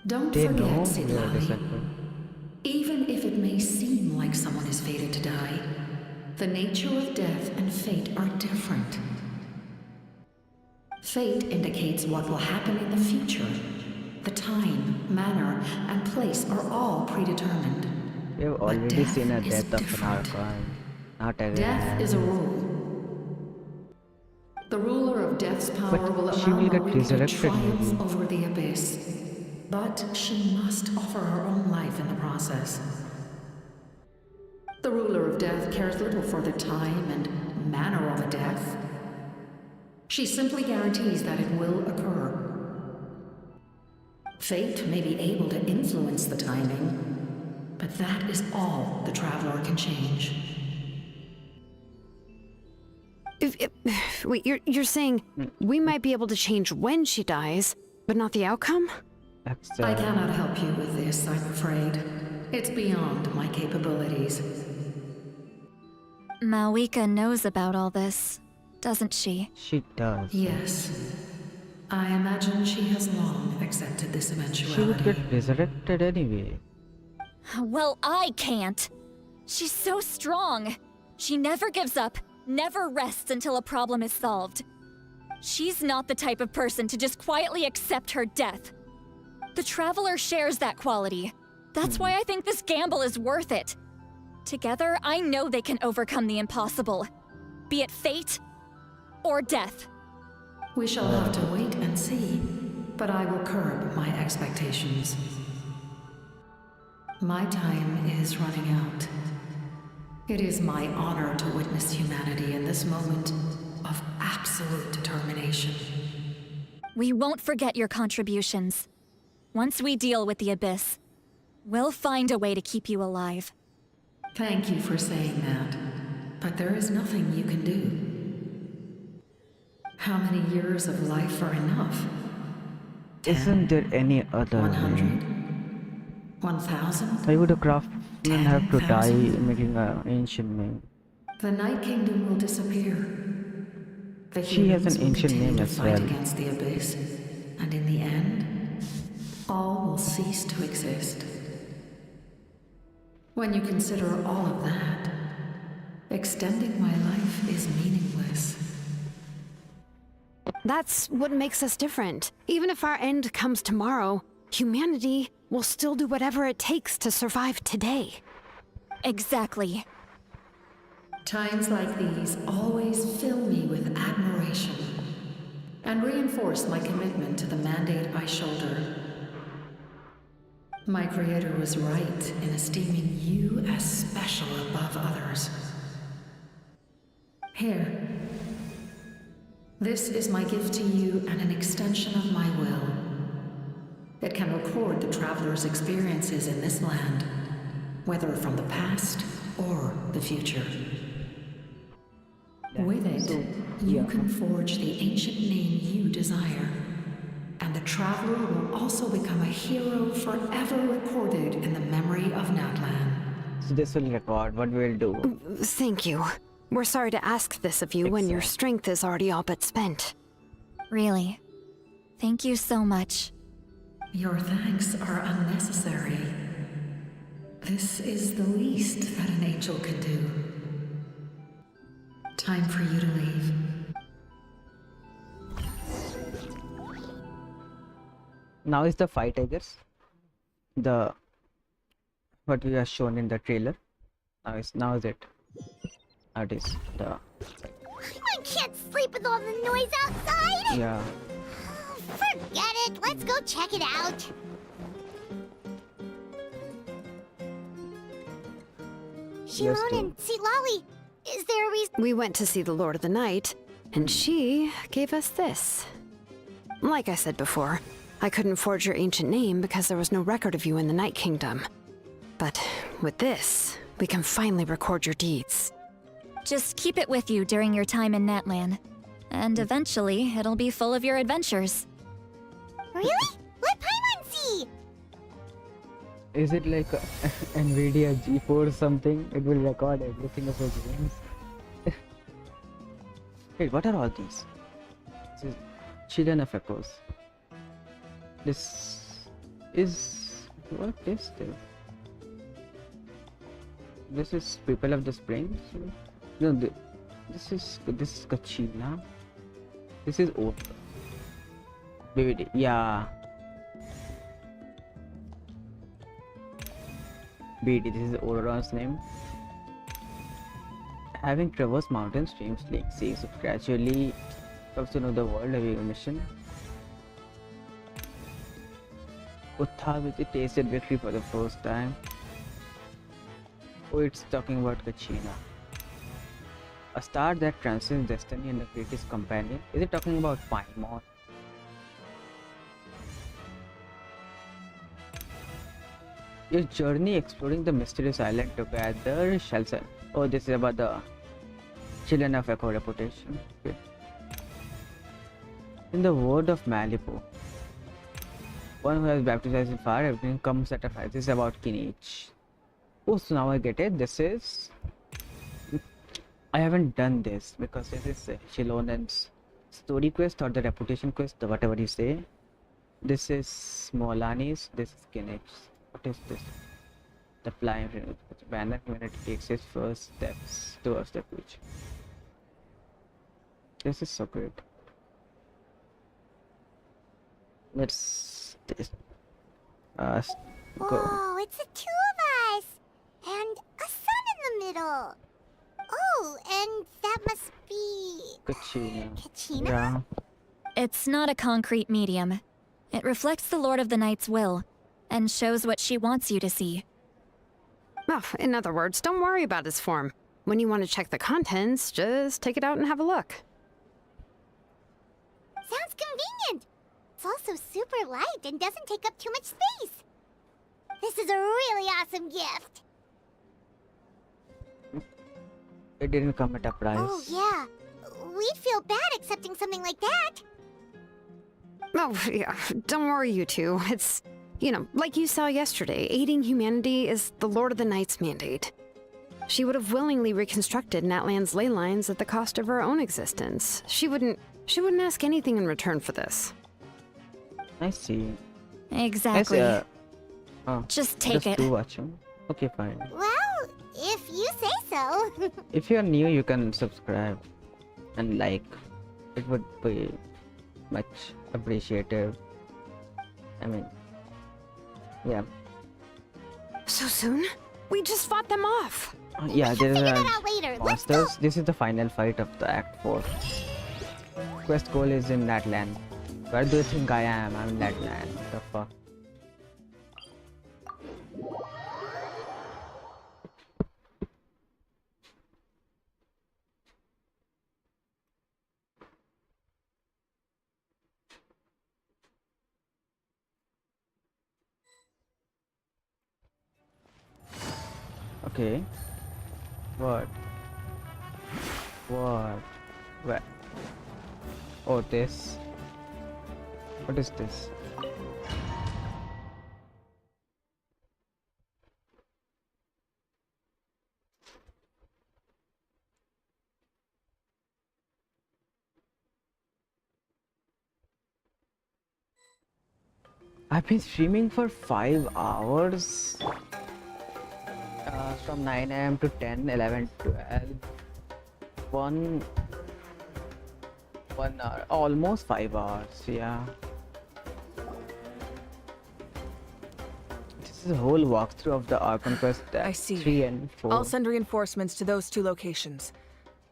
Don't forget, Citlali. Even if it may seem like someone is fated to die, the nature of death and fate are different. Fate indicates what will happen in the future. The time, manner, and place are all predetermined. We have already seen a death of an Archon. Not again. Death is a rule. The ruler of death's power will allow Mavuika to triumph over the abyss. But she must offer her own life in the process. The ruler of death cares little for the time and manner of a death. She simply guarantees that it will occur. Fate may be able to influence the timing, But that is all the Traveler can change. Wait, you're saying we might be able to change when she dies, but not the outcome? I cannot help you with this, I'm afraid. It's beyond my capabilities. Mavuika knows about all this, doesn't she? She does. Yes. I imagine she has long accepted this eventuality. She would get resurrected anyway. Well, I can't. She's so strong. She never gives up, never rests until a problem is solved. She's not the type of person to just quietly accept her death. The Traveler shares that quality. That's why I think this gamble is worth it. Together, I know they can overcome the impossible. Be it fate or death. We shall have to wait and see, but I will curb my expectations. My time is running out. It is my honor to witness humanity in this moment of absolute determination. We won't forget your contributions. Once we deal with the Abyss, we'll find a way to keep you alive. Thank you for saying that, but there is nothing you can do. How many years of life are enough? 10, Isn't there any other 100? 1,000? Why would a craftsman have to die making an ancient name? The Night Kingdom will disappear. The She has an humans will ancient continue name to as fight well. against the Abyss, and in the end, all will cease to exist. When you consider all of that, extending my life is meaningless. That's what makes us different. Even if our end comes tomorrow, humanity will still do whatever it takes to survive today. Exactly. Times like these always fill me with admiration and reinforce my commitment to the mandate I shoulder. My creator was right in esteeming you as special above others. Here. This is my gift to you and an extension of my will. It can record the Traveler's experiences in this land, whether from the past or the future. With it, you can forge the ancient name you desire, and the Traveler will also become a hero forever recorded in the memory of Natlan. So this will record what we'll do. Thank you. We're sorry to ask this of you when your strength is already all but spent. Really. Thank you so much. Your thanks are unnecessary. This is the least that an angel can do. Time for you to leave. Now is the fight, I guess. What we are shown in the trailer. Now is it. That is the. I can't sleep with all the noise outside! Yeah. Forget it! Let's go check it out! Xilonen, Citlali, is there a reason? We went to see the Lord of the Night, and she gave us this. Like I said before, I couldn't forge your ancient name because there was no record of you in the Night Kingdom. But with this, we can finally record your deeds. Just keep it with you during your time in Natlan. And eventually, it'll be full of your adventures. Really? Let Paimon see! Is it like a NVIDIA G4 or something? It will record everything of your games. Wait, what are all these? This is Children of Echoes. This is... what is this? This is People of the Springs? No, this is Kachina. This is old. BBD. Yeah. BD. This is Ororon's name. Having traversed mountains, streams, lakes, seas, gradually comes to know the world, having a mission. Uthaviti tasted victory for the first time. Oh, it's talking about Kachina. A star that transcends destiny and the greatest companion. Is it talking about Paimon? Your journey exploring the mysterious island together shall say. Oh, this is about the Children of Echo reputation. Okay. In the word of Malibu, one who has baptized in fire, everything comes at a price. This is about Kinich. Oh, so now I get it. This is. I haven't done this because this is Xilonen's story quest or the reputation quest, whatever you say. This is Molani's. This is Kinich. What is this? The blind banner when it takes its first steps towards the future. This is so great. Let's go. Oh, it's the two of us! And a sun in the middle! Oh, and that must be... Kachina. Kachina? Yeah. It's not a concrete medium. It reflects the Lord of the Night's will, and shows what she wants you to see. Well, in other words, don't worry about his form. When you want to check the contents, just take it out and have a look. Sounds convenient! It's also super light and doesn't take up too much space. This is a really awesome gift. It didn't come at a price. Oh, yeah. We'd feel bad accepting something like that. Oh, yeah, don't worry, you two. It's, you know, like you saw yesterday, aiding humanity is the Lord of the Night's mandate. She would have willingly reconstructed Natlan's ley lines at the cost of her own existence. She wouldn't ask anything in return for this. I see. Exactly. Just take it. Just watching. Okay, fine. Well, if you say so. If you're new, you can subscribe and like. It would be much appreciated. I mean, yeah. So soon? We just fought them off. Yeah, there Figure are that out later. Let's go. monsters. This is the final fight of the Act 4. Quest goal is in Natlan. Where do you think I am? I'm in Natlan. What the fuck? Okay. What? Where? Oh, this. What is this? I've been streaming for 5 hours. From 9 AM to 10, 11, 12. 1 hour. Almost 5 hours, yeah. This is a whole walkthrough of the Archon Quest. I see. 3 and 4. I'll send reinforcements to those 2 locations.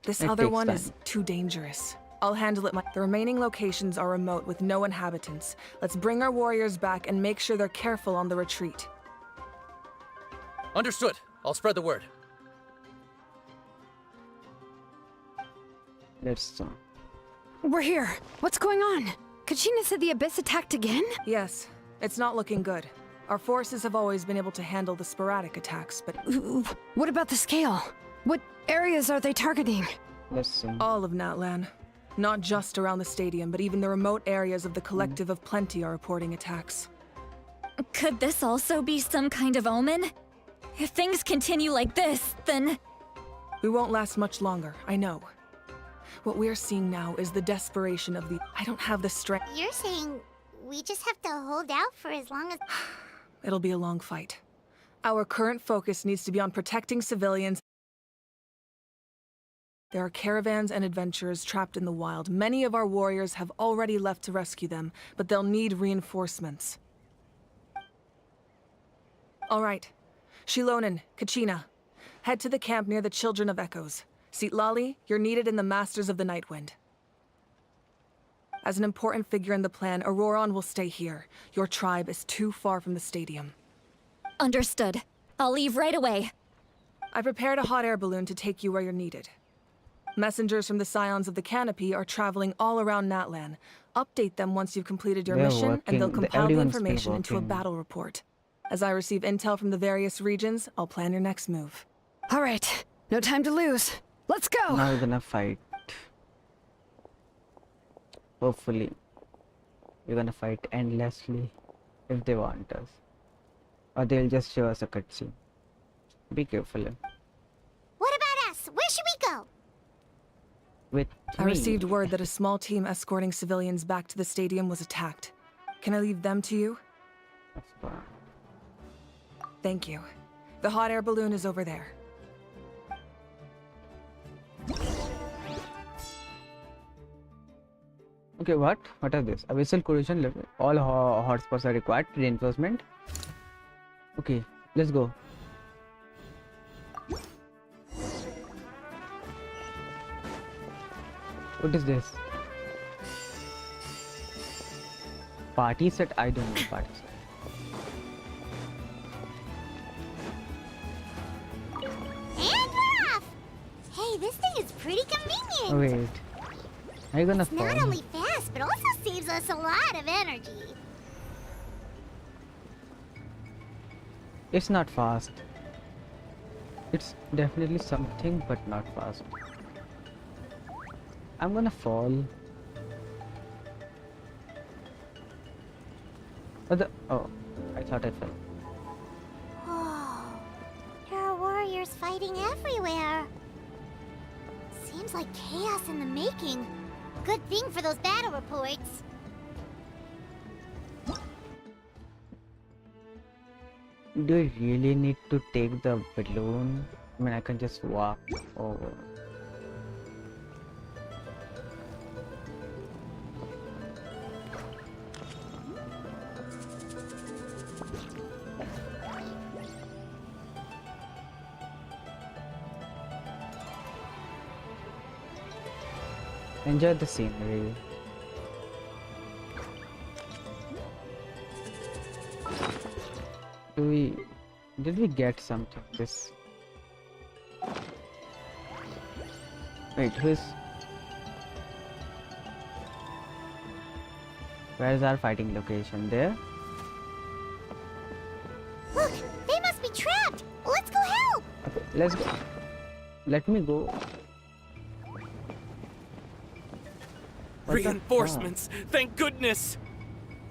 This It other takes one time. is too dangerous. I'll handle it. The remaining locations are remote with no inhabitants. Let's bring our warriors back and make sure they're careful on the retreat. Understood. I'll spread the word. Let's We're here. What's going on? Kachina said the Abyss attacked again? Yes, it's not looking good. Our forces have always been able to handle the sporadic attacks, but... What about the scale? What areas are they targeting? All of Natlan. Not just around the stadium, but even the remote areas of the Collective of Plenty are reporting attacks. Could this also be some kind of omen? If things continue like this, then... We won't last much longer, I know. What we're seeing now is the desperation of the... I don't have the strength... You're saying we just have to hold out for as long as... It'll be a long fight. Our current focus needs to be on protecting civilians. There are caravans and adventurers trapped in the wild. Many of our warriors have already left to rescue them, but they'll need reinforcements. All right. Xilonen, Kachina, head to the camp near the Children of Echoes. Citlali, you're needed in the Masters of the Nightwind. As an important figure in the plan, Ororon will stay here. Your tribe is too far from the stadium. Understood. I'll leave right away. I prepared a hot air balloon to take you where you're needed. Messengers from the Scions of the Canopy are traveling all around Natlan. Update them once you've completed your They're mission, and they'll working. compile the Everyone's been information into a working. battle report. As I receive intel from the various regions, I'll plan your next move. All right, no time to lose. Let's go! Now we're gonna fight. Hopefully, we're gonna fight endlessly if they want us. Or they'll just show us a cutscene. Be careful. What about us? Where should we go? With I me. received word that a small team escorting civilians back to the stadium was attacked. Can I leave them to you? That's fine. Thank you. The hot air balloon is over there. Okay, what? What are this? Abyssal corrosion level. All hotspots are required. Reinforcement. Okay, let's go. What is this? Party set? I don't know party set. And we're off! Hey, this thing is pretty convenient. Wait. Are you gonna It's fall? not only fast, but also saves us a lot of energy. It's not fast. It's definitely something, but not fast. I'm gonna fall. What the? Oh, I thought I fell. Oh, there are warriors fighting everywhere. Seems like chaos in the making. Good thing for those battle reports. Do I really need to take the balloon? I mean, I can just walk over. Enjoy the scenery. Did we get something? This. Wait, where's our fighting location? There? Look, they must be trapped. Let's go help. Okay, let's go. Let me go. What the Reinforcements! Thank goodness!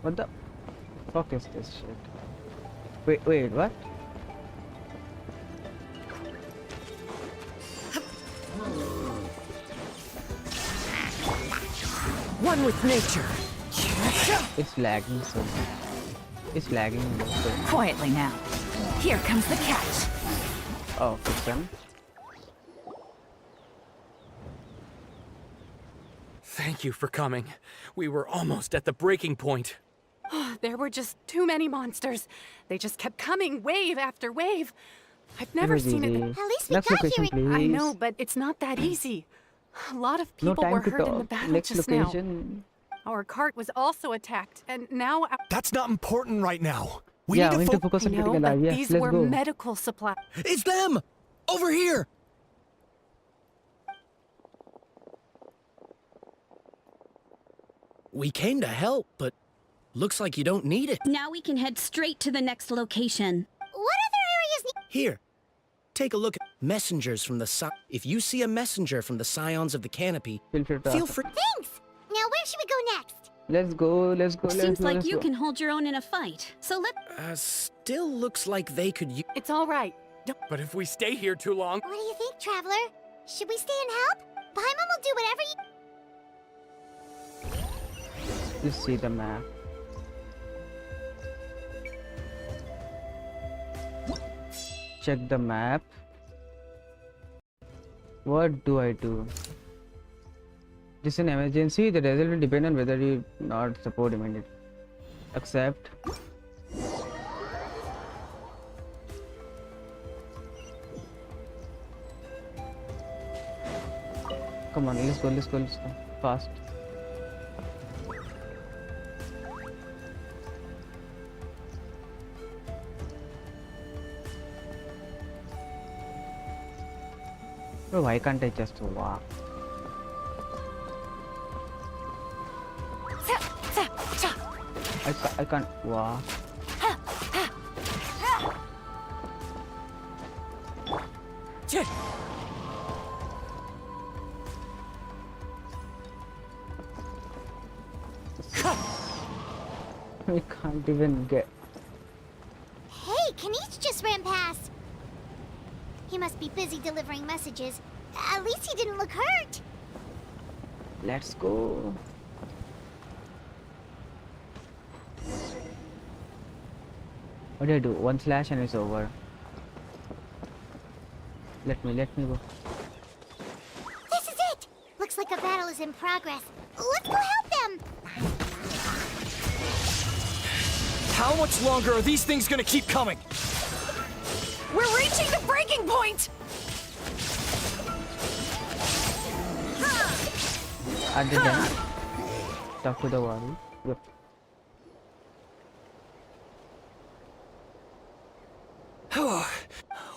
What the fuck is this shit? Wait, what? One with nature. It's lagging so much. It's lagging so much. Quietly now. Here comes the catch. Oh, fix them. Thank you for coming. We were almost at the breaking point. There were just too many monsters. They just kept coming, wave after wave. I've never seen it. At least we Next got location, here. I please. know, but it's not that easy. A lot of No people time were to hurt in the talk. battle Next just location. now. Our cart was also attacked, and now That's not important right now. We need to focus I on know, getting but alive. Yes, these let's were go. medical supplies. It's them! Over here! We came to help, but looks like you don't need it. Now we can head straight to the next location. What other areas need... Here, take a look at messengers from the If you see a messenger from the Scions of the Canopy, feel free. Thanks! Now where should we go next? Let's go. Seems like let's you go. can hold your own in a fight. So let. Still looks like they could use. It's all right. But if we stay here too long... What do you think, Traveler? Should we stay and help? Paimon will do whatever you... Let's see the map. Check the map. What do I do? This is an emergency. The result will depend on whether you not support immediately. Accept. Come on, let's go. Fast. Bro, why can't I just walk? I can't walk. We can't even get. Hey, Kanish just ran past. He must be busy delivering messages. At least he didn't look hurt. Let's go. What do I do? One slash and it's over. Let me go. This is it! Looks like a battle is in progress. Let's go help them! How much longer are these things gonna keep coming? We're reaching the breaking point! Are they done? Talk to the wall. Yep.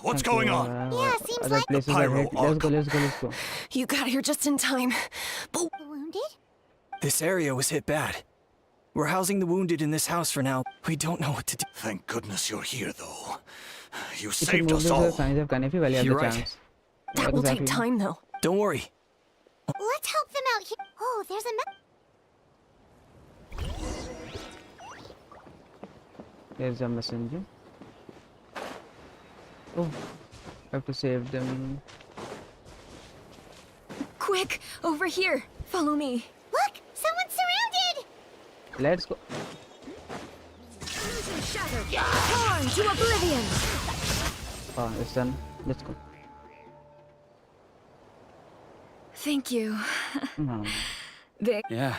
What's going on? Yeah, seems Other like places are hit. Let's go. You got here just in time. But wounded? This area was hit bad. We're housing the wounded in this house for now. We don't know what to do. Thank goodness you're here, though. You We should saved move us to the all. signs of Kanifi while you have You're the right. chance. that will take time, though. Don't worry. Let's help them out here. Oh, there's a There's a messenger. Oh, I have to save them. Quick, over here. Follow me. Look! Someone's surrounded! Let's go. Illusion shattered. Torn to oblivion. Oh, it's done. Let's go. Thank you. No. Yeah.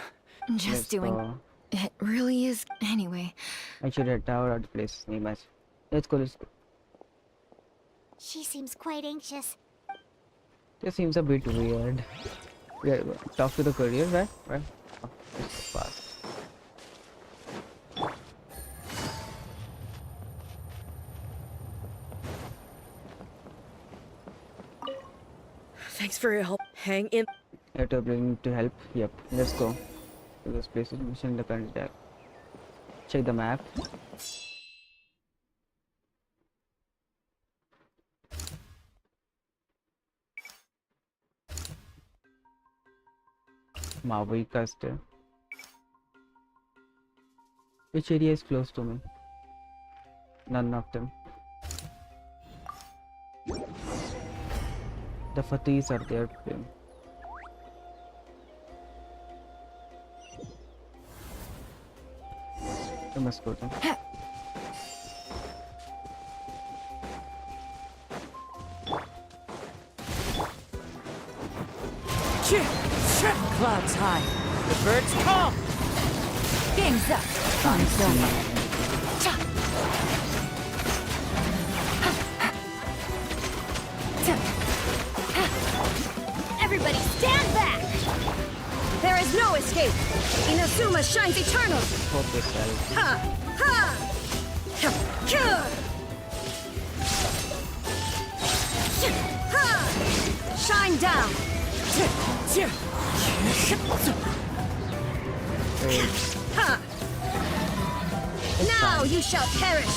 Just Let's doing. go. It really is. Anyway. I should head out of the place. Let's go. She seems quite anxious. This seems a bit weird. Yeah, talk to the courier, right? Right. Oh, it's fast. Thanks for your help. Hang in. You have to bring to help. Yep. Let's go. To this place is mission in the current tab. Check the map. Mavuika still. Which area is close to me? None of them. The Fatis are there. I must go there. Clouds high. The birds come. Game's up. Fun's over. Everybody stand back! There is no escape! Inazuma shines eternal! Hope this helps. Ha! Ha! Ha! Ha! Shine down! Ha! Now you shall perish!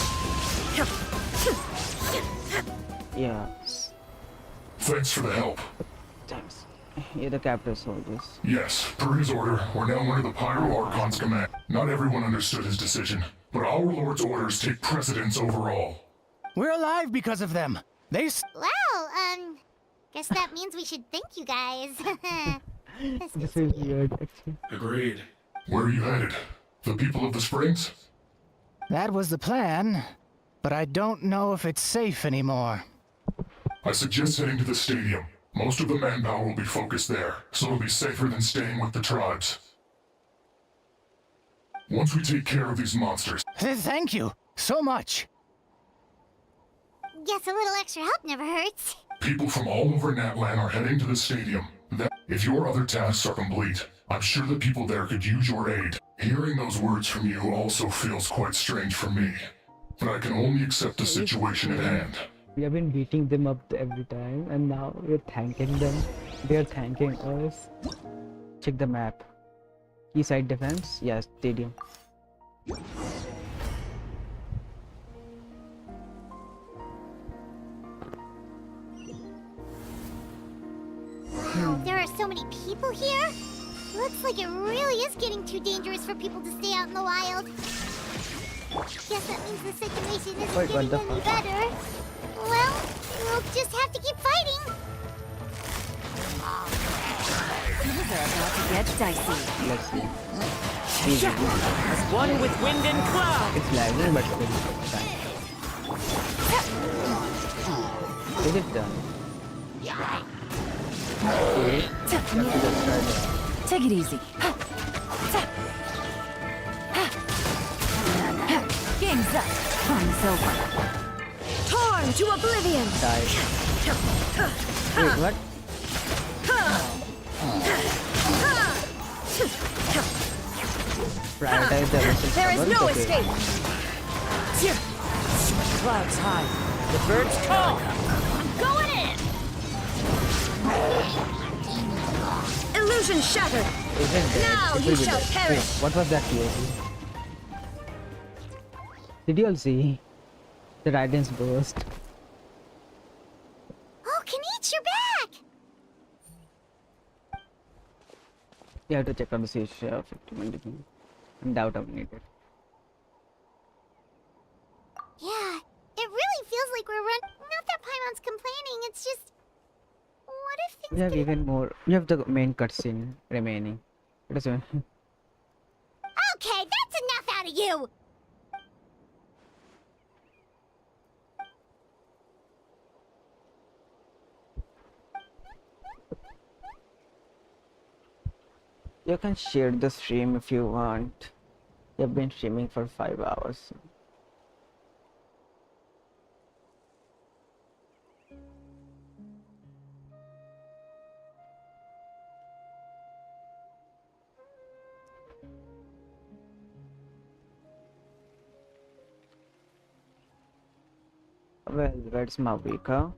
Yeah. Thanks for the help. Thanks. You're the captive soldiers. Yes, per his order, we're now under the Pyro Archon's command. Not everyone understood his decision, but our lord's orders take precedence over all. We're alive because of them. Well, guess that means we should thank you guys. This is weird, actually. Agreed. Where are you headed? The people of the Springs? That was the plan, but I don't know if it's safe anymore. I suggest heading to the stadium. Most of the manpower will be focused there, so it'll be safer than staying with the tribes. Once we take care of these monsters... Thank you so much. Guess a little extra help never hurts. People from all over Natlan are heading to the stadium. If your other tasks are complete, I'm sure the people there could use your aid. Hearing those words from you also feels quite strange for me. But I can only accept the situation at hand. We have been beating them up every time, and now we're thanking them. They're thanking us. Check the map. Quayside defense? Yes, stadium. many people here? Looks like it really is getting too dangerous for people to stay out in the wild. Guess that means the situation isn't getting any better. Well, we'll just have to keep fighting. Things are about to get dicey. Let's see. As one with wind and cloud. It's lagging, but it's fine. Is it done? Okay. Take it easy. Game's up. Fun's over. Torn to oblivion! Die. Wait, what? Prioritize the vessel. There is no escape! Clouds high. The birds call. Going in! Illusion shattered! Isn't there? Now It you will be shall dead. perish! Wait, what was that POV? Did you all see the Raidens burst? Oh, Kanich, you're back! You have to check out the siege 51 degree. Doubt of needed. Yeah, it really feels like we're not that Paimon's complaining, it's just... What if things We have even more. You have the main cutscene remaining. It is Okay, that's enough out of you! You can share the stream if you want. You've been streaming for 5 hours. Well, where's Mavuika?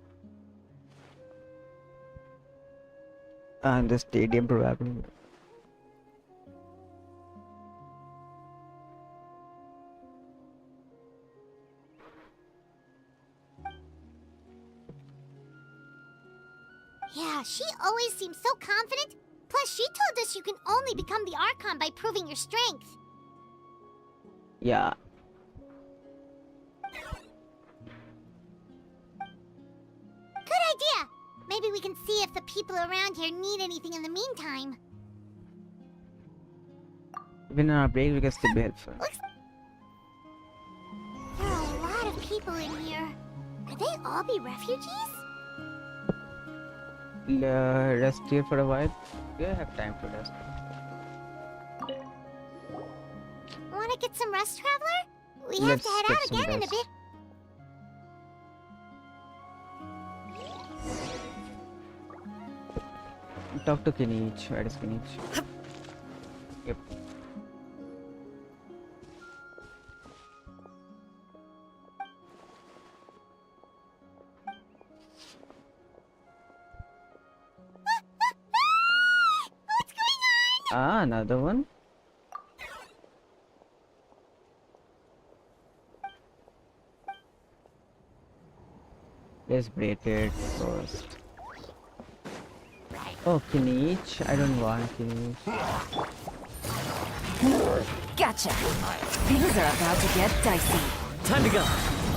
And the stadium probably. Yeah, she always seems so confident. Plus, she told us you can only become the Archon by proving your strength. Yeah. Good idea! Maybe we can see if the people around here need anything in the meantime. Even on our break, we can still be helpful. There are a lot of people in here. Could they all be refugees? Rest here for a while. We have time to rest. Wanna get some rest, Traveler? We have Let's to head get out some again in a rest. bit. Talk to Kinich. Where is Kinich? Yep. Ah, another one. Let's break it first. Oh, Kinich. I don't want Kinich. Gotcha. Things are about to get dicey. Time to go.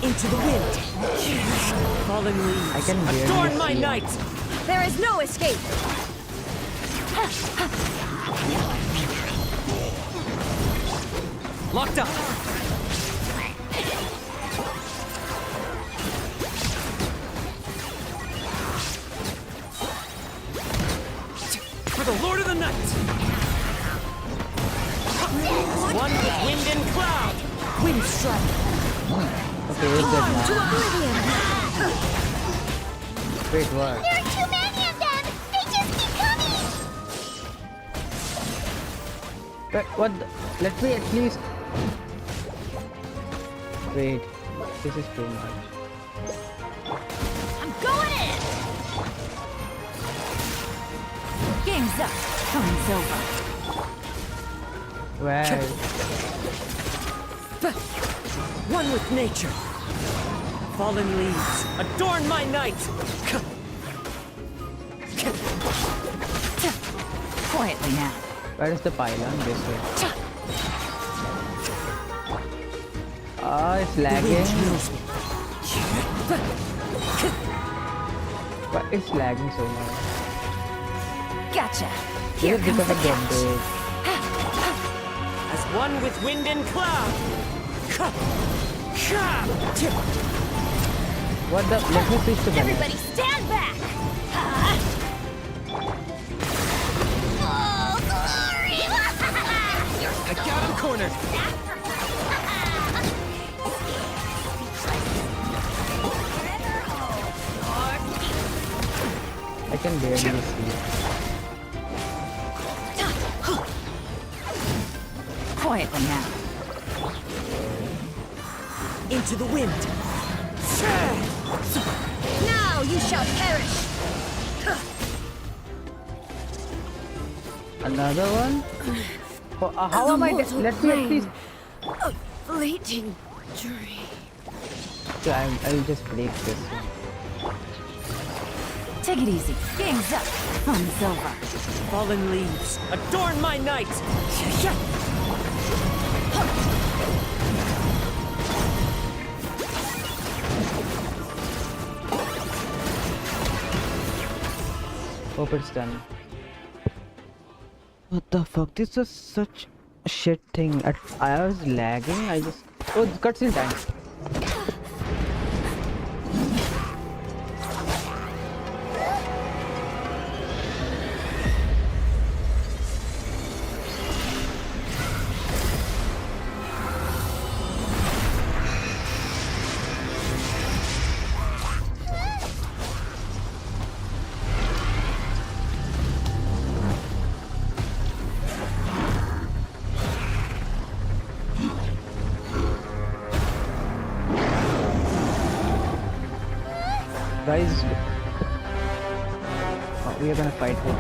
Into the wind. Fallen leaves. I can barely Adorn my see. night. There is no escape! Locked up. For the Lord of the Night. One with wind and cloud. Wind strike! Okay, we're dead To now. oblivion! Wait, what? There are too many of them! They just keep coming! But what? Let me at least. Wait, this is too much. I'm going in! Game's up. Fun's over. Well, One with nature. Fallen leaves. Adorn my night. Quietly now. Where is the pylon? This way. Ah, it's lagging. But it's lagging so much. Gotcha. Is Here it comes because the of the catch. update? As one with wind and cloud. What the? Let me switch to the Everybody stand back! Oh, glory! I got him cornered. I can barely see. Quietly now. Into the wind. Now you shall perish! Another one? Oh, how am I? Let me at least. A fleeting dream. Yeah, I'll just break this one. Take it easy. Game's up. Fun's over. Fallen leaves. Adorn my night. Hope it's done. What the fuck? This is such a shit thing. I was lagging. I just. Oh, cutscene time. Guys, we are gonna fight with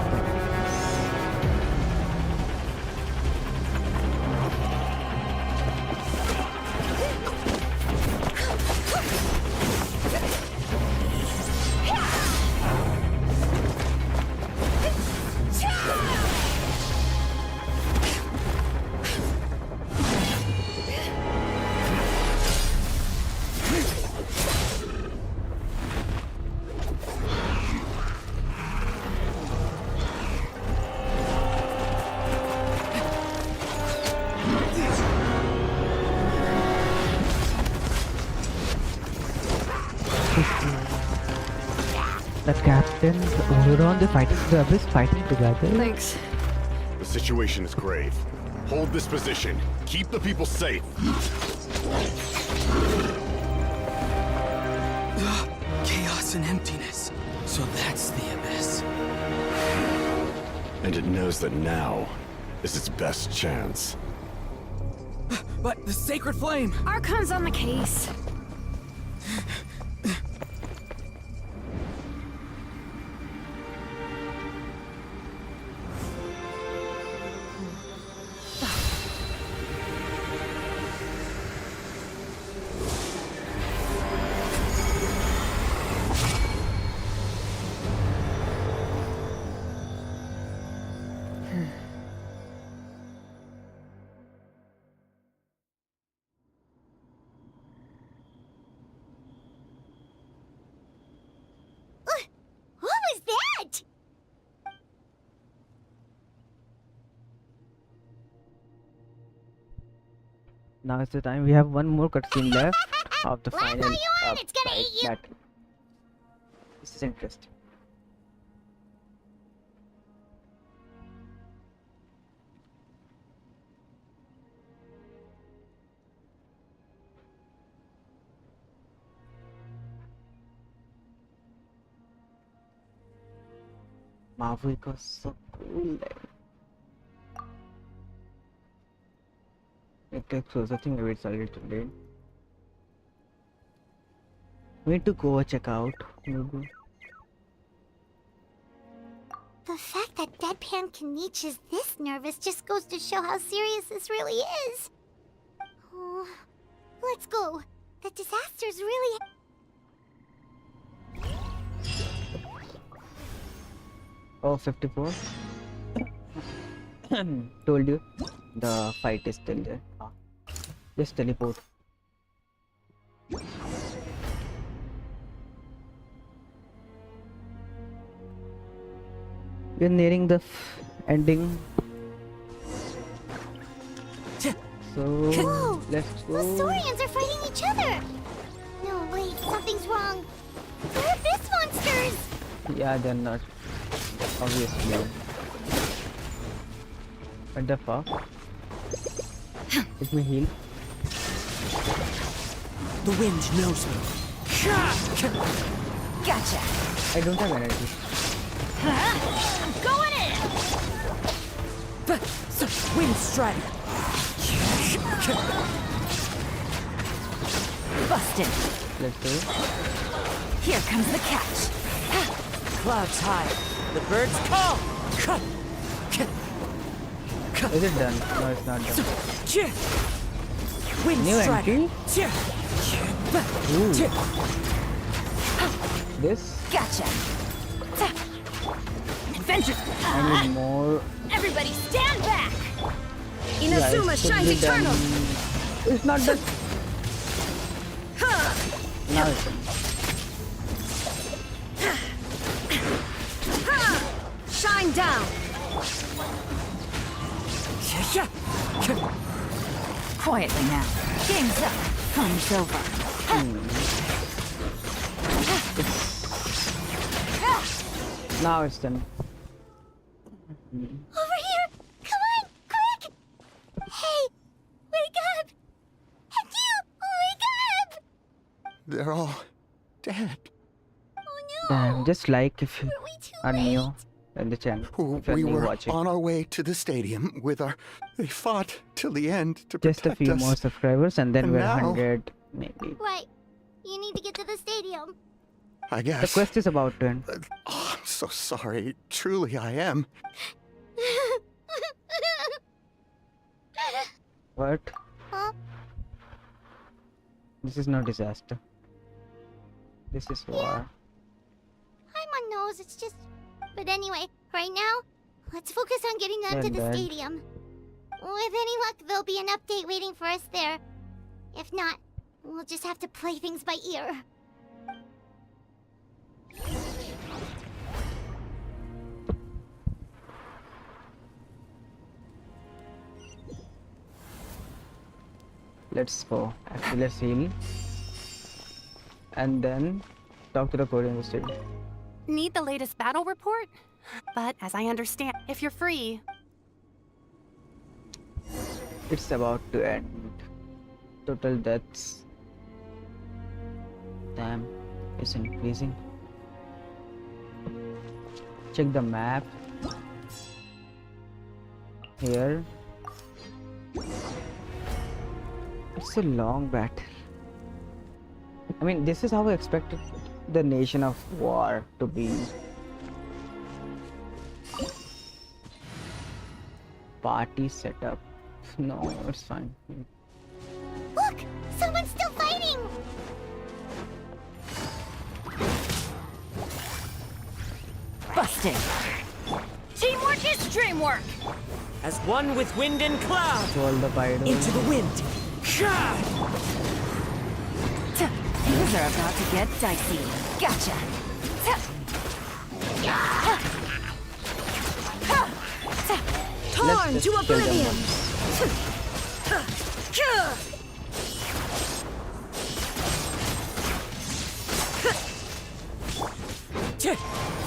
the captain, Ororon, the fighting service fighting together. Thanks. The situation is grave. Hold this position. Keep the people safe. Chaos and emptiness. So that's the abyss. And it knows that now is its best chance. But the sacred flame! Archon's on the case. Now is the time. We have one more cutscene left of the final It's gonna eat you. battle. This is interesting. Mavuika is so cool. It takes closer. I think maybe it's a little late. We need to go check out. Maybe. The fact that Deadpan Kaniche is this nervous just goes to show how serious this really is. Oh, let's go. The disaster's really... Oh, 54. Told you, the fight is still there. Just teleport. We're nearing the ending. So Whoa! let's go. The Saurians are fighting each other! No, wait, something's wrong. They're abyss monsters! Yeah, they're not. Obviously. What the fuck? Let me heal. The wind knows me. Gotcha. I don't have energy. I'm going in! Wind strike. Busted. Let's do it. Here comes the catch. Clouds high. The birds call. Is it done? No, it's not done. Wind New strike. entry? Ooh. This? Gotcha. Adventure. I need more. Everybody stand back. Inazuma shines eternal. It's not done. Now it's done. Shine down. Quietly now. Game's up. Fun's over. Now it's done. Over here! Come on, quick! Hey, wake up! And you, wake up! They're all dead. Damn, just like if you are new in the channel. If you're We new were watching. on our way to the stadium with our... They fought till the end to Just a protect few us. more subscribers and then And we're now- 100 maybe. Right, you need to get to the stadium. I The guess. quest is about to end. Oh, I'm so sorry. Truly, I am. What? Huh? This is no disaster. This is war. I'm on nose, it's just... But anyway, right now, let's focus on getting them to the Then- stadium. With any luck, there'll be an update waiting for us there. If not, we'll just have to play things by ear. Let's go. Actually, let's heal. And then talk to the Korean stadium. Need the latest battle report? But as I understand, if you're free, It's about to end. Total deaths. Damn, it's increasing. Check the map. Here. It's a long battle. I mean, this is how I expected the nation of war to be. Party setup. No, it's fine. Look! Someone's still fighting! Busted. Teamwork is dreamwork. As one with wind and cloud. All the fighters. Into the wind. Things are about to get dicey. Gotcha. Torn to oblivion.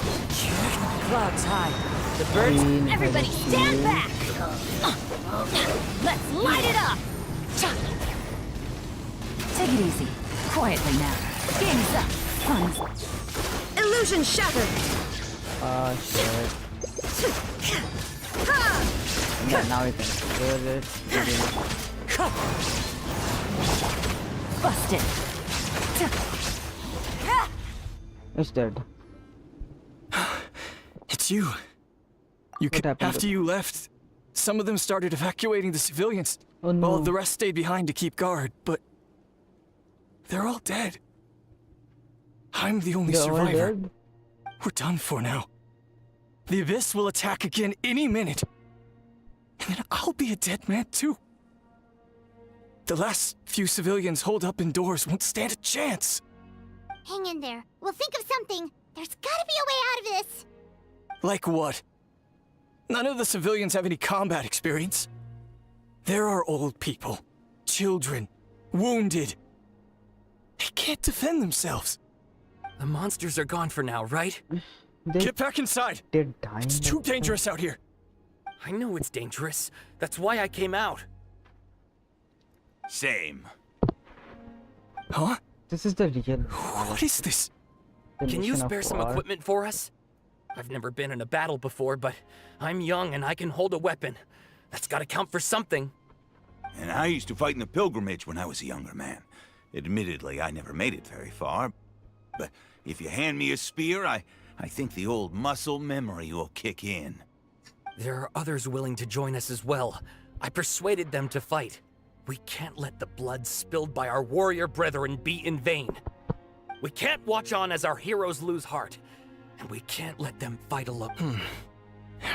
Clouds high. The birds. Everybody stand back. Let's light it up. Take it easy. Quietly now. Game's up. Fun's. Illusion shattered. Shit. Yeah, now we can clear it. Busted. It's dead. It's you. After you left, some of them started evacuating the civilians. Oh no. While the rest stayed behind to keep guard, but they're all dead. I'm the only They're all survivor. dead? We're done for now. The Abyss will attack again any minute. and then I'll be a dead man too. The last few civilians holed up indoors won't stand a chance. Hang in there. We'll think of something. There's gotta be a way out of this. Like what? None of the civilians have any combat experience. There are old people, children, wounded. They can't defend themselves. The monsters are gone for now, right? Get back inside! It's too dangerous out here. I know it's dangerous. That's why I came out. Same. Huh? This is the real. What is this? Can you spare some equipment for us? I've never been in a battle before, but I'm young and I can hold a weapon. That's gotta count for something. And I used to fight in the pilgrimage when I was a younger man. Admittedly, I never made it very far. But if you hand me a spear, I think the old muscle memory will kick in. There are others willing to join us as well. I persuaded them to fight. We can't let the blood spilled by our warrior brethren be in vain. We can't watch on as our heroes lose heart. And we can't let them fight alone.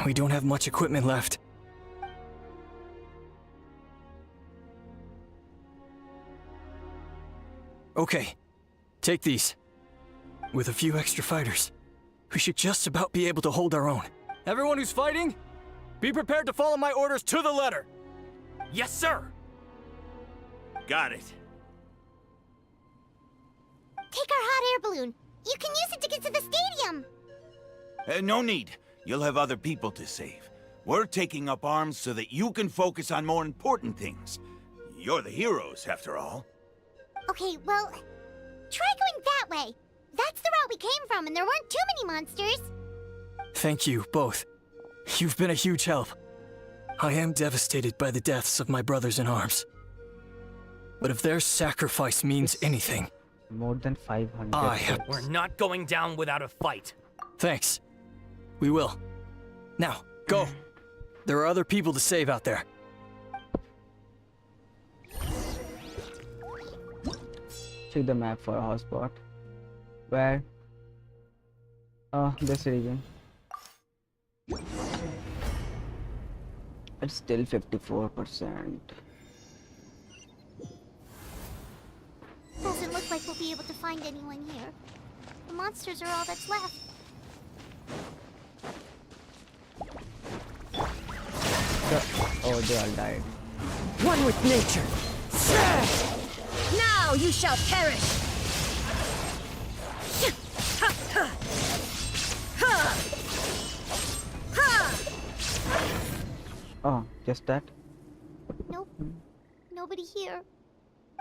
We don't have much equipment left. Okay, take these. With a few extra fighters, we should just about be able to hold our own. Everyone who's fighting, be prepared to follow my orders to the letter. Yes, sir. Got it. Take our hot air balloon. You can use it to get to the stadium. No need. You'll have other people to save. We're taking up arms so that you can focus on more important things. You're the heroes, after all. Okay, well, try going that way. That's the route we came from, and there weren't too many monsters. Thank you, both. You've been a huge help. I am devastated by the deaths of my brothers in arms. But if their sacrifice means anything... More than 500. We're not going down without a fight. Thanks. We will. Now, go. There are other people to save out there. Check the map for a hotspot. Where? This region. It's still 54%. Doesn't look like we'll be able to find anyone here. The monsters are all that's left. Oh, they all died. One with nature. Now you shall perish. Oh, just that? Nope. Nobody here.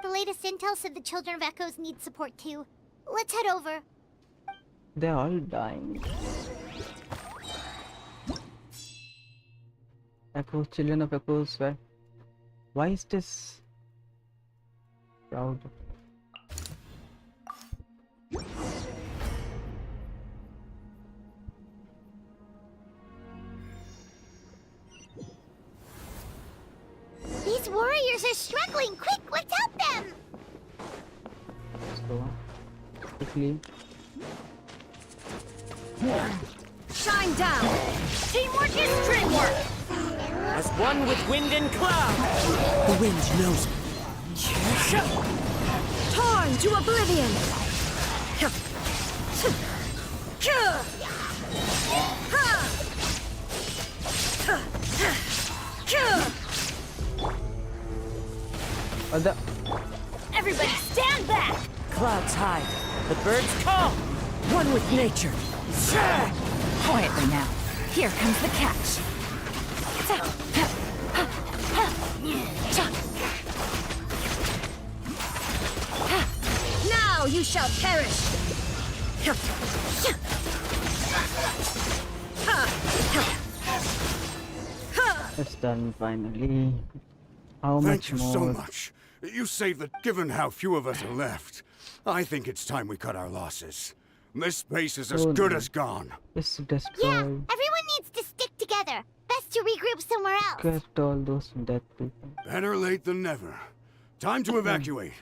The latest intel said the Children of Echoes need support too. Let's head over. They're all dying. Echoes, Children of Echoes, where? Why is this crowd? These warriors are struggling! Quick, let's help them! Let's go. Quickly. Shine down! Teamwork is dreamwork! As one with wind and cloud! The wind knows me. Torn to oblivion! Everybody stand back! Clouds hide, the birds call! One with nature! Quietly now. Here comes the catch. Now you shall perish! It's done finally. How Thank much you more? so much. You saved the... Given how few of us are left, I think it's time we cut our losses. This base is as good as gone. It's destroyed. Yeah, everyone needs to stick together. Best to regroup somewhere else. Get all those dead people. Better late than never. Time to evacuate.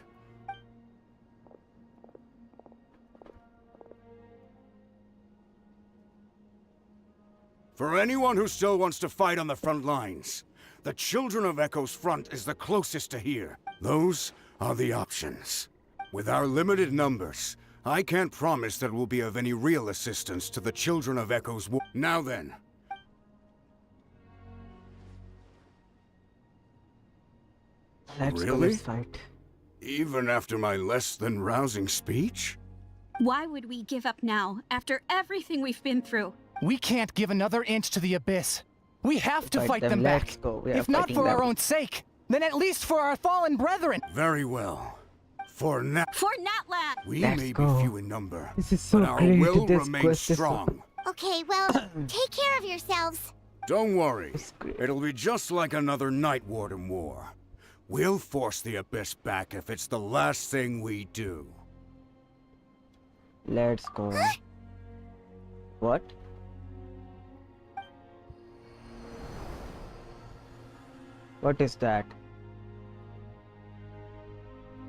For anyone who still wants to fight on the front lines, The Children of Echo's front is the closest to here. Those are the options. With our limited numbers, I can't promise that we'll be of any real assistance to the Children of Echo's war. Now then. Let's go, Really? let's fight. Even after my less than rousing speech? Why would we give up now, after everything we've been through? We can't give another inch to the Abyss. We have to Fight fight them, them let's back. go. We are If not fighting for our them. own sake, then at least for our fallen brethren. Very well. For now, For Natlan! we Let's may go. be few in number, This is so but our great. will This remains quest is so- strong. Okay, well, take care of yourselves. Don't worry. It's great. It'll be just like another Night Warden war. We'll force the Abyss back if it's the last thing we do. Let's go. What? What is that?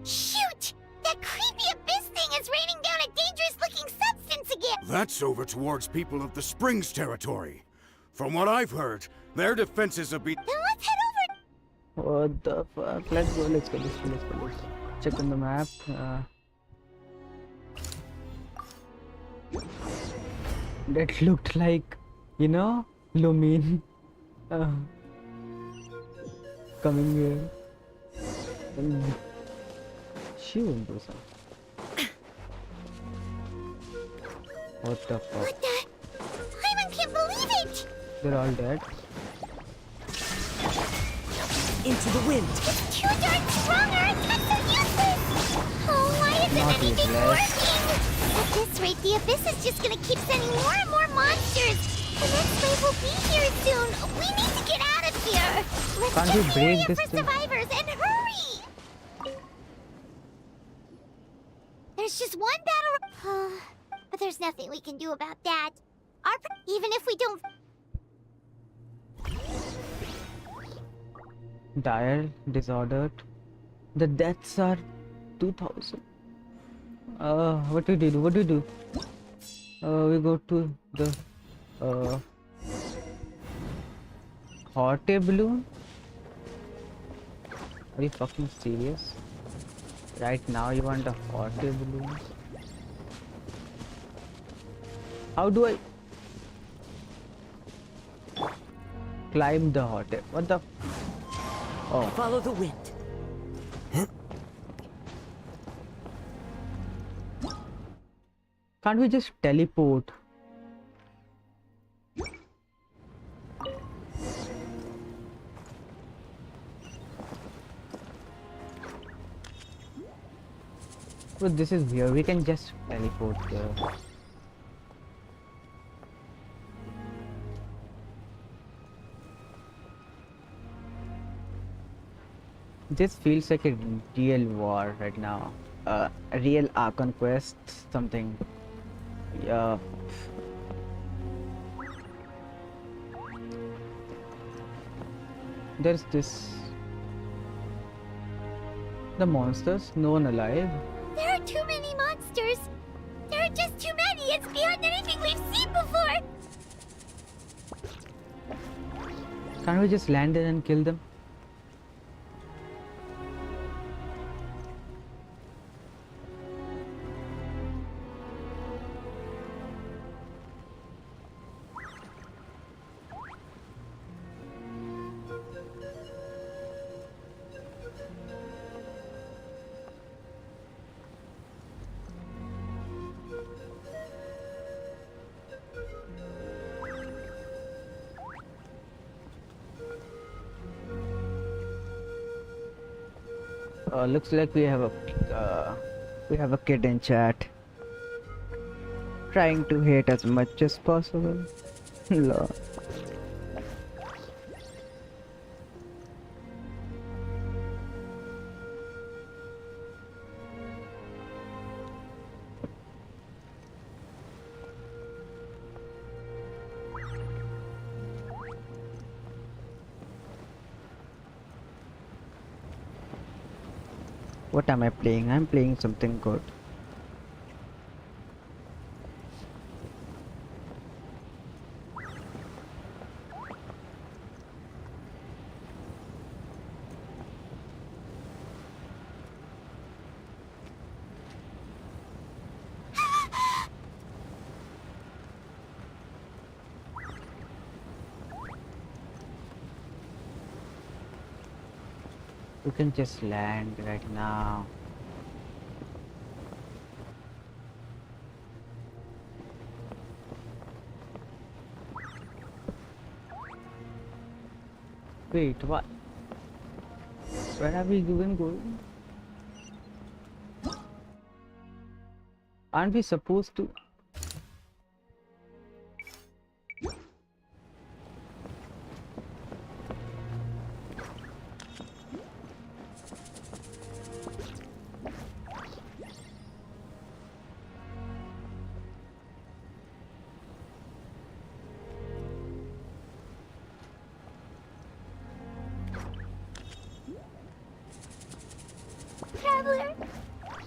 Shoot! That creepy abyss thing is raining down a dangerous-looking substance again! That's over towards people of the Springs territory. From what I've heard, their defenses have been... Then let's head over... What the fuck? Let's go, let's go, let's go, let's go. Check on the map. That looked like, you know, Lumin. Coming here. She won't do something. What the fuck? What the... Hyman can't believe it! They're all dead. Into the wind. It's too darn strong, our attacks are useless! Oh, why isn't Not anything useless. working? At this rate, the Abyss is just gonna keep sending more and more monsters! The next wave will be here soon! We need to get out of here! Let's Can't get we break area this for thing? survivors, and hurry! There's just one battle... but there's nothing we can do about that. Even if we don't... Dire, disordered. The deaths are 2000. What do we do? What do we do? We go to the hot air balloon. Are you fucking serious? Right now you want a hot air balloon? How do I climb the hot air? What the? Oh. Follow the wind. Can't we just teleport? But this is weird. We can just teleport there. This feels like a real war right now. A real Archon Quest, something. Yeah. There's this. The monsters, no one alive. There are too many monsters! There are just too many! It's beyond anything we've seen before! Can't we just land in and kill them? Looks like we have a kid in chat trying to hate as much as possible. Lol. What am I playing? I'm playing something good. We can just land right now. Wait, what? Where are we even going? Aren't we supposed to? Traveler,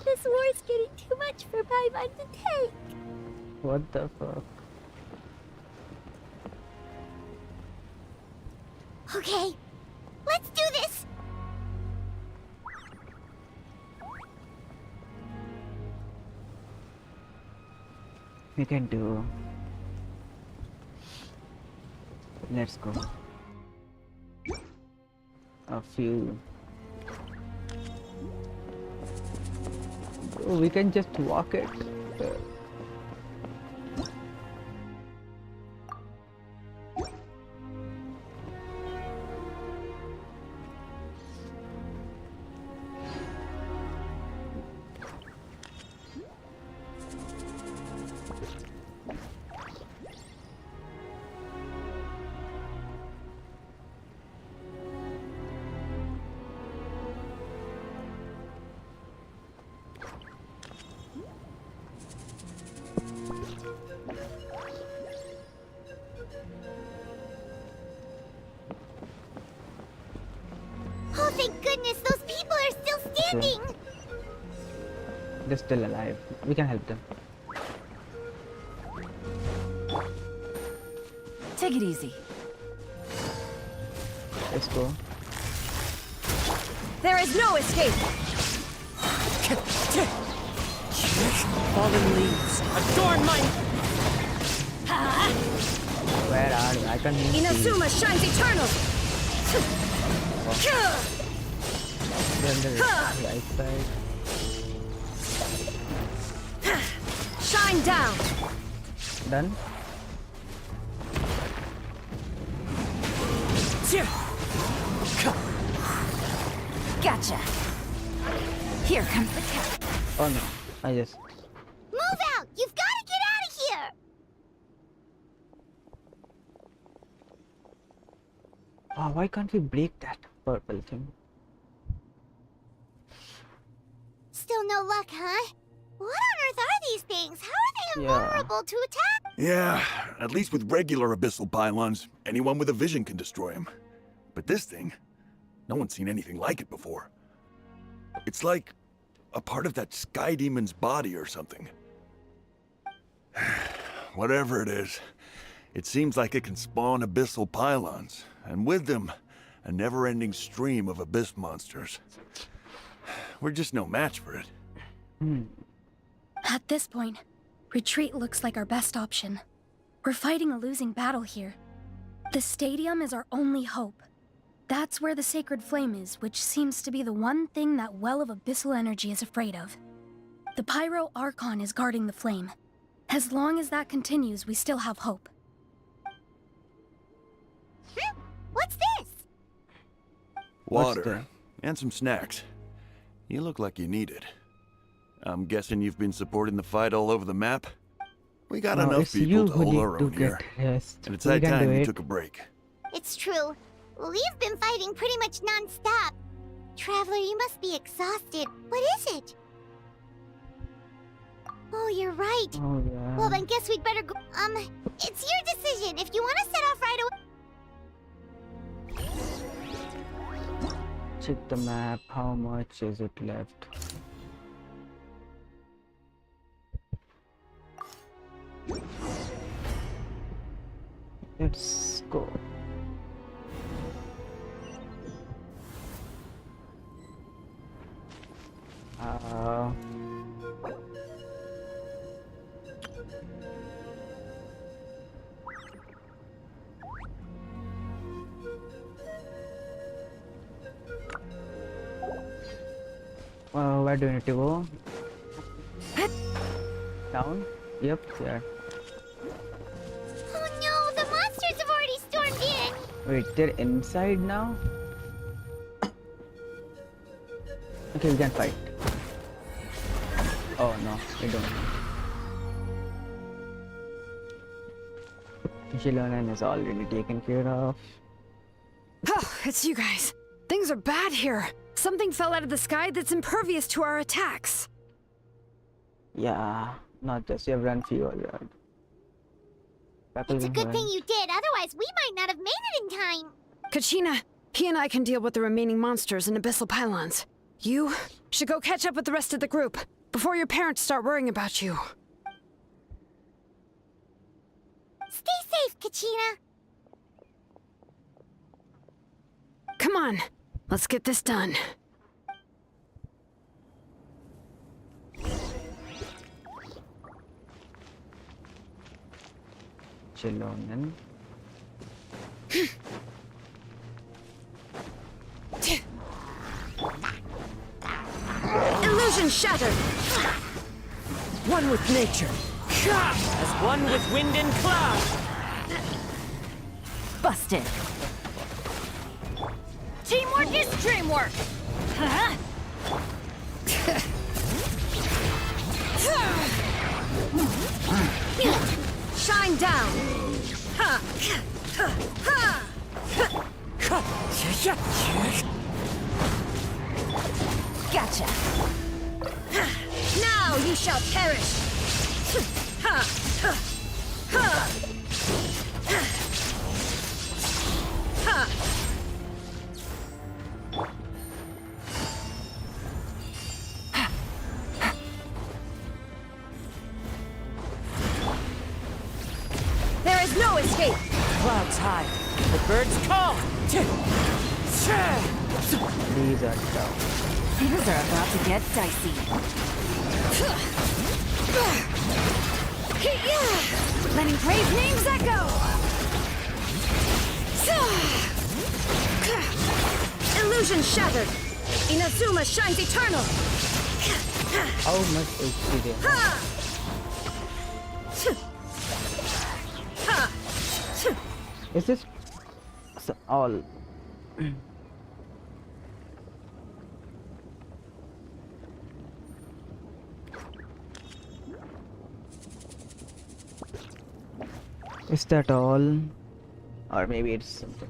this war's getting too much for Paimon to take. What the fuck? Okay, let's do this! We can do. Let's go. A few. Oh, we can just walk it. Oh, thank goodness, those people are still standing! They're still alive. We can help them. Take it easy. Let's go. There is no escape! Fallen leaves, adorn my... Where are you? I can't even see. Inazuma shines eternal! Then the right side. Shine down! Done? Gotcha! Here comes the cat. Oh no, I just... Move out! You've got to get out of here! Oh, why can't we break that purple thing? Still no luck, huh? What on earth are these things? How are they invulnerable to attack? Yeah, at least with regular abyssal pylons, anyone with a vision can destroy them. But this thing, no one's seen anything like it before. It's like a part of that sky demon's body or something. Whatever it is, it seems like it can spawn abyssal pylons, and with them, a never-ending stream of abyss monsters. We're just no match for it. At this point, retreat looks like our best option. We're fighting a losing battle here. The stadium is our only hope. That's where the sacred flame is, which seems to be the one thing that well of abyssal energy is afraid of. The Pyro Archon is guarding the flame. As long as that continues, we still have hope. What's this? Water, and some snacks. You look like you need it. I'm guessing you've been supporting the fight all over the map? We got No, enough it's people you to who hold need our to own here. get rest. And it's We that can time do you it. took a break. It's true. We've been fighting pretty much non-stop. Traveler, you must be exhausted. What is it? Oh, you're right. Oh, yeah. Well, then guess we'd better go. It's your decision. If you want to set off right away. Check the map. How much is it left? Let's go. Where do we need to go? Down? Yep, there. Oh no, the monsters have already stormed in! Wait, they're inside now? Okay, we can fight. Oh no, we don't. Xilonen is already taken care of. Oh, it's you guys. Things are bad here. Something fell out of the sky that's impervious to our attacks. Yeah, not just you have run few already. It's a good thing you did, otherwise we might not have made it in time. Kachina, he and I can deal with the remaining monsters and abyssal pylons. You should go catch up with the rest of the group before your parents start worrying about you. Stay safe, Kachina. Come on, let's get this done. Xilonen. Illusion shattered! One with nature. As one with wind and cloud! Busted. Teamwork is dreamwork! Huh? Shine down! Ha! Ha! Gotcha. Now you shall perish! Ha! Ha! Ha! Ha! There is no escape! Clouds high. The birds call. These are down. Things are about to get dicey. Letting brave names echo! Illusion shattered! Inazuma shines eternal! How much HP they have? Is this all? Is that all? Or maybe it's something.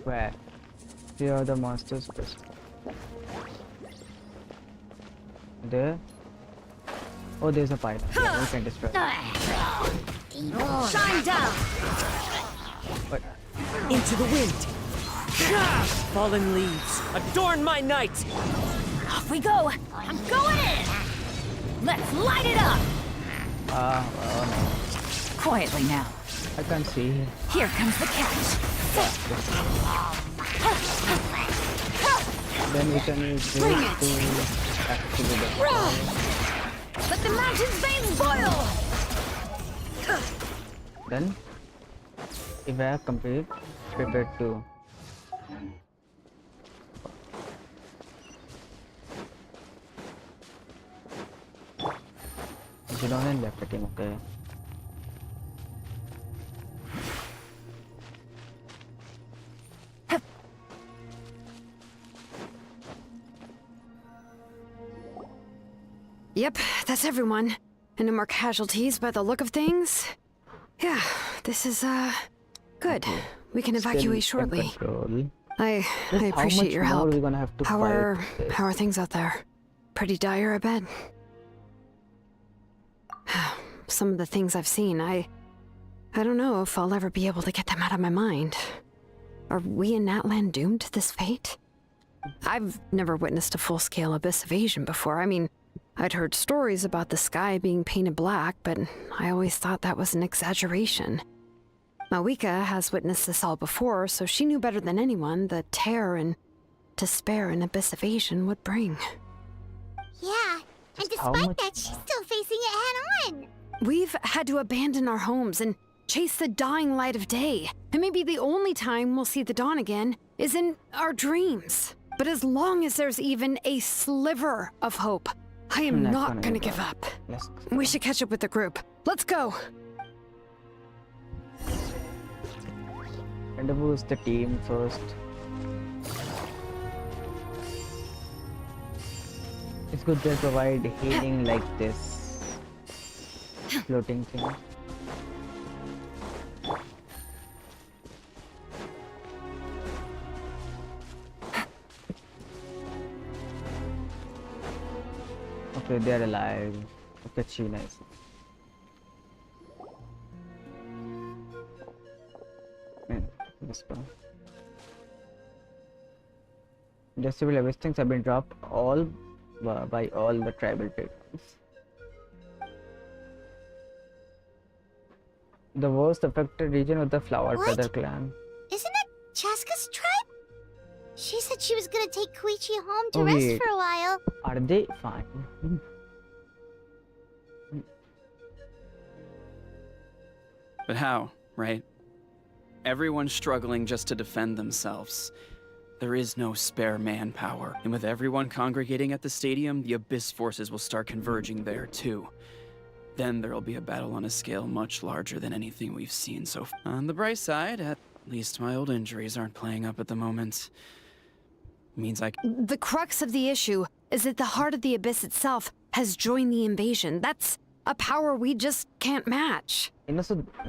Where? Here are the monsters. There? Oh, there's a pilot. Yeah, we can destroy it. Shine down! What? Into the wind! Fallen leaves, adorn my night! Off we go! I'm going in! Let's light it up! Oh no. Quietly now. I can't see. Here comes the catch. Then we can use this to activate the fire. Let the mountain's veins boil! Then, if I have complete, prepared to. Xilonen left the team, okay. Yep, that's everyone. And no more casualties by the look of things. Yeah, this is, good. We can evacuate shortly. I appreciate your help. How are things out there? Pretty dire, I bet. Some of the things I've seen, I don't know if I'll ever be able to get them out of my mind. Are we in Natlan doomed to this fate? I've never witnessed a full-scale abyss invasion before. I mean, I'd heard stories about the sky being painted black, but I always thought that was an exaggeration. Mavuika has witnessed this all before, so she knew better than anyone the terror and despair an abyss invasion would bring. Yeah, and despite that, she's still facing it head-on. We've had to abandon our homes and chase the dying light of day. And maybe the only time we'll see the dawn again is in our dreams. But as long as there's even a sliver of hope, I am not gonna give up. We should catch up with the group. Let's go! Rendezvous the team first. It's good to provide healing like this floating thing. Okay, they're alive. Okay, nice. This one. Decibel listings have been dropped all by all the tribal traders. The worst affected region of the Flower Feather clan. Isn't that Chasca's tribe? She said she was gonna take Chuychu home to rest for a while. Are they fine? But how, right? Everyone's struggling just to defend themselves. There is no spare manpower, and with everyone congregating at the stadium, the Abyss forces will start converging there too. Then there'll be a battle on a scale much larger than anything we've seen so far. On the bright side, at least my old injuries aren't playing up at the moment. Means I can— The crux of the issue is that the heart of the Abyss itself has joined the invasion. That's a power we just can't match.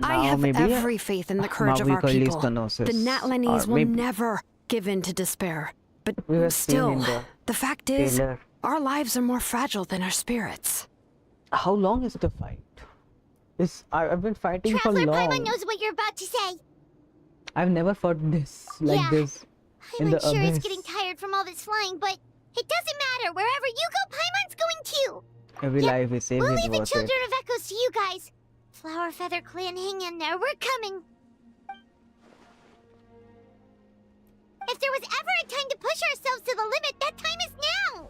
I have every faith in the courage of our people. The Natlanese will never give in to despair. But still, the fact is, our lives are more fragile than our spirits. How long is the fight? I've been fighting Traveler for long. Paimon knows what you're about to say. I've never fought this like this in the Paimon's sure Abyss. is getting tired from all this flying, but it doesn't matter. Wherever you go, Paimon's going too. Every life is saved We'll is leave the worth Children it. of Echoes to you guys. Flower Feather Clan, hang in there. We're coming. If there was ever a time to push ourselves to the limit, that time is now.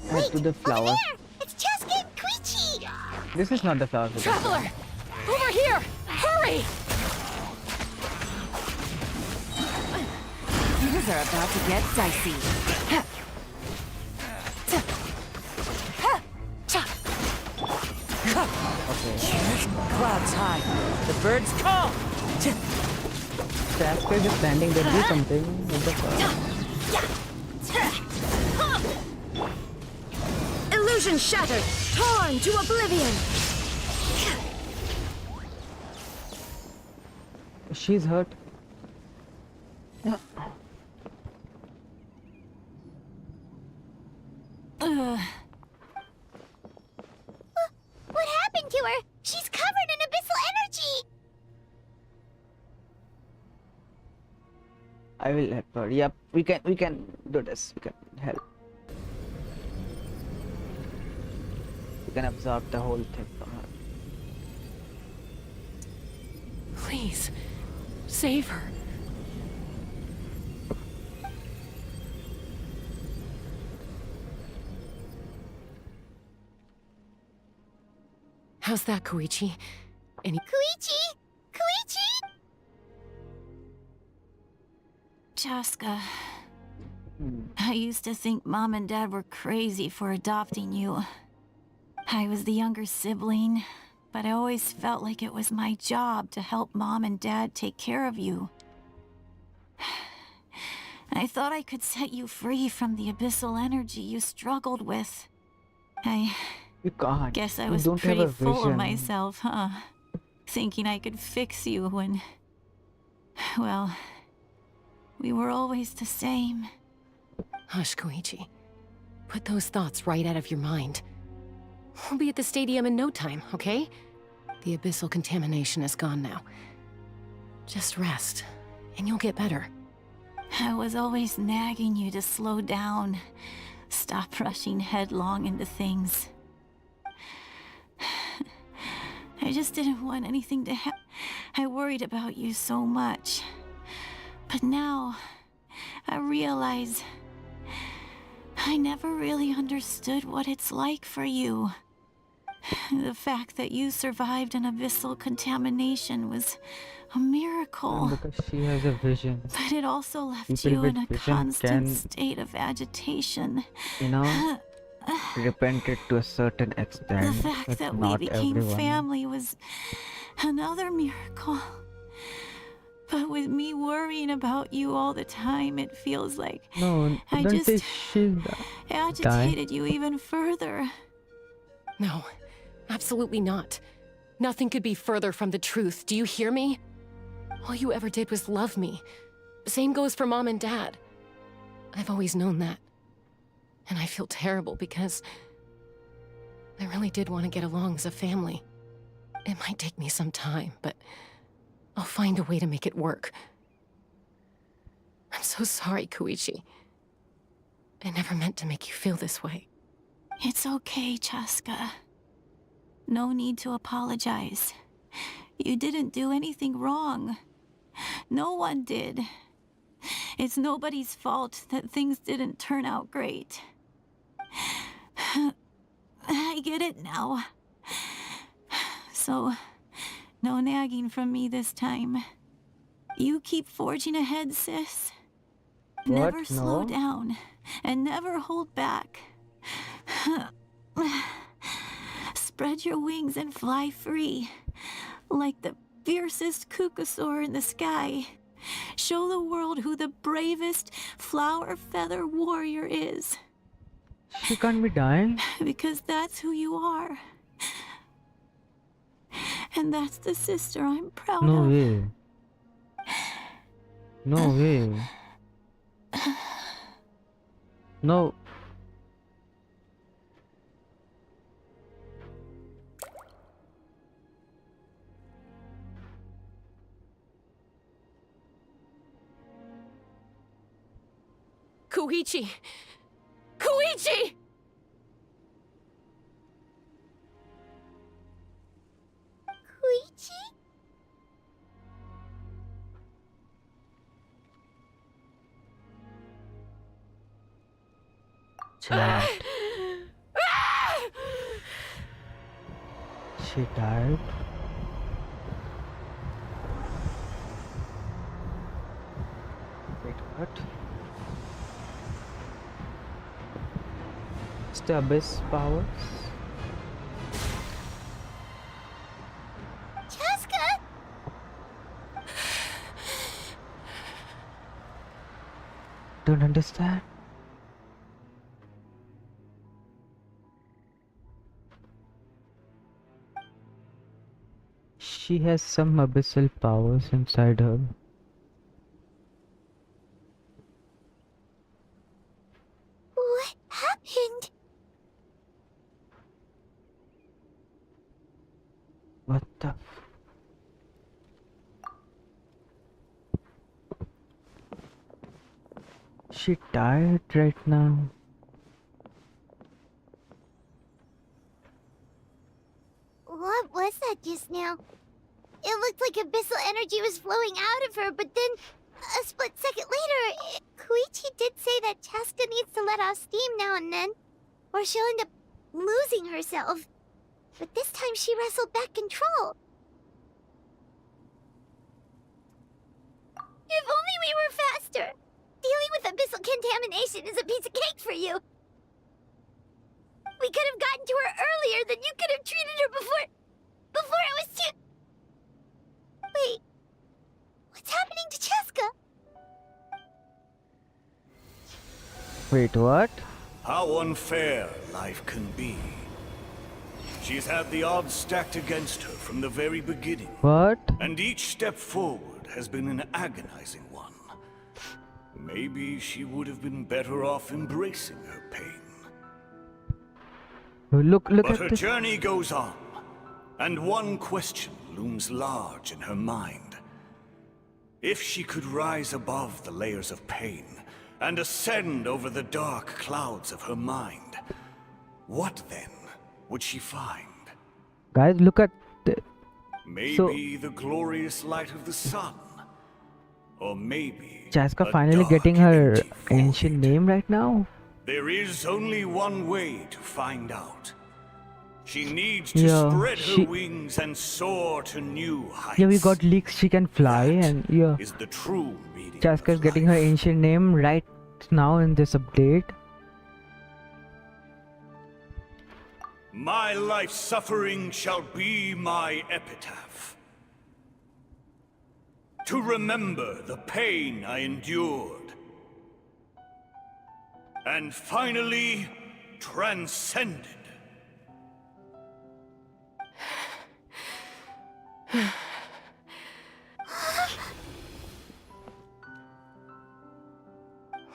Head to the flower. It's Chasca and Chuychu. This is not the flower. Traveler! Over here! Hurry! Things are about to get dicey. Clouds high. The birds call. Chasca is just standing there. Do something with the flower. Illusion shattered! Torn to oblivion! She's hurt. What happened to her? She's covered in abyssal energy. I will help her. Yep, we can do this. We can help. We can absorb the whole thing from her. Please, save her. How's that, Koichi? Koichi? Chasca, I used to think Mom and Dad were crazy for adopting you. I was the younger sibling, but I always felt like it was my job to help Mom and Dad take care of you. I thought I could set you free from the abyssal energy you struggled with. You can't. Guess I You was don't have pretty a full of vision. myself, huh? Thinking I could fix you when... Well, we were always the same. Hush, Koichi. Put those thoughts right out of your mind. We'll be at the stadium in no time, okay? The abyssal contamination is gone now. Just rest, and you'll get better. I was always nagging you to slow down. Stop rushing headlong into things. I just didn't want anything to happen. I worried about you so much. But now, I realize I never really understood what it's like for you. The fact that you survived an abyssal contamination was a miracle. Because she has a vision. But it also left People you with in a vision constant can, state of agitation. you know, repented to a certain extent. The fact but that we not became everyone. family was another miracle. But with me worrying about you all the time, it feels like No, I don't just say she'll agitated you even further. No, absolutely not. Nothing could be further from the truth. Do you hear me? All you ever did was love me. Same goes for Mom and Dad. I've always known that. And I feel terrible because I really did want to get along as a family. It might take me some time, but I'll find a way to make it work. I'm so sorry, Koichi. I never meant to make you feel this way. It's okay, Chasca. No need to apologize. You didn't do anything wrong. No one did. It's nobody's fault that things didn't turn out great. I get it now. So, no nagging from me this time. You keep forging ahead, sis. What? Never slow No. down, and never hold back. Spread your wings and fly free, like the fiercest kukasaur in the sky. Show the world who the bravest flower feather warrior is. She can't be dying. Because that's who you are. And that's the sister I'm proud No of. way. No way. No. Koichi! Koichi! Koichi? Chat. She died. Wait, what? It's the abyss powers. Chasca? Don't understand. She has some abyssal powers inside her. What happened? What the? She died right now. What was that just now? It looked like abyssal energy was flowing out of her, but then a split second later, Koichi did say that Chasca needs to let off steam now and then, or she'll end up losing herself. But this time she wrestled back control. If only we were faster! Dealing with abyssal contamination is a piece of cake for you! We could have gotten to her earlier, then you could have treated her before it was too... Wait, what's happening to Chasca? Wait, what? How unfair life can be. She's had the odds stacked against her from the very beginning. What? And each step forward has been an agonizing one. Maybe she would have been better off embracing her pain. Look But at her this. journey goes on, and one question looms large in her mind. If she could rise above the layers of pain and ascend over the dark clouds of her mind, what then would she find? Guys, look at the... Maybe the glorious light of the sun? Or maybe Chasca a finally dark, getting her empty ancient name right now. There is only one way to find out. She needs to Yeah, spread her wings and soar to new heights. Yeah, we got leaks. She can fly, and yeah, Is the true meaning Chasca is getting her ancient name right now in this update. My life's suffering shall be my epitaph. To remember the pain I endured. And finally, transcended.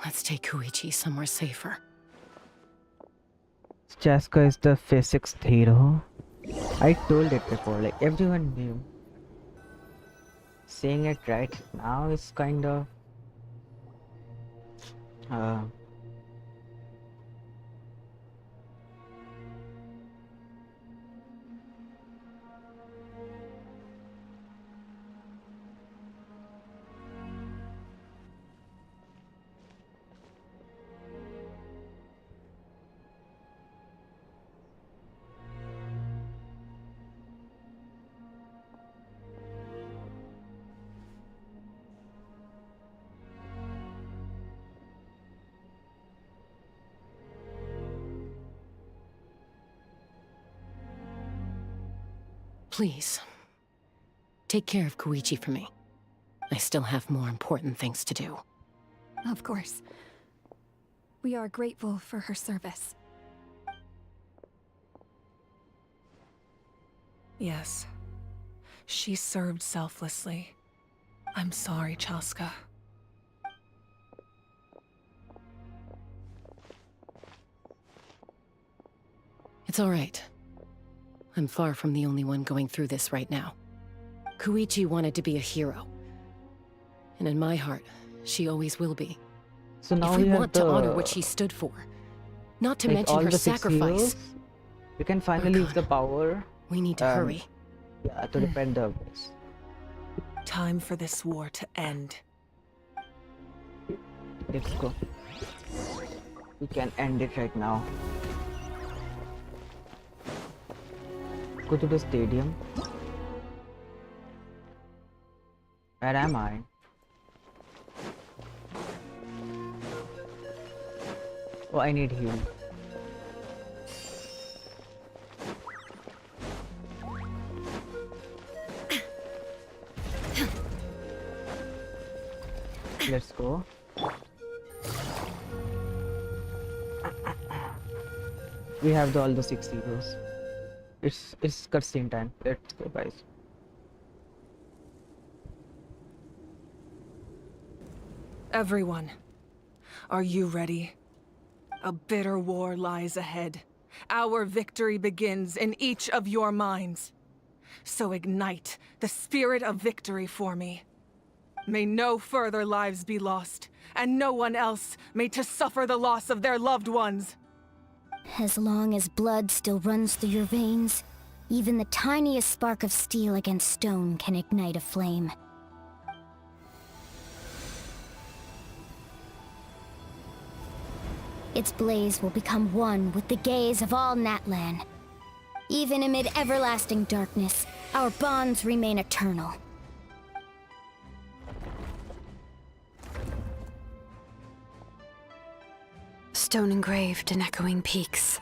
Let's take Koichi somewhere safer. Chasca is the physics hero. I told it before, like everyone knew. Saying it right now is kind of Please, take care of Koichi for me. I still have more important things to do. Of course. We are grateful for her service. Yes. She served selflessly. I'm sorry, Chasca. It's all right. I'm far from the only one going through this right now. Koichi wanted to be a hero. And in my heart, she always will be. So now if we we want to honor what she stood for, not to like mention all her the 6 sacrifice, heroes, we can finally use the power. we need to hurry. Yeah, to defend the abyss. Time for this war to end. Let's go. We can end it right now. Go to the stadium. Where am I? Oh, I need heal. Let's go. We have all the 6 heroes. It's cutscene time. Let's go, guys. Everyone, are you ready? A bitter war lies ahead. Our victory begins in each of your minds. So ignite the spirit of victory for me. May no further lives be lost, and no one else may to suffer the loss of their loved ones. As long as blood still runs through your veins, even the tiniest spark of steel against stone can ignite a flame. Its blaze will become one with the gaze of all Natlan. Even amid everlasting darkness, our bonds remain eternal. Stone engraved in echoing peaks.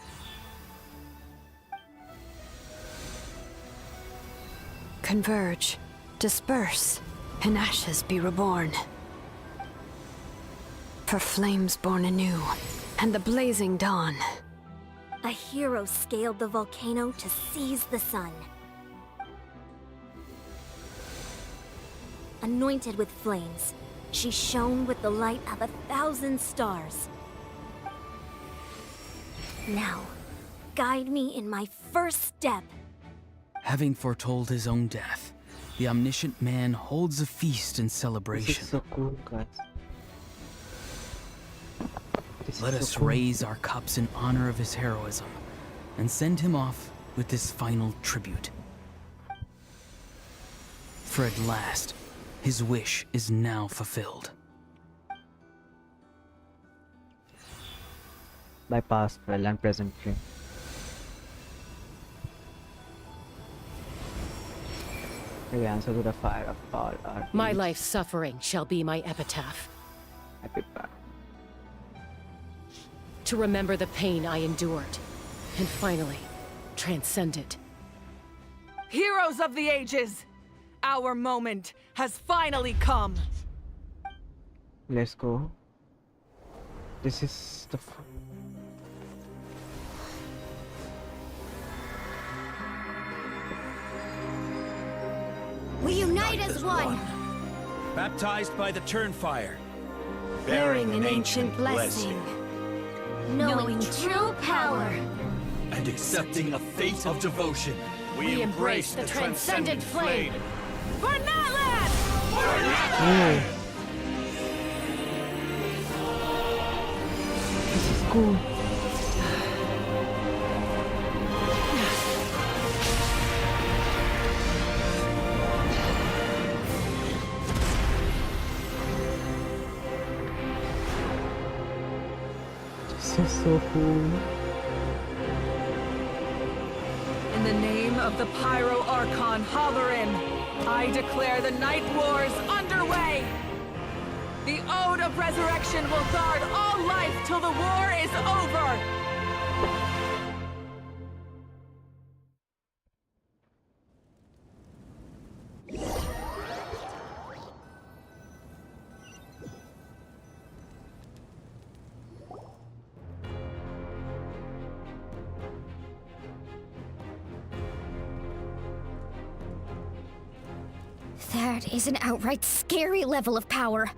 Converge, disperse, and ashes be reborn. For flames born anew, and the blazing dawn. A hero scaled the volcano to seize the sun. Anointed with flames, she shone with the light of 1,000 stars. Now, guide me in my first step. Having foretold his own death, the omniscient man holds a feast in celebration. This is so cool, guys. Let us raise our cups in honor of his heroism and send him off with this final tribute. For at last, His wish is now fulfilled. By past, well, and present dream. The answer to the fire of all our My deeds. life's suffering shall be my epitaph. Epitaph. To remember the pain I endured, and finally, transcend it. Heroes of the ages! Our moment has finally come! Let's go. This is the... We unite as one! Baptized by the Turnfire. Bearing an ancient blessing. Knowing true power. And accepting a fate of devotion. We embrace the transcendent flame. For Natlan! This is cool. This is so cool. In the name of the Pyro Archon Xilonen, I declare the Night Wars underway! The Ode of Resurrection will guard all life till the war is over! That is an outright scary level of power.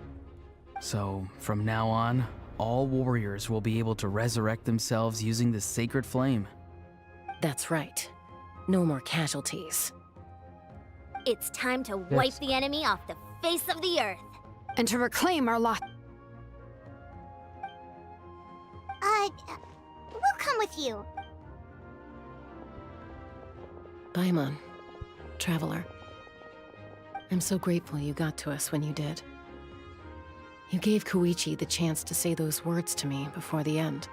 So, from now on, all warriors will be able to resurrect themselves using the sacred flame. That's right. No more casualties. It's time to wipe the enemy off the face of the earth. And to reclaim our lot. We'll come with you. Paimon, Traveler. I'm so grateful you got to us when you did. You gave Koichi the chance to say those words to me before the end.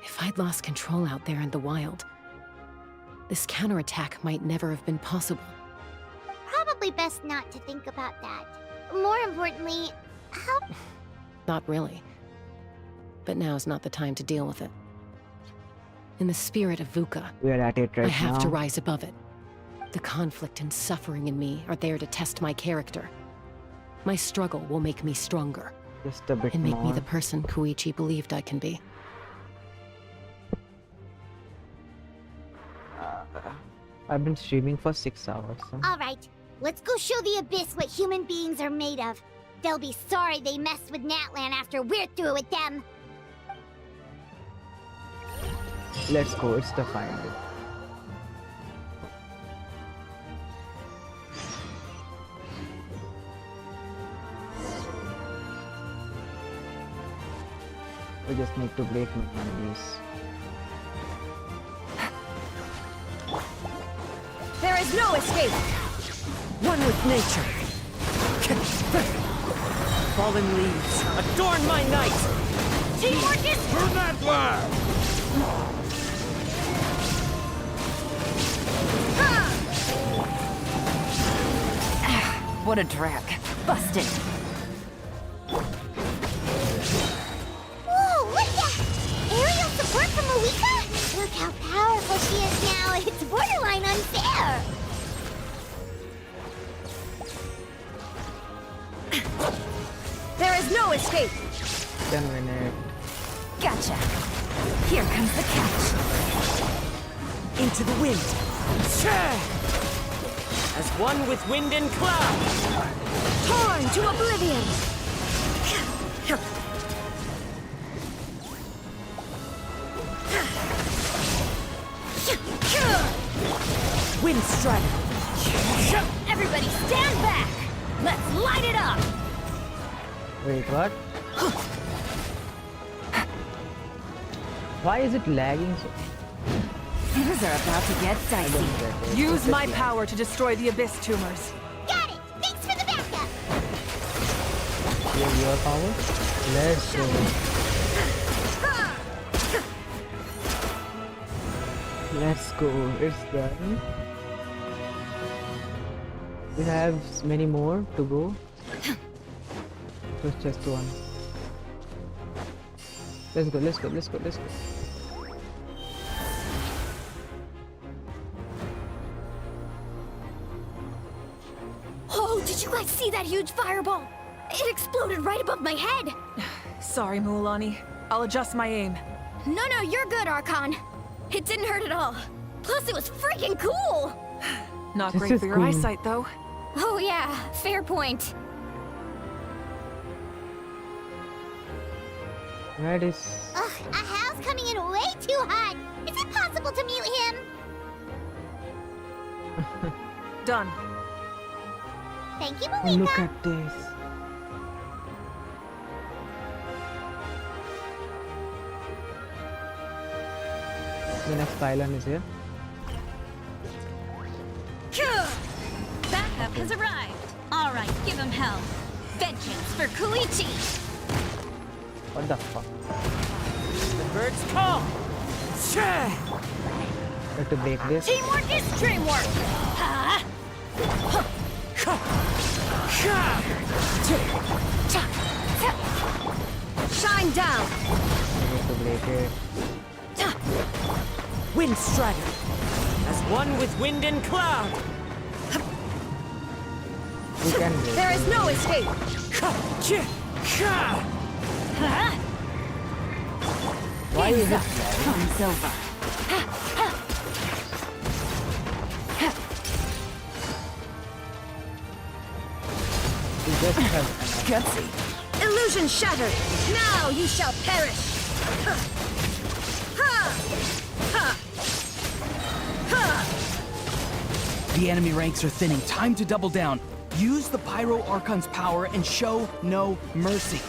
If I'd lost control out there in the wild, this counterattack might never have been possible. Probably best not to think about that. More importantly, how... Not really. But now's not the time to deal with it. In the spirit of VUCA, We are at it right I have now. to rise above it. The conflict and suffering in me are there to test my character. My struggle will make me stronger. Just a bit And make more. me the person Koichi believed I can be. I've been streaming for 6 hours. So. Alright, let's go show the Abyss what human beings are made of. They'll be sorry they messed with Natlan after we're through with them. Let's go, it's the final. We just need to break enemies. There is no escape! One with nature. Fallen leaves, adorn my night! Teamwork is... Burn that blast! What a drag. Busted. Whoa, look that! Aerial support from Mavuika? Look how powerful she is now. It's borderline unfair. There is no escape! 10 minutes. Gotcha. Here comes the catch. Into the wind. As one with wind and cloud. Torn to oblivion. Wind strike. Everybody stand back! Let's light it up! Wait, what? Why is it lagging so? Things are about to get dicey. Use my power to destroy the Abyss tumors. Got it! Thanks for the backup! your power. Let's go. Let's go. It's done. We have many more to go. It's just one. Let's go. Let's go. Let's go. Let's go. Oh, did you guys see that huge fireball? It exploded right above my head. Sorry, Mualani. I'll adjust my aim. No, you're good, Archon. It didn't hurt at all. Plus, it was freaking cool. Not This great is for your cool. eyesight, though. Oh yeah, fair point. Where is... Ugh, a house coming in way too hot. Is it possible to mute him? Done. Thank you, Mavuika. Look at this. The next island is here. Backup has arrived. All right, give him hell. Vengeance for Koichi. What the fuck? The birds call. Have to break this. Teamwork is dreamwork. Ha! Shine down. I have to break it. Wind Strider. As one with wind and cloud. We can break There is it. no escape. Why is it Time's over. we just have Gutsy. Illusion shattered. Now you shall perish. The enemy ranks are thinning. Time to double down. Use the Pyro Archon's power and show no mercy.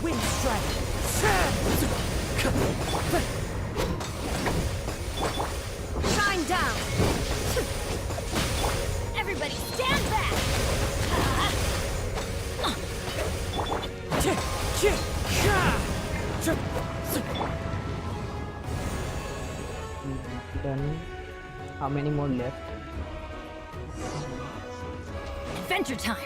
Wind Strider. Shine down. Everybody stand back. done. How many more left? Adventure time.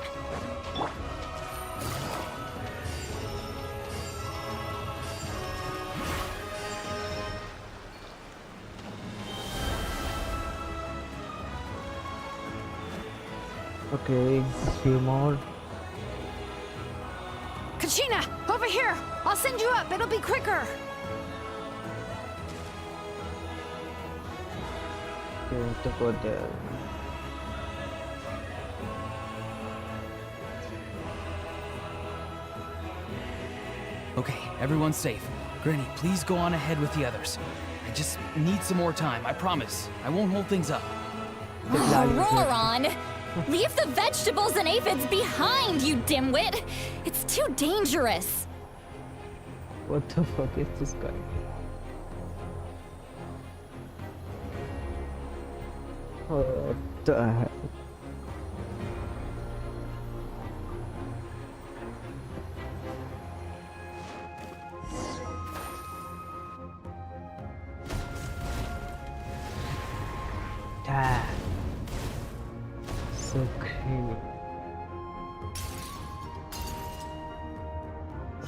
Okay, a few more. Kachina, over here! I'll send you up, it'll be quicker! Okay, to go there. Okay, everyone's safe. Granny, please go on ahead with the others. I just need some more time, I promise. I won't hold things up. Ororon! Leave the vegetables and aphids behind, you dimwit! It's too dangerous! What the fuck is this guy? What the heck? Damn. So creamy.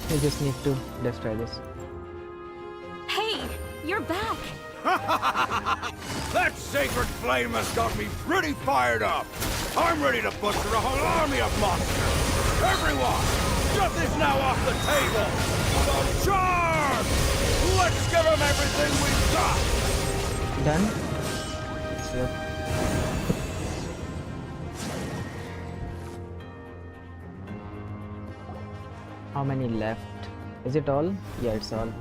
I just need to destroy this. Hey, you're back. That sacred flame has got me pretty fired up. I'm ready to butcher a whole army of monsters. Everyone, stuff is now off the table. So charge! Let's give them everything we've got. Done? Yep. How many left? Is it all? Yeah, it's all.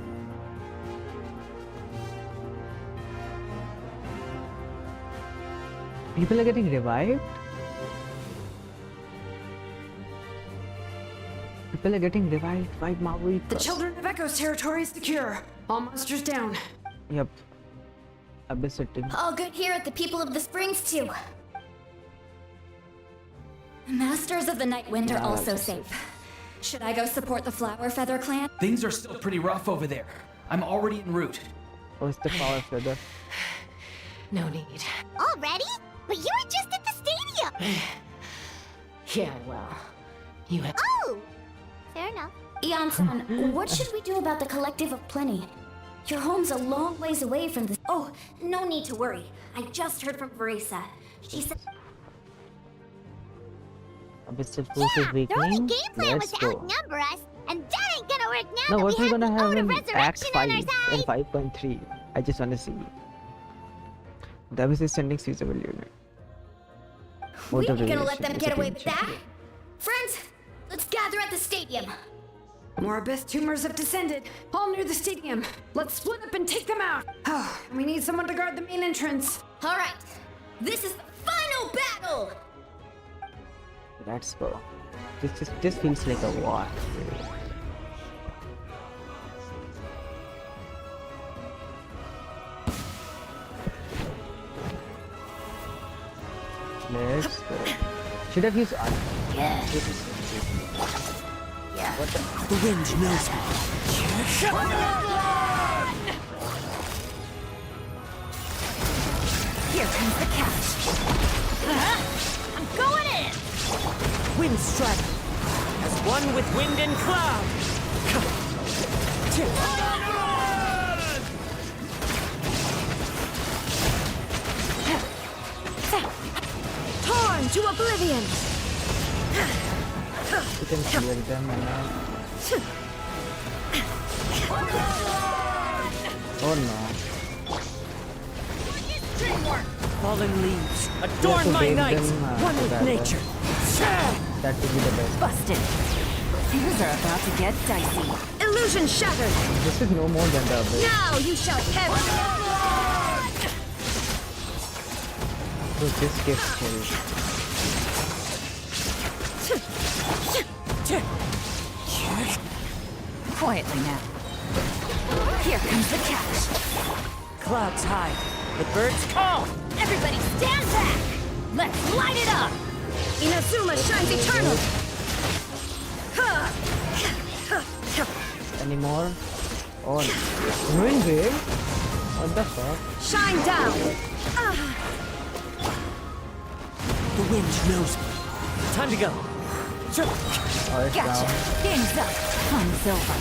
People are getting revived? People are getting revived by Mavuika. The Children of Echo's territory is secure. All monsters down. Yep. Abyss sitting. All good here at the People of the Springs, too. Masters of the Night Wind are Yeah, also that's safe. Should I go support the Flower Feather clan? Things are still pretty rough over there. I'm already en route. Oh, it's the power feather. No need. Already? But you were just at the stadium! Yeah, well, you have. Oh! Fair enough. Ian-san, what should we do about the Collective of Plenty? Your home's a long ways away from the— Oh, no need to worry. I just heard from Verisa. She said— Abyssal forces The weakening. only game plan was Let's to go. outnumber us, and that ain't gonna work now Now that what we we're have gonna the have Ode in of Act Resurrection 5 on our and side! 5.3. I just wanna see. The Abyss is sending suitable unit. We Mode of ain't gonna let regulation them is get a away game with that. changer. Friends, let's gather at the stadium. More abyss tumors have descended, all near the stadium. Let's split up and take them out. Oh, we need someone to guard the main entrance. All right, this is the final battle. Let's go. This feels like a war. Let's go. Should have used Yeah. What the? The wind knows me. Here comes the catch. I'm going in! Wind strike. As one with wind and cloud. Torn to oblivion! You can clear them and oh no. Fallen leaves. You have Adorn to my bait night. them, One so with that, nature. That would be the best. Busted. Things are about to get dicey. Illusion shattered! This is no more than the Abyss. Now you shall perish! So this gets killed. Quietly now. Here comes the catch. Clouds high. The birds call. Everybody stand back! Let's light it up! Inazuma shines eternal! Any more? Oh no. Ruin Wave? What the fuck? Shine down! The wind knows me. Time to go. Oh, it's Gotcha. down. Game's up. Fun's over.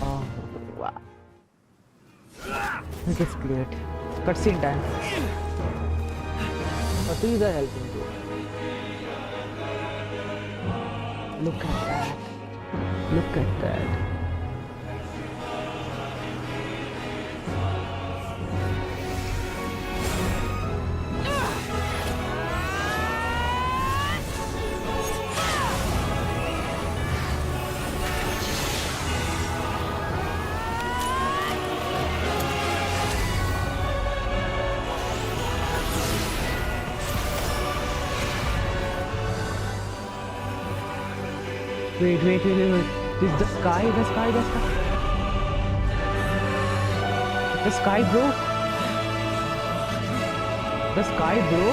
Oh, wow. It is cleared. Cutscene time. What is the helping to? Look at that. Look at that. Wait. This is the sky. The sky, bro. The sky, bro.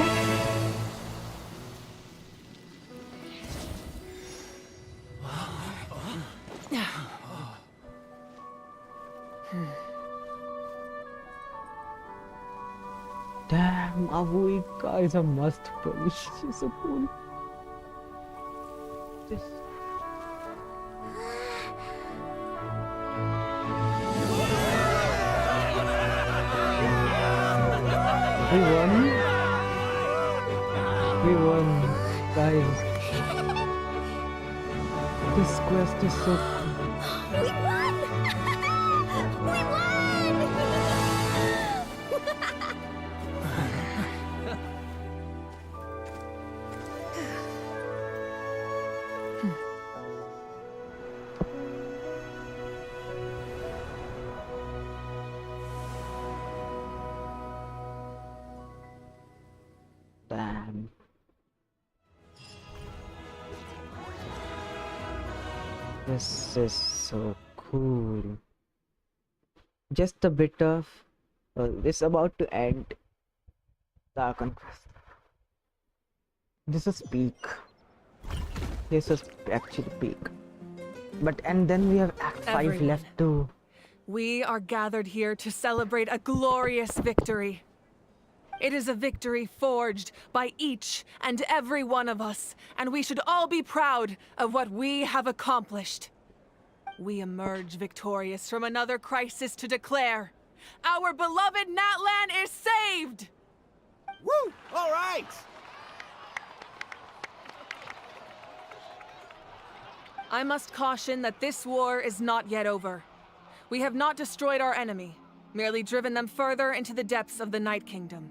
Damn, Mavuika is a must, bro. She's so cool. This. We won, guys. This quest is so cool. We won! We won! Damn. This is so cool. Just a bit of This is about to end the Archon Quest. This is peak. This is actually peak. But and then we have Act 5 Everyone. left too. We are gathered here to celebrate a glorious victory. It is a victory forged by each and every one of us, and we should all be proud of what we have accomplished. We emerge victorious from another crisis to declare, our beloved Natlan is saved! Woo! All right! I must caution that this war is not yet over. We have not destroyed our enemy, merely driven them further into the depths of the Night Kingdom.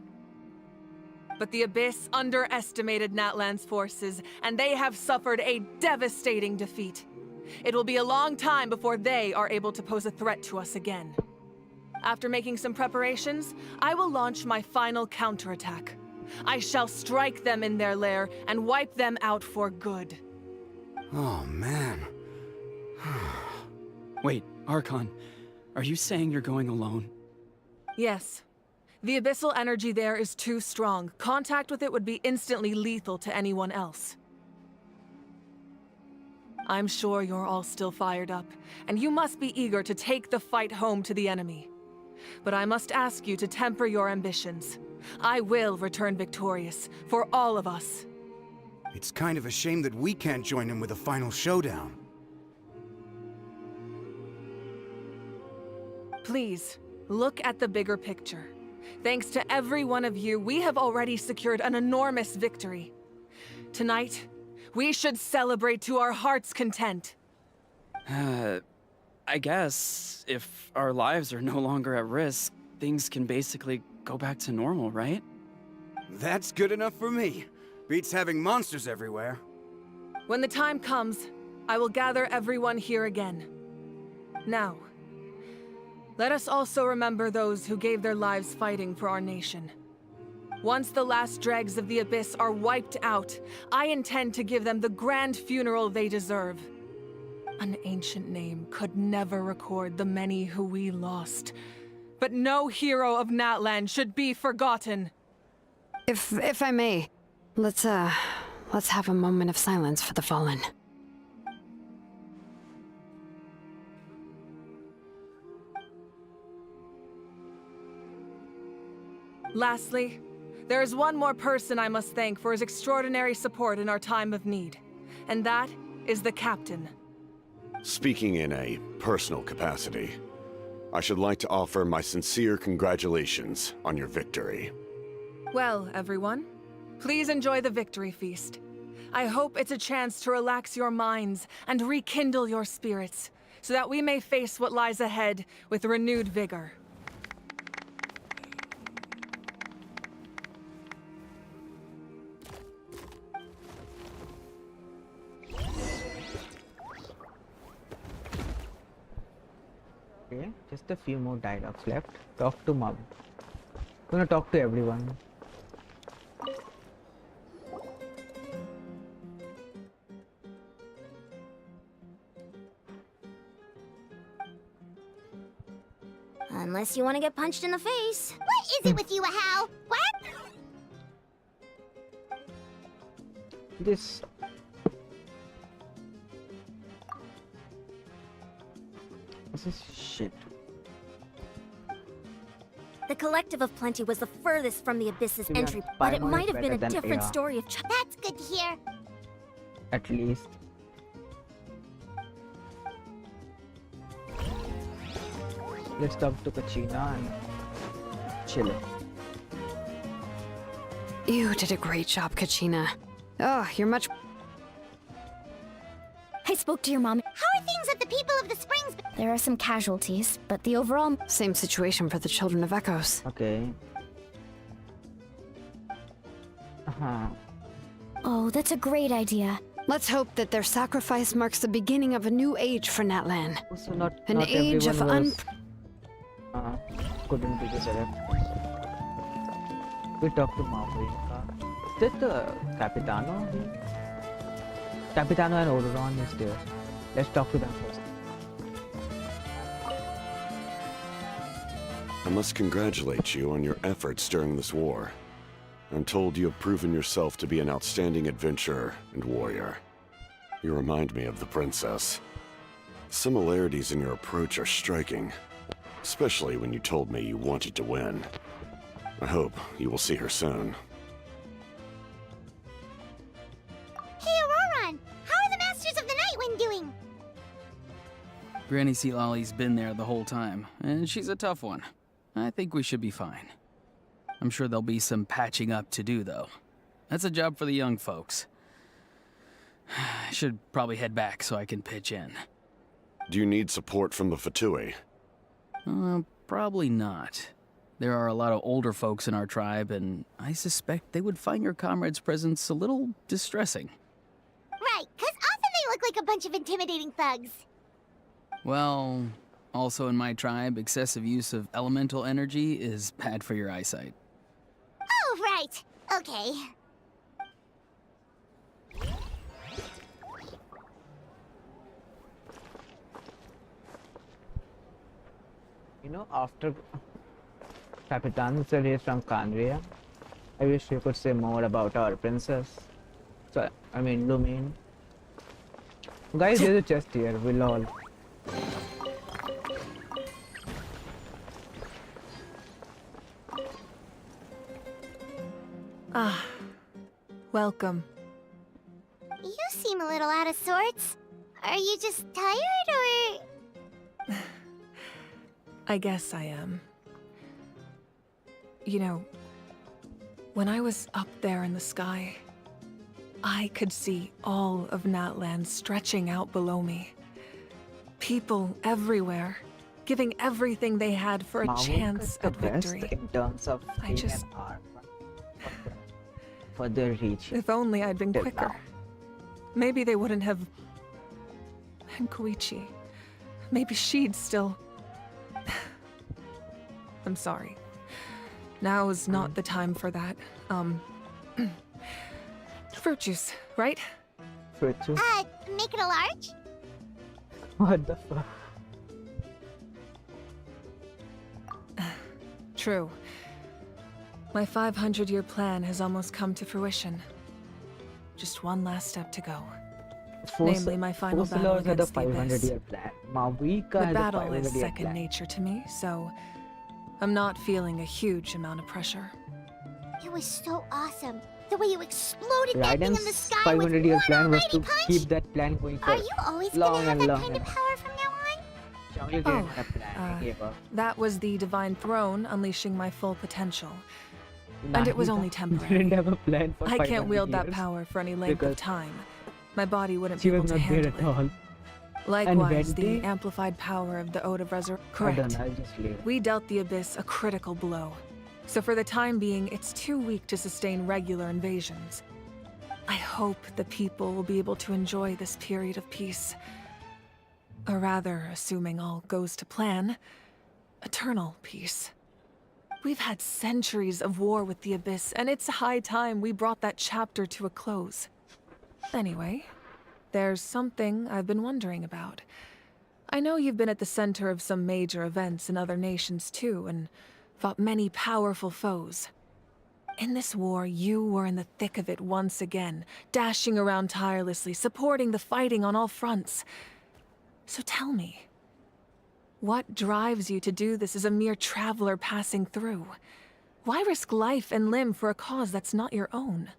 But the Abyss underestimated Natlan's forces, and they have suffered a devastating defeat. It will be a long time before they are able to pose a threat to us again. After making some preparations, I will launch my final counterattack. I shall strike them in their lair and wipe them out for good. Oh, man. Wait, Archon, are you saying you're going alone? Yes. The abyssal energy there is too strong. Contact with it would be instantly lethal to anyone else. I'm sure you're all still fired up, and you must be eager to take the fight home to the enemy. But I must ask you to temper your ambitions. I will return victorious, for all of us. It's kind of a shame that we can't join him with a final showdown. Please, look at the bigger picture. Thanks to every one of you, we have already secured an enormous victory. Tonight, we should celebrate to our heart's content. I guess if our lives are no longer at risk, things can basically go back to normal, right? That's good enough for me. Beats having monsters everywhere. When the time comes, I will gather everyone here again. Now, let us also remember those who gave their lives fighting for our nation. Once the last dregs of the Abyss are wiped out, I intend to give them the grand funeral they deserve. An ancient name could never record the many who we lost. But no hero of Natlan should be forgotten. If I may, let's have a moment of silence for the fallen. Lastly, there is one more person I must thank for his extraordinary support in our time of need, and that is the Captain. Speaking in a personal capacity, I should like to offer my sincere congratulations on your victory. Well, everyone, please enjoy the victory feast. I hope it's a chance to relax your minds and rekindle your spirits, so that we may face what lies ahead with renewed vigor. Okay, just a few more dialogues left. Talk to Mom. Gonna talk to everyone. Unless you want to get punched in the face. What is it with you, Hal? What? This. This is shit. The Collective of Plenty was the furthest from the Abyss's Yeah, entry, but it Paimon might is have been a better than different Aya. story of That's good to hear. At least. Let's talk to Kachina and chill. You did a great job, Kachina. Oh, you're much... I spoke to your mom. How are things at the People of the Springs? There are some casualties, but the overall... Same situation for the Children of Echoes. Okay. Oh, that's a great idea. Let's hope that their sacrifice marks the beginning of a new age for Natlan. Also not An not age of everyone was, couldn't be decided. We talked to Mavuika. Is that the Capitano here? Capitano and Ororon is there. Let's talk to them first. I must congratulate you on your efforts during this war. I'm told you have proven yourself to be an outstanding adventurer and warrior. You remind me of the princess. Similarities in your approach are striking, especially when you told me you wanted to win. I hope you will see her soon. Hey, Ororon! How are the Masters of the Nightwind doing? Granny Citlali's been there the whole time, and she's a tough one. I think we should be fine. I'm sure there'll be some patching up to do, though. That's a job for the young folks. I should probably head back so I can pitch in. Do you need support from the Fatui? Probably not. There are a lot of older folks in our tribe, and I suspect they would find your comrade's presence a little distressing. Right, 'cause often they look like a bunch of intimidating thugs. Well, also in my tribe, excessive use of elemental energy is bad for your eyesight. Oh, right. Okay. You know, after Capitan is from Canvia, I wish you could say more about our princess. So, I mean, Lumin. Guys, there's a chest here, we'll all. Ah, welcome. You seem a little out of sorts. Are you just tired, or...? I guess I am. You know, when I was up there in the sky, I could see all of Natlan stretching out below me. People everywhere, giving everything they had for a Mavuika chance at victory. In terms of I just... speed and armor for their reach. If only I'd been quicker. Now. Maybe they wouldn't have... And Chuychu. Maybe she'd still... I'm sorry. Now is not the time for that. Fruit juice, right? Fruit juice? Make it a large? What the fuck? True. My 500-year plan has almost come to fruition. Just one last step to go. Namely, my final battle against the Abyss. The Mavuika battle is second nature to me, so I'm not feeling a huge amount of pressure. It was so awesome. The way you exploded that thing in the sky 500-year plan was to punch. keep that plan going for Are you always long gonna have and that long. kind of power from now on? Zhongli didn't have a plan, he gave up. That was the Divine Throne unleashing my full potential. And it was only temporary. Didn't have a plan for I can't wield that years power for any length of time. My body wouldn't She be able was to not there handle at it. all. Likewise, the Venti? amplified power of the Ode of Resurrection. I don't Correct. know, I'll just leave. We dealt the Abyss a critical blow. So for the time being, it's too weak to sustain regular invasions. I hope the people will be able to enjoy this period of peace. Or rather, assuming all goes to plan, eternal peace. We've had centuries of war with the Abyss, and it's high time we brought that chapter to a close. Anyway, there's something I've been wondering about. I know you've been at the center of some major events in other nations too, and fought many powerful foes. In this war, you were in the thick of it once again, dashing around tirelessly, supporting the fighting on all fronts. So tell me, what drives you to do this as a mere traveler passing through? Why risk life and limb for a cause that's not your own?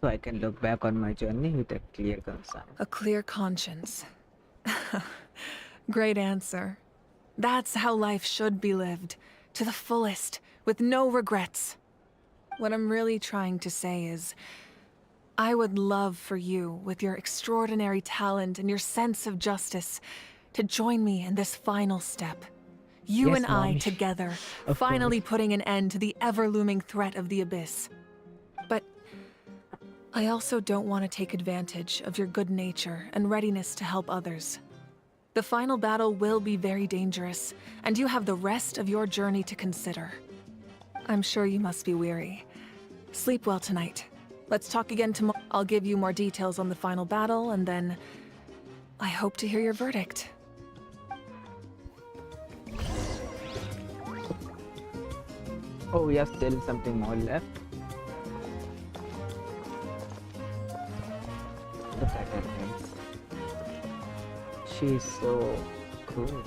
So I can look back on my journey with a clear conscience. A clear conscience. Great answer. That's how life should be lived. To the fullest, with no regrets. What I'm really trying to say is, I would love for you, with your extraordinary talent and your sense of justice, to join me in this final step. You Yes, and I Mommy. together, Of finally course. putting an end to the ever-looming threat of the Abyss. But I also don't want to take advantage of your good nature and readiness to help others. The final battle will be very dangerous, and you have the rest of your journey to consider. I'm sure you must be weary. Sleep well tonight. Let's talk again tomorrow. I'll give you more details on the final battle, and then I hope to hear your verdict. Oh, we have still something more left. Look at her hands. She's so cool.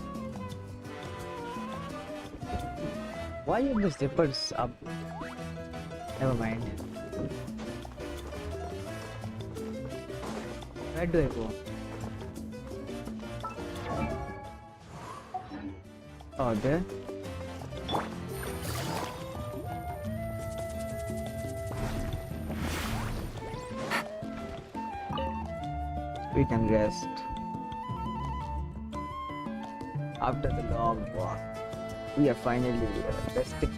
Why are the zippers up? Never mind. Where do I go? Oh, there? Eat and rest. After the long walk, we are finally resting.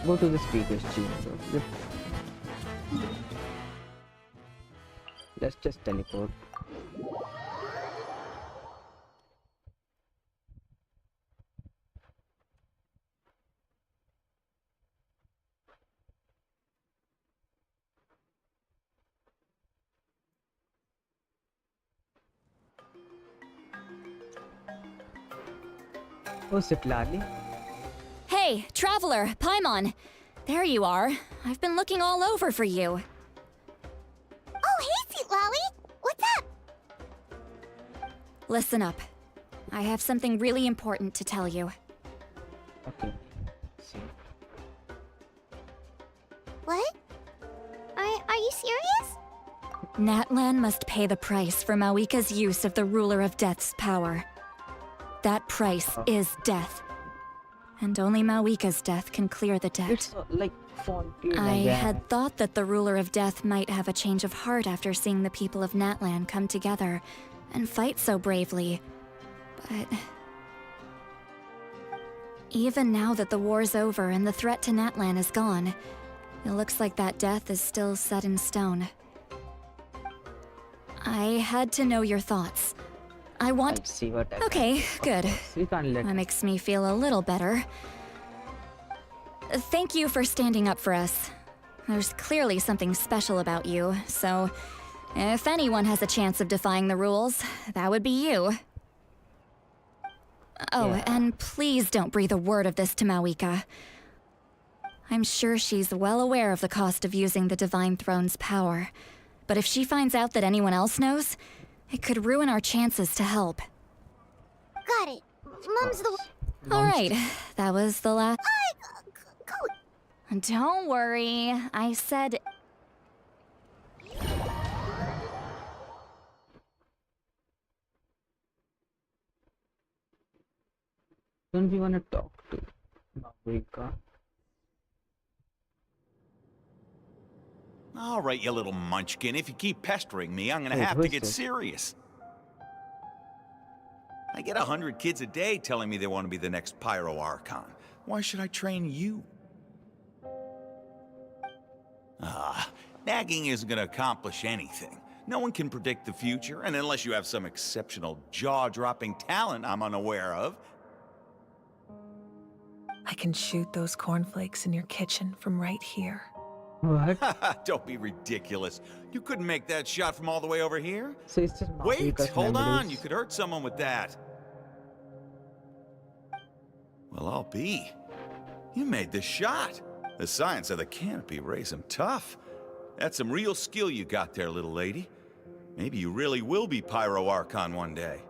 Go to the speaker's chamber. Yep. Let's just teleport. Oh, Citlali. Hey, traveler, Paimon. There you are. I've been looking all over for you. Oh, hey, Citlali! What's up? Listen up. I have something really important to tell you. Okay. See. What? Are you serious? Natlan must pay the price for Mavuika's use of the Ruler of Death's power. That price is death. And only Mavuika's death can clear the debt. It's like Fontaine I again. had thought that the Ruler of Death might have a change of heart after seeing the people of Natlan come together and fight so bravely. But even now that the war's over and the threat to Natlan is gone, it looks like that death is still set in stone. I had to know your thoughts. I want... see what I Okay, good. We can't let... That makes me feel a little better. Thank you for standing up for us. There's clearly something special about you, so if anyone has a chance of defying the rules, that would be you. Oh, and please don't breathe a word of this to Mavuika. I'm sure she's well aware of the cost of using the Divine Throne's power, but if she finds out that anyone else knows, it could ruin our chances to help. Got it. Mom's the... Alright, that was the last... Don't worry, I said... Don't we want to talk to Mavuika? All right, you little munchkin. If you keep pestering me, I'm gonna have to get serious. I get 100 kids a day telling me they want to be the next Pyro Archon. Why should I train you? Nagging isn't gonna accomplish anything. No one can predict the future, and unless you have some exceptional jaw-dropping talent I'm unaware of. I can shoot those cornflakes in your kitchen from right here. What? Don't be ridiculous. You couldn't make that shot from all the way over here. So it's just Wait, Mavuika's hold on. memories. You could hurt someone with that. Well, I'll be. You made the shot. The science of the canopy raised him tough. That's some real skill you got there, little lady. Maybe you really will be Pyro Archon one day.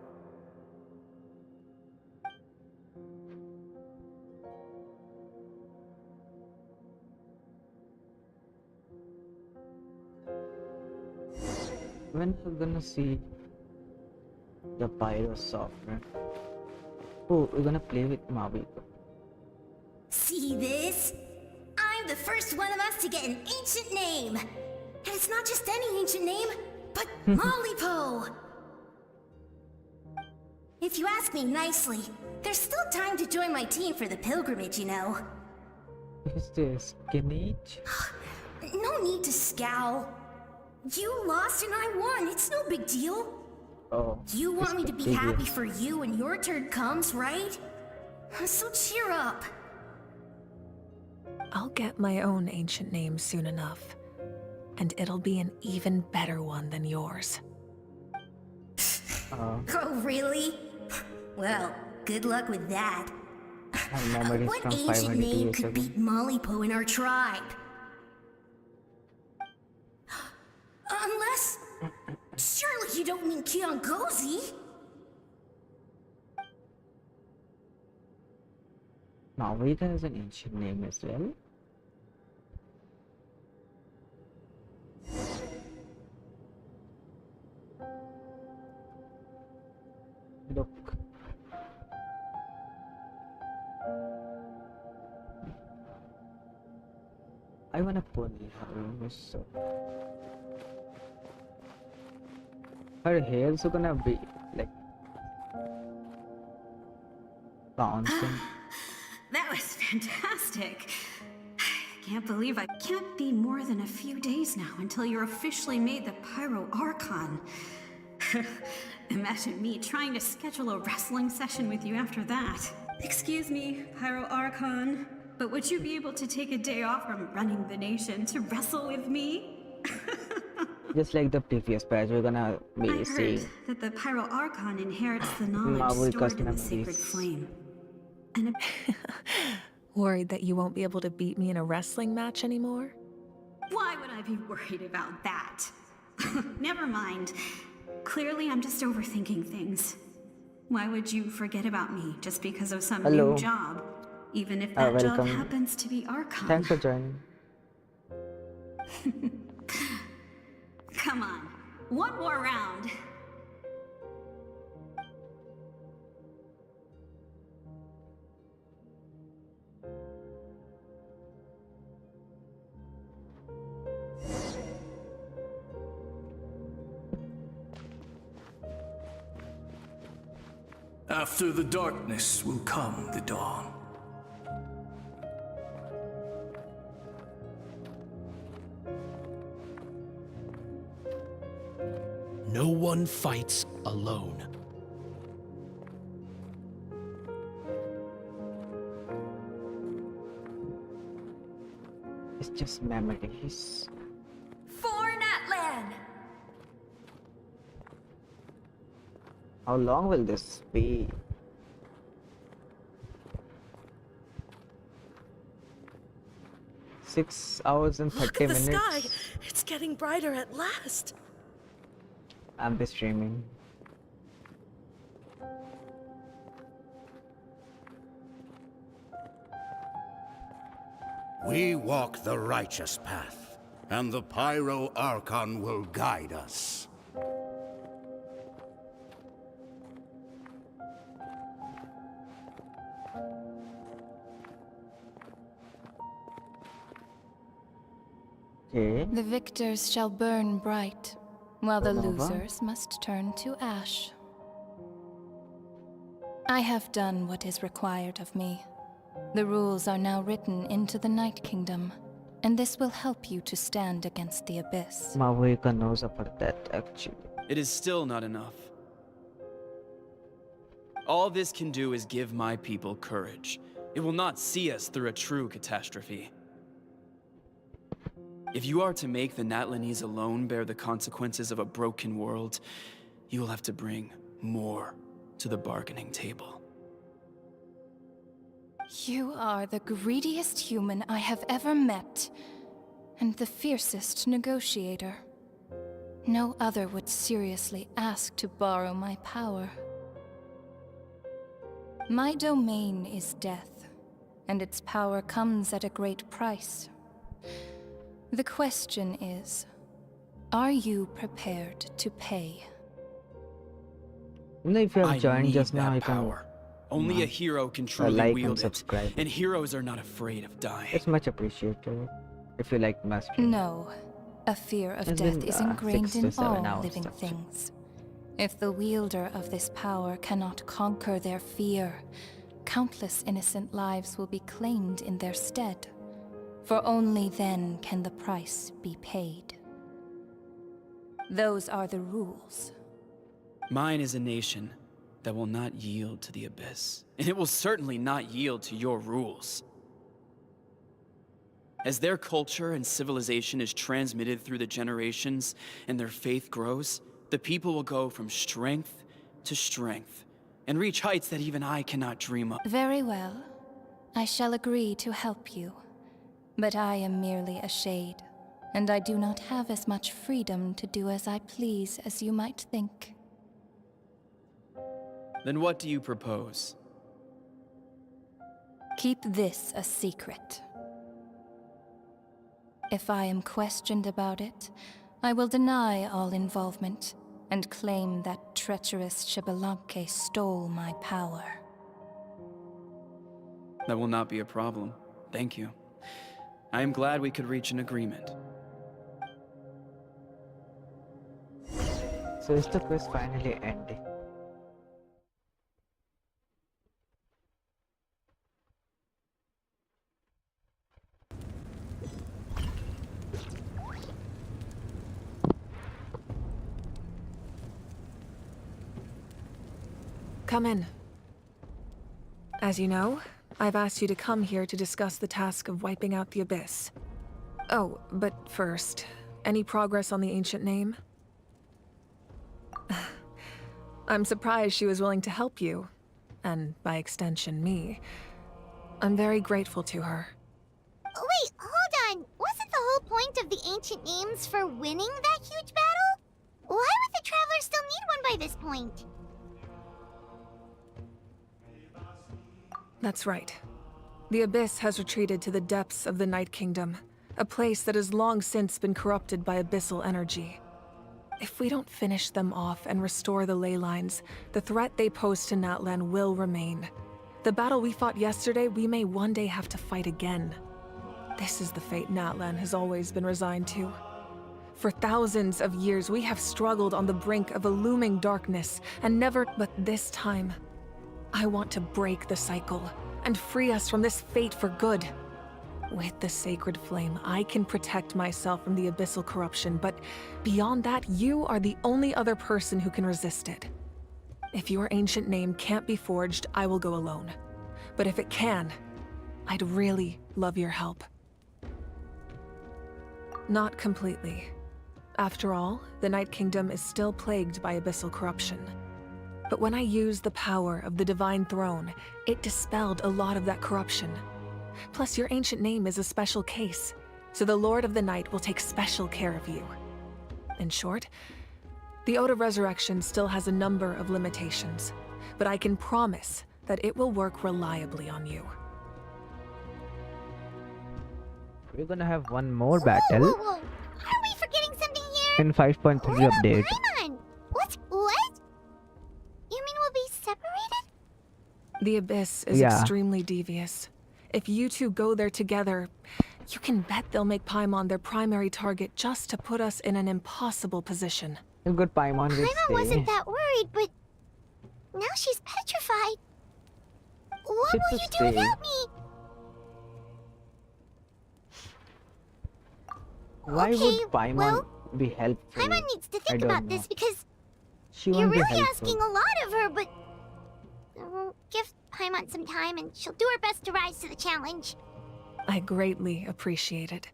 When we're gonna see the Pyro software? Oh, we're gonna play with Mavuika. See this? I'm the first one of us to get an ancient name. And it's not just any ancient name, but Mollypo. If you ask me nicely, there's still time to join my team for the pilgrimage, you know. Is this Genshin? No need to scowl. You lost and I won, it's no big deal. Oh. You want me to be happy for you when your turn comes, right? So cheer up. I'll get my own ancient name soon enough. And it'll be an even better one than yours. Oh, really? Well, good luck with that. My memory is What from ancient 500 name years could ago. beat Mollypo in our tribe? Unless... Surely you don't mean Kiangozi? Mavuika is an ancient name as well. Look. I want a pony. So her hair is gonna be like bouncing. That was fantastic. Can't believe I can't be more than a few days now until you're officially made the Pyro Archon. Imagine me trying to schedule a wrestling session with you after that. Excuse me, Pyro Archon, but would you be able to take a day off from running the nation to wrestle with me? Just like the previous patch, we're gonna I be heard seeing that the Pyro Archon inherits the knowledge Mavuika's stored in the sacred memories. flame. Worried that you won't be able to beat me in a wrestling match anymore? Why would I be worried about that? Never mind. Clearly, I'm just overthinking things. Why would you forget about me just because of some Hello. new job? Even if that job welcome. happens to be Archon. Thanks for joining. Come on, one more round. After the darkness will come the dawn. No one fights alone. It's just memories. For Natlan! How long will this be? $6 and 30 Look at the minutes. sky! It's getting brighter at last! I'm be streaming. We walk the righteous path, and the Pyro Archon will guide us. Okay. The victors shall burn bright, while the Nova. losers must turn to ash. I have done what is required of me. The rules are now written into the Night Kingdom, and this will help you to stand against the Abyss. Mavuika knows about that actually. It is still not enough. All this can do is give my people courage. It will not see us through a true catastrophe. If you are to make the Natlanese alone bear the consequences of a broken world, you will have to bring more to the bargaining table. You are the greediest human I have ever met, and the fiercest negotiator. No other would seriously ask to borrow my power. My domain is death, and its power comes at a great price. The question is, are you prepared to pay? Even if you have I joined need just now, that you can power. Only a hero can truly like and wield it, subscribe. and heroes are not afraid of dying. It's much appreciated if you like mastery. No. A fear of It's death been, is 6 ingrained to in 7 all hours living actually. things. If the wielder of this power cannot conquer their fear, countless innocent lives will be claimed in their stead. For only then can the price be paid. Those are the rules. Mine is a nation that will not yield to the Abyss, and it will certainly not yield to your rules. As their culture and civilization is transmitted through the generations and their faith grows, the people will go from strength to strength, and reach heights that even I cannot dream of. Very well. I shall agree to help you. But I am merely a shade, and I do not have as much freedom to do as I please as you might think. Then what do you propose? Keep this a secret. If I am questioned about it, I will deny all involvement and claim that treacherous Xbalanque stole my power. That will not be a problem. Thank you. I am glad we could reach an agreement. So is the quest finally ending? Come in. As you know, I've asked you to come here to discuss the task of wiping out the Abyss. Oh, but first, any progress on the ancient name? I'm surprised she was willing to help you, and by extension, me. I'm very grateful to her. Wait, hold on. Wasn't the whole point of the ancient names for winning that huge battle? Why would the Traveler still need one by this point? That's right. The Abyss has retreated to the depths of the Night Kingdom, a place that has long since been corrupted by abyssal energy. If we don't finish them off and restore the ley lines, the threat they pose to Natlan will remain. The battle we fought yesterday, we may one day have to fight again. This is the fate Natlan has always been resigned to. For thousands of years, we have struggled on the brink of a looming darkness, and never, but this time, I want to break the cycle and free us from this fate for good. With the sacred flame, I can protect myself from the abyssal corruption, but beyond that, you are the only other person who can resist it. If your ancient name can't be forged, I will go alone. But if it can, I'd really love your help. Not completely. After all, the Night Kingdom is still plagued by abyssal corruption. But when I used the power of the Divine Throne, it dispelled a lot of that corruption. Plus, your ancient name is a special case, so the Lord of the Night will take special care of you. In short, the Ode of Resurrection still has a number of limitations, but I can promise that it will work reliably on you. We're gonna have one more battle. Whoa. Are we forgetting something here? In 5.3 update. Hang on. What? You mean we'll be separated? The Abyss is extremely devious. If you two go there together, you can bet they'll make Paimon their primary target just to put us in an impossible position. A good Paimon would Paimon say. wasn't that worried, but now she's petrified. What will you do without me? Why would Paimon be helpful? Paimon needs to think about this because you're really asking a lot of her, but we'll give Paimon some time and she'll do her best to rise to the challenge. I greatly appreciate it.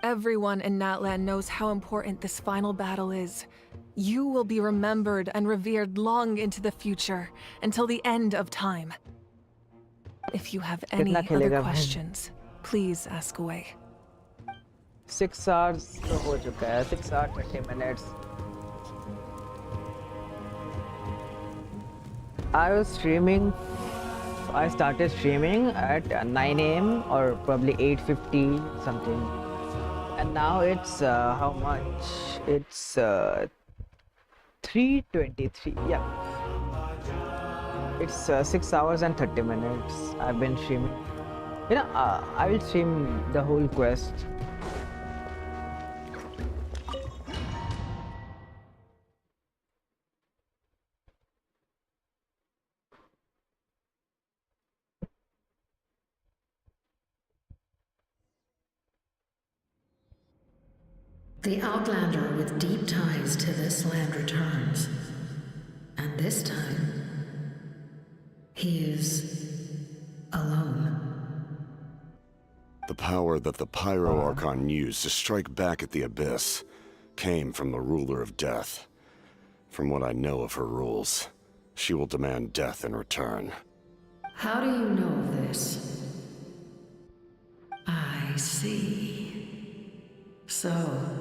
Everyone in Natlan knows how important this final battle is. You will be remembered and revered long into the future, until the end of time. If you have any other questions, please ask away. 6 hours तो हो चुका है. 6 hours 30 minutes. I started streaming at 9 AM or probably 8:50 something, and now it's how much? It's 3:23. Yeah, it's 6 hours and 30 minutes. I've been streaming. You know, I will stream the whole quest. The Outlander with deep ties to this land returns. And this time, he is alone. The power that the Pyro Archon used to strike back at the Abyss came from the Ruler of Death. From what I know of her rules, she will demand death in return. How do you know of this? I see. So,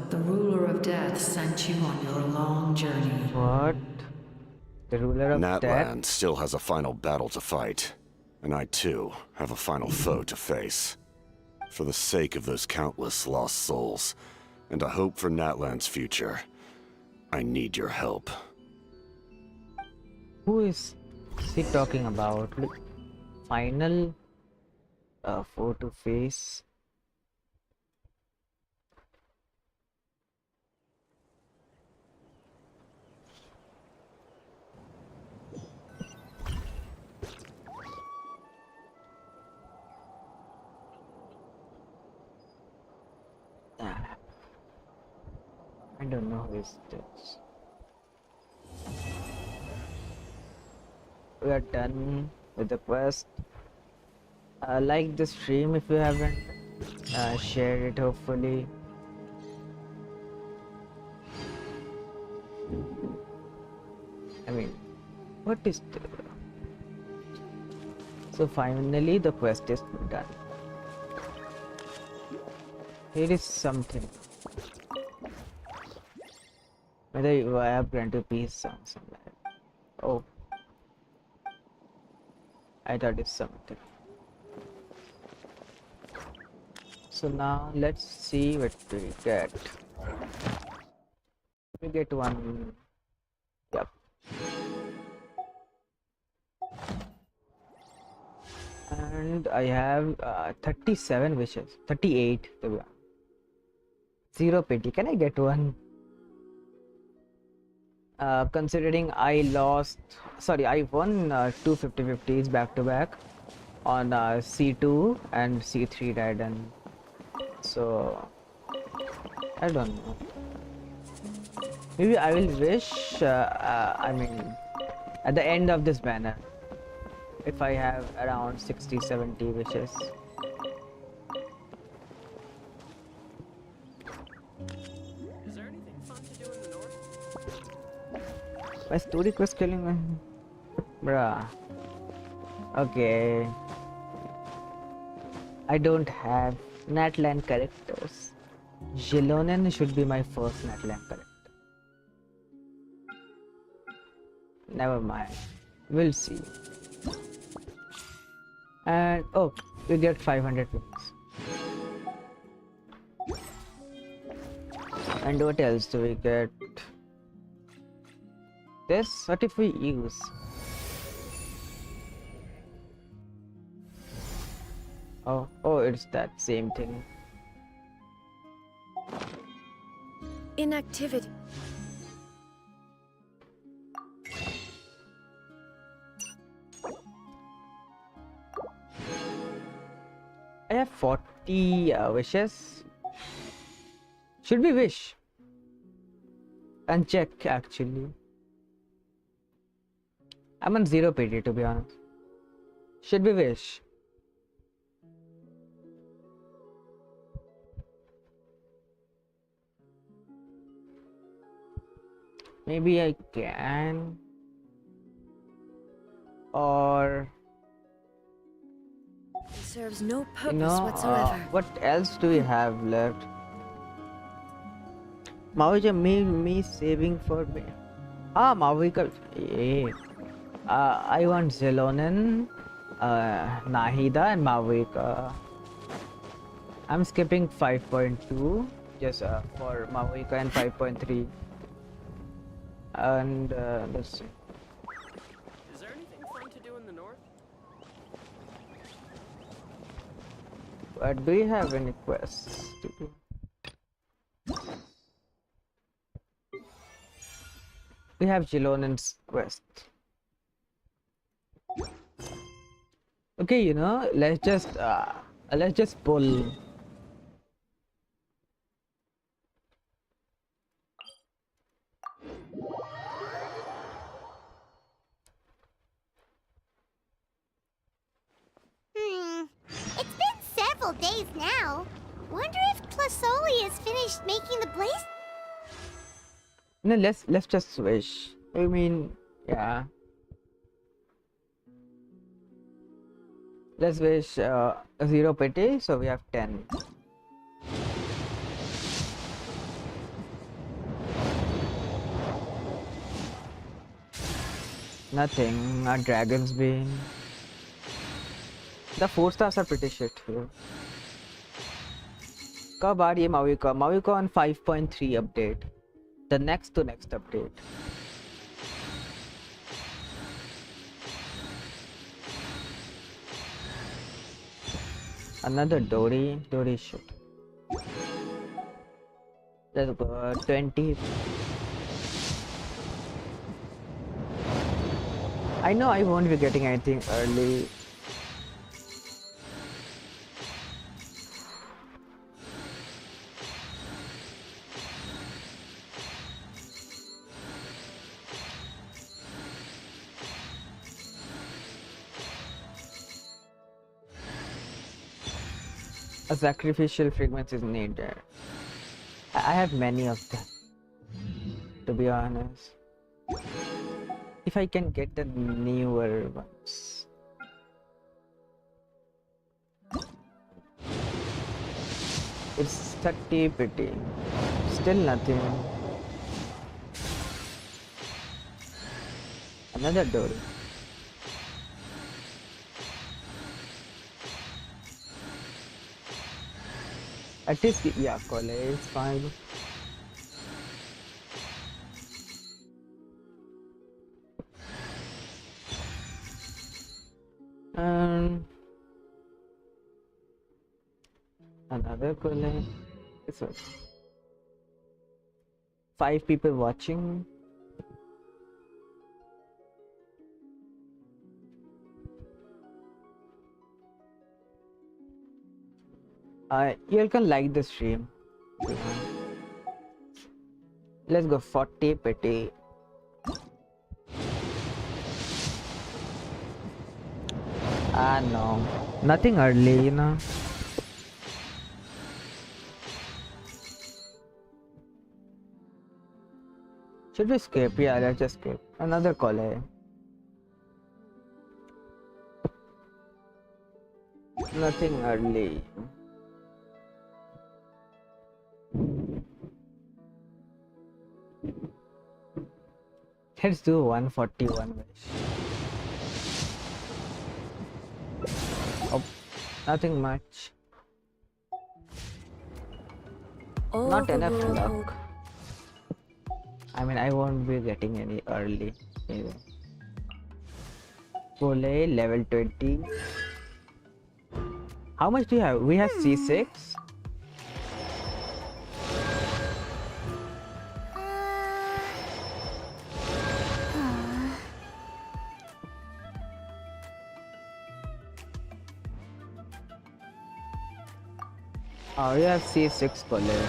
the ruler of death sent you on your long journey. What? The ruler of death? Natlan still has a final battle to fight, and I too have a final foe to face. For the sake of those countless lost souls, and a hope for Natlan's future, I need your help. Who is he talking about? Like, final foe to face? I don't know who is this. We are done with the quest. Like the stream if you haven't. Share it hopefully. I mean, what is the... So finally the quest is done. Here is something. Whether you have granted peace sounds like. Oh. I thought it's something. So now let's see what we get. We get one. Yep. And I have 37 wishes. 38 to be honest. 0 pity. Can I get one? Considering I won 2 50-50s back to back on C2 and C3 Raiden. So I don't know. Maybe I will wish, I mean, at the end of this banner, if I have around 60-70 wishes. My story quest killing me. Bruh. Okay. I don't have Natlan characters. Xilonen should be my first Natlan character. Never mind. We'll see. And oh, we get 500 wins. And what else do we get? This? What if we use? Oh, it's that same thing. Inactivity. I have 40 wishes. Should we wish? And check actually. I'm on 0 pity to be honest. Should we wish? Maybe I can. Or It serves no purpose whatsoever. What else do we have left? Mavuika me saving for me. Mavuika. Yeah. I want Xilonen, Nahida and Mavuika. I'm skipping 5.2 just for Mavuika and 5.3. And let's see. Is there anything fun to do in the north? But do you have any quests to do? We have Xilonen's quest. Okay, let's just pull. It's been several days now. Wonder if Plasoli has finished making the blaze? No, let's just switch. I mean, yeah. Let's wish 0 pity, so we have 10. Nothing, a dragon's bane. The 4 stars are pretty shit here. कब आ रही है Mavuika? Mavuika on 5.3 update. The next to next update. Another Dory shit. Let's go 20. I know I won't be getting anything early. A sacrificial fragment is needed. I have many of them, to be honest. If I can get the newer ones. It's 30 pity. Still nothing. Another door. At least, yeah, college is fine. Another college. It's 5 people watching. You all can like the stream. Let's go 40 pity. No, nothing early, you know. Should we skip? Yeah, let's just skip. Another college. Nothing early. Let's do 141 wish. Oh, nothing much. Not enough luck. I mean, I won't be getting any early either. Pole level 20. How much do you have? We have C6. Oh, we have C6 color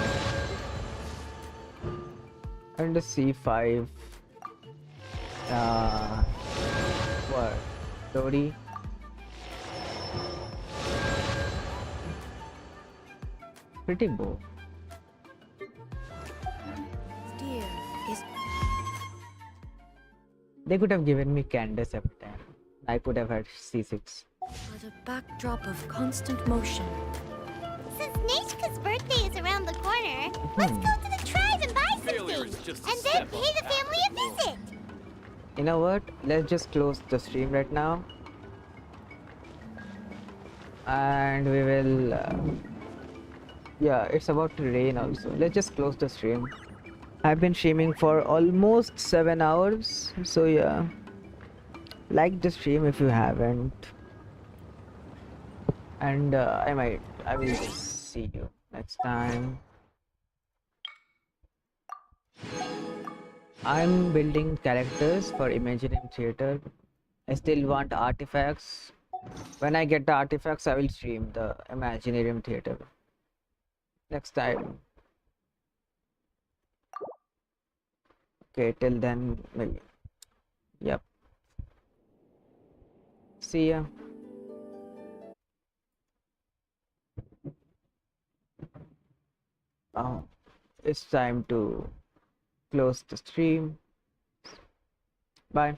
and a C5. What? Dory. Pretty bow. They could have given me Candace every time. I could have had C6. But a backdrop of constant motion. Since Neshka's birthday is around the corner, let's go to the tribe and buy some things, and then pay the family a visit. You know what? Let's just close the stream right now. And we will... yeah, it's about to rain also. Let's just close the stream. I've been streaming for almost 7 hours. So yeah. Like the stream if you haven't. And I will see you next time. I'm building characters for Imaginary Theater. I still want artifacts. When I get the artifacts, I will stream the Imaginarium Theater next time. Okay, till then, maybe. Yep. See ya. Oh, it's time to close the stream. Bye.